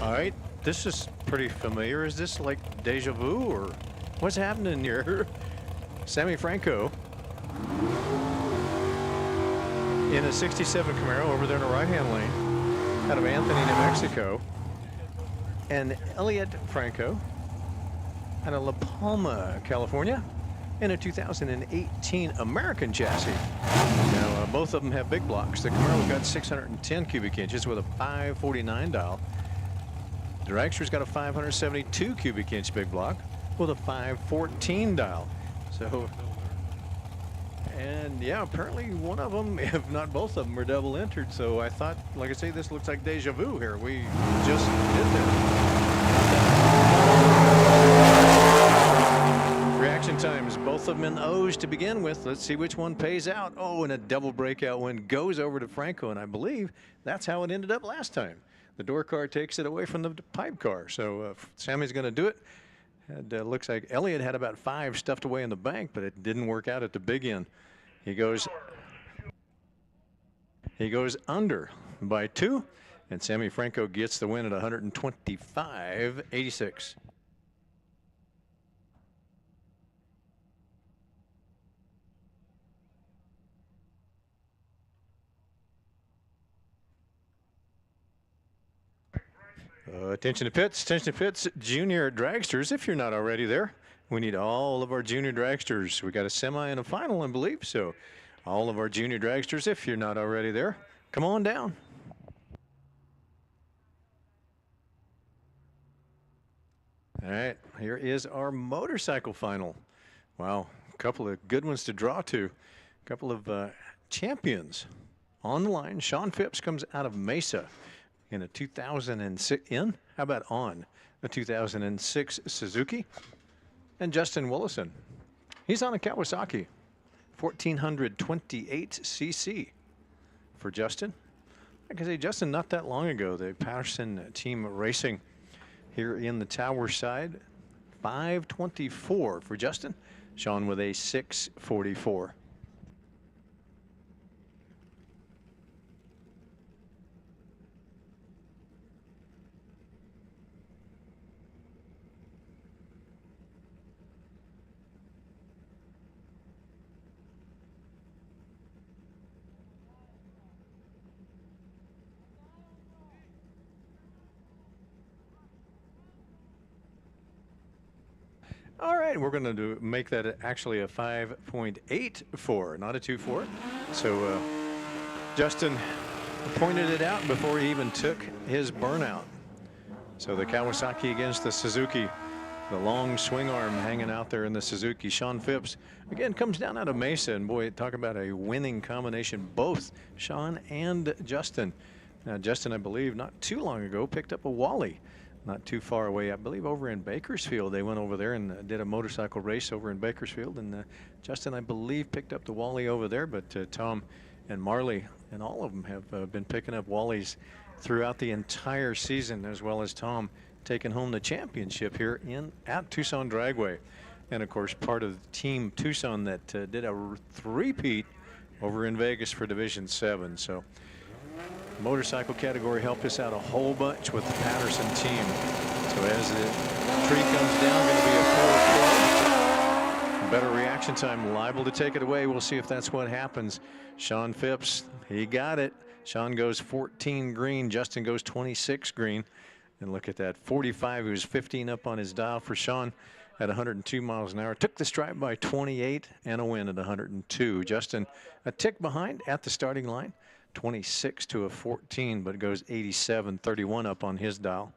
All right, This is pretty familiar. Is this like deja vu or what's happening here? Sammy Franco in a 67 Camaro over there in the right-hand lane out of Anthony, New Mexico. And Elliot Franco out of La Palma, California in a 2018 American chassis. Now, both of them have big blocks. The Camaro's got 610 cubic inches with a 549 dial. The Dragster's got a 572 cubic inch big block with a 514 dial. So, and yeah, apparently one of them, if not both of them, are double entered. So I thought, like I say, this looks like deja vu here. We just did this. Reaction times, both of them in O's to begin with. Let's see which one pays out. Oh, and a double breakout win goes over to Franco, and I believe that's how it ended up last time. The door car takes it away from the pipe car. So Sammy's going to do it. And looks like Elliott had about 5 stuffed away in the bank, but it didn't work out at the big end. He goes under by 2, and Sammy Franco gets the win at 125.86. Attention to pits, junior dragsters, if you're not already there. We need all of our junior dragsters. We got a semi and a final, I believe, so all of our junior dragsters, if you're not already there, come on down. All right, here is our motorcycle final. Wow, a couple of good ones to draw to. A couple of champions on the line. Sean Phipps comes out of Mesa in a 2006, how about on a 2006 Suzuki. And Justin Willison, he's on a Kawasaki 1428 cc for Justin. Like I say, Justin, not that long ago, the Patterson team racing here in the Tower side, 524 for Justin. Sean with a 644. All right, we're going to make that actually a 5.84, not a 2.4. So Justin pointed it out before he even took his burnout. So the Kawasaki against the Suzuki, the long swing arm hanging out there in the Suzuki. Sean Phipps, again, comes down out of Mesa, and boy, talk about a winning combination, both Sean and Justin. Now, Justin, I believe, not too long ago, picked up a Wally. Not too far away, I believe, over in Bakersfield. They went over there and did a motorcycle race over in Bakersfield. And Justin, I believe, picked up the Wally over there. But Tom and Marley and all of them have been picking up Wallies throughout the entire season, as well as Tom taking home the championship here at Tucson Dragway. And, of course, part of Team Tucson that did a three-peat over in Vegas for Division 7. So motorcycle category helped us out a whole bunch with the Patterson team. So as the tree comes down, going to be a 4-12. Better reaction time, liable to take it away. We'll see if that's what happens. Sean Phipps, he got it. Sean goes 14 green. Justin goes 26 green. And look at that, 45. He was 15 up on his dial for Sean at 102 miles an hour. Took the stripe by 28 and a win at 102. Justin a tick behind at the starting line. 26 to a 14, but it goes 87, 31 up on his dial.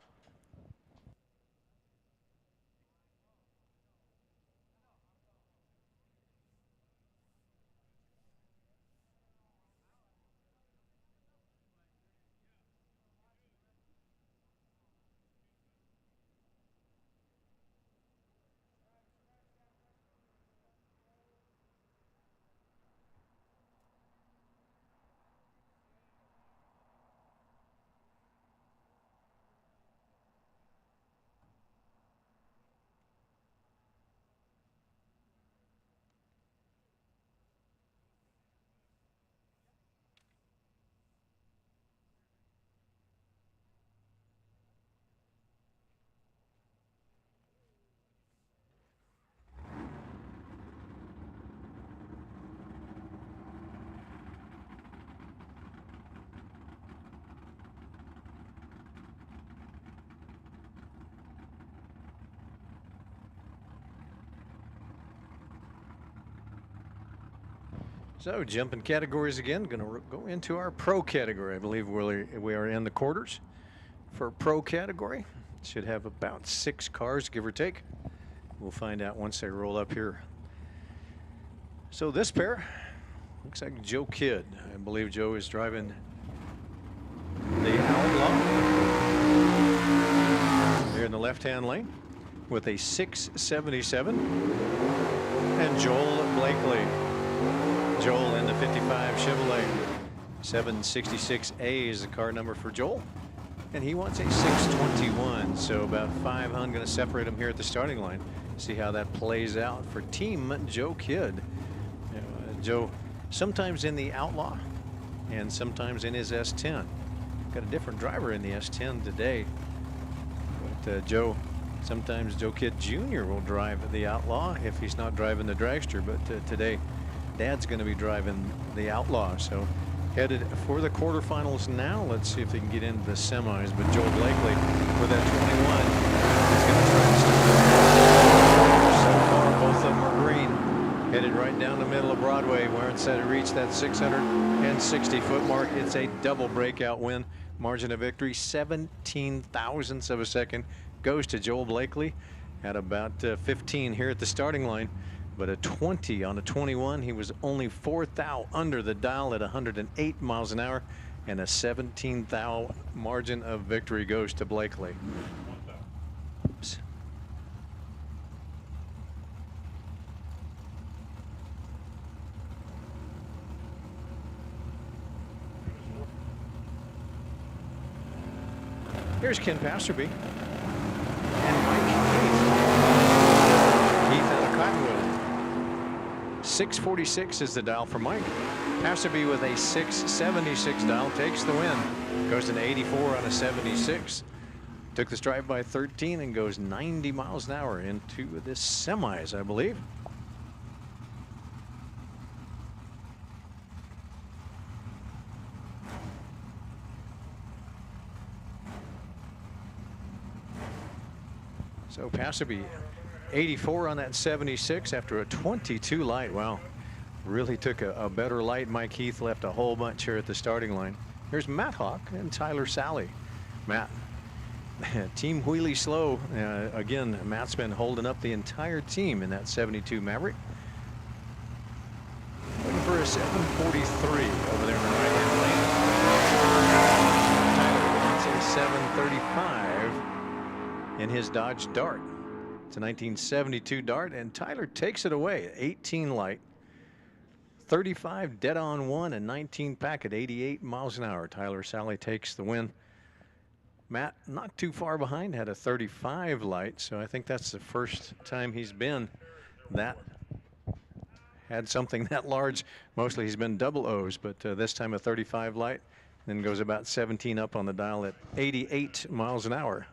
So jumping categories again, going to go into our pro category. I believe we are in the quarters for pro category. Should have about 6 cars, give or take. We'll find out once they roll up here. So this pair looks like Joe Kidd. I believe Joe is driving the Outlaw here in the left-hand lane with a 677, and Joel Blakely. Joel in the 55 Chevrolet. 766A is the car number for Joel, and he wants a 621. So about 500 going to separate them here at the starting line. See how that plays out for Team Joe Kidd. Joe sometimes in the Outlaw and sometimes in his S10. Got a different driver in the S10 today, but sometimes Joe Kidd Jr. will drive the Outlaw if he's not driving the dragster, but today Dad's going to be driving the Outlaw. So headed for the quarterfinals now. Let's see if they can get into the semis. But Joel Blakely with that 21 is going to try to stop. So far, both of them are green. Headed right down the middle of Broadway, where it's set to reach that 660-foot mark. It's a double breakout win. Margin of victory, 17 thousandths of a second, goes to Joel Blakely at about 15 here at the starting line. But a 20 on a 21, he was only 4 thou under the dial at 108 miles an hour, and a 17 thou margin of victory goes to Blakely. Oops. Here's Ken Passerby and Mike Heath out of Cottonwood. 646 is the dial for Mike. Passerby with a 676 dial takes the win. Goes an 84 on a 76. Took the stripe by 13 and goes 90 miles an hour into the semis, I believe. So Passerby 84 on that 76 after a 22 light. Wow, really took a better light. Mike Heath left a whole bunch here at the starting line. Here's Matt Hawk and Tyler Sally. Matt, team wheelie slow. Again, Matt's been holding up the entire team in that 72 Maverick. Looking for a 743 over there in the right-hand lane. Tyler wants a 735 in his Dodge Dart. It's a 1972 Dart, and Tyler takes it away. 18 light, 35 dead on one, and 19 pack at 88 miles an hour. Tyler Sally takes the win. Matt not too far behind, had a 35 light, so I think that's the first time he's been had something that large. Mostly he's been double O's, but this time a 35 light, then goes about 17 up on the dial at 88 miles an hour.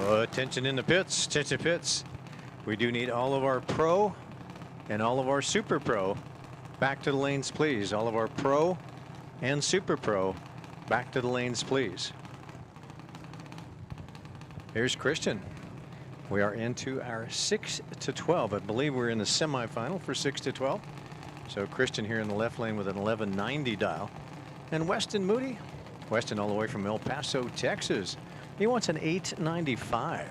Attention in the pits, attention pits. We do need all of our pro and all of our super pro back to the lanes, please. All of our pro and super pro back to the lanes, please. Here's Christian. We are into our 6 to 12. I believe we're in the semifinal for 6 to 12. So Christian here in the left lane with an 1190 dial. And Weston Moody. Weston all the way from El Paso, Texas. He wants an 895.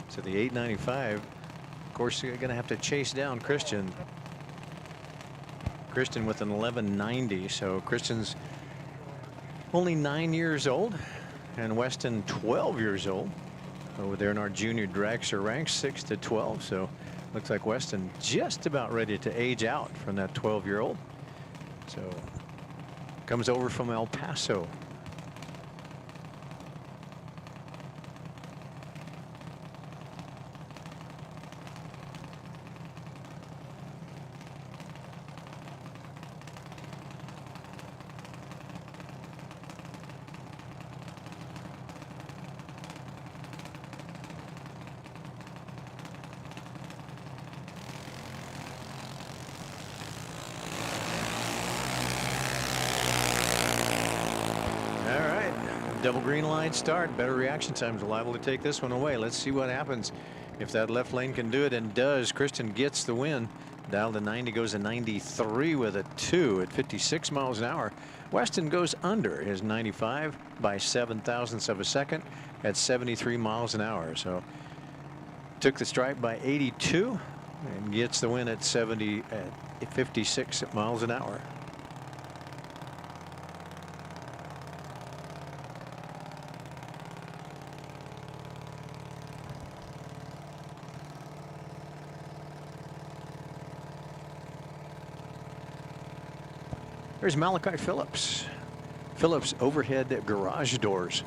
So the 895, of course, you're going to have to chase down Christian. Christian with an 1190. So Christian's only 9 years old and Weston 12 years old. Over there in our junior dragster ranks, 6 to 12. So looks like Weston just about ready to age out from that 12-year-old. So comes over from El Paso. Double green line start. Better reaction times. Liable to take this one away. Let's see what happens if that left lane can do it, and does. Christian gets the win. Dial to 90, goes to 93 with a 2 at 56 miles an hour. Weston goes under his 95 by 7 thousandths of a second at 73 miles an hour. So took the stripe by 82 and gets the win at 56 miles an hour. There's Malachi Phillips. Phillips overhead garage doors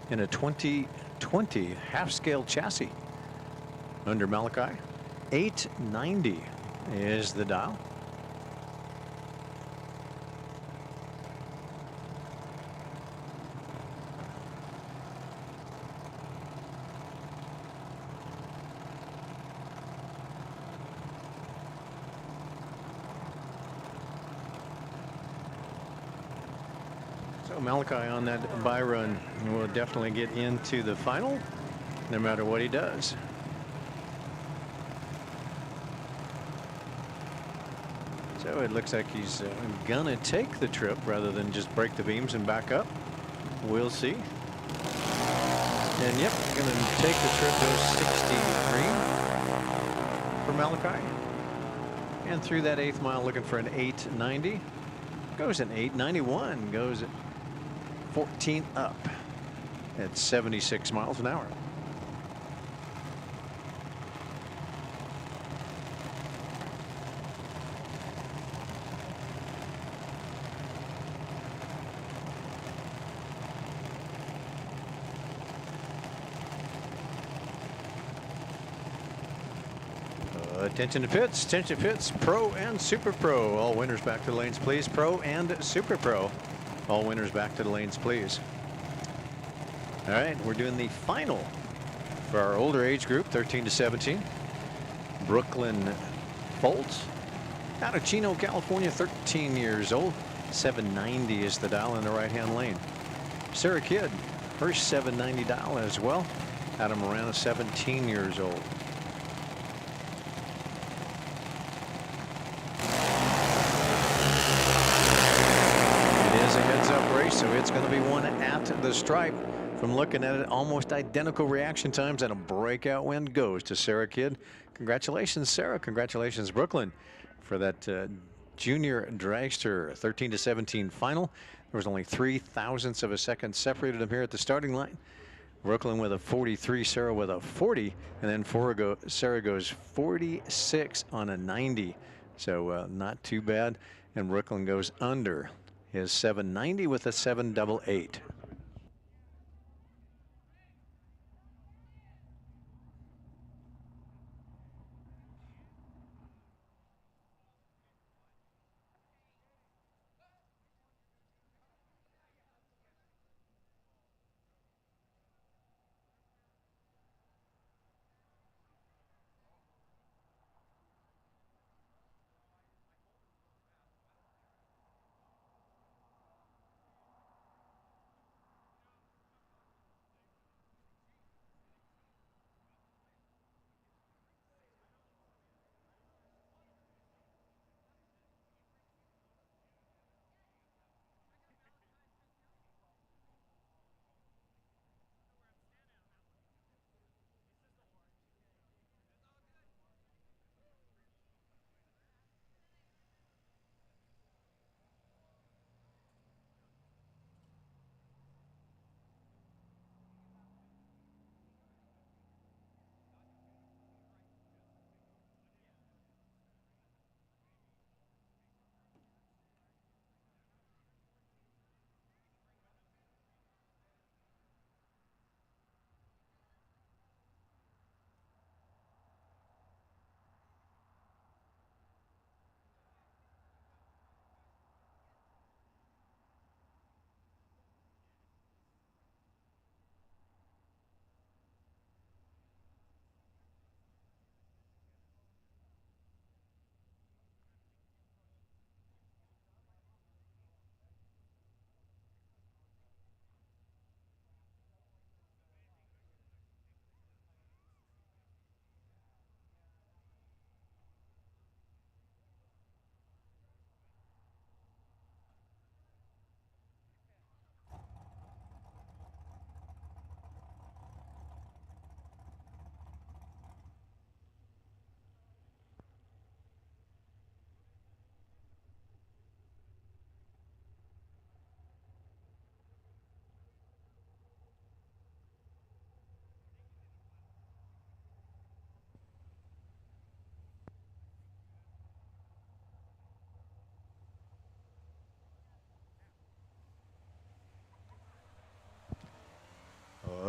in a 2020 half-scale chassis. Under Malachi, 890 is the dial. Malachi on that bye run will definitely get into the final no matter what he does. So it looks like he's gonna take the trip rather than just break the beams and back up. We'll see. And yep, gonna take the trip to 63 for Malachi. And through that 8th mile looking for an 890. Goes an 891, goes at 14 up at 76 miles an hour. Attention to pits, attention to pits, pro and super pro. All winners back to the lanes, please. Pro and super pro. All winners back to the lanes, please. All right, we're doing the final for our older age group, 13 to 17. Brooklyn Foltz out of Chino, California, 13 years old. 790 is the dial in the right-hand lane. Sarah Kidd, her 790 dial as well. Out of Marana, 17 years old. So it's going to be one at the stripe. From looking at it, almost identical reaction times, and a breakout win goes to Sarah Kidd. Congratulations, Sarah. Congratulations, Brooklyn, for that junior dragster 13 to 17 final. There was only 3 thousandths of a second separated them here at the starting line. Brooklyn with a 43, Sarah with a 40, and then Sarah goes 46 on a 90. So not too bad. And Brooklyn goes under his 790 with a 788.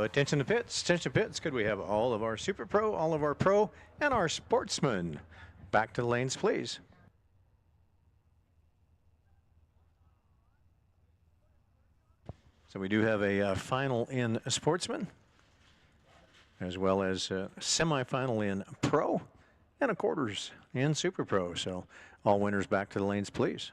Attention to pits. Attention to pits. Could we have all of our Super Pro, all of our Pro, and our Sportsman back to the lanes, please? So we do have a final in Sportsman, as well as a semifinal in Pro, and a quarters in Super Pro. So all winners back to the lanes, please.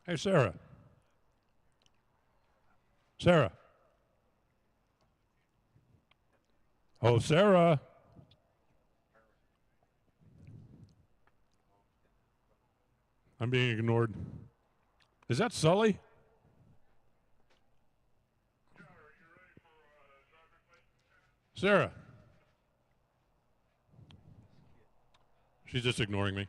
Hey, Sarah. Sarah. Oh, Sarah. I'm being ignored. Is that Sully? Sarah. She's just ignoring me.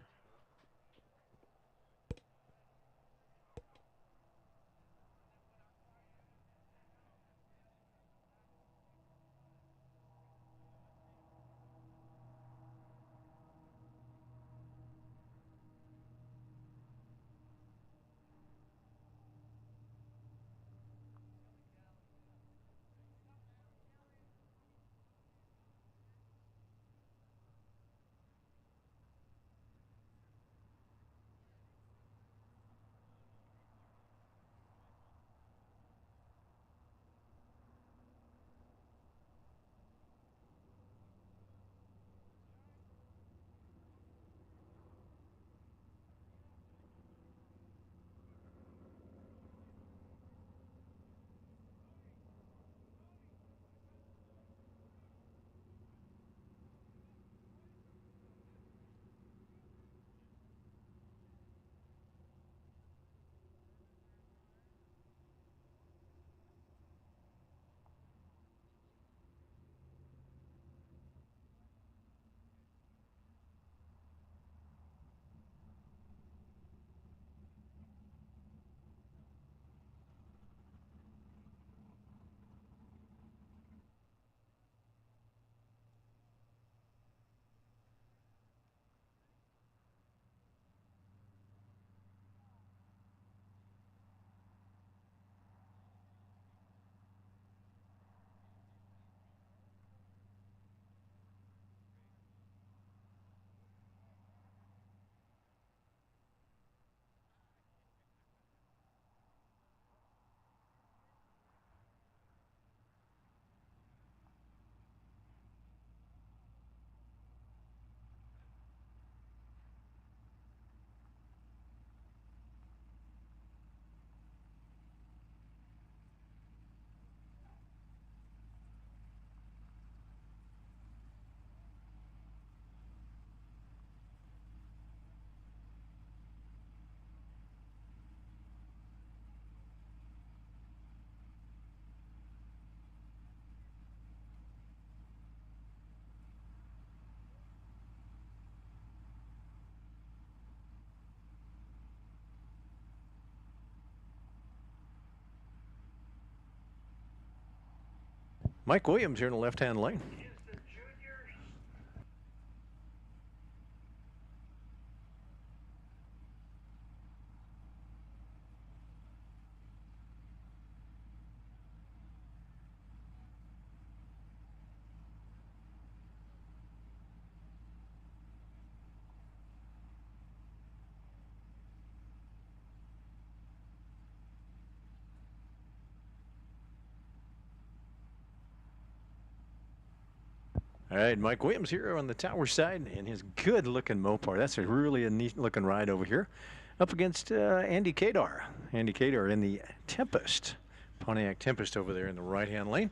Mike Williams here in the left-hand lane. All right, Mike Williams here on the tower side in his good-looking Mopar. That's a really neat-looking ride over here. Up against Andy Kadar. Andy Kadar in the Tempest. Pontiac Tempest over there in the right-hand lane.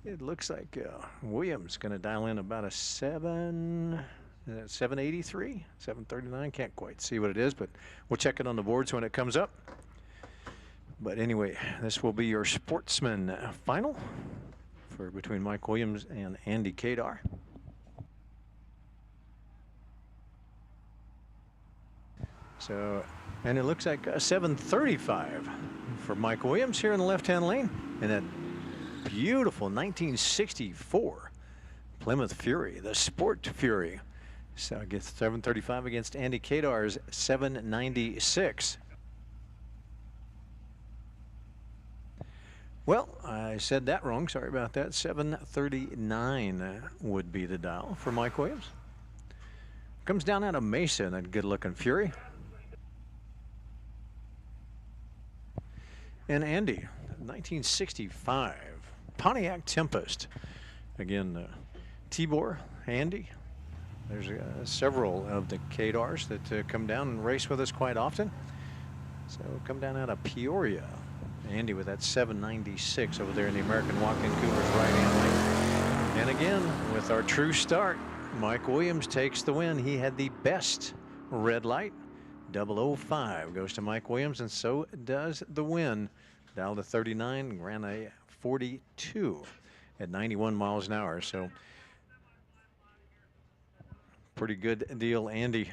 It looks like Williams going to dial in about a 783, 739. Can't quite see what it is, but we'll check it on the boards when it comes up. But anyway, this will be your Sportsman final for between Mike Williams and Andy Kadar. So, and it looks like 735 for Mike Williams here in the left-hand lane in that beautiful 1964 Plymouth Fury, the Sport Fury. So I guess 735 against Andy Kadar's 796. Well, I said that wrong. Sorry about that. 739 would be the dial for Mike Williams. Comes down out of Mesa in that good-looking Fury. And Andy, 1965 Pontiac Tempest. Again, Tibor, Andy. There's several of the Kadars that come down and race with us quite often. So come down out of Peoria. Andy with that 796 over there in the American Walk-In Cougars right-hand lane. And again, with our true start, Mike Williams takes the win. He had the best red light. 005 goes to Mike Williams, and so does the win. Dialed to 39, ran a 42 at 91 miles an hour. So pretty good deal. Andy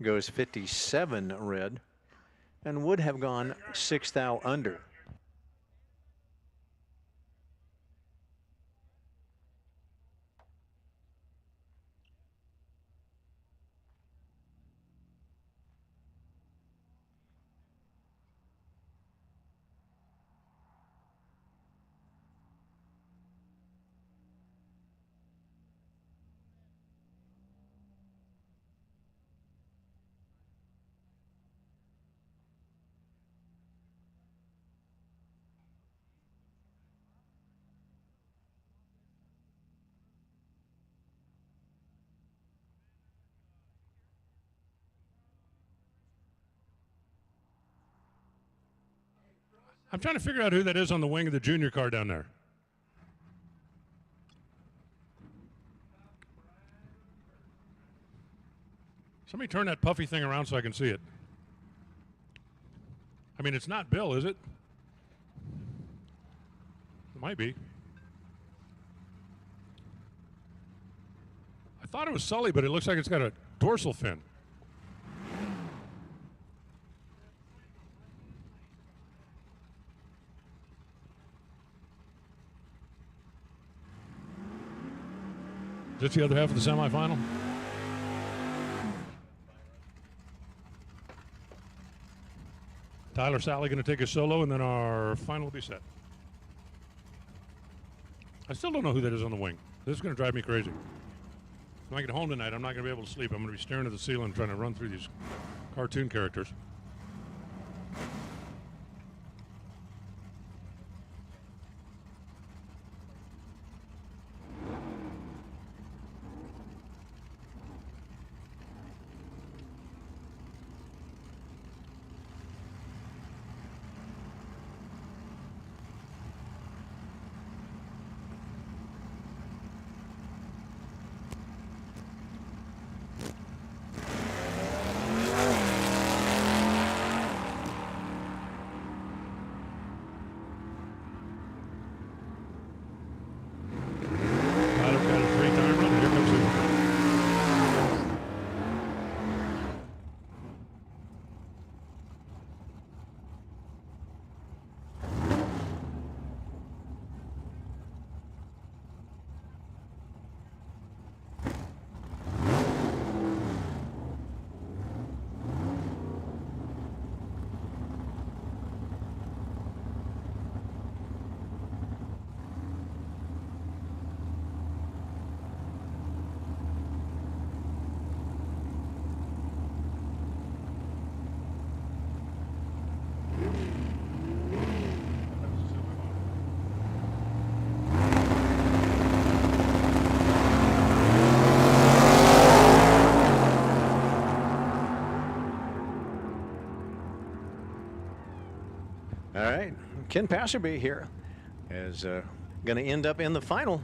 goes 57 red and would have gone 6 thou under. I'm trying to figure out who that is on the wing of the junior car down there. Somebody turn that puffy thing around so I can see it. I mean, it's not Bill, is it? It might be. I thought it was Sully, but it looks like it's got a dorsal fin. Is this the other half of the semifinal? Tyler Sally going to take a solo, and then our final will be set. I still don't know who that is on the wing. This is going to drive me crazy. When I get home tonight, I'm not going to be able to sleep. I'm going to be staring at the ceiling trying to run through these cartoon characters. All right, Ken Passerby here is going to end up in the final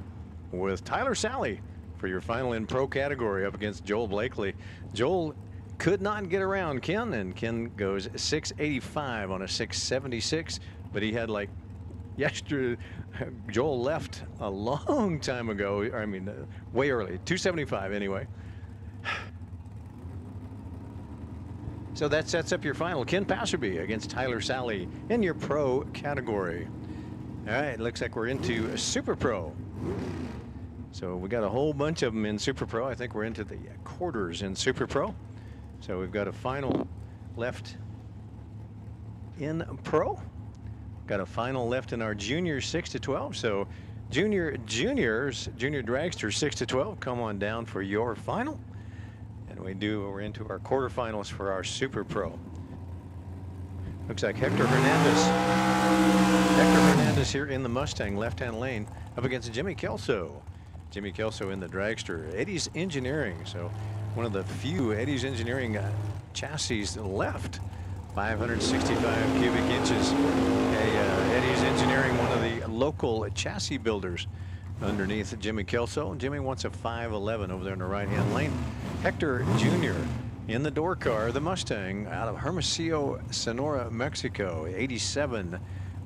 with Tyler Sally for your final in pro category up against Joel Blakely. Joel could not get around Ken, and Ken goes 685 on a 676, but he had like yesterday. Joel left a long time ago. I mean, way early, 275 anyway. So that sets up your final. Ken Passerby against Tyler Sally in your pro category. All right, looks like we're into Super Pro. So we got a whole bunch of them in Super Pro. I think we're into the quarters in Super Pro. So we've got a final left in pro. Got a final left in our junior 6 to 12. So junior dragster 6 to 12, come on down for your final. And we're into our quarterfinals for our Super Pro. Looks like Hector Hernandez here in the Mustang left-hand lane up against Jimmy Kelso. Jimmy Kelso in the dragster. Eddie's Engineering. So one of the few Eddie's Engineering chassis left 565 cubic inches. Hey, Eddie's Engineering, one of the local chassis builders underneath Jimmy Kelso. Jimmy wants a 511 over there in the right-hand lane. Hector Jr. in the door car, the Mustang out of Hermosillo, Sonora, Mexico. 87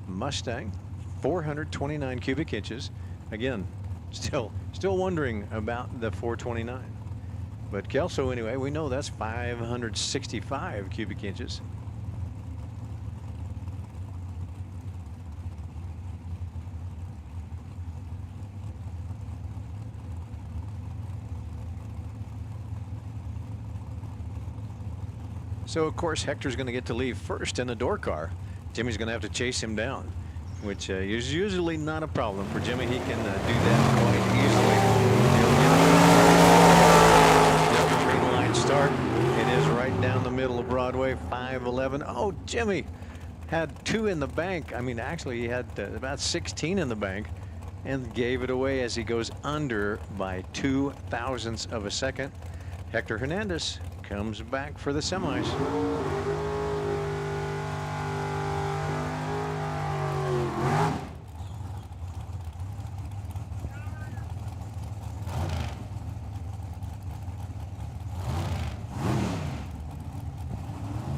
Mustang, 429 cubic inches. Again, still wondering about the 429. But Kelso, anyway, we know that's 565 cubic inches. So, of course, Hector's going to get to leave first in the door car. Jimmy's going to have to chase him down, which is usually not a problem for Jimmy. He can do that quite easily. Green line start. It is right down the middle of Broadway, 511. Oh, Jimmy had 2 in the bank. I mean, actually, he had about 16 in the bank and gave it away as he goes under by 2 thousandths of a second. Hector Hernandez comes back for the semis.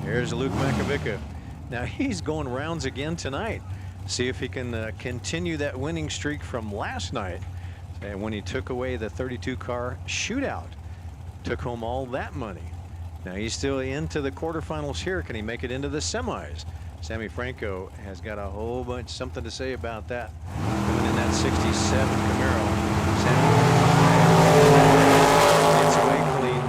Here's Luke Makovica. Now he's going rounds again tonight. See if he can continue that winning streak from last night. And when he took away the 32 car shootout, took home all that money. Now he's still into the quarterfinals here. Can he make it into the semis? Sammy Franco has got a whole bunch something to say about that. Coming in that 67 Camaro. Sammy gets away clean.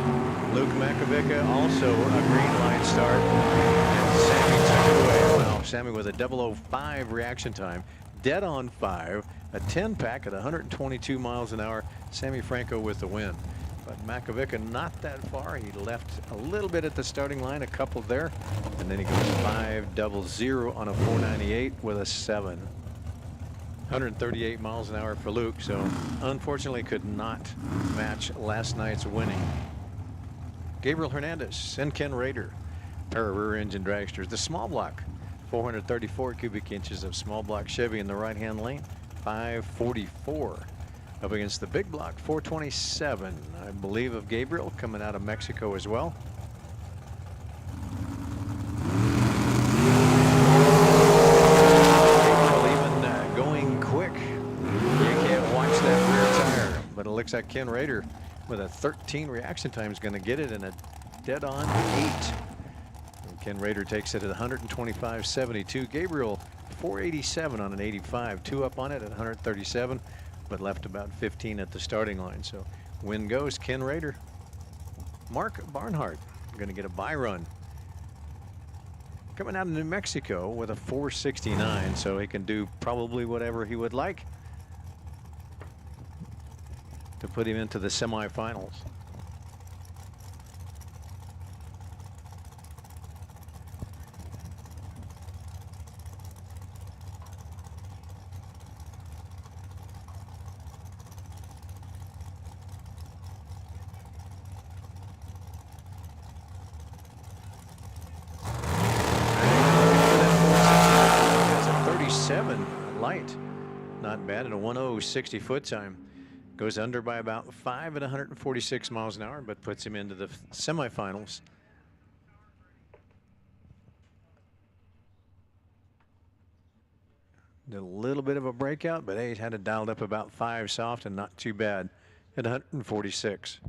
Luke Makovica also a green line start. And Sammy took it away. Well, Sammy with a 005 reaction time. Dead on 5. A 10 pack at 122 miles an hour. Sammy Franco with the win. But Makovica not that far. He left a little bit at the starting line, a couple there, and then he goes 500 on a 498 with a 7. 138 miles an hour for Luke, so unfortunately could not match last night's winning. Gabriel Hernandez and Ken Rader, pair of rear engine dragsters. The small block, 434 cubic inches of small block Chevy in the right-hand lane, 544. Up against the big block, 427, I believe, of Gabriel, coming out of Mexico as well. Gabriel even going quick. You can't watch that rear tire, but it looks like Ken Rader with a 13 reaction time is going to get it in a dead-on 8. And Ken Rader takes it at 125.72. Gabriel 487 on an 85, 2 up on it at 137. But left about 15 at the starting line. So win goes Ken Rader. Mark Barnhart going to get a bye run. Coming out of New Mexico with a 469, so he can do probably whatever he would like to put him into the semifinals. Light, not bad, at a 1:060 foot time. Goes under by about 5 at 146 miles an hour, but puts him into the semifinals. Did a little bit of a breakout, but hey, had it dialed up about 5 soft and not too bad at 146.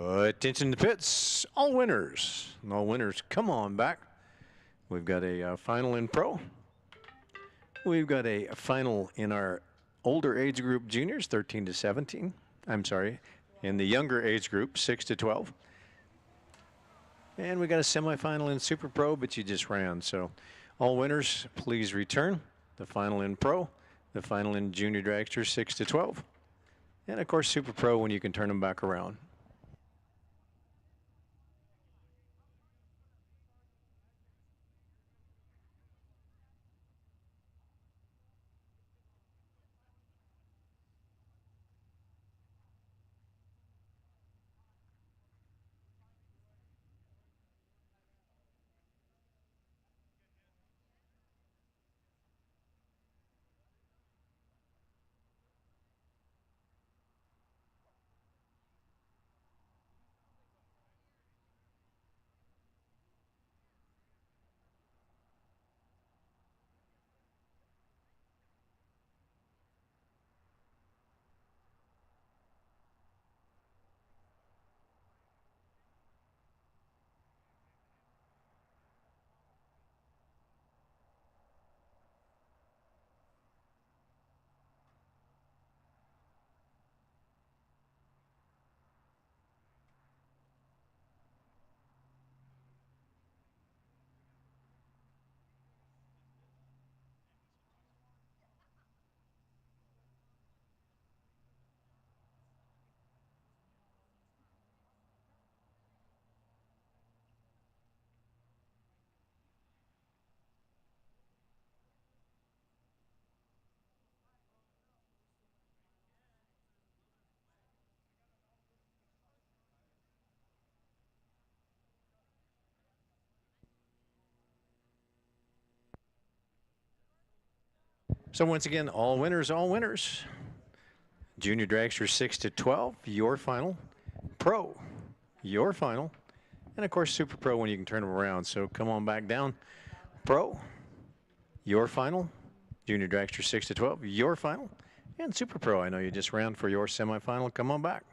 Attention to pits, all winners. All winners, come on back. We've got a final in pro. We've got a final in our older age group juniors, 13 to 17. I'm sorry, in the younger age group, 6 to 12. And we got a semifinal in Super Pro, but you just ran. So All winners, please return. The final in Pro, the final in Junior Dragster 6 to 12, and of course Super Pro when you can turn them back around. So once again, all winners, all winners. Junior Dragster 6 to 12, your final. Pro, your final. And of course, Super Pro when you can turn them around. So come on back down. Pro, your final. Junior Dragster 6 to 12, your final. And Super Pro, I know you just ran for your semifinal. Come on back.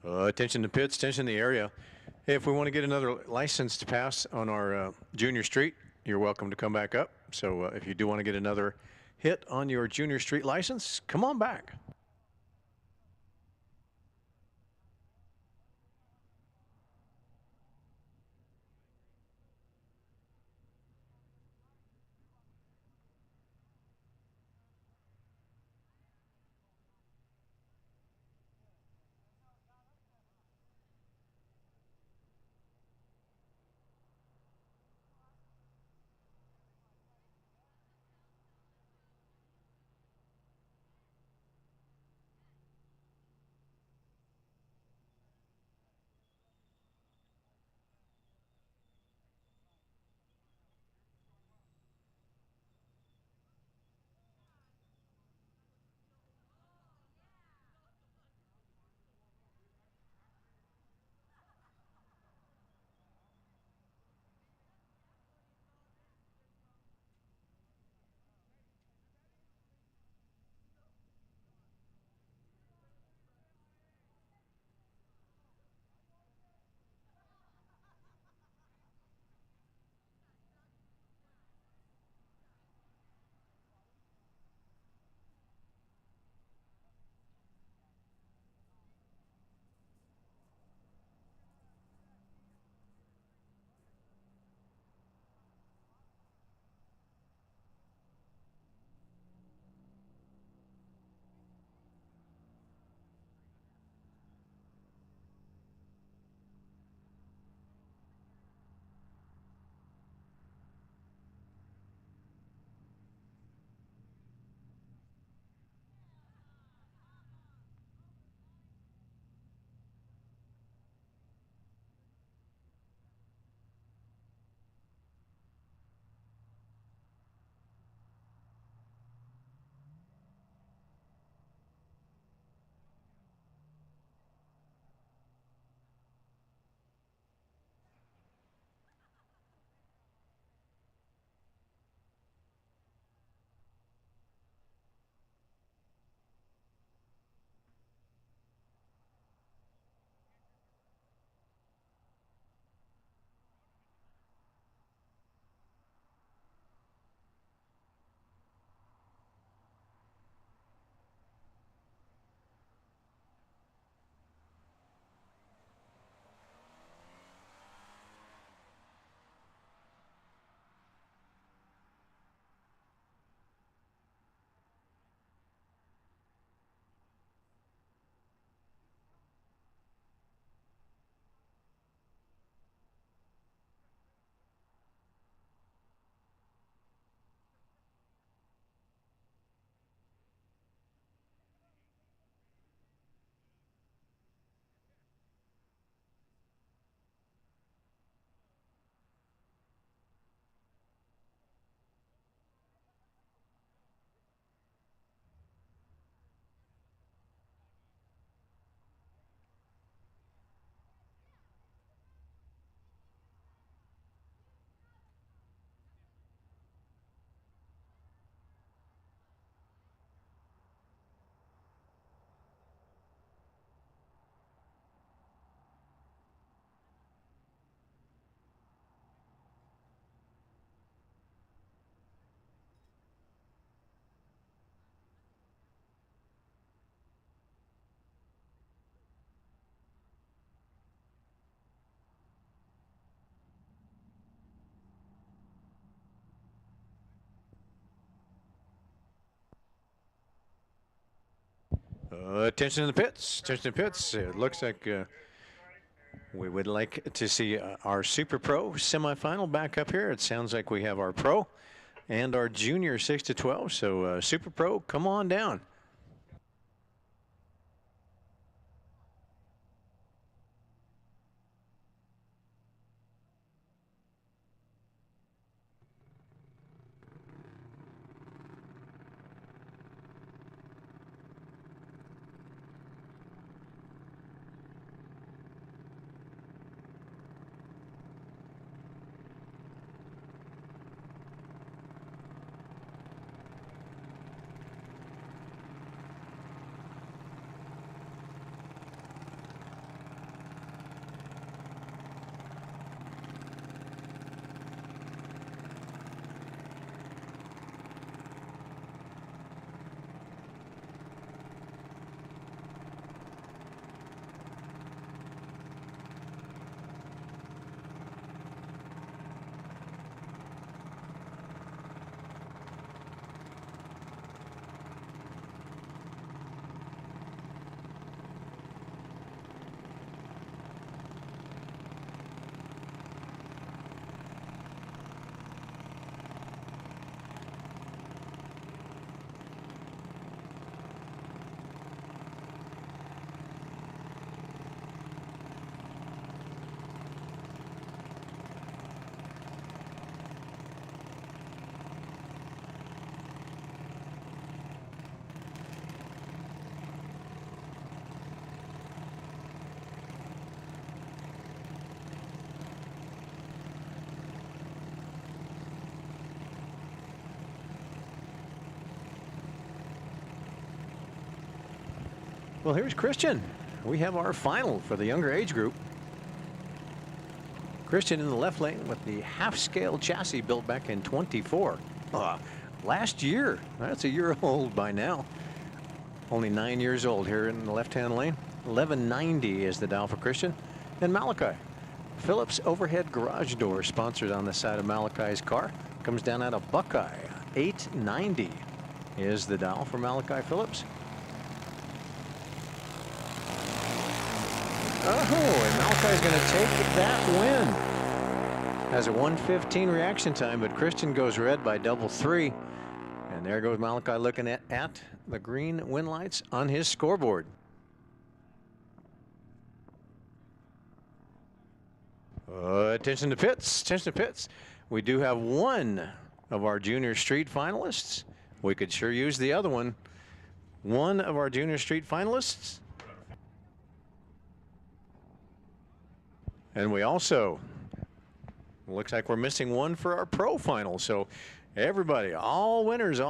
Attention to pits, attention to the area. Hey, if we want to get another license to pass on our junior street, you're welcome to come back up. So if you do want to get another hit on your junior street license, come on back. Attention to the pits, attention to the pits. It looks like we would like to see our Super Pro semifinal back up here. It sounds like we have our Pro and our Junior 6 to 12. So Super Pro, come on down. Well, here's Christian. We have our final for the younger age group. Christian in the left lane with the half-scale chassis built back in 24. Last year. That's a year old by now. Only 9 years old here in the left-hand lane. 1190 is the dial for Christian. And Malachi. Phillips overhead garage door sponsored on the side of Malachi's car. Comes down out of Buckeye. 890 is the dial for Malachi Phillips. Oh, and Malachi's going to take that win. Has a 1:15 reaction time, but Christian goes red by double 3. And there goes Malachi looking at the green win lights on his scoreboard. Attention to pits. Attention to pits. We do have one of our junior street finalists. We could sure use the other one. One of our junior street finalists. And we also, looks like we're missing one for our pro final. So everybody, all winners,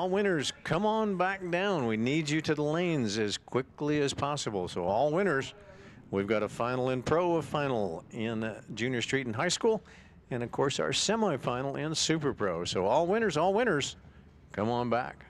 come on back down. We need you to the lanes as quickly as possible. So all winners, we've got a final in pro, a final in junior street and high school, and of course our semifinal in super pro. So all winners, come on back.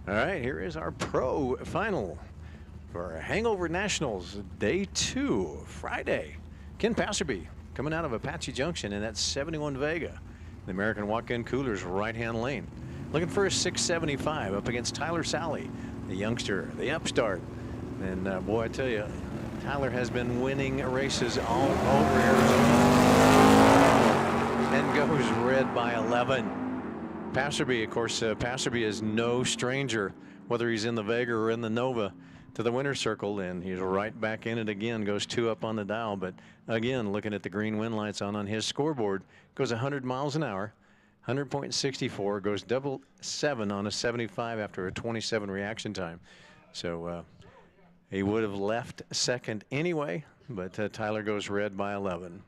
All right, here is our pro final for Hangover Nationals, day 2, Friday. Ken Passerby coming out of Apache Junction in that 71 Vega. The American walk-in coolers right-hand lane. Looking for a 675 up against Tyler Sally, the youngster, the upstart. And boy, I tell you, Tyler has been winning races all over Arizona and goes red by 11. Passerby, of course, Passerby is no stranger, whether he's in the Vega or in the Nova, to the winner's circle, and he's right back in it again, goes 2 up on the dial. But again, looking at the green win lights on his scoreboard, goes 100 miles an hour, 100.64, goes double 7 on a 75 after a 27 reaction time. So he would have left second anyway, but Tyler goes red by 11.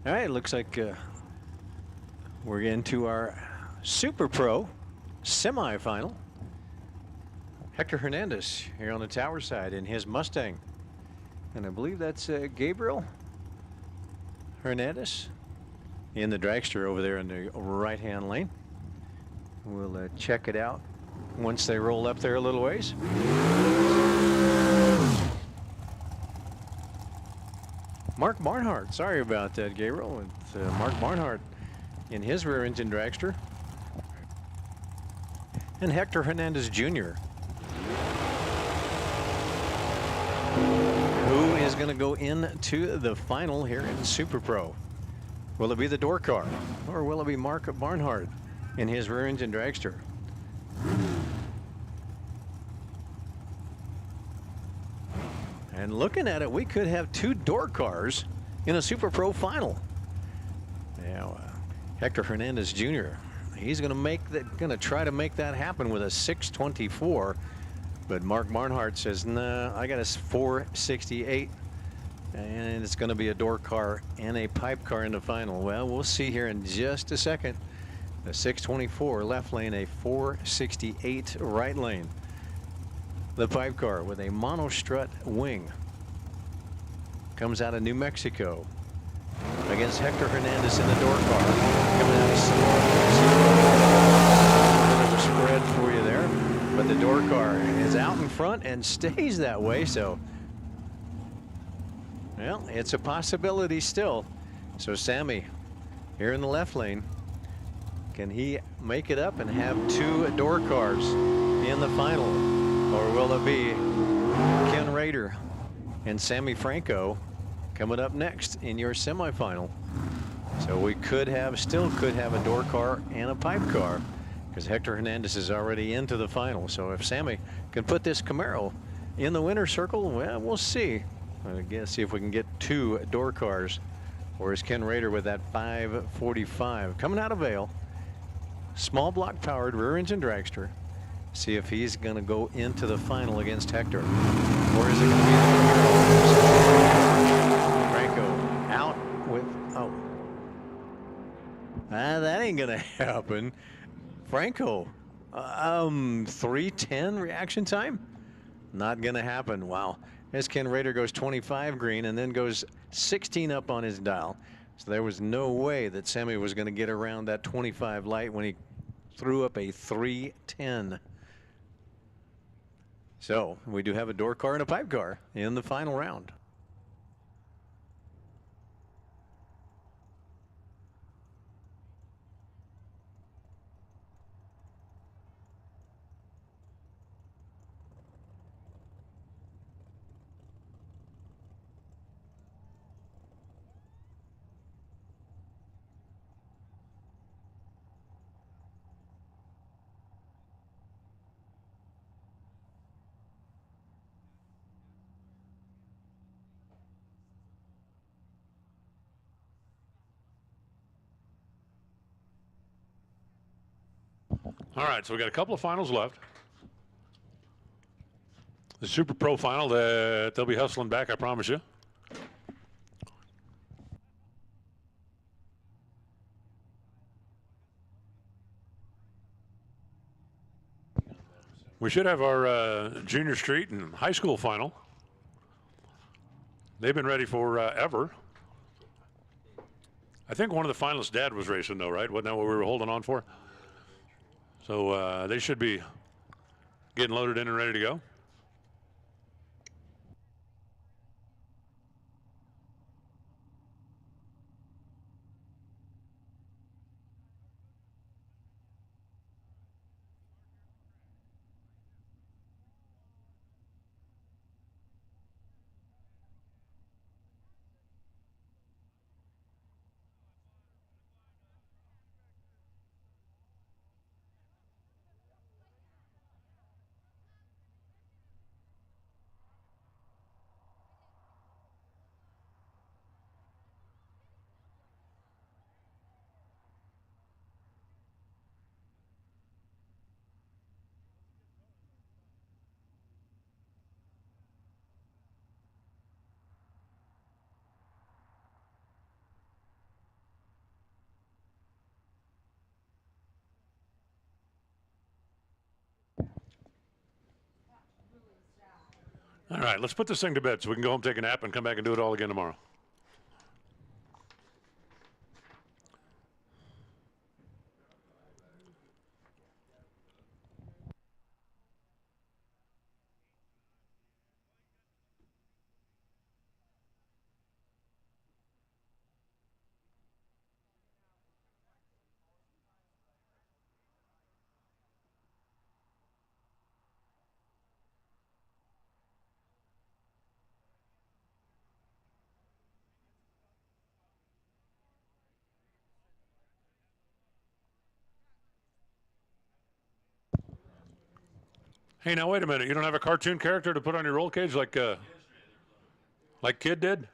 All right, looks like we're into our Super Pro semifinal. Hector Hernandez here on the tower side in his Mustang. And I believe that's Gabriel Hernandez in the dragster over there in the right-hand lane. We'll check it out once they roll up there a little ways. Mark Barnhart, sorry about that, Gabriel. It's Mark Barnhart in his rear engine dragster. And Hector Hernandez Jr., who is going to go into the final here in Super Pro. Will it be the door car, or will it be Mark Barnhart in his rear engine dragster? And looking at it, we could have two door cars in a Super Pro final. Now, Hector Hernandez Jr., he's going to try to make that happen with a 624. But Mark Barnhart says, nah, I got a 468, and it's going to be a door car and a pipe car in the final. Well, we'll see here in just a second. A 624 left lane, a 468 right lane. The pipe car with a monostrut wing comes out of New Mexico against Hector Hernandez in the door car coming out of Sonora. A bit of a spread for you there, but the door car is out in front and stays that way. So, well, it's a possibility still. So Sammy here in the left lane, can he make it up and have two door cars in the final? Or will it be Ken Rader and Sammy Franco coming up next in your semifinal? So we still could have a door car and a pipe car, because Hector Hernandez is already into the final. So if Sammy can put this Camaro in the winner's circle, well, we'll see. I guess see if we can get two door cars. Or is Ken Rader with that 545 coming out of Vail? Small block powered rear engine dragster. See if he's going to go into the final against Hector. Or is it going to be Franco out with, oh. That ain't going to happen. Franco, 310 reaction time? Not going to happen. Wow. As Ken Rader goes 25 green and then goes 16 up on his dial. So there was no way that Sammy was going to get around that 25 light when he threw up a 310. So we do have a door car and a pipe car in the final round. All right, so we got a couple of finals left. The Super Pro final that they'll be hustling back, I promise you. We should have our junior street and high school final. They've been ready for ever. I think one of the finalists' dad was racing, though, right? Wasn't that what we were holding on for? So they should be getting loaded in and ready to go. All right, let's put this thing to bed so we can go home, take a nap, and come back and do it all again tomorrow. Hey, now wait a minute. You don't have a cartoon character to put on your roll cage like Kid did?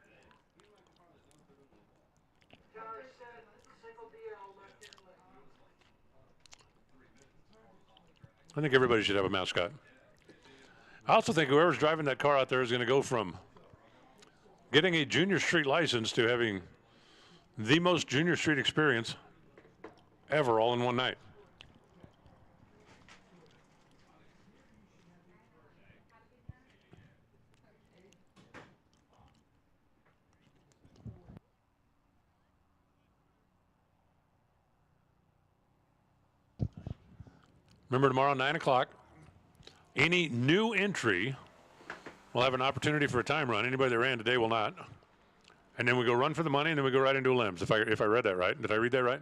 I think everybody should have a mascot. I also think whoever's driving that car out there is going to go from getting a junior street license to having the most junior street experience ever all in one night. Remember, tomorrow, 9 o'clock, any new entry will have an opportunity for a time run. Anybody that ran today will not. And then we go run for the money, and then we go right into limbs, if I read that right. Did I read that right?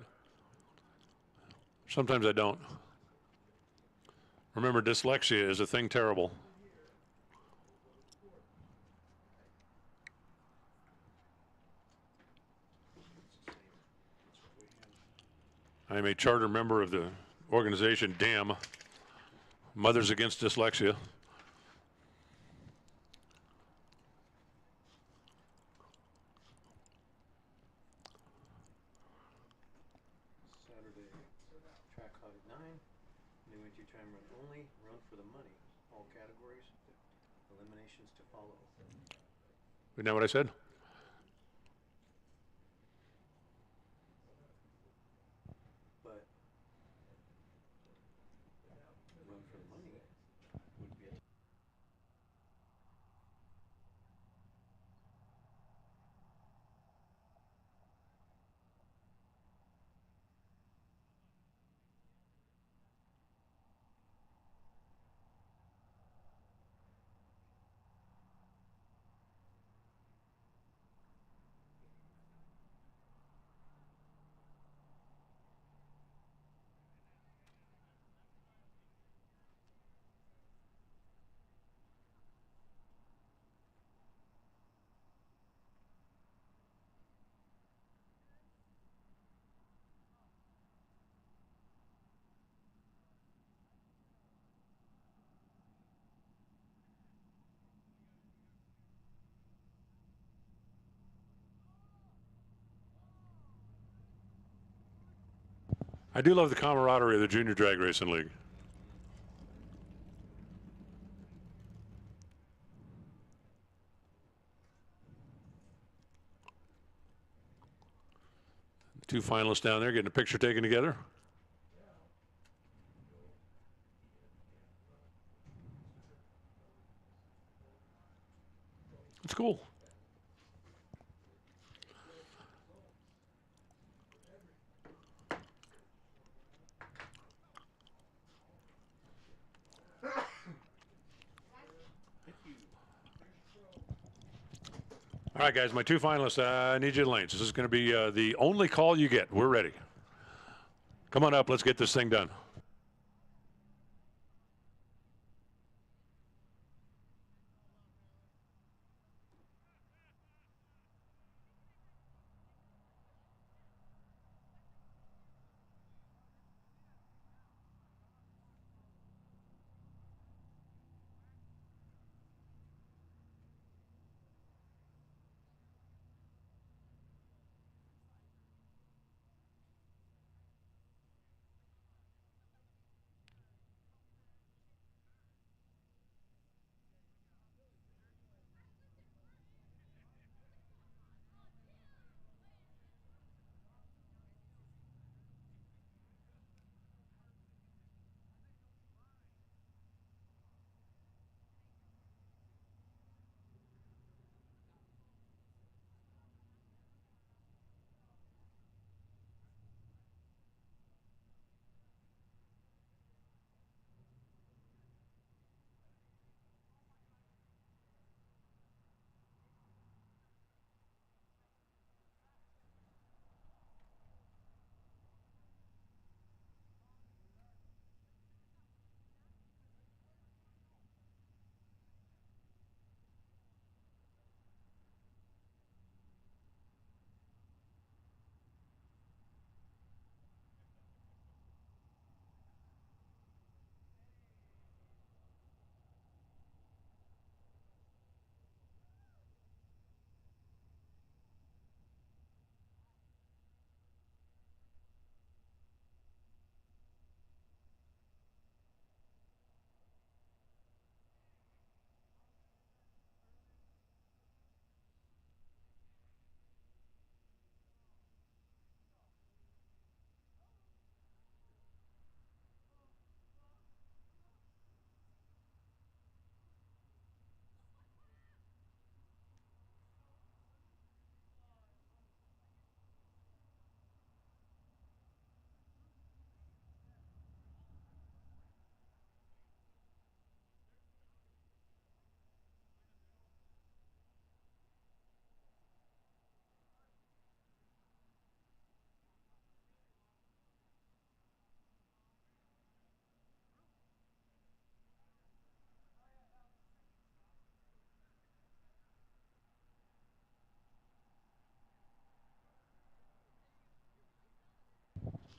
Sometimes I don't. Remember, dyslexia is a thing terrible. I am a charter member of the organization, DAM, Mothers Against Dyslexia. Saturday, track clock at 9. New entry time run only. Run for the money. All categories. Eliminations to follow. You know what I said? But run for the money would be a I do love the camaraderie of the Junior Drag Racing League. Two finalists down there getting a picture taken together. It's cool. All right, guys, my two finalists, I need you to lanes. This is going to be the only call you get. We're ready. Come on up. Let's get this thing done.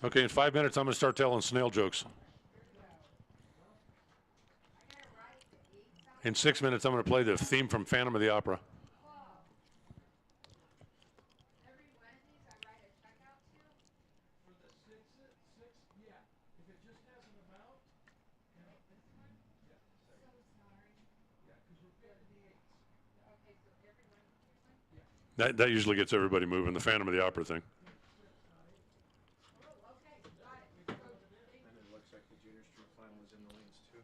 Okay, in 5 minutes, I'm going to start telling snail jokes. In 6 minutes, I'm going to play the theme from Phantom of the Opera. That usually gets everybody moving, the Phantom of the Opera thing. And it looks like the junior street final was in the lanes too.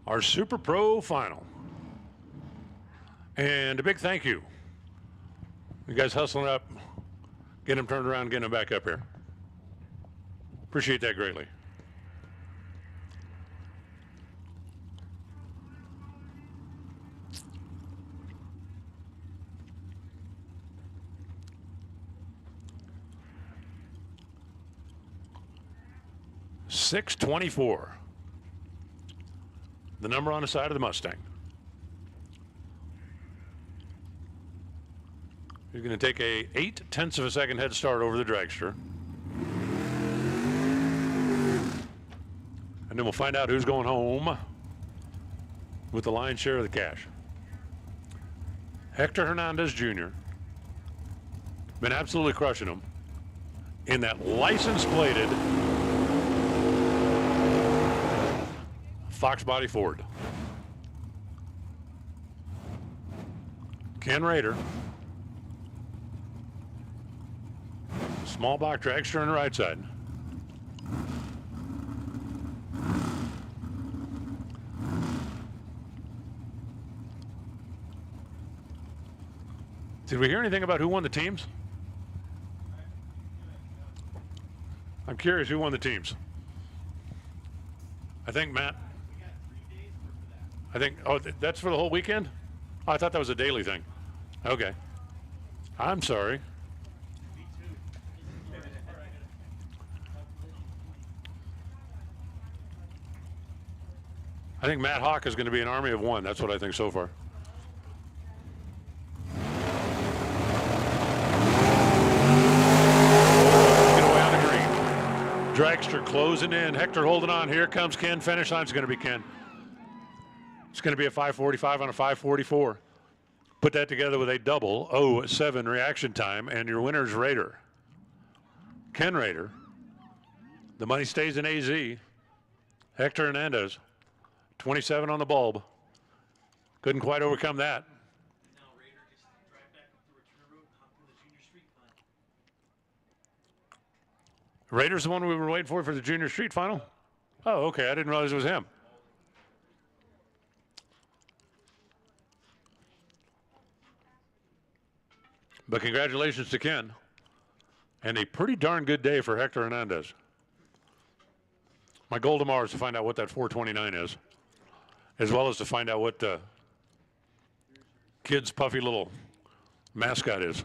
Our Super Pro final. And a big thank you. You guys hustling up, getting them turned around, getting them back up here. Appreciate that greatly. $624. The number on the side of the Mustang. He's going to take a 0.8 of a second head start over the dragster. And then we'll find out who's going home with the lion's share of the cash. Hector Hernandez Jr. been absolutely crushing them in that license-plated Fox Body Ford. Ken Rader, small block dragster on the right side. Did we hear anything about who won the teams? I'm curious who won the teams. I think Matt. I think, that's for the whole weekend? Oh, I thought that was a daily thing. Okay. I'm sorry. Me too. I think Matt Hawk is going to be an army of one. That's what I think so far. Get away on the green. Dragster closing in. Hector holding on. Here comes Ken. Finish line's going to be Ken. It's going to be a 5:45 on a 5:44. Put that together with a double 0.7 reaction time, and your winner's Rader. Ken Rader. The money stays in AZ. Hector Hernandez, 27 on the bulb. Couldn't quite overcome that. Now Raider gets to drive back up the return road and hop in the junior street final. Raiders the one we were waiting for the junior street final? Oh, okay. I didn't realize it was him. But congratulations to Ken. And a pretty darn good day for Hector Hernandez. My goal tomorrow is to find out what that 429 is, as well as to find out what the kid's puffy little mascot is.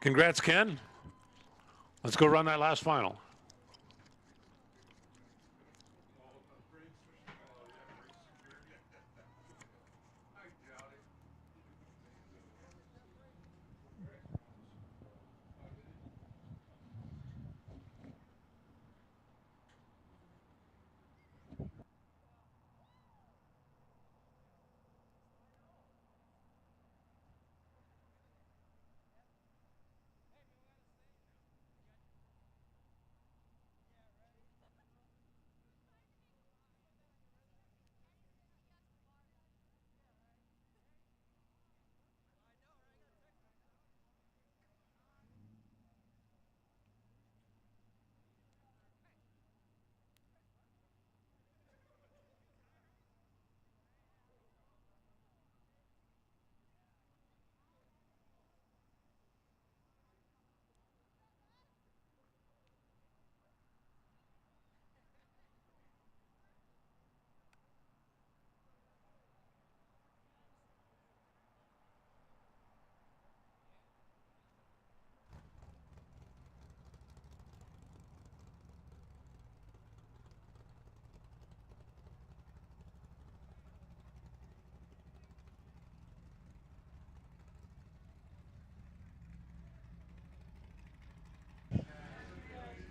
Congrats, Ken. Let's go run that last final.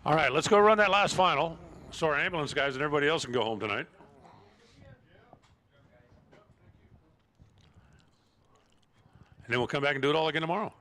All right, let's go run that last final so our ambulance guys and everybody else can go home tonight. And then we'll come back and do it all again tomorrow.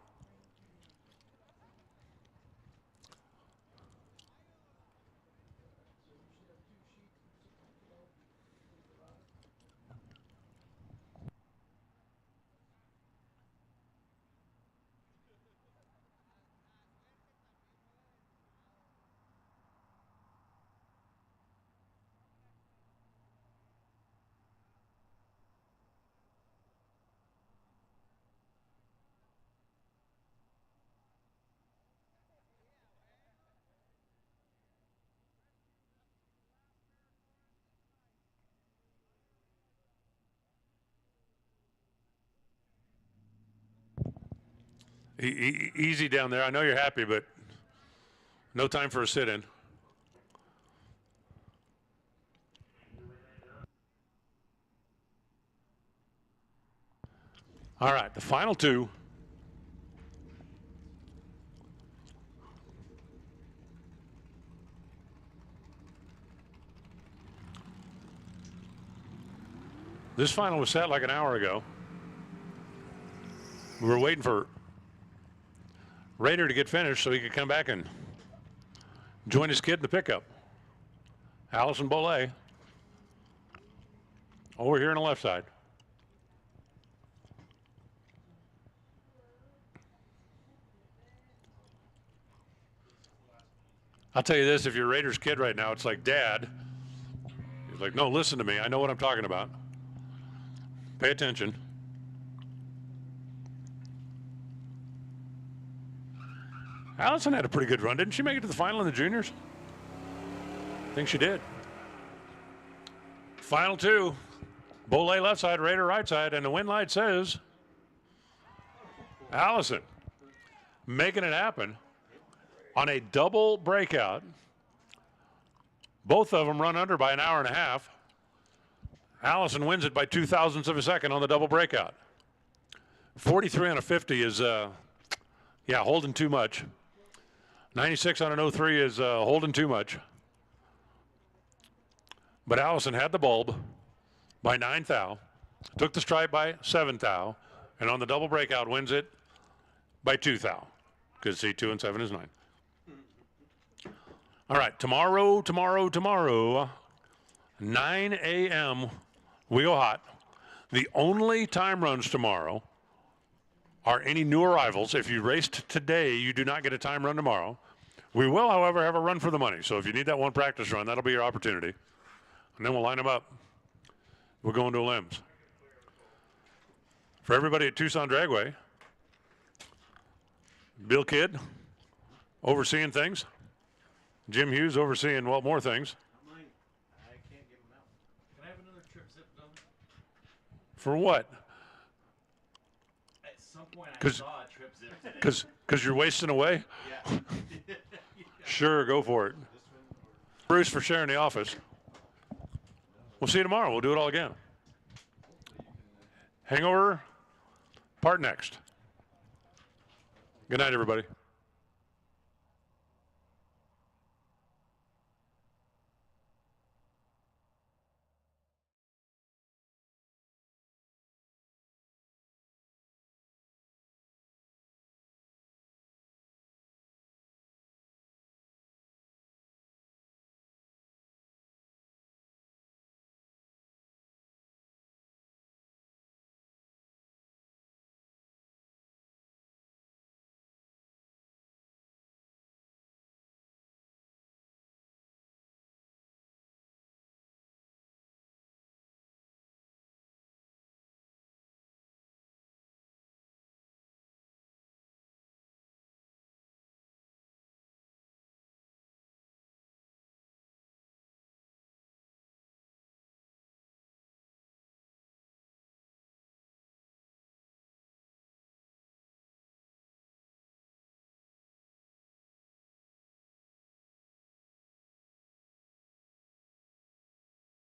Easy down there. I know you're happy, but no time for a sit-in. All right, the final two. This final was set like an hour ago. We were waiting for Raider to get finished so he could come back and join his kid in the pickup. Allison Bollet over here on the left side. I'll tell you this, if you're Raiders kid right now, it's like, Dad. He's like, no, listen to me. I know what I'm talking about. Pay attention. Allison had a pretty good run. Didn't she make it to the final in the juniors? I think she did. Final two. Bollet left side, Raider right side, and the win light says Allison making it happen on a double breakout. Both of them run under by an hour and a half. Allison wins it by 0.02 of a second on the double breakout. 43 on a 50 is, holding too much. 96 on an 03 is holding too much. But Allison had the bulb by 9 thou, took the stripe by 7 thou, and on the double breakout wins it by 2 thou. Because see, 2 and 7 is 9. All right, tomorrow, 9 a.m., we go hot. The only time runs tomorrow are any new arrivals. If you raced today, you do not get a time run tomorrow. We will, however, have a run for the money. So if you need that one practice run, that'll be your opportunity. And then we'll line them up. We're going to limbs. For everybody at Tucson Dragway, Bill Kidd overseeing things. Jim Hughes overseeing, well, more things. Not mine. I can't give them out. Can I have another trip zip done? For what? At some point I 'Cause- saw a trip zip today. Because you're wasting away? Yeah. Sure, go for it. Bruce for sharing the office. We'll see you tomorrow. We'll do it all again. Hangover, part next. Good night, everybody.